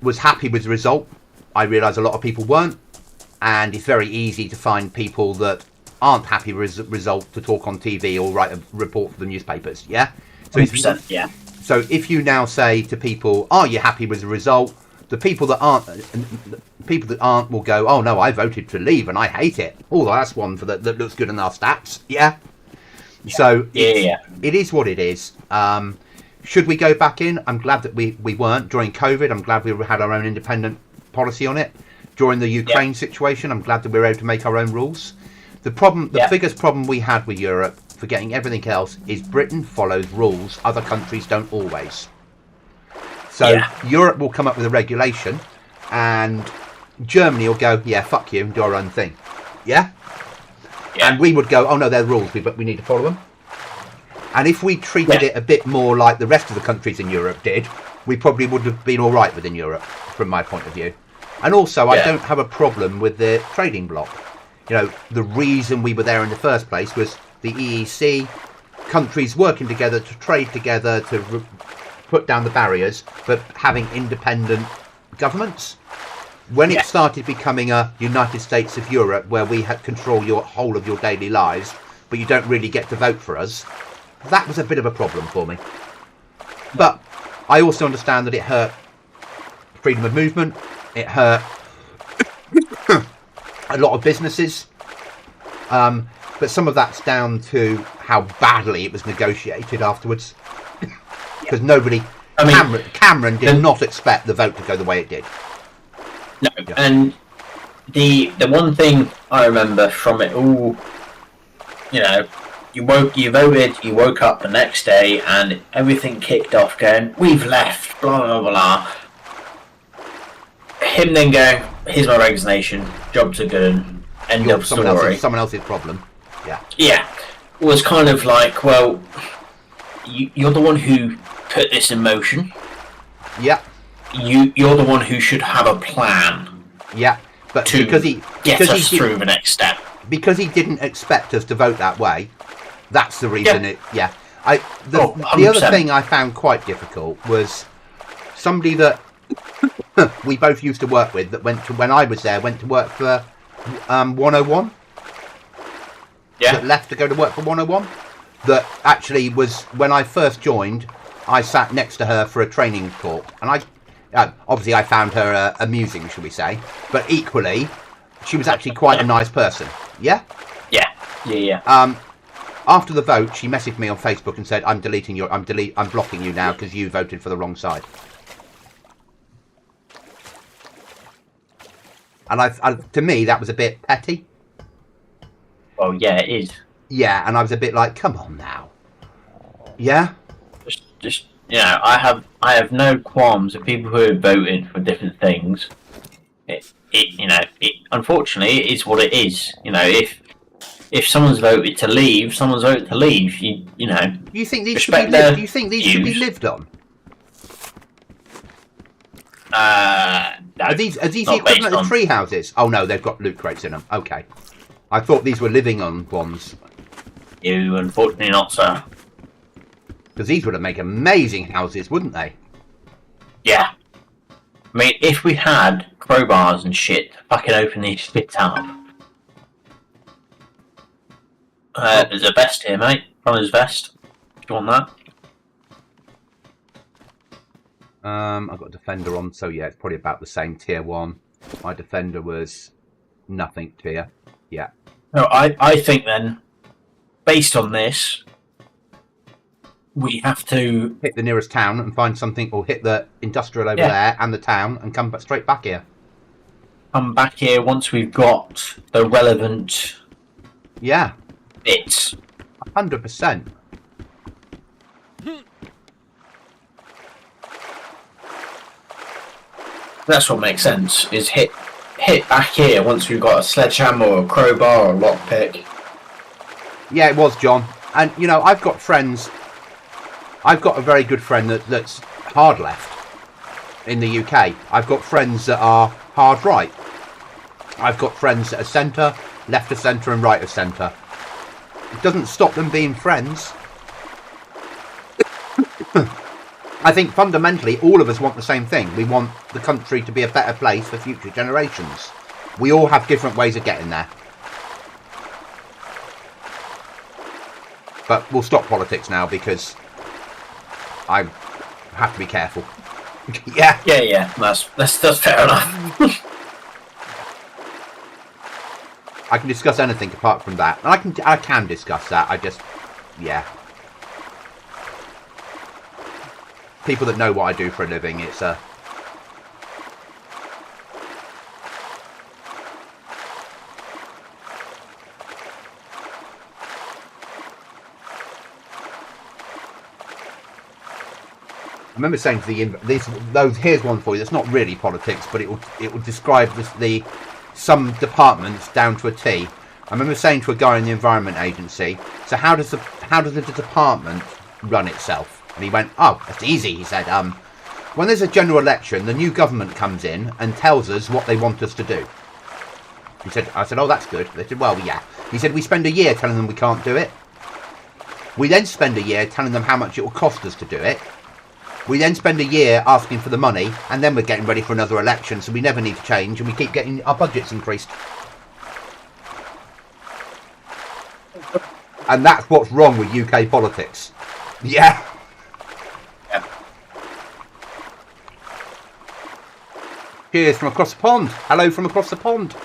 was happy with the result. I realise a lot of people weren't, and it's very easy to find people that aren't happy with the result to talk on TV or write a report for the newspapers. Yeah. So 100%, yeah. So if you now say to people, "Are you happy with the result?" The people that aren't will go, "Oh no, I voted to leave and I hate it. Oh, that's one that looks good in our stats." Yeah. So it is what it is. Should we go back in? I'm glad that we weren't during COVID. I'm glad we had our own independent policy on it. During the Ukraine situation, I'm glad that we were able to make our own rules. The biggest problem we had with Europe, forgetting everything else, is Britain follows rules. Other countries don't always. So Europe will come up with a regulation, and Germany will go, "Yeah, fuck you," and do our own thing. Yeah. And we would go, "Oh no, they're rules, but we need to follow them." And if we treated it a bit more like the rest of the countries in Europe did, we probably would have been all right within Europe, from my point of view. And also, I don't have a problem with the trading bloc. You know, the reason we were there in the first place was the EEC, countries working together to trade together to put down the barriers, but having independent governments. When it started becoming a United States of Europe, where we had control your whole of your daily lives, but you don't really get to vote for us, that was a bit of a problem for me. But I also understand that it hurt freedom of movement. It hurt a lot of businesses. But some of that's down to how badly it was negotiated afterwards. Because Cameron did not expect the vote to go the way it did. No, and the one thing I remember from it all, you voted, you woke up the next day, and everything kicked off going, "We've left, blah blah blah." Him then going, "Here's my resignation, jobs are good, end of story." Someone else's problem. Yeah. Yeah, was kind of like, well, you're the one who put this in motion. Yeah. You're the one who should have a plan. Yeah, but to get us through the next step. Because he didn't expect us to vote that way. That's the reason. The other thing I found quite difficult was somebody that we both used to work with that when I was there went to work for 101. Yeah. That left to go to work for 101. That actually was, when I first joined, I sat next to her for a training talk. And obviously I found her amusing, shall we say. But equally, she was actually quite a nice person. Yeah? Yeah. After the vote, she messaged me on Facebook and said, I'm blocking you now because you voted for the wrong side. And to me, that was a bit petty. Oh, yeah, it is. Yeah, and I was a bit like, come on now. Yeah? Just I have no qualms with people who have voted for different things. Unfortunately, it is what it is. If someone's voted to leave, someone's voted to leave. You think these should be lived? Do you think these should be lived on? No, are these the equivalent of tree houses? Oh no, they've got loot crates in them. Okay, I thought these were living on ones. You unfortunately not, sir. Because these would make amazing houses, wouldn't they? Yeah. I mean, if we had crowbars and shit to fucking open these shit up. There's a vest here, mate. Runner's vest. Do you want that? I've got a defender on, so yeah, it's probably about the same tier 1. My defender was nothing tier. Yeah. No, I think then, based on this, we have to hit the nearest town and find something, or hit the industrial over there and the town, and come straight back here. Come back here once we've got the relevant bits. 100%. That's what makes sense. Is hit back here once we've got a sledgehammer or a crowbar or a lockpick. Yeah, it was, John. And I've got friends. I've got a very good friend that's hard left in the UK. I've got friends that are hard right. I've got friends that are centre, left of centre and right of centre. It doesn't stop them being friends. I think fundamentally all of us want the same thing. We want the country to be a better place for future generations. We all have different ways of getting there. But we'll stop politics now because I have to be careful. Yeah. Yeah. That's fair enough. I can discuss anything apart from that. And I can discuss that. People that know what I do for a living, it's a... I remember saying to here's one for you that's not really politics, but it will describe some departments down to a T. I remember saying to a guy in the Environment Agency, so how does the department run itself? And he went, oh, that's easy, he said. When there's a general election, the new government comes in and tells us what they want us to do. I said, oh, that's good. They said, well, yeah. He said, we spend a year telling them we can't do it. We then spend a year telling them how much it will cost us to do it. We then spend a year asking for the money, and then we're getting ready for another election, so we never need to change, and we keep getting our budgets increased. And that's what's wrong with UK politics. Yeah. Cheers from across the pond. Hello from across the pond.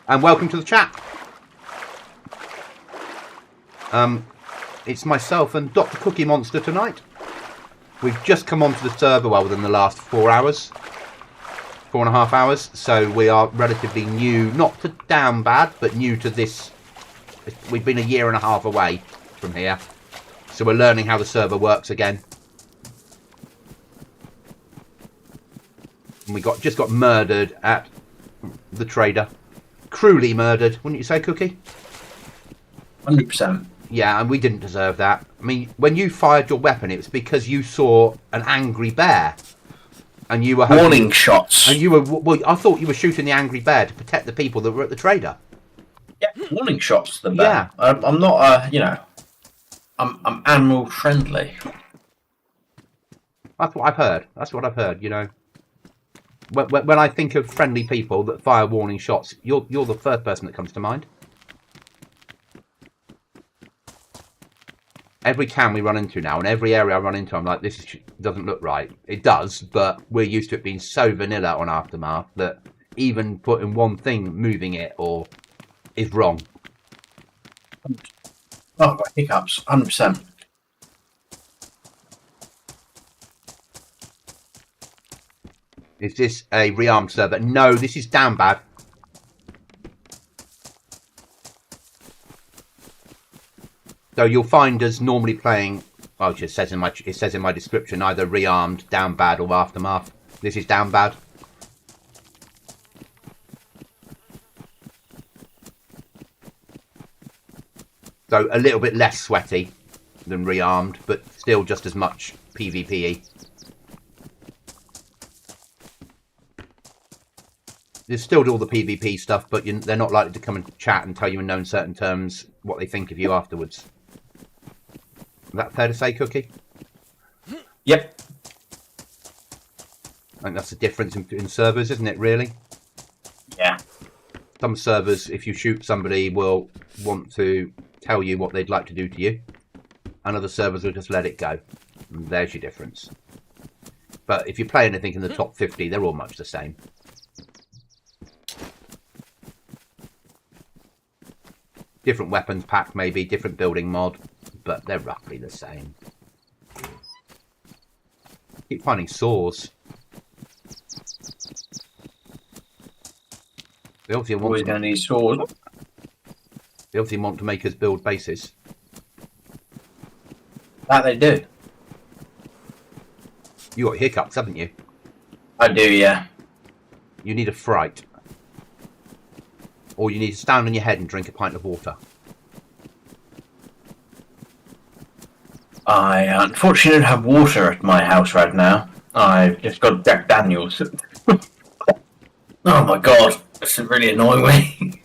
And welcome to the chat. It's myself and Dr. Cookie Monster tonight. We've just come onto the server within the last 4 hours. 4.5 hours. So we are relatively new, not to Downbad, but new to this. We've been a year and a half away from here. So we're learning how the server works again. And we just got murdered at the trader. Cruelly murdered, wouldn't you say, Cookie? 100%. Yeah, and we didn't deserve that. I mean, when you fired your weapon, it was because you saw an angry bear. And you were warning shots. And you were, well, I thought you were shooting the angry bear to protect the people that were at the trader. Yeah, warning shots to the bear. Yeah. I'm not, I'm animal friendly. That's what I've heard. That's what I've heard. You know, when I think of friendly people that fire warning shots, you're the first person that comes to mind. Every town we run into now, and every area I run into, I'm like, this doesn't look right. It does, but we're used to it being so vanilla on Aftermath that even putting one thing, moving it, or is wrong. Oh, my hiccups, 100%. Is this a rearmed server? No, this is Downbad. So you'll find us normally playing. Well, it says in my description either rearmed, Downbad, or Aftermath. This is Downbad. So a little bit less sweaty than rearmed, but still just as much PvP-y. They still do all the PvP stuff, but they're not likely to come and chat and tell you in no uncertain terms what they think of you afterwards. Is that fair to say, Cookie? Yep. I think that's the difference in servers, isn't it, really? Yeah. Some servers, if you shoot somebody, will want to tell you what they'd like to do to you. And other servers will just let it go. And there's your difference. But if you play anything in the top 50, they're all much the same. Different weapons pack, maybe, different building mod, but they're roughly the same. Keep finding saws. They obviously Always going to need saws. They obviously want to make us build bases. That they do. You got hiccups, haven't you? I do, yeah. You need a fright. Or you need to stand on your head and drink a pint of water. I unfortunately don't have water at my house right now. I've just got Jack Daniels. Oh my god, this is really annoying me.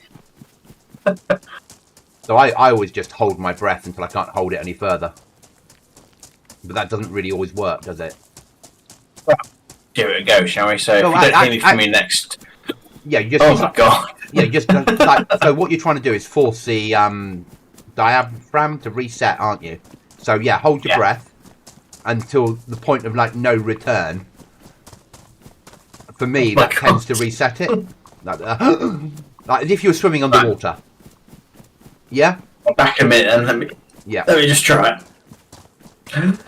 So I always just hold my breath until I can't hold it any further. But that doesn't really always work, does it? Give it a go, shall we? So No, if you don't hear me from me next... Yeah, you just... Oh my god. Yeah, you just... like, so what you're trying to do is force the diaphragm to reset, aren't you? So yeah, hold your breath until the point of like no return. For me, that tends to reset it. Like as if you were swimming underwater. Yeah? Back a minute and let me just try it.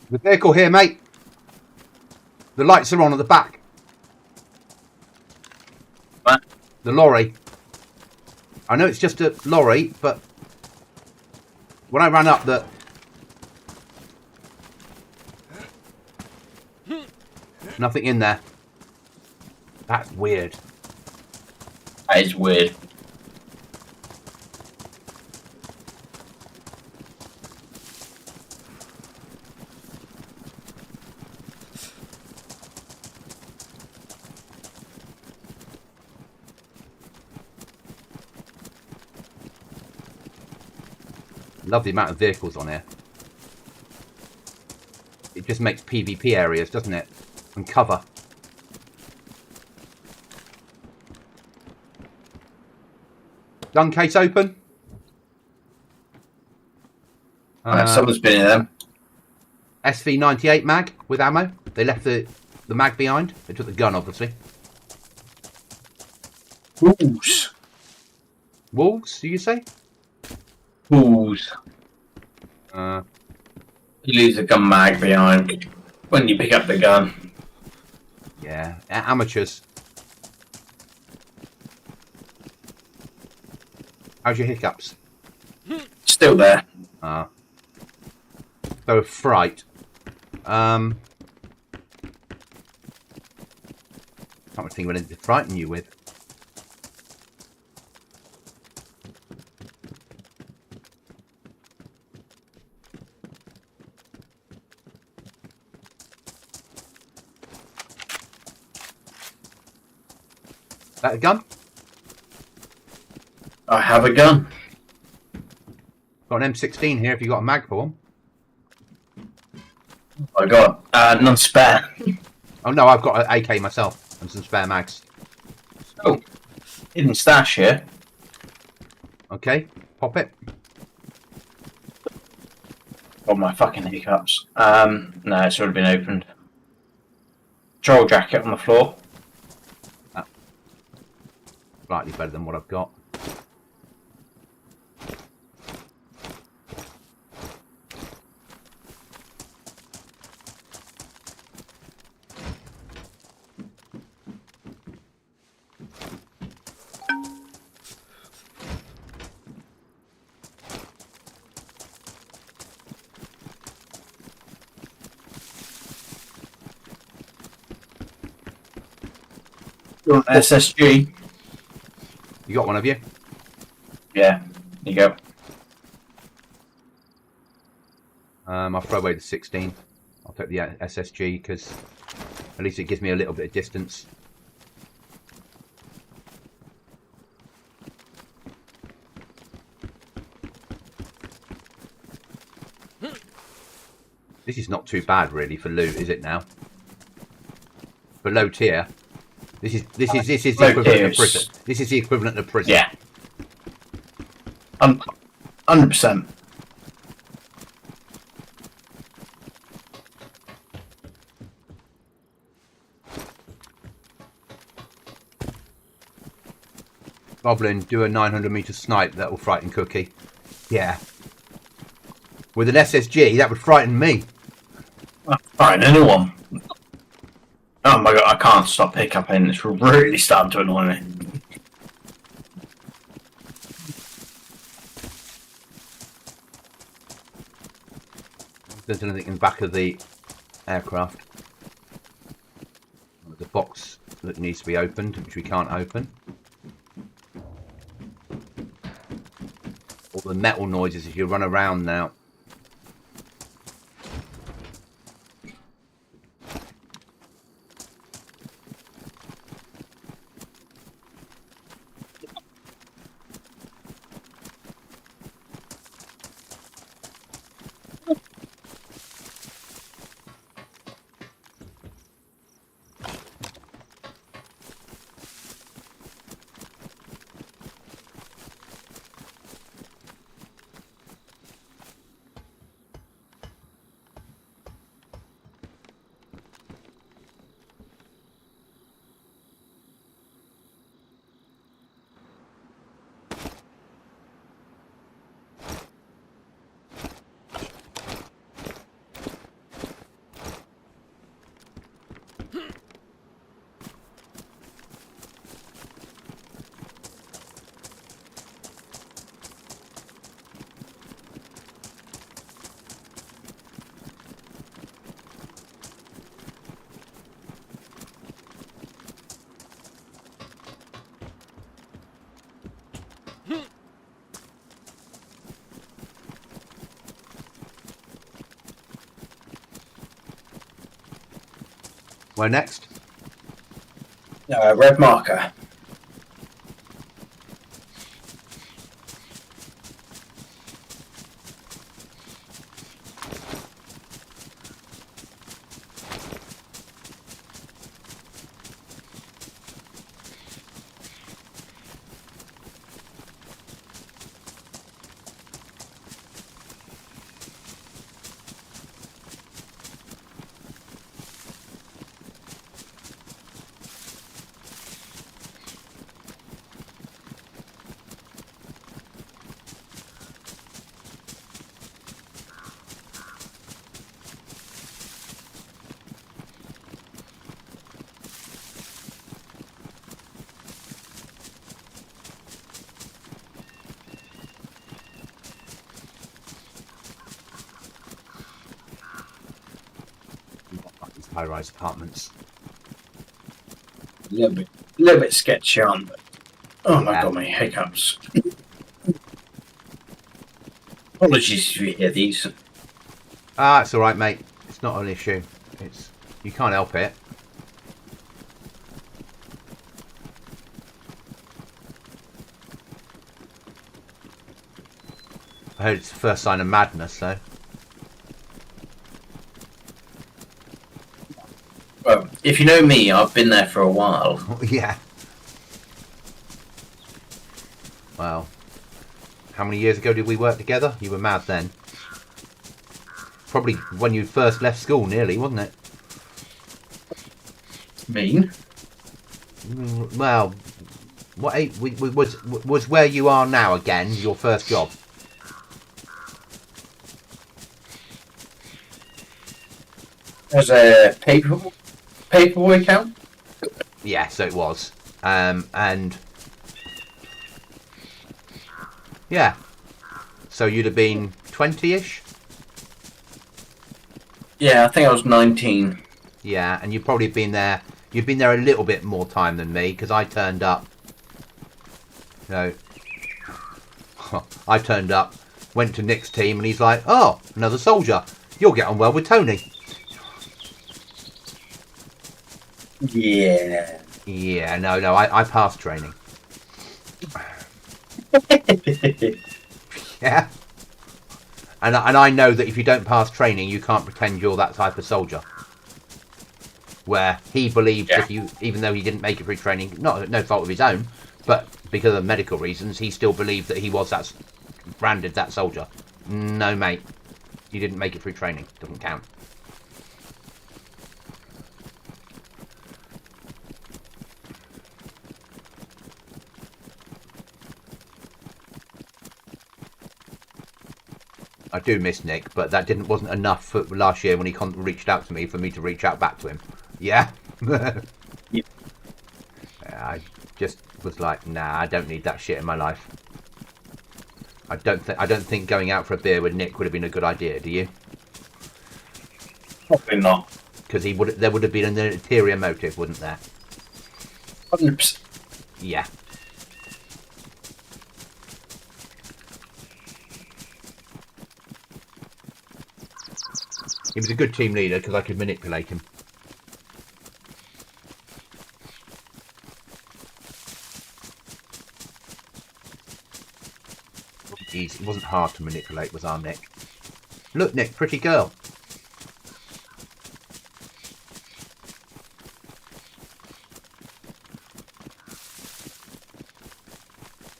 The vehicle here, mate. The lights are on at the back. What? The lorry. I know it's just a lorry, but when I ran up the... Nothing in there. That's weird. That is weird. Love the amount of vehicles on here. It just makes PvP areas, doesn't it? And cover. Gun case open. Someone's been in them. SV98 mag with ammo. They left the mag behind. They took the gun, obviously. Wolves. Wolves, do you say? Wolves. You leave the gun mag behind when you pick up the gun. Yeah, amateurs. How's your hiccups? Still there. So fright. Can't think of anything to frighten you with. That a gun? I have a gun. Got an M16 here if you got a mag for one. I got none spare. Oh no, I've got an AK myself and some spare mags. Oh, hidden stash here. Okay, pop it. Oh, my fucking hiccups. No, it's already been opened. Troll jacket on the floor. Slightly better than what I've got. You want SSG? You got one of you? Yeah, there you go. I'll throw away the 16. I'll take the SSG because at least it gives me a little bit of distance. This is not too bad really for loot, is it now? For low tier. This is the equivalent of prison. This is the equivalent of prison. Yeah. 100%. Goblin, do a 900-meter snipe that will frighten Cookie. Yeah. With an SSG, that would frighten me. Frighten anyone. Oh my god, I can't stop hiccuping. It's really starting to annoy me. There's anything in the back of the aircraft. There's a box that needs to be opened, which we can't open. All the metal noises as you run around now. Where next? Red marker. high-rise apartments. A little bit sketchy, aren't they? Oh my Yeah. god, my hiccups. Apologies if you hear these. Ah, it's all right, mate. It's not an issue. You can't help it. I heard it's the first sign of madness, though. Well, if you know me, I've been there for a while. Yeah. Well, how many years ago did we work together? You were mad then. Probably when you first left school, nearly, wasn't it? Mean? Well, what was where you are now again your first job? As a paperboy count? Yeah, so it was. And yeah, so you'd have been 20-ish. Yeah, I think I was 19. Yeah, and you've probably been there. You've been there a little bit more time than me because I turned up. You know, I turned up, went to Nick's team, and he's like, "Oh, another soldier. You'll get on well with Tony." Yeah. Yeah, no, I passed training. Yeah. And I know that if you don't pass training, you can't pretend you're that type of soldier. Where he believed if you, even though he didn't make it through training, no fault of his own, but because of medical reasons, he still believed that he was branded that soldier. No, mate, you didn't make it through training. Doesn't count. I do miss Nick, but that wasn't enough for last year when he reached out to me for me to reach out back to him. Yeah. Yeah. I just was like, nah, I don't need that shit in my life. I don't think going out for a beer with Nick would have been a good idea. Do you? Probably not. Because there would have been an ulterior motive, wouldn't there? 100%. Yeah. He was a good team leader because I could manipulate him. It wasn't hard to manipulate, was our Nick. Look, Nick, pretty girl.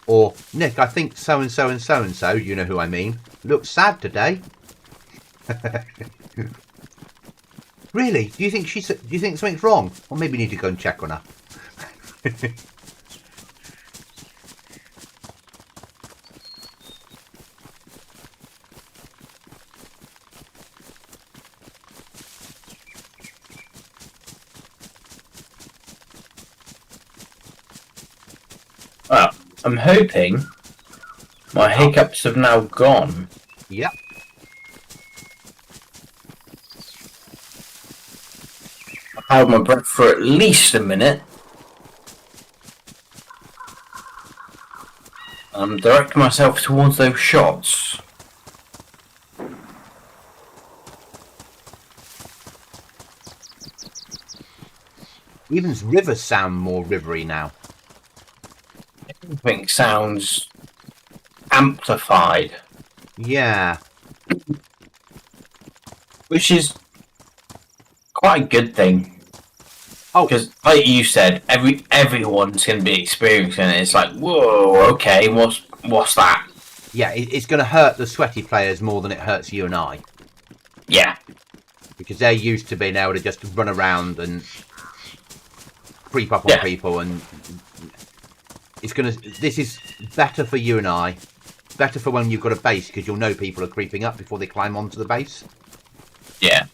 Or, Nick, I think so-and-so and so-and-so, you know who I mean, looks sad today. Really? Do you think something's wrong? Or maybe you need to go and check on her. Well, I'm hoping my hiccups have now gone. Yep. I held my breath for at least a minute. I'm directing myself towards those shots. Even rivers sound more rivery now. Everything sounds amplified. Yeah. Which is quite a good thing. Oh, because like you said, everyone's going to be experiencing it. It's like, whoa, okay, what's that? yeah, it's going to hurt the sweaty players more than it hurts you and I. Yeah. Because they're used to being able to just run around and creep up on people, and this is better for you and I, better for when you've got a base, because you'll know people are creeping up before they climb onto the base. Yeah.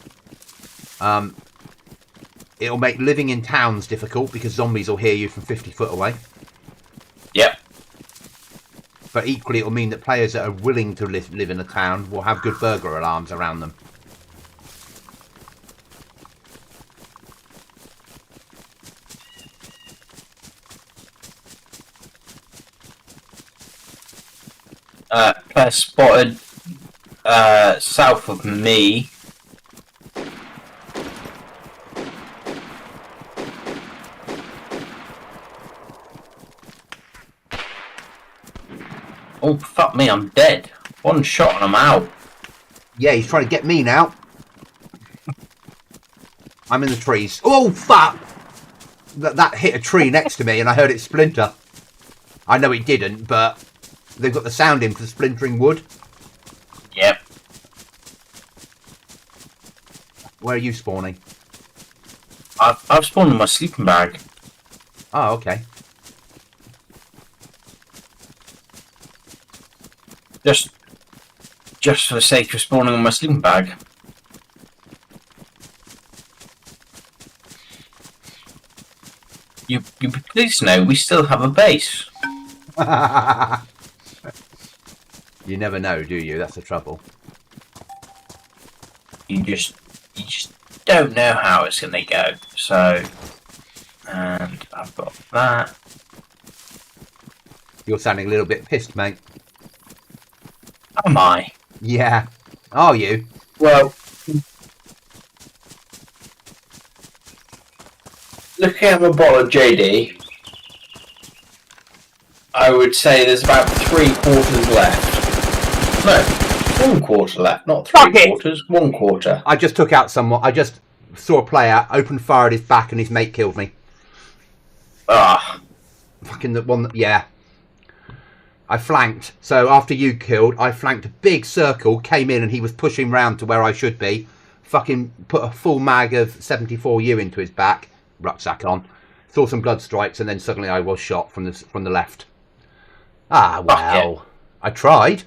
It'll make living in towns difficult because zombies will hear you from 50 foot away. Yep. But equally, it'll mean that players that are willing to live in a town will have good burglar alarms around them. they're spotted south of me. Oh, fuck me, I'm dead. One shot and I'm out. Yeah, he's trying to get me now. I'm in the trees. Oh, fuck! That hit a tree next to me and I heard it splinter. I know it didn't, but they've got the sound in for the splintering wood. Yep. Where are you spawning? I've spawned in my sleeping bag. Oh, okay. Just for the sake of spawning in my sleeping bag. You please know we still have a base. You never know, do you? That's the trouble. You just don't know how it's gonna go. So, and I've got that. You're sounding a little bit pissed, mate. Am I? Yeah. Are you? Well, looking at my bottle of JD, I would say there's about 3/4 left. No, 1/4 left, not 3/4, 1/4. I just took out someone. I just saw a player, opened fire at his back, and his mate killed me. Ah. Fucking the one that, yeah. I flanked. So after you killed, I flanked a big circle, came in, and he was pushing round to where I should be. Fucking put a full mag of 74U into his back, rucksack on, saw some blood strikes, and then suddenly I was shot from the left. Ah, well. Yeah. I tried.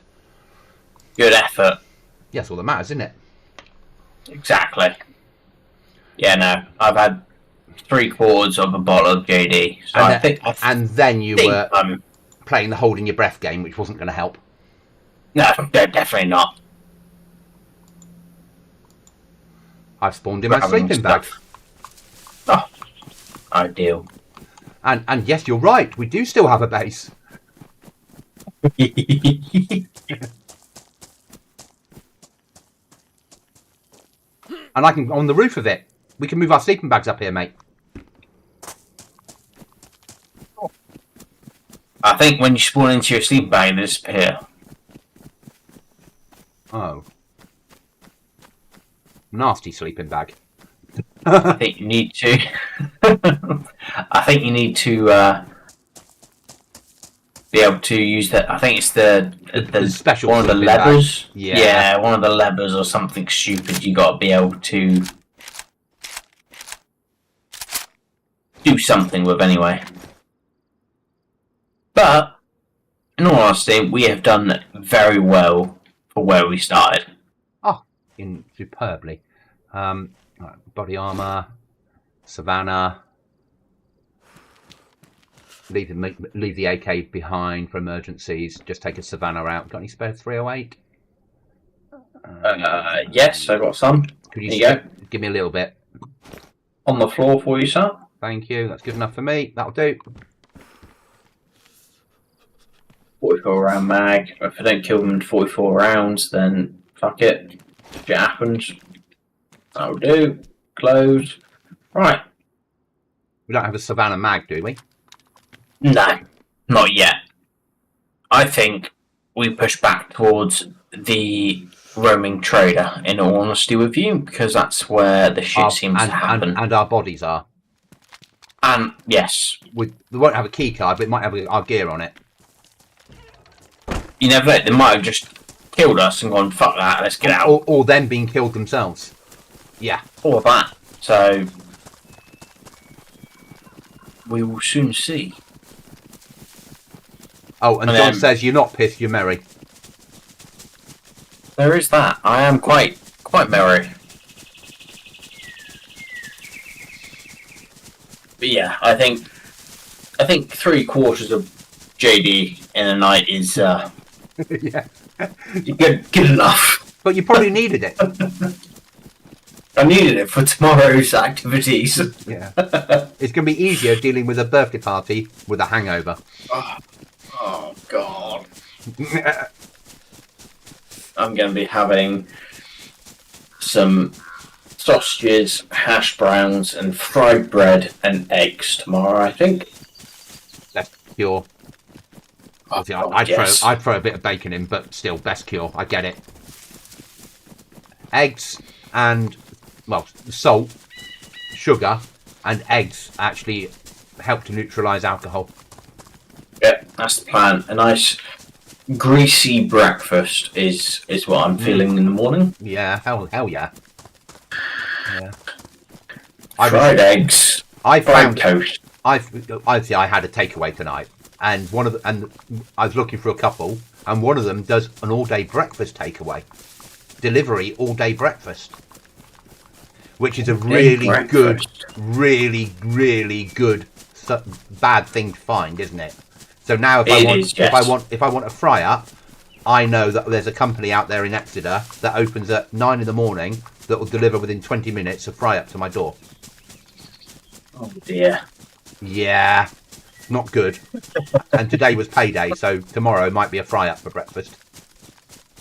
Good effort. Yeah, that's all that matters, isn't it? Exactly. Yeah, no, I've had 3/4 of a bottle of JD. So and then you were playing the holding your breath game, which wasn't going to help. No, definitely not. I've spawned in my sleeping bag. Oh, ideal. And yes, you're right. We do still have a base. And I can on the roof of it. We can move our sleeping bags up here, mate. I think when you spawn into your sleeping bag, they disappear. Oh. Nasty sleeping bag. I think you need to. I think you need to be able to use that. I think it's the special one of the levers. Bag. Yeah, one of the levers or something stupid. You got to be able to do something with anyway. But in all honesty, we have done very well for where we started. Oh, superbly. Right, body armor, savannah. Leave the AK behind for emergencies. Just take a savannah out. Got any spare 308? Yes, I got some. Could you give me a little bit? On the floor for you, sir. Thank you. That's good enough for me. That'll do. 44 round mag. If I don't kill them in 44 rounds, then fuck it. Shit happens. That'll do. Close. Right. We don't have a savannah mag, do we? No, not yet. I think we push back towards the roaming trader, in all honesty with you, because that's where the shit seems to happen. And our bodies are. And, yes. We won't have a key card, but it might have our gear on it. You never know, they might have just killed us and gone, fuck that, let's get out. Or them being killed themselves. Yeah. All of that. So, we will soon see. Oh, and John says you're not pissed, you're merry. There is that. I am quite merry. But yeah, I think 3/4 of JD in a night is yeah, good enough. But you probably needed it. I needed it for tomorrow's activities. Yeah, it's going to be easier dealing with a birthday party with a hangover. Oh God. I'm going to be having some sausages, hash browns, and fried bread and eggs tomorrow, I think. Best cure. Oh, I'd throw a bit of bacon in, but still, best cure. I get it. Eggs and, well, salt, sugar, and eggs actually help to neutralise alcohol. Yeah, that's the plan. A nice greasy breakfast is what I'm feeling in the morning. Yeah, hell yeah. Yeah. Fried eggs. Fried toast. I had a takeaway tonight, and I was looking for a couple, and one of them does an all-day breakfast takeaway, delivery all-day breakfast, which is a really good, bad thing to find, isn't it? So now if I want a fry up, I know that there's a company out there in Exeter that opens at 9 in the morning that will deliver within 20 minutes a fry up to my door. Oh dear. Yeah, not good. And today was payday, so tomorrow might be a fry up for breakfast.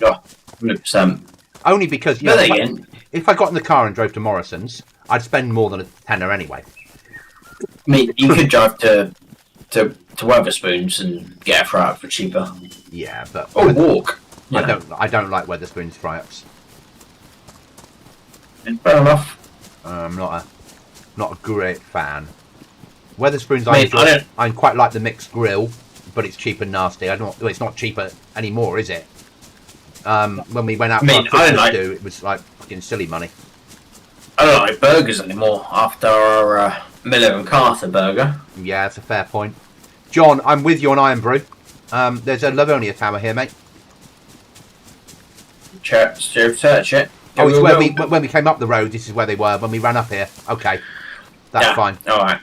Oh, 100%. Only because if I got in the car and drove to Morrison's, I'd spend more than a tenner anyway. I mean, you could drive to Weatherspoons and get a fry up for cheaper. Yeah, but walk. I don't like Weatherspoons fry ups. Fair enough. I'm not a great fan. Weatherspoons, I quite like the mixed grill, but it's cheap and nasty. It's not cheaper anymore, is it? When we went out for our Christmas do, it was like fucking silly money. I don't like burgers anymore after our Miller and Carter burger. Yeah, that's a fair point. John, I'm with you on Iron Brew. There's a Livonia tower here, mate. Search it. Oh, it's when we came up the road, this is where they were, when we ran up here. Okay. That's fine. Alright.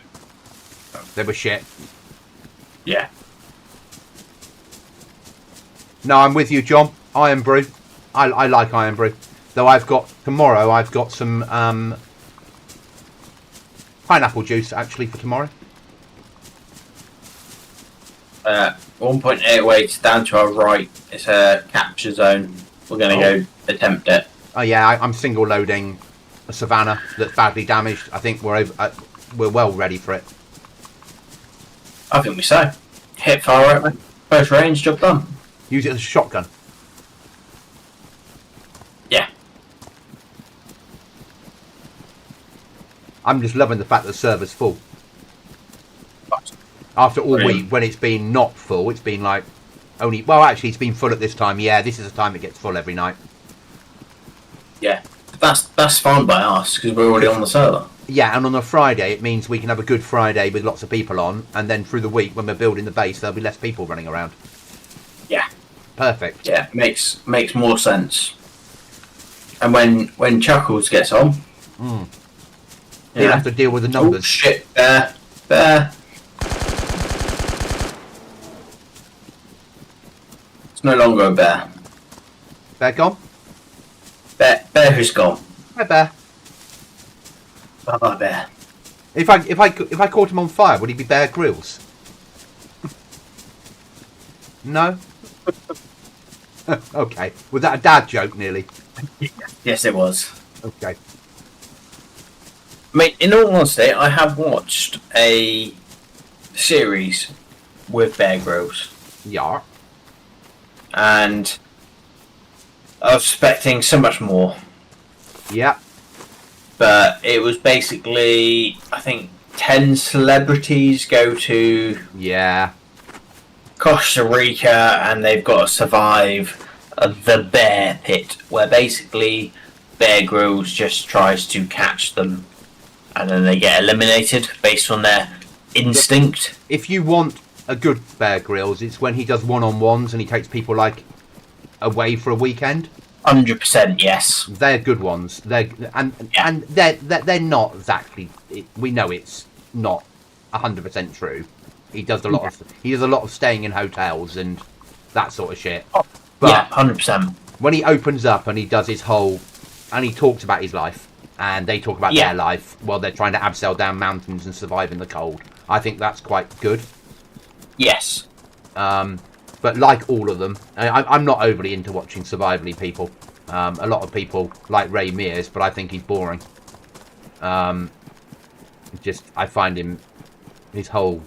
They were shit. Yeah. No, I'm with you, John. Iron Brew. I like Iron Brew. Though tomorrow I've got some pineapple juice actually for tomorrow. 1.88 down to our right. It's a capture zone. We're going to go attempt it. Oh yeah, I'm single loading a Savannah that's badly damaged. I think we're well ready for it. I think we so. Hit fire right, first range, job done. Use it as a shotgun. Yeah. I'm just loving the fact that the server's full. After all week, when it's been not full, it's been like actually it's been full at this time. Yeah, this is the time it gets full every night. Yeah, that's fine by us because we're already on the server. Yeah, and on a Friday it means we can have a good Friday with lots of people on, and then through the week when we're building the base there'll be less people running around. Yeah. Perfect. Yeah, makes more sense. And when Chuckles gets on, he'll have to deal with the numbers. Oh shit! There. It's no longer a bear. Bear gone? Bear who's gone? Hi, Bear. Bye, Bear. If I caught him on fire, would he be Bear Grylls? No. Okay. Was that a dad joke, nearly? Yes, it was. Okay. I mean, in all honesty, I have watched a series with Bear Grylls. Yeah. And I was expecting so much more. Yeah. But it was basically, I think, 10 celebrities go to Costa Rica and they've got to survive the bear pit, where basically Bear Grylls just tries to catch them and then they get eliminated based on their instinct. If you want a good Bear Grylls, it's when he does one-on-ones and he takes people like away for a weekend. 100% yes. They're good ones. They're not exactly. We know it's not 100% true. He does a lot of staying in hotels and that sort of shit. But yeah, 100%. When he opens up and he does his whole, and he talks about his life, and they talk about their life while they're trying to abseil down mountains and survive in the cold. I think that's quite good. Yes. But like all of them, I'm not overly into watching survivally people. A lot of people like Ray Mears, but I think he's boring. I find him, his whole,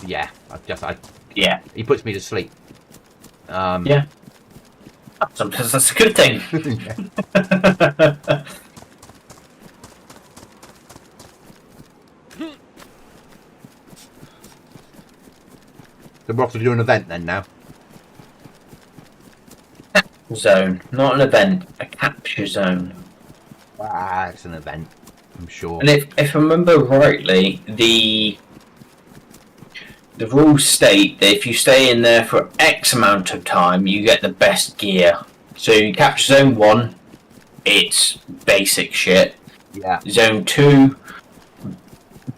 yeah, Yeah. he puts me to sleep. Yeah. Sometimes that's a good thing. So we're off to do an event then now. Zone, not an event, a capture zone. Ah, it's an event, I'm sure. And if I remember rightly, the rules state that if you stay in there for X amount of time, you get the best gear. So you capture zone 1, it's basic shit. Yeah. Zone 2,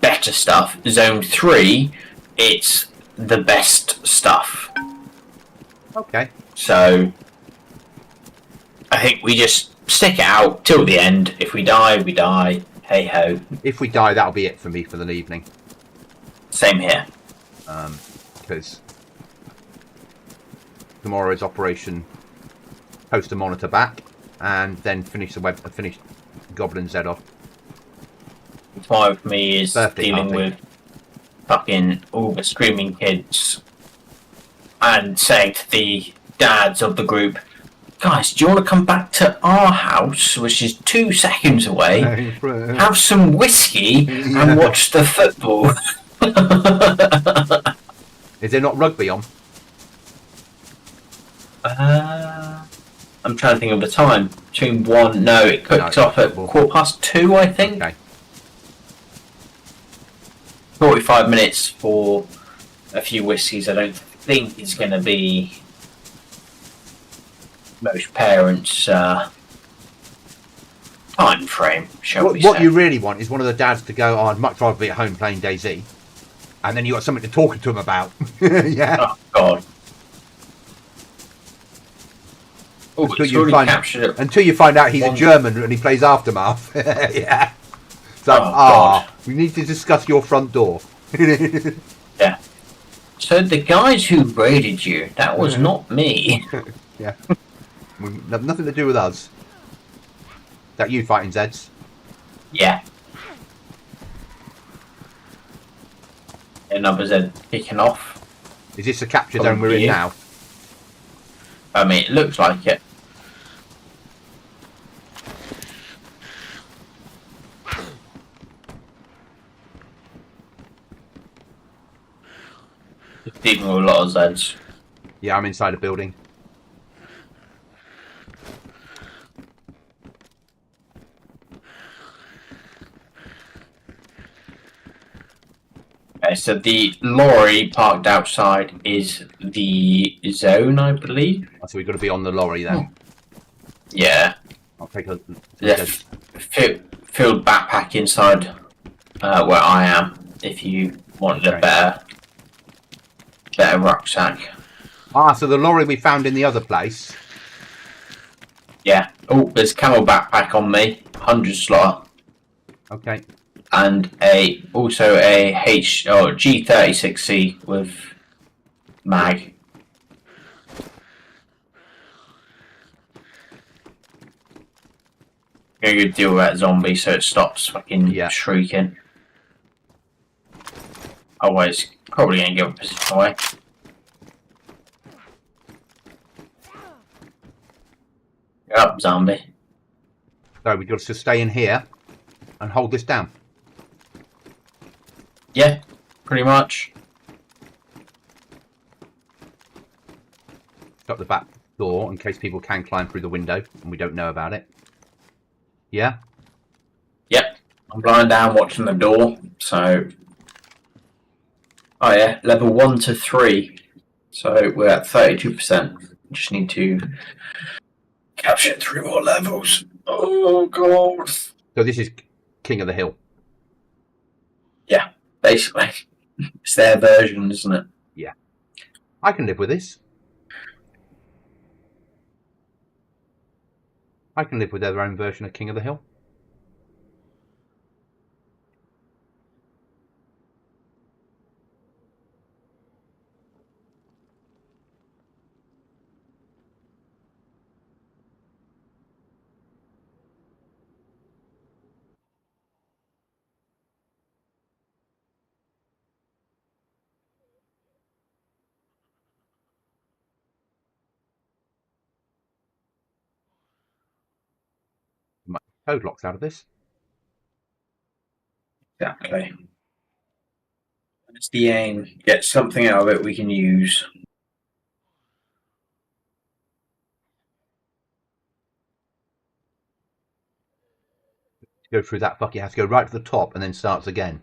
better stuff. Zone 3, it's the best stuff. Okay. So I think we just stick it out till the end. If we die, we die. Hey ho. If we die, that'll be it for me for the evening. Same here. Because tomorrow is Operation Post a Monitor back, and then finish GoblinZ off. Tomorrow for me is Birthday dealing party. with fucking all the screaming kids and saying to the dads of the group, guys, do you want to come back to our house, which is 2 seconds away, have some whiskey and watch the football? Is there not rugby on? I'm trying to think of the time. Between 1, no, it kicks off at football. 2:15, I think. Okay. 45 minutes for a few whiskies. I don't think it's going to be most parents' time frame, shall we say. What you really want is one of the dads to go, oh, I'd much rather be at home playing DayZ. And then you got something to talk to him about. Yeah. Oh, God. Oh, until you find out he's a German and he plays Aftermath. Yeah. So, we need to discuss your front door. Yeah. So the guys who raided you, that was not me. Yeah. Nothing to do with us. That you fighting Zeds? Yeah. Another Zed kicking off. Is this the capture zone we're in now? I mean, it looks like it. Just dealing with a lot of Zeds. Yeah, I'm inside a building. Okay, so the lorry parked outside is the zone, I believe. So we've got to be on the lorry then. Yeah. I'll take a... Yeah, filled backpack inside where I am, if you wanted a better rucksack. Ah, so the lorry we found in the other place. Yeah. Oh, there's camel backpack on me. 100 slaughter. Okay. And also a G36C with mag. Gonna go deal with that zombie so it stops fucking shrieking. Otherwise, probably gonna give a position away. You're up, zombie. So we've got to stay in here and hold this down. Yeah, pretty much. Stop the back door in case people can climb through the window and we don't know about it. Yeah? Yep. I'm lying down watching the door, so... Oh yeah, level 1 to 3. So we're at 32%. Just need to capture 3 more levels. Oh god. So this is King of the Hill. Yeah, basically. It's their version, isn't it? Yeah. I can live with this. I can live with their own version of King of the Hill. code locks out of this. Exactly. That's the aim. Get something out of it we can use. Go through that fucking, has to go right to the top and then starts again.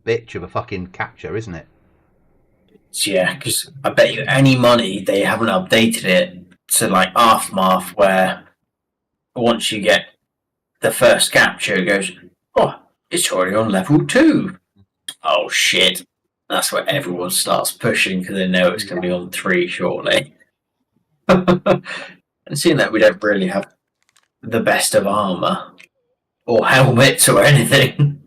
Bitch of a fucking capture, isn't it? Yeah, because I bet you any money they haven't updated it to like Aftermath, where once you get the first capture, it goes, oh, it's already on level 2. Oh shit. That's where everyone starts pushing because they know it's going to be on 3 shortly. And seeing that we don't really have the best of armor or helmets or anything.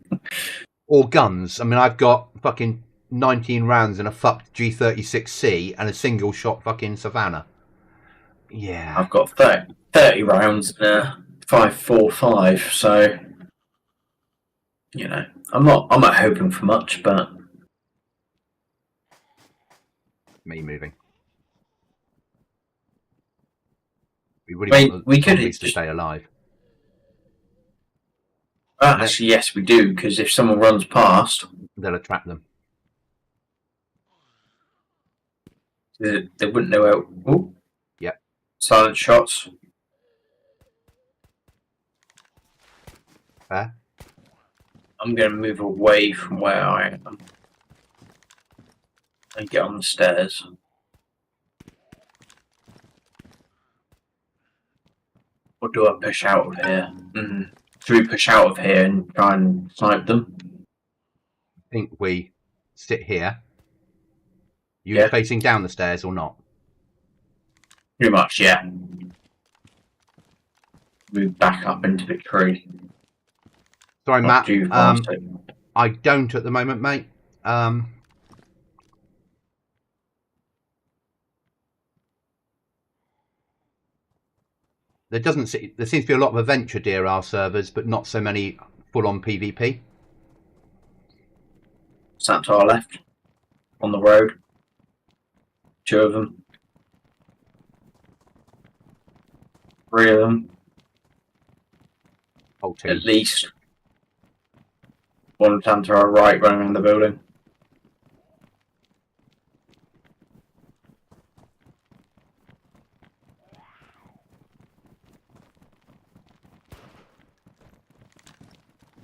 Or guns. I mean, I've got fucking 19 rounds in a fucked G36C and a single shot fucking Savannah. Yeah. I've got 30 rounds in a 5.45, so you know, I'm not hoping for much, but me moving. We really want the zombies to stay alive. Actually, yes, we do, because if someone runs past, they'll attract them. They wouldn't know how. Oh, yep. Silent shots. Fair. I'm going to move away from where I am and get on the stairs. Or do I push out of here? Do we push out of here and try and snipe them? I think we sit here. You facing down the stairs or not? Pretty much, yeah. Move back up into the tree. Sorry, Matt. I don't at the moment, mate. There seems to be a lot of adventure DRR servers, but not so many full-on PvP. Sat to our left, on the road. 2 of them. 3 of them. Whole team. At least. 1 down to our right, running around the building.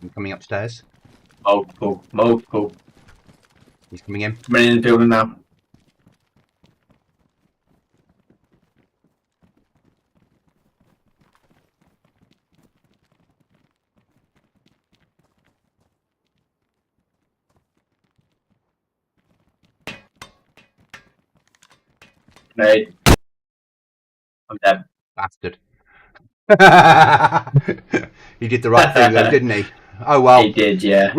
I'm coming upstairs. Multiple. He's coming in. Coming in the building now. Nade. I'm dead. Bastard. He did the right thing though, didn't he? Oh well. He did, yeah. Right.